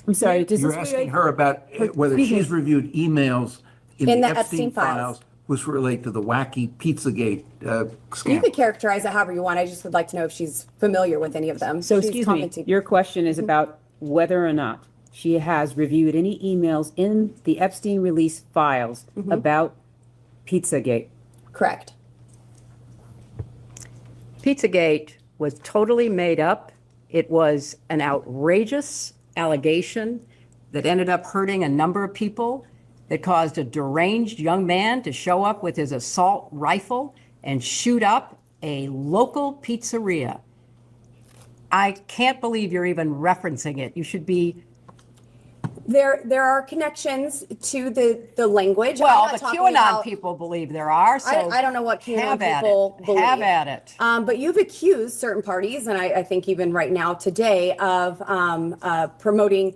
I'm sorry, does You're this asking her about whether she's reviewed emails in the Epstein files, which relate to the wacky Pizzagate You scam. could characterize it however you want. I just would like to know if she's familiar with any of them. So She's excuse me, commenting. your question is about whether or not she has reviewed any emails in the Epstein release files about Pizzagate. Correct. Pizzagate was totally made up. It was an outrageous allegation that ended up hurting a number of people, that caused a deranged young man to show up with his assault rifle and shoot up a local pizzeria. I can't believe you're even referencing it. You should be. There are connections to the language. I'm Well, not the talking QAnon about- people believe there are, so. I don't know what QAnon have at people it. believe. Have at it. But you've accused certain parties, and I think even right now today, of promoting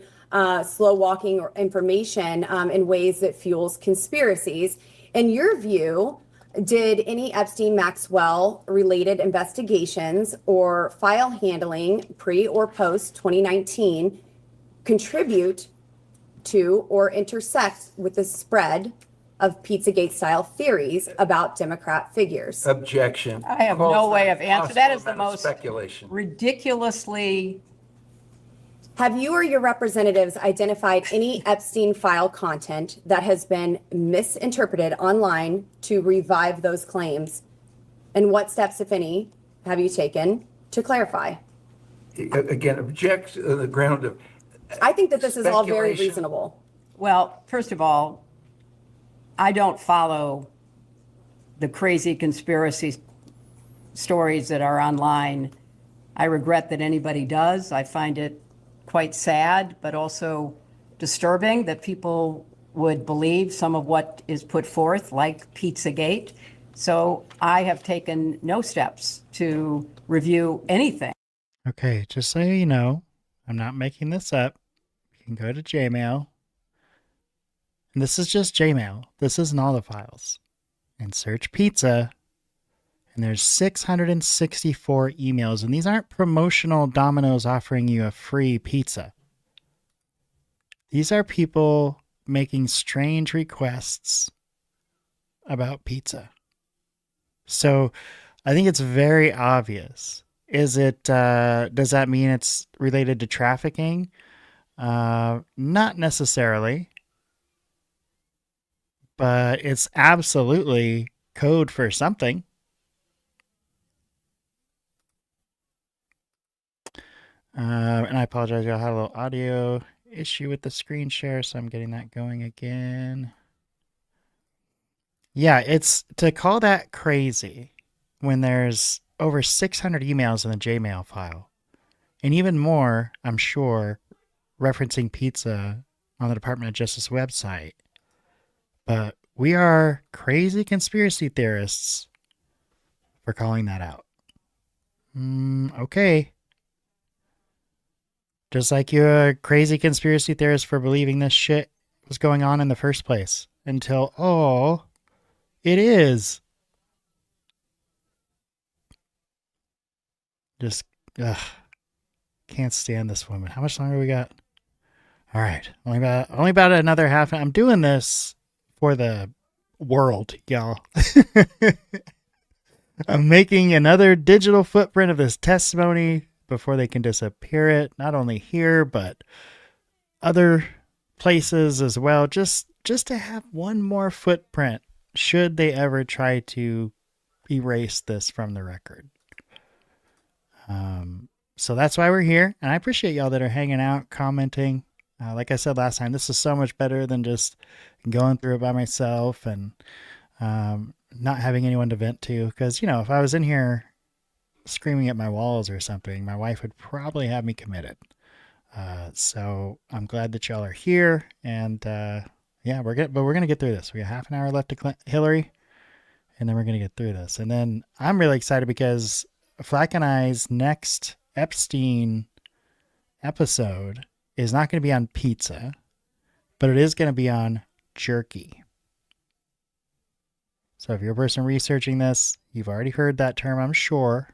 slow walking or information in ways that fuels conspiracies. In your view, did any Epstein Maxwell related investigations or file handling pre or post 2019 contribute to or intersect with the spread of Pizzagate style theories about Democrat figures? Objection. I have Calls no for way of answering. That is the possible amount of most speculation. ridiculously. Have you or your representatives identified any Epstein file content that has been misinterpreted online to revive those claims? And what steps, if any, have you taken to clarify? Again, object on the ground of I think that this is all very Speculation. reasonable. Well, first of all, I don't follow the crazy conspiracy stories that are online. I regret that anybody does. I find it quite sad, but also disturbing that people would believe some of what is put forth, like Pizzagate. So I have taken no steps to review anything. Okay, just so you know, I'm not making this up. You can go to Gmail. And this is just Gmail. This isn't all the files. And search pizza. And there's 664 emails. And these aren't promotional Domino's offering you a free pizza. These are people making strange requests about pizza. So I think it's very obvious. Is it, does that mean it's related to trafficking? Not necessarily, but it's absolutely code for something. And I apologize, y'all had a little audio issue with the screen share, so I'm getting that going again. Yeah, it's to call that crazy when there's over 600 emails in the Gmail file, and even more, I'm sure, referencing pizza on the Department of Justice website. But we are crazy conspiracy theorists for calling that out. Okay. Just like you're a crazy conspiracy theorist for believing this shit was going on in the first place. Until, oh, it is. Just, can't stand this woman. How much longer we got? All right. Only about another half. I'm doing this for the world, y'all. I'm making another digital footprint of this testimony before they can disappear it, not only here, but other places as well, just to have one more footprint should they ever try to erase this from the record. So that's why we're here, and I appreciate y'all that are hanging out, commenting. Like I said last time, this is so much better than just going through it by myself and not having anyone to vent to, because, if I was in here screaming at my walls or something, my wife would probably have me committed. So I'm glad that y'all are here, and yeah, we're gonna get through this. We got half an hour left to Hillary, and then we're gonna get through this. And then I'm really excited because Flack and I's next Epstein episode is not going to be on pizza, but it is going to be on jerky. So if you're a person researching this, you've already heard that term, I'm sure.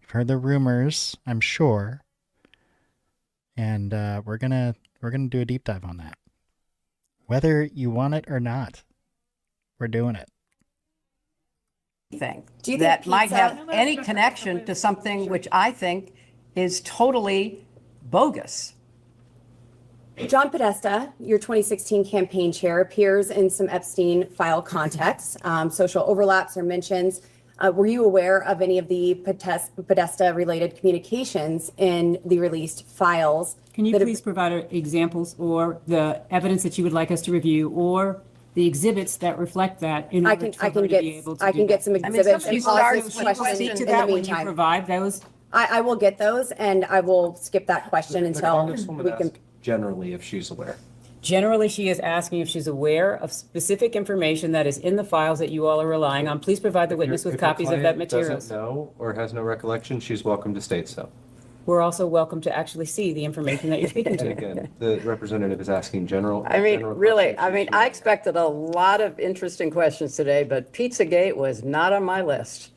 You've heard the rumors, I'm sure. And we're gonna do a deep dive on that. Whether you want it or not, we're doing it. Thing Do you think that might pizza- have any connection to something which I think is totally bogus. John Podesta, your 2016 campaign chair, appears in some Epstein file contexts. Social overlaps or mentions. Were you aware of any of the Podesta-related communications in the released files? Can you please provide examples or the evidence that you would like us to review, or the exhibits that reflect that in order for her to be able to do get that? some exhibits and pause this question Speak to in that the when you meantime. provide those. I will get those, and I will skip that question The until Congresswoman we can. asked generally if she's aware. Generally, she is asking if she's aware of specific information that is in the files that you all are relying on. Please provide the witness with If your copies of that client materials. doesn't know or has no recollection, she's welcome to state so. We're also welcome to actually see the information that you're speaking And to. again, the representative is asking general. I mean, general really, questions. I expected a lot of interesting questions today, but Pizzagate was not on my list.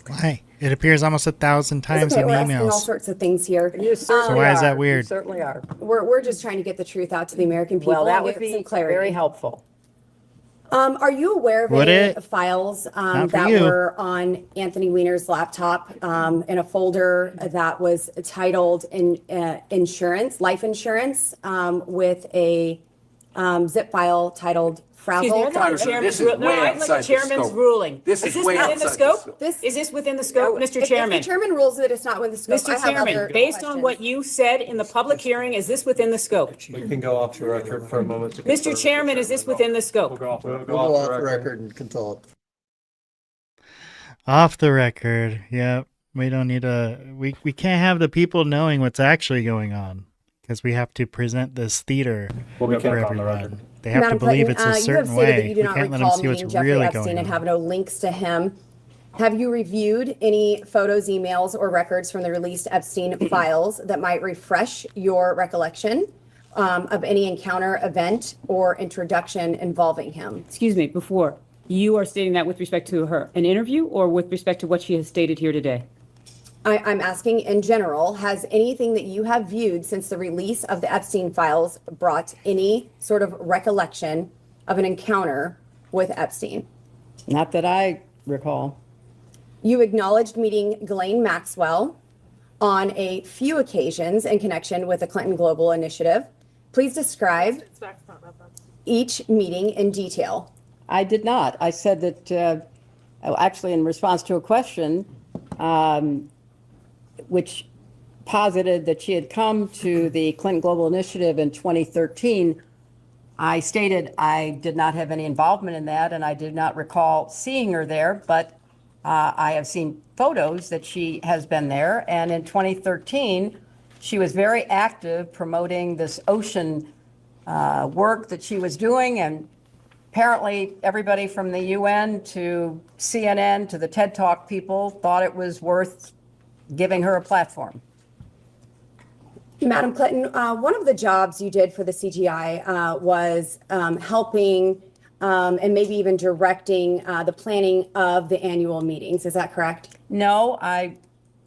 Why? It appears almost 1,000 times Okay, in we're the asking all emails. sorts of things here. You certainly why is that are. weird? You certainly are. We're just trying to get the truth out to the American people. Well, that and would get be some clarity. very helpful. Are you aware of Would any it? files Not for that you. were on Anthony Weiner's laptop in a folder that was titled insurance, life insurance, with a zip file titled Excuse me, Frazzle? I'd like the chairman's ru- no, I'd like the chairman's ruling. This Is is this way within the outside the scope? Is this within the scope, Mr. If Chairman? the chairman rules that it's not within the scope, I Mr. have other Chairman, based on questions. what you said in the public hearing, is this within the scope? We can go off the record for a moment. to Mr. confirm. Chairman, is this within the scope? We'll go off We'll go off the record and can talk. Off the record. Yep. We don't need we can't have the people knowing what's actually going on, because we have to present this theater We'll be for kept on the everyone. record. They have Madam to believe Clinton, it's a certain you have stated that way. you do We not can't let them recall see what's meeting Jeffrey really Epstein going and on. have no links to him. Have you reviewed any photos, emails, or records from the released Epstein files that might refresh your recollection of any encounter, event, or introduction involving him? Excuse me, before, you are stating that with respect to an interview or with respect to what she has stated here today? I'm asking in general, has anything that you have viewed since the release of the Epstein files brought any sort of recollection of an encounter with Epstein? Not that I recall. You acknowledged meeting Ghislaine Maxwell on a few occasions in connection with the Clinton Global Initiative. Please describe each meeting in detail. I did not. I said that, actually, in response to a question, which posited that she had come to the Clinton Global Initiative in 2013, I stated I did not have any involvement in that, and I did not recall seeing her there, but I have seen photos that she has been there. And in 2013, she was very active promoting this ocean work that she was doing. And apparently everybody from the UN to CNN to the TED Talk people thought it was worth giving her a platform. Madam Clinton, one of the jobs you did for the CGI was helping and maybe even directing the planning of the annual meetings. Is that correct? No,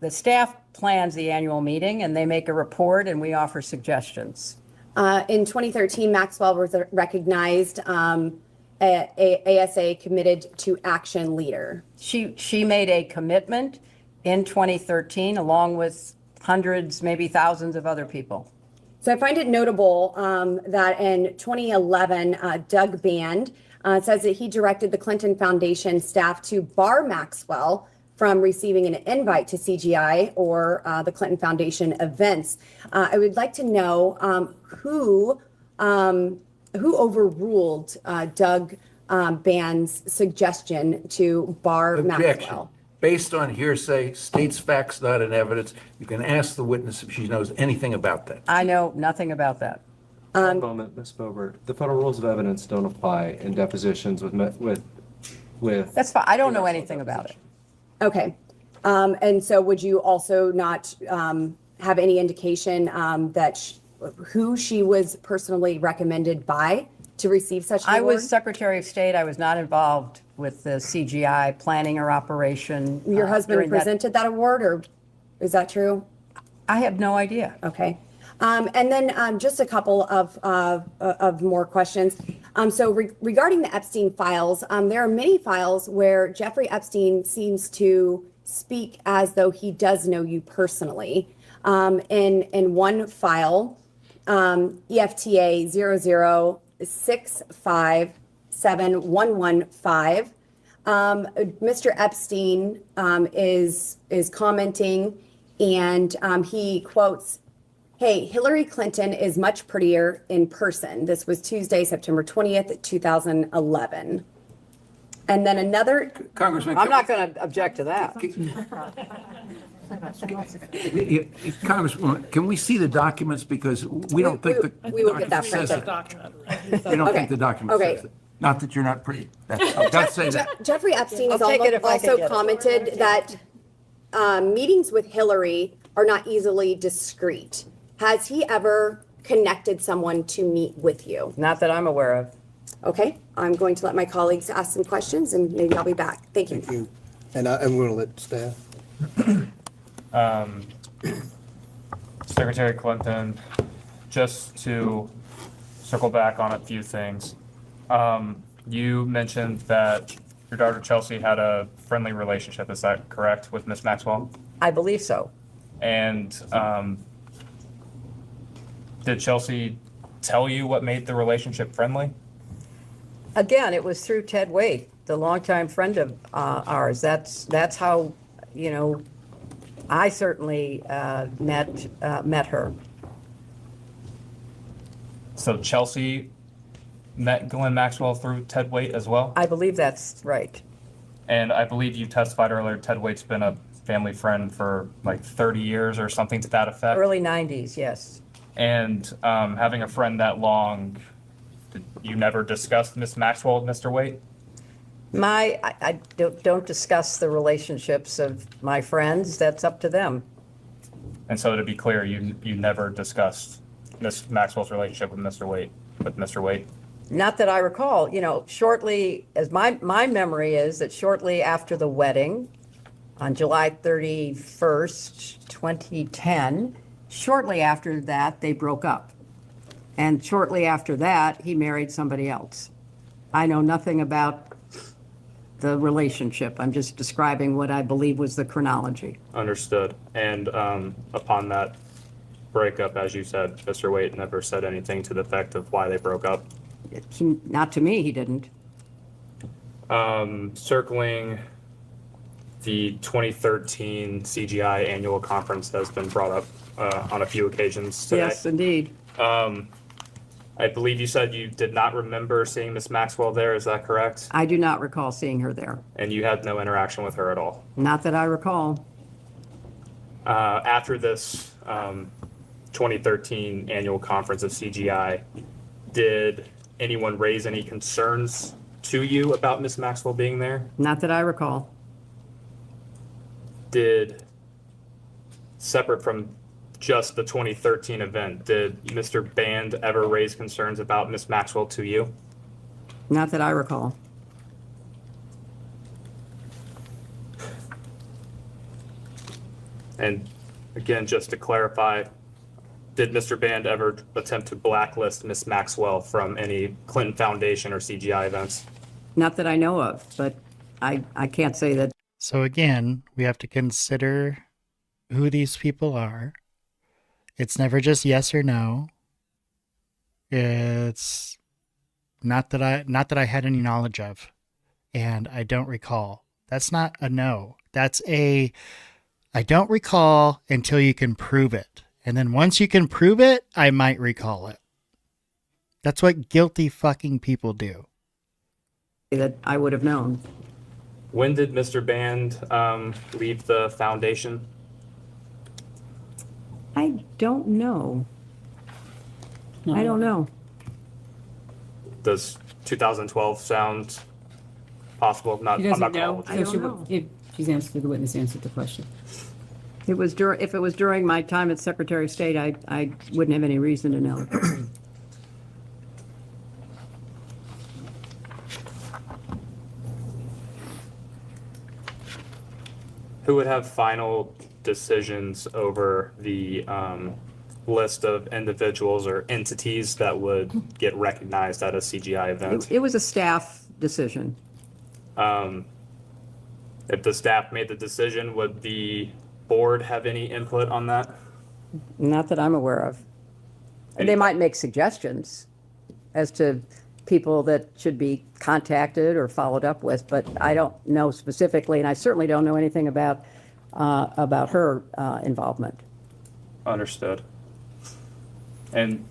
the staff plans the annual meeting and they make a report and we offer suggestions. In 2013, Maxwell was recognized ASA Committed to Action leader. She made a commitment in 2013 along with hundreds, maybe thousands of other people. So I find it notable that in 2011, Doug Band says that he directed the Clinton Foundation staff to bar Maxwell from receiving an invite to CGI or the Clinton Foundation events. I would like to know who overruled Doug Band's suggestion to bar Maxwell. Based on hearsay, states facts, not in evidence. You can ask the witness if she knows anything about that. I know nothing about that. One moment, Ms. Boebert. The federal rules of evidence don't apply in depositions with. That's fine. I don't know anything about it. Okay. And so would you also not have any indication that who she was personally recommended by to receive such an I award? was Secretary of State. I was not involved with the CGI planning or operation. Your husband during that. presented that award, or is that true? I have no idea. Okay. And then just a couple of more questions. So regarding the Epstein files, there are many files where Jeffrey Epstein seems to speak as though he does know you personally. In one file, EFTA 006571115, Mr. Epstein is commenting, and he quotes, "Hey, Hillary Clinton is much prettier in person." This was Tuesday, September 20th, 2011. And then another. Congressman. I'm not going to object to that. Congresswoman, can we see the documents, because we don't think the we will get that document printed. says it. We don't think the document says it. Not that you're not pretty. Don't say that. Jeffrey Epstein has I'll take it if I can also get it. commented that meetings with Hillary are not easily discreet. Has he ever connected someone to meet with you? Not that I'm aware of. Okay, I'm going to let my colleagues ask some questions and maybe I'll be back. Thank you. Thank you. And I'm going to let staff. Secretary Clinton, just to circle back on a few things. You mentioned that your daughter Chelsea had a friendly relationship. Is that correct with Miss Maxwell? I believe so. And did Chelsea tell you what made the relationship friendly? Again, it was through Ted Wade, the longtime friend of ours. That's how, I certainly met her. So Chelsea met Ghislaine Maxwell through Ted Wade as well? I believe that's right. And I believe you testified earlier, Ted Waite's been a family friend for like 30 years or something to that effect. Early 90s, yes. And having a friend that long, did you never discussed Miss Maxwell with Mr. Waite? I don't discuss the relationships of my friends. That's up to them. And so to be clear, you never discussed Miss Maxwell's relationship with Mr. Waite? Not that I recall. Shortly, as my memory is that shortly after the wedding, on July 31st, 2010, shortly after that, they broke up. And shortly after that, he married somebody else. I know nothing about the relationship. I'm just describing what I believe was the chronology. Understood. And upon that breakup, as you said, Mr. Waite never said anything to the effect of why they broke up. Not to me, he didn't. Circling the 2013 CGI annual conference has been brought up on a few occasions today. Yes, indeed. I believe you said you did not remember seeing Miss Maxwell there. Is that correct? I do not recall seeing her there. And you had no interaction with her at all? Not that I recall. After this 2013 annual conference of CGI, did anyone raise any concerns to you about Miss Maxwell being there? Not that I recall. Did, separate from just the 2013 event, did Mr. Band ever raise concerns about Miss Maxwell to you? Not that I recall. And again, just to clarify, did Mr. Band ever attempt to blacklist Miss Maxwell from any Clinton Foundation or CGI events? Not that I know of, but I can't say that. So again, we have to consider who these people are. It's never just yes or no. It's not that I had any knowledge of, and I don't recall. That's not a no. That's a I don't recall until you can prove it. And then once you can prove it, I might recall it. That's what guilty fucking people do. That I would have known. When did Mr. Band leave the foundation? I don't know. I don't know. Does 2012 sound possible? He doesn't know. I don't know. She's answered, the witness answered the question. It was if it was during my time as Secretary of State, I wouldn't have any reason to know. Who would have final decisions over the list of individuals or entities that would get recognized at a CGI event? It was a staff decision. If the staff made the decision, would the board have any input on that? Not that I'm aware of. And they might make suggestions as to people that should be contacted or followed up with, but I don't know specifically, and I certainly don't know anything about her involvement. Understood. And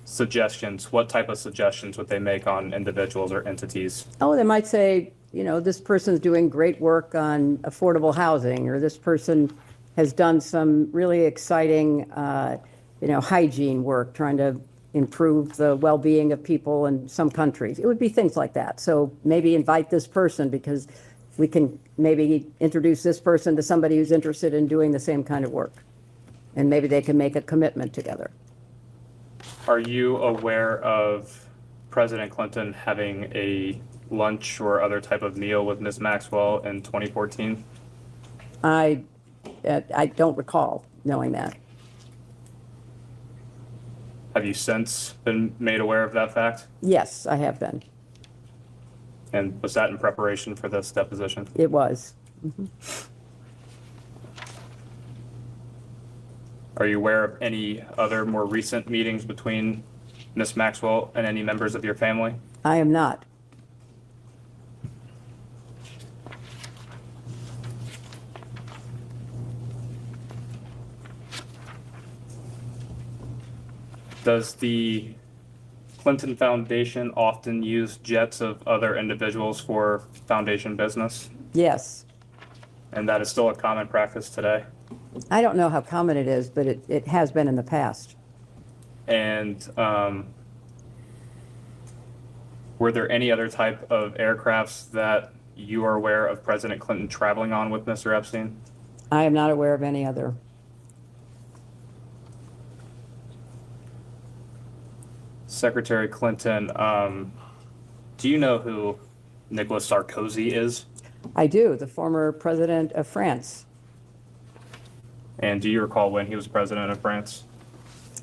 suggestions, what type of suggestions would they make on individuals or entities? Oh, they might say, this person's doing great work on affordable housing, or this person has done some really exciting, hygiene work, trying to improve the well-being of people in some countries. It would be things like that. So maybe invite this person because we can maybe introduce this person to somebody who's interested in doing the same kind of work. And maybe they can make a commitment together. Are you aware of President Clinton having a lunch or other type of meal with Ms. Maxwell in 2014? I don't recall knowing that. Have you since been made aware of that fact? Yes, I have been. And was that in preparation for this deposition? It was. Mm-hmm. Are you aware of any other more recent meetings between Ms. Maxwell and any members of your family? I am not. Does the Clinton Foundation often use jets of other individuals for foundation business? Yes. And that is still a common practice today? I don't know how common it is, but it has been in the past. And were there any other type of aircrafts that you are aware of President Clinton traveling on with Mr. Epstein? I am not aware of any other. Secretary Clinton, do you know who Nicolas Sarkozy is? I do, the former president of France. And do you recall when he was president of France?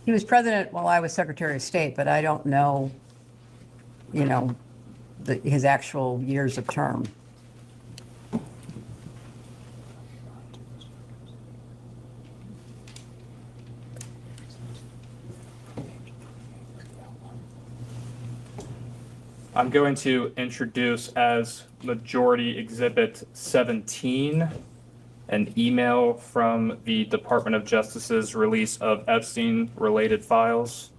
He was president while I was Secretary of State, but I don't know, his actual years of term. I'm going to introduce as Majority Exhibit 17 an email from the Department of Justice's release of Epstein-related files.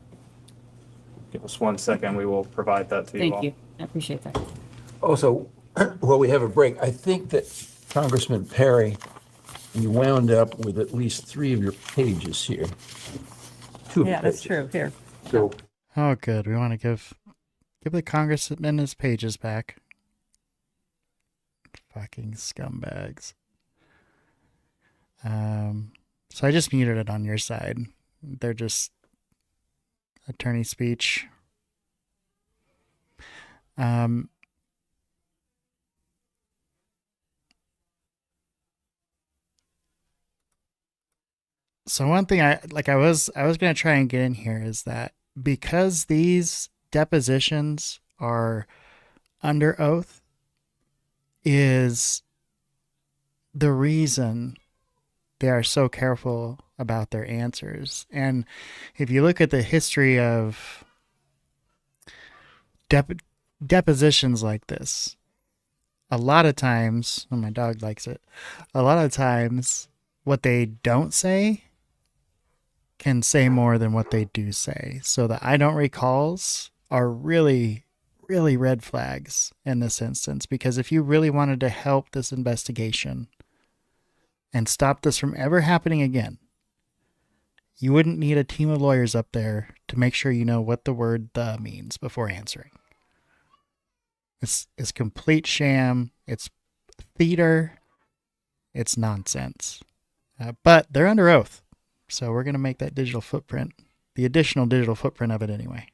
Give us 1 second. We will provide that to you all. Thank you. I appreciate that. Also, while we have a break, I think that Congressman Perry, you wound up with at least 3 of your pages here. 2 of your Yeah, that's pages. true. Here. So, Oh, good. We want to give the congressman his pages back. Fucking scumbags. So I just muted it on your side. They're just attorney speech. So one thing I was going to try and get in here is that because these depositions are under oath is the reason they are so careful about their answers. And if you look at the history of depositions like this, a lot of times, when my dog likes it, a lot of times what they don't say can say more than what they do say. So the I don't recalls are really, really red flags in this instance, because if you really wanted to help this investigation and stop this from ever happening again, you wouldn't need a team of lawyers up there to make sure you know what the word "the" means before answering. It's complete sham. It's theater. It's nonsense. But they're under oath. So we're going to make that digital footprint, the additional digital footprint of it anyway.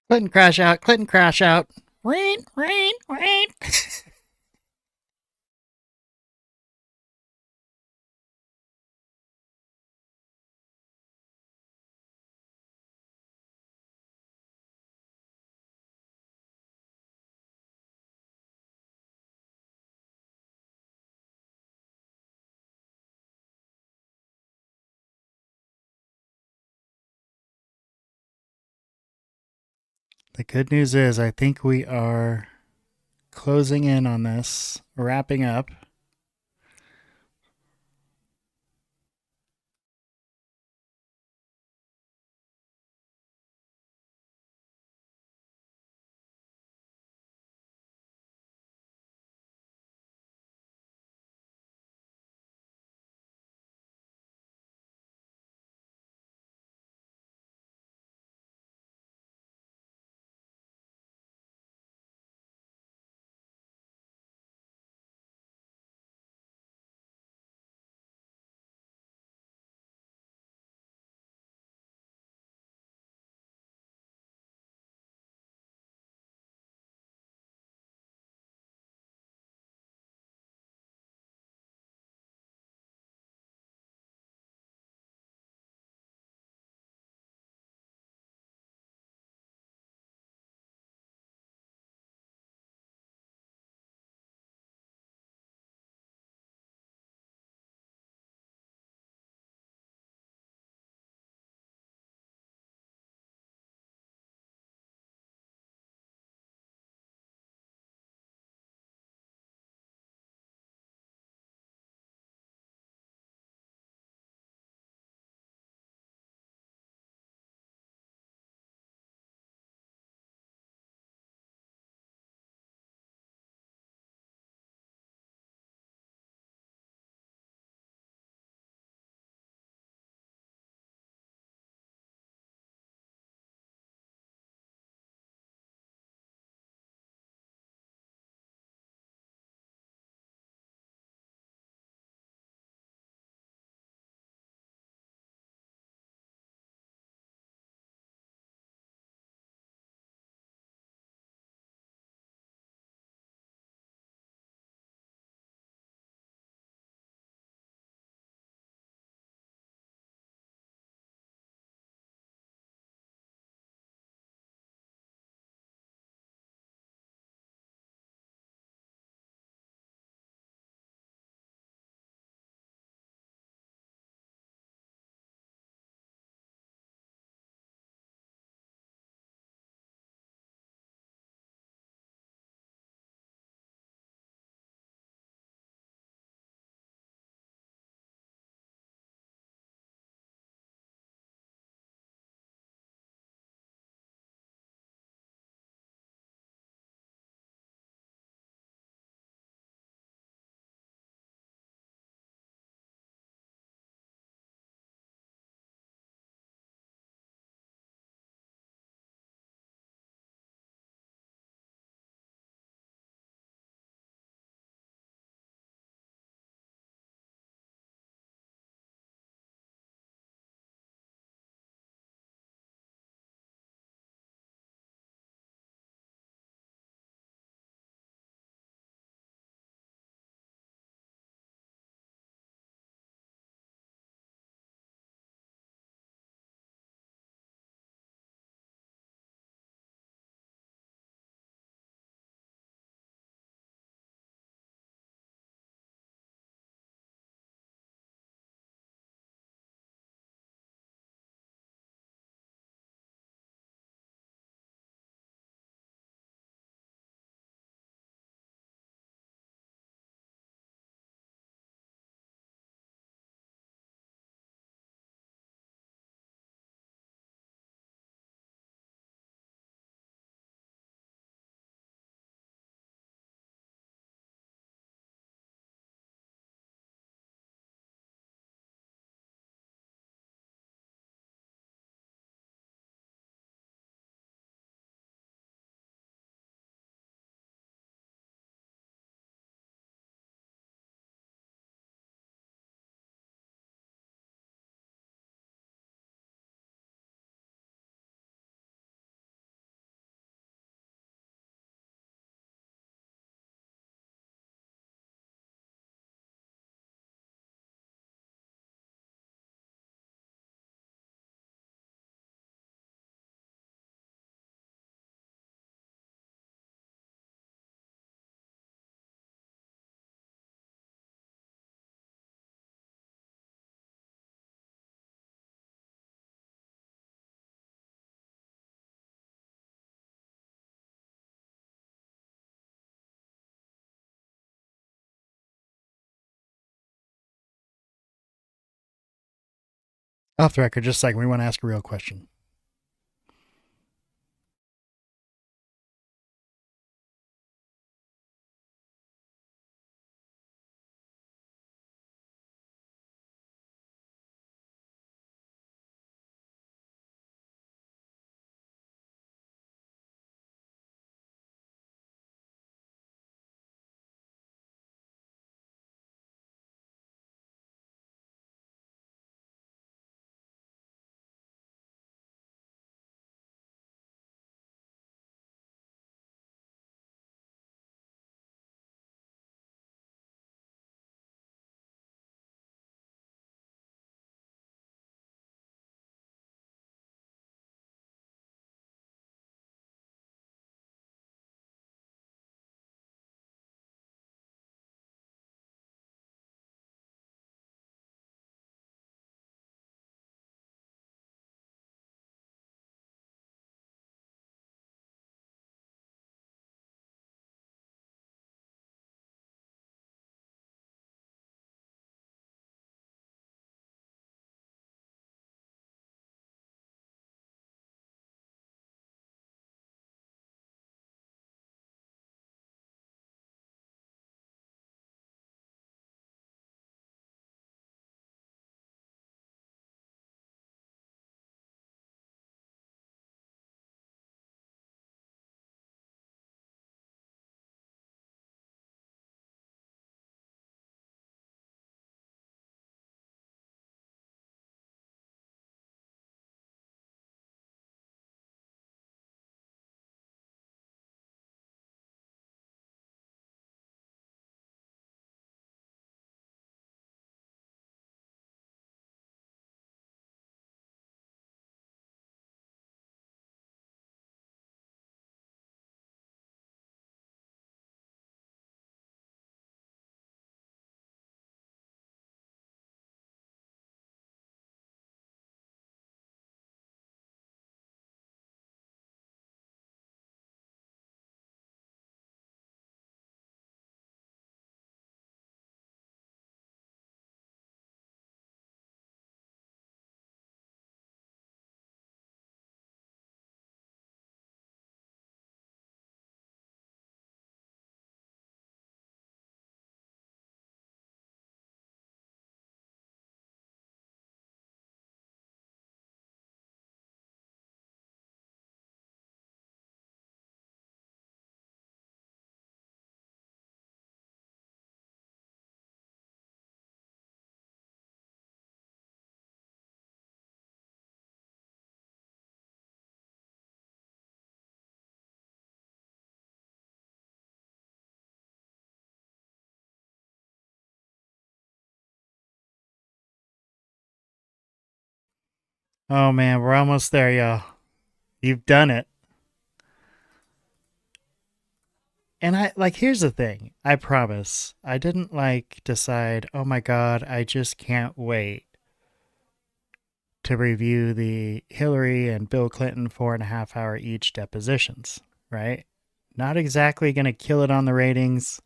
Clinton crash out. Clinton crash out. Wait. The good news is I think we are closing in on this, wrapping up. Off the record, just a second. We want to ask a real question. Oh man, we're almost there, y'all. You've done it. And here's the thing. I promise. I didn't decide, oh my God, I just can't wait to review the Hillary and Bill Clinton 4.5 hour each depositions, right? Not exactly going to kill it on the ratings.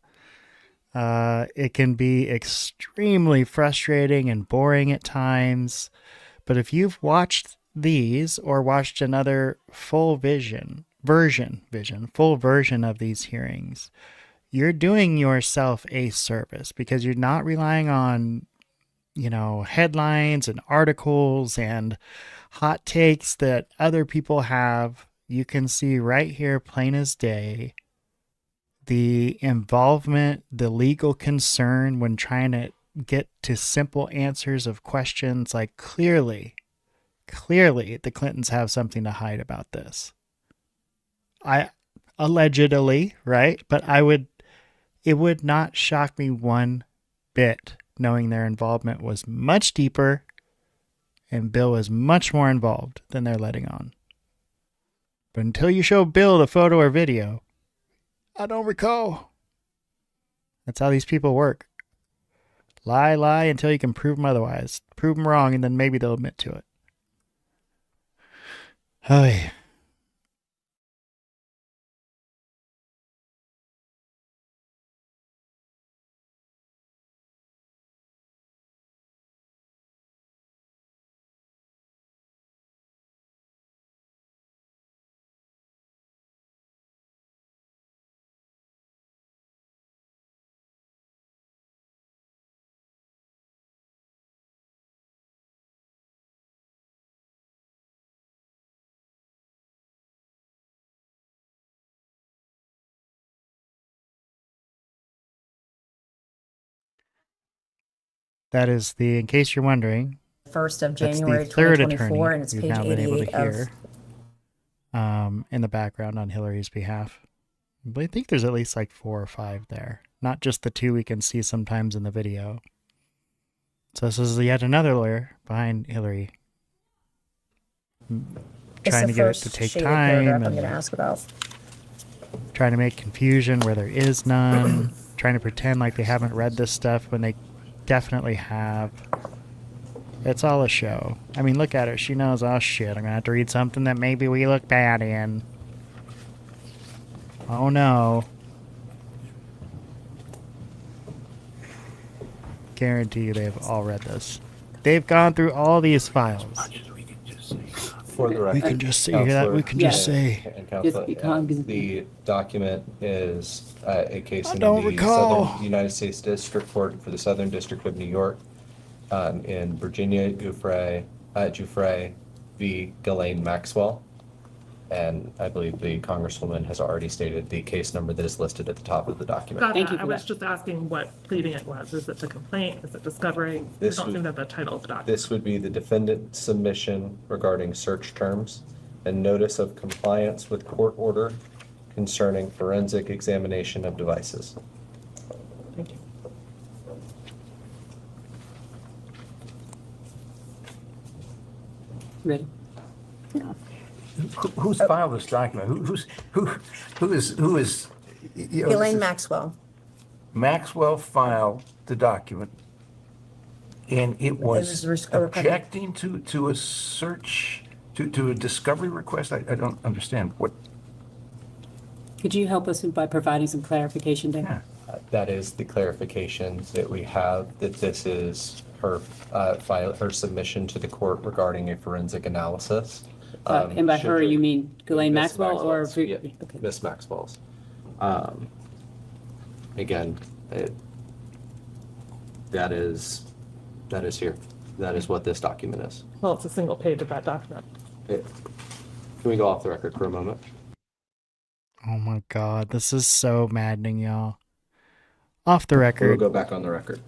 It can be extremely frustrating and boring at times. But if you've watched these or watched another full version of these hearings, you're doing yourself a service because you're not relying on, headlines and articles and hot takes that other people have. You can see right here, plain as day, the involvement, the legal concern when trying to get to simple answers of questions. Clearly the Clintons have something to hide about this. Allegedly, right? But it would not shock me one bit knowing their involvement was much deeper and Bill was much more involved than they're letting on. But until you show Bill the photo or video, I don't recall. That's how these people work. Lie until you can prove them otherwise. Prove them wrong and then maybe they'll admit to it. Oh, yeah. That is the, in case you're wondering, 1st of that's January, the third 2024, attorney and it's you've page now been able 88 to of hear in the background on Hillary's behalf. But I think there's at least like 4 or 5 there, not just the 2 we can see sometimes in the video. So this is yet another lawyer behind Hillary, trying to get it to take time I'm going to and ask about. trying to make confusion where there is none, trying to pretend like they haven't read this stuff when they definitely have. It's all a show. I mean, look at her. She knows, oh shit, I'm going to have to read something that maybe we look bad in. Oh no. Guarantee you they've all read this. They've gone through all these files. For the record, We can just say, you hear that? We can just say. And Counselor, the document is a case in don't the recall. Southern United States District Court for the Southern District of New York in Virginia Giuffre v. Ghislaine Maxwell. And I believe the Congresswoman has already stated the case number that is listed at the top of the document. Got that. I was just asking what pleading it was. Is it the complaint? Is it discovery? I don't think that the title of the document. This would be the defendant's submission regarding search terms and notice of compliance with court order concerning forensic examination of devices. Thank you. Ready? Who's filed this document? Who is? You know, Ghislaine Maxwell. Maxwell filed the document, and it was objecting to a search, to a discovery request. I don't understand what. Could you help us by providing some clarification there? That is the clarification that we have, that this is her her submission to the court regarding a forensic analysis. And by her, you mean Ghislaine Miss Maxwell or? Maxwell's, yeah, Miss Maxwell's. Again, that is here. That is what this document is. Well, it's a single page of that document. Can we go off the record for a moment? Oh my god, this is so maddening, y'all. Off the record. We'll go back on the record.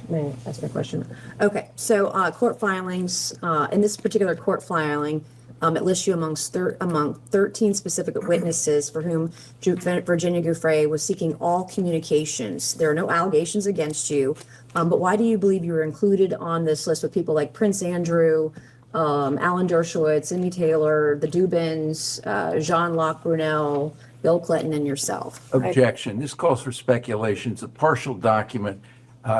May I ask a question? Okay, so court filings, in this particular court filing, it lists you among 13 specific witnesses for whom Virginia Giuffre was seeking all communications. There are no allegations against you, but why do you believe you were included on this list with people like Prince Andrew, Alan Dershowitz, Amy Taylor, the Dubins, Jean-Luc Brunel, Bill Clinton, and yourself? Objection. This calls for speculation. It's a partial document.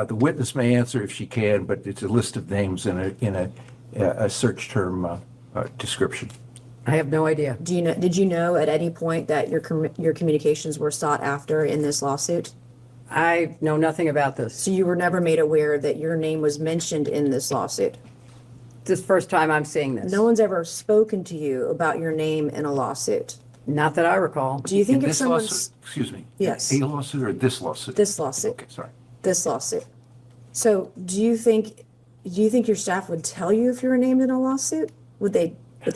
The witness may answer if she can, but it's a list of names in a search term description. I have no idea. Did you know at any point that your communications were sought after in this lawsuit? I know nothing about this. So you were never made aware that your name was mentioned in this lawsuit? This is the first time I'm seeing this. No one's ever spoken to you about your name in a lawsuit? Not that I recall. Do you think In if this lawsuit? someone's... Excuse me. Yes. A lawsuit or this lawsuit? This lawsuit. Okay, sorry. This lawsuit. So do you think your staff would tell you if you were named in a lawsuit? Would they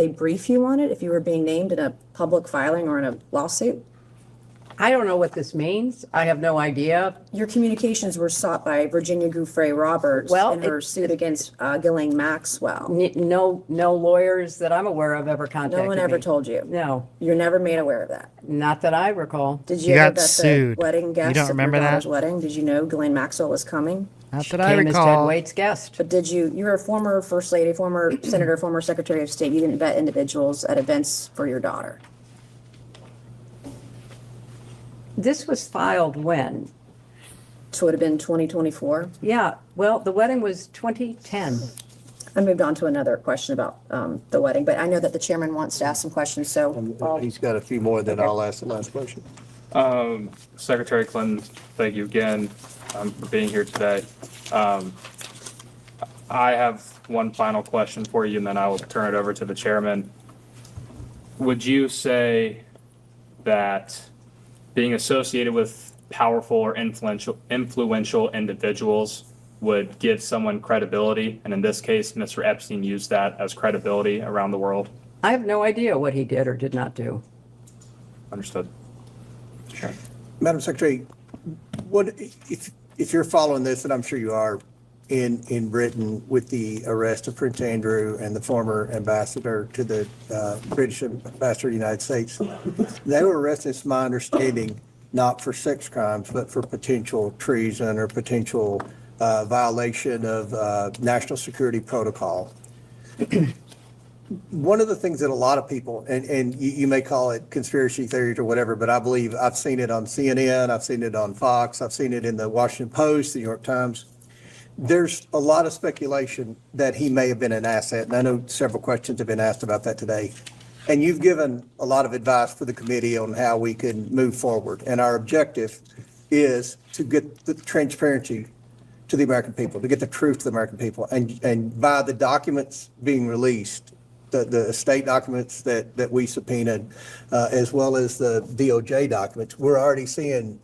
brief you on it if you were being named in a public filing or in a lawsuit? I don't know what this means. I have no idea. Your communications were sought by Virginia Giuffre Roberts in her suit against Ghislaine Maxwell. No lawyers that I'm aware of ever contacted me. No one ever told you? No. You're never made aware of that? Not that I recall. Did You you ever got bet sued. the wedding You guests don't of your remember that? daughter's wedding? Did you know Ghislaine Maxwell was coming? Not that I Came as Ted recall. Waite's guest. But did you were a former First Lady, former Senator, former Secretary of State. You didn't vet individuals at events for your daughter. This was filed when? So it would have been 2024? Yeah, well, the wedding was 2010. I moved on to another question about the wedding, but I know that the chairman wants to ask some questions, so. He's got a few more, then I'll ask the last question. Secretary Clinton, thank you again for being here today. I have one final question for you, and then I will turn it over to the chairman. Would you say that being associated with powerful or influential individuals would give someone credibility? And in this case, Mr. Epstein used that as credibility around the world. I have no idea what he did or did not do. Understood. Sure. Madam Secretary, what if if you're following this, and I'm sure you are, in Britain with the arrest of Prince Andrew and the former ambassador to the British ambassador to the United States, they were arrested, it's my understanding, not for sex crimes, but for potential treason or potential violation of national security protocol. One of the things that a lot of people, and you may call it conspiracy theories or whatever, but I believe I've seen it on CNN, I've seen it on Fox, I've seen it in the Washington Post, the New York Times. There's a lot of speculation that he may have been an asset, and I know several questions have been asked about that today. And you've given a lot of advice for the committee on how we can move forward. And our objective is to get the transparency to the American people, to get the truth to the American people. And by the documents being released, the state documents that we subpoenaed, as well as the DOJ documents, we're already seeing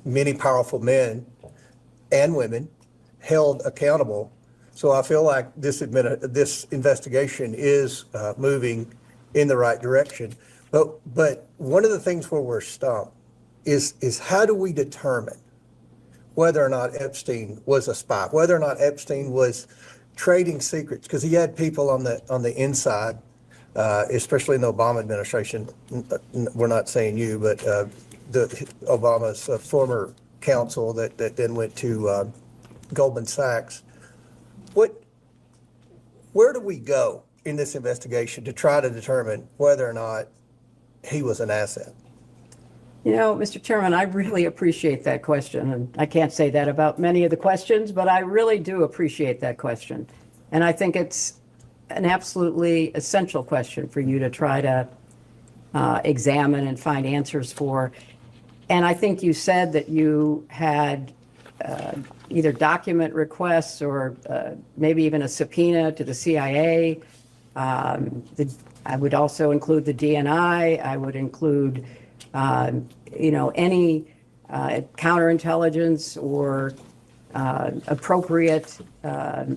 many powerful men and women held accountable. So I feel like this investigation is moving in the right direction. But one of the things where we're stumped is how do we determine whether or not Epstein was a spy, whether or not Epstein was trading secrets, because he had people on the inside, especially in the Obama administration. We're not saying you, but Obama's former counsel that then went to Goldman Sachs. Where do we go in this investigation to try to determine whether or not he was an asset? You know, Mr. Chairman, I really appreciate that question. And I can't say that about many of the questions, but I really do appreciate that question. And I think it's an absolutely essential question for you to try to examine and find answers for. And I think you said that you had either document requests or maybe even a subpoena to the CIA. I would also include the DNI. I would include any counterintelligence or appropriate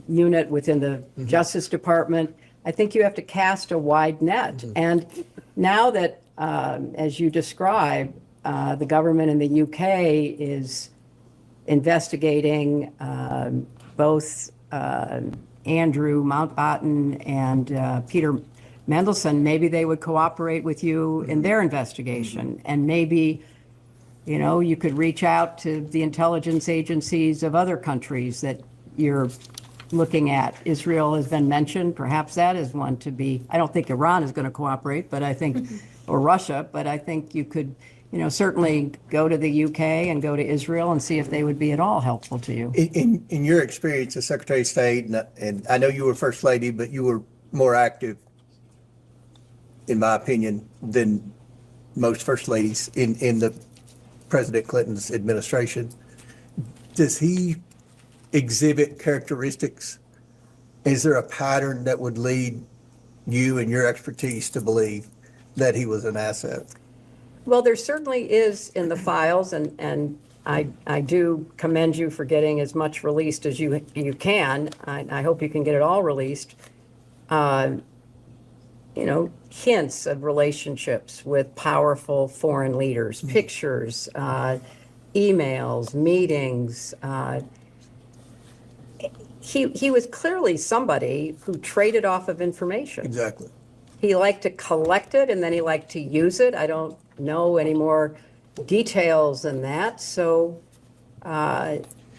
unit within the Justice Department. I think you have to cast a wide net. And now that, as you describe, the government in the UK is investigating both Andrew Mountbatten and Peter Mendelsohn, maybe they would cooperate with you in their investigation. And maybe, you could reach out to the intelligence agencies of other countries that you're looking at. Israel has been mentioned. Perhaps that is one to be. I don't think Iran is going to cooperate, but I think, or Russia, but I think you could, certainly go to the UK and go to Israel and see if they would be at all helpful to you. In your experience as Secretary of State, and I know you were First Lady, but you were more active, in my opinion, than most First Ladies in the President Clinton's administration. Does he exhibit characteristics? Is there a pattern that would lead you and your expertise to believe that he was an asset? Well, there certainly is in the files, and I do commend you for getting as much released as you can. I hope you can get it all released. Hints of relationships with powerful foreign leaders, pictures, emails, meetings. He was clearly somebody who traded off of information. Exactly. He liked to collect it and then he liked to use it. I don't know any more details than that. So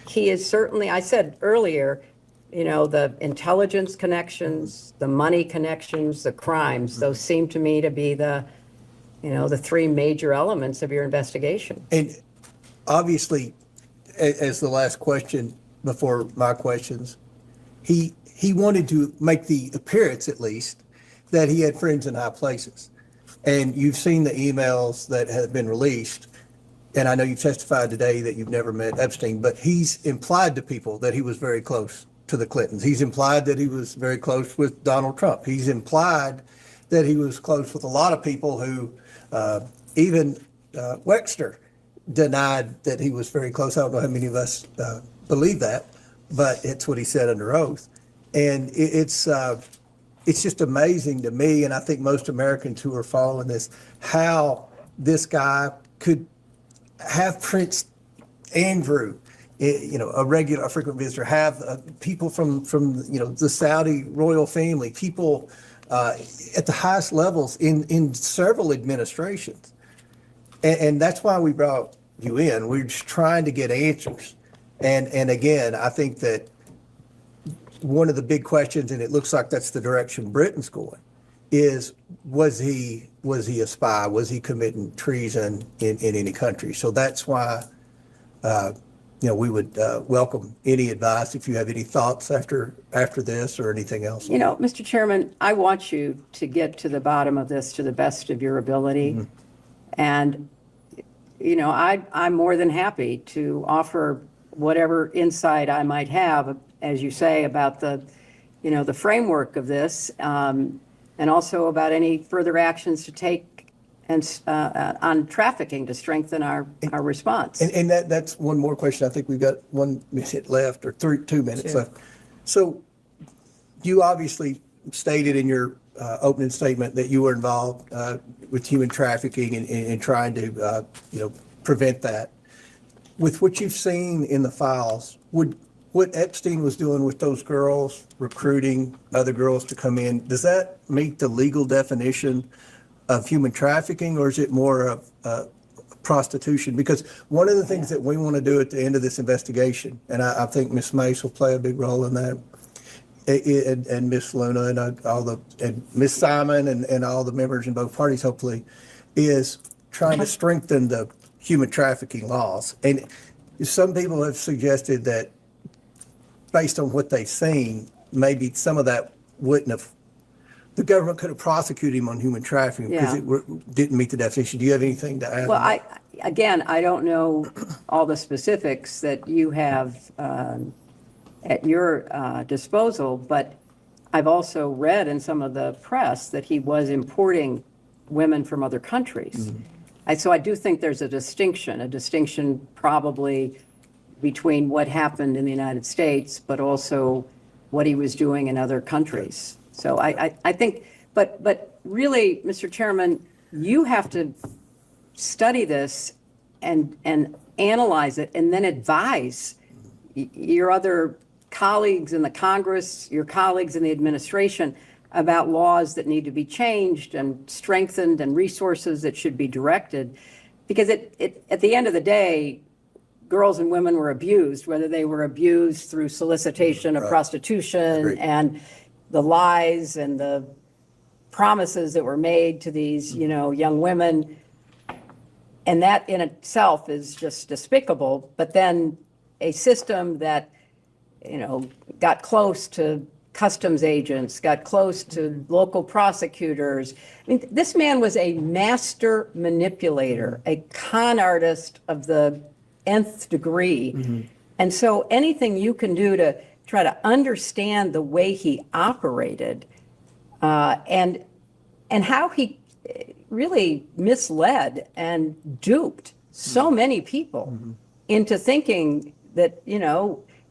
he is certainly, I said earlier, the intelligence connections, the money connections, the crimes, those seem to me to be the three major elements of your investigation. And obviously, as the last question before my questions, he wanted to make the appearance, at least, that he had friends in high places. And you've seen the emails that have been released. And I know you testified today that you've never met Epstein, but he's implied to people that he was very close to the Clintons. He's implied that he was very close with Donald Trump. He's implied that he was close with a lot of people who, even Wexner denied that he was very close. I don't know how many of us believe that, but it's what he said under oath. And it's just amazing to me, and I think most Americans who are following this, how this guy could have Prince Andrew a frequent visitor, have people from the Saudi royal family, people at the highest levels in several administrations. And that's why we brought you in. We're just trying to get answers. And again, I think that one of the big questions, and it looks like that's the direction Britain's going, is was he a spy? Was he committing treason in any country? So that's why we would welcome any advice if you have any thoughts after this or anything else. Mr. Chairman, I want you to get to the bottom of this to the best of your ability. Mm-hmm. And, I'm more than happy to offer whatever insight I might have, as you say, about the framework of this, and also about any further actions to take and on trafficking to strengthen our response. And that's one more question. I think we've got 1 minute left, or 2 minutes left. So you obviously stated in your opening statement that you were involved with human trafficking and trying to prevent that. With what you've seen in the files, what Epstein was doing with those girls, recruiting other girls to come in, does that meet the legal definition of human trafficking, or is it more of prostitution? Because one of the things that we want to do at the end of this investigation, and I think Ms. Mace will play a big role in that, and Ms. Luna and Ms. Simon and all the members in both parties, hopefully, is trying to strengthen the human trafficking laws. And some people have suggested that based on what they've seen, maybe some of that the government could have prosecuted him on human trafficking because it didn't meet the definition. Do you have anything to add? Well, I don't know all the specifics that you have at your disposal, but I've also read in some of the press that he was importing women from other countries. Mm-hmm. So I do think there's a distinction probably between what happened in the United States, but also what he was doing in other countries. So I think, but really, Mr. Chairman, you have to study this and analyze it and then advise your other colleagues in the Congress, your colleagues in the administration about laws that need to be changed and strengthened and resources that should be directed. Because at the end of the day, girls and women were abused, whether they were abused through solicitation of prostitution and the lies and the promises that were made to these, young women. And that in itself is just despicable. But then a system that, got close to customs agents, got close to local prosecutors. I mean, this man was a master manipulator, a con artist of the nth degree. Mm-hmm. And so anything you can do to try to understand the way he operated and how he really misled and duped so many people into thinking that,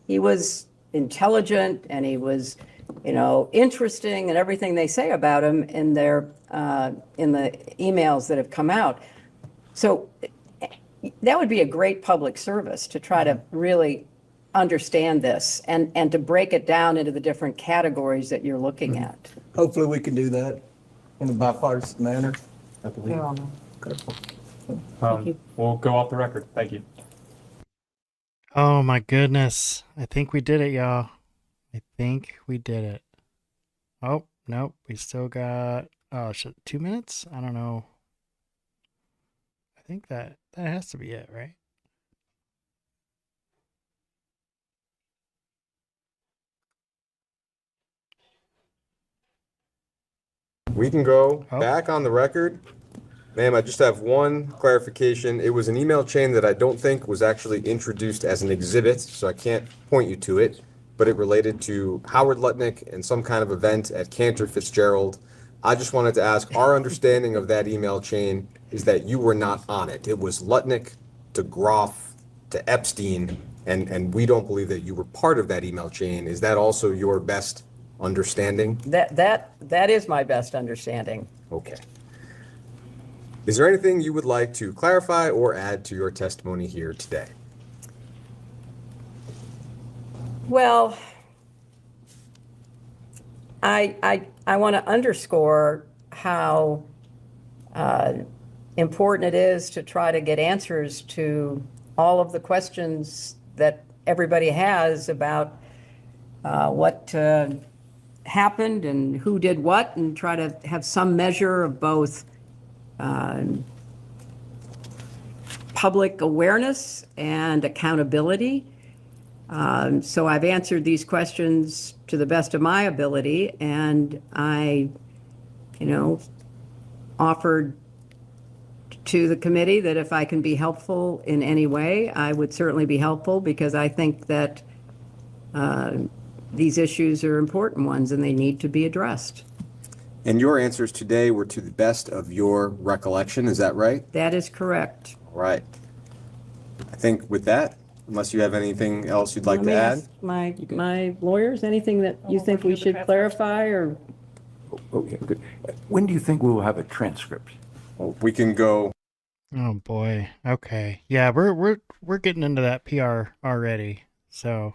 he was intelligent and he was, interesting and everything they say about him in the emails that have come out. So that would be a great public service to try to really understand this and to break it down into the different categories that you're looking at. Hopefully we can do that in a bipartisan manner. I believe. We'll go off the record. Thank you. Oh my goodness. I think we did it, y'all. I think we did it. Oh, nope. We still got 2 minutes? I don't know. I think that has to be it, right? We can go back on the record. Ma'am, I just have one clarification. It was an email chain that I don't think was actually introduced as an exhibit, so I can't point you to it, but it related to Howard Lutnick and some kind of event at Cantor Fitzgerald. I just wanted to ask, our understanding of that email chain is that you were not on it. It was Lutnick to Groff to Epstein, and we don't believe that you were part of that email chain. Is that also your best understanding? That is my best understanding. Okay. Is there anything you would like to clarify or add to your testimony here today? Well, I want to underscore how important it is to try to get answers to all of the questions that everybody has about what happened and who did what, and try to have some measure of both public awareness and accountability. So I've answered these questions to the best of my ability, and I, offered to the committee that if I can be helpful in any way, I would certainly be helpful, because I think that these issues are important ones and they need to be addressed. And your answers today were to the best of your recollection, is that right? That is correct. Right. I think with that, unless you have anything else you'd like to add? My lawyers, anything that you think we should clarify or? Okay, good. When do you think we will have a transcript? Well, we can go. Oh boy. Okay. Yeah, we're getting into that PR already. So,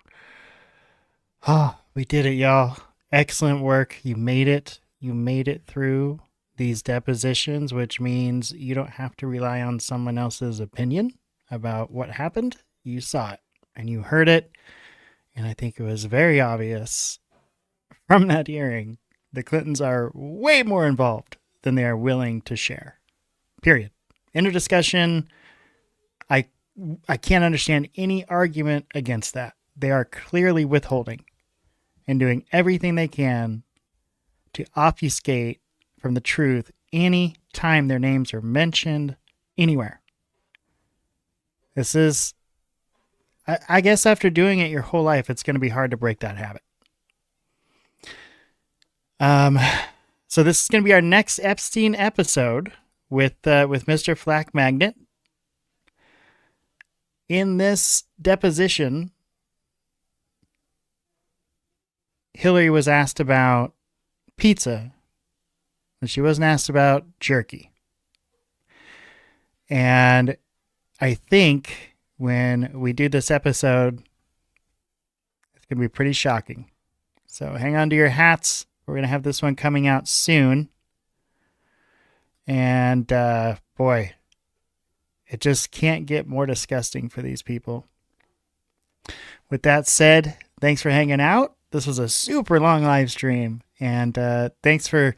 we did it, y'all. Excellent work. You made it. You made it through these depositions, which means you don't have to rely on someone else's opinion about what happened. You saw it and you heard it. And I think it was very obvious from that hearing, the Clintons are way more involved than they are willing to share. Period. End of discussion. I can't understand any argument against that. They are clearly withholding and doing everything they can to obfuscate from the truth any time their names are mentioned anywhere. This is, I guess after doing it your whole life, it's going to be hard to break that habit. So this is going to be our next Epstein episode with Mr. Flack Magnet. In this deposition, Hillary was asked about pizza, and she wasn't asked about jerky. And I think when we do this episode, it's going to be pretty shocking. So hang on to your hats. We're going to have this one coming out soon. And boy, it just can't get more disgusting for these people. With that said, thanks for hanging out. This was a super long live stream. And thanks for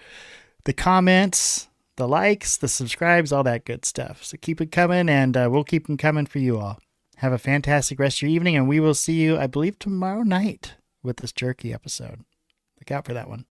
the comments, the likes, the subscribes, all that good stuff. So keep it coming, and we'll keep them coming for you all. Have a fantastic rest of your evening, and we will see you, I believe, tomorrow night with this jerky episode. Look out for that one.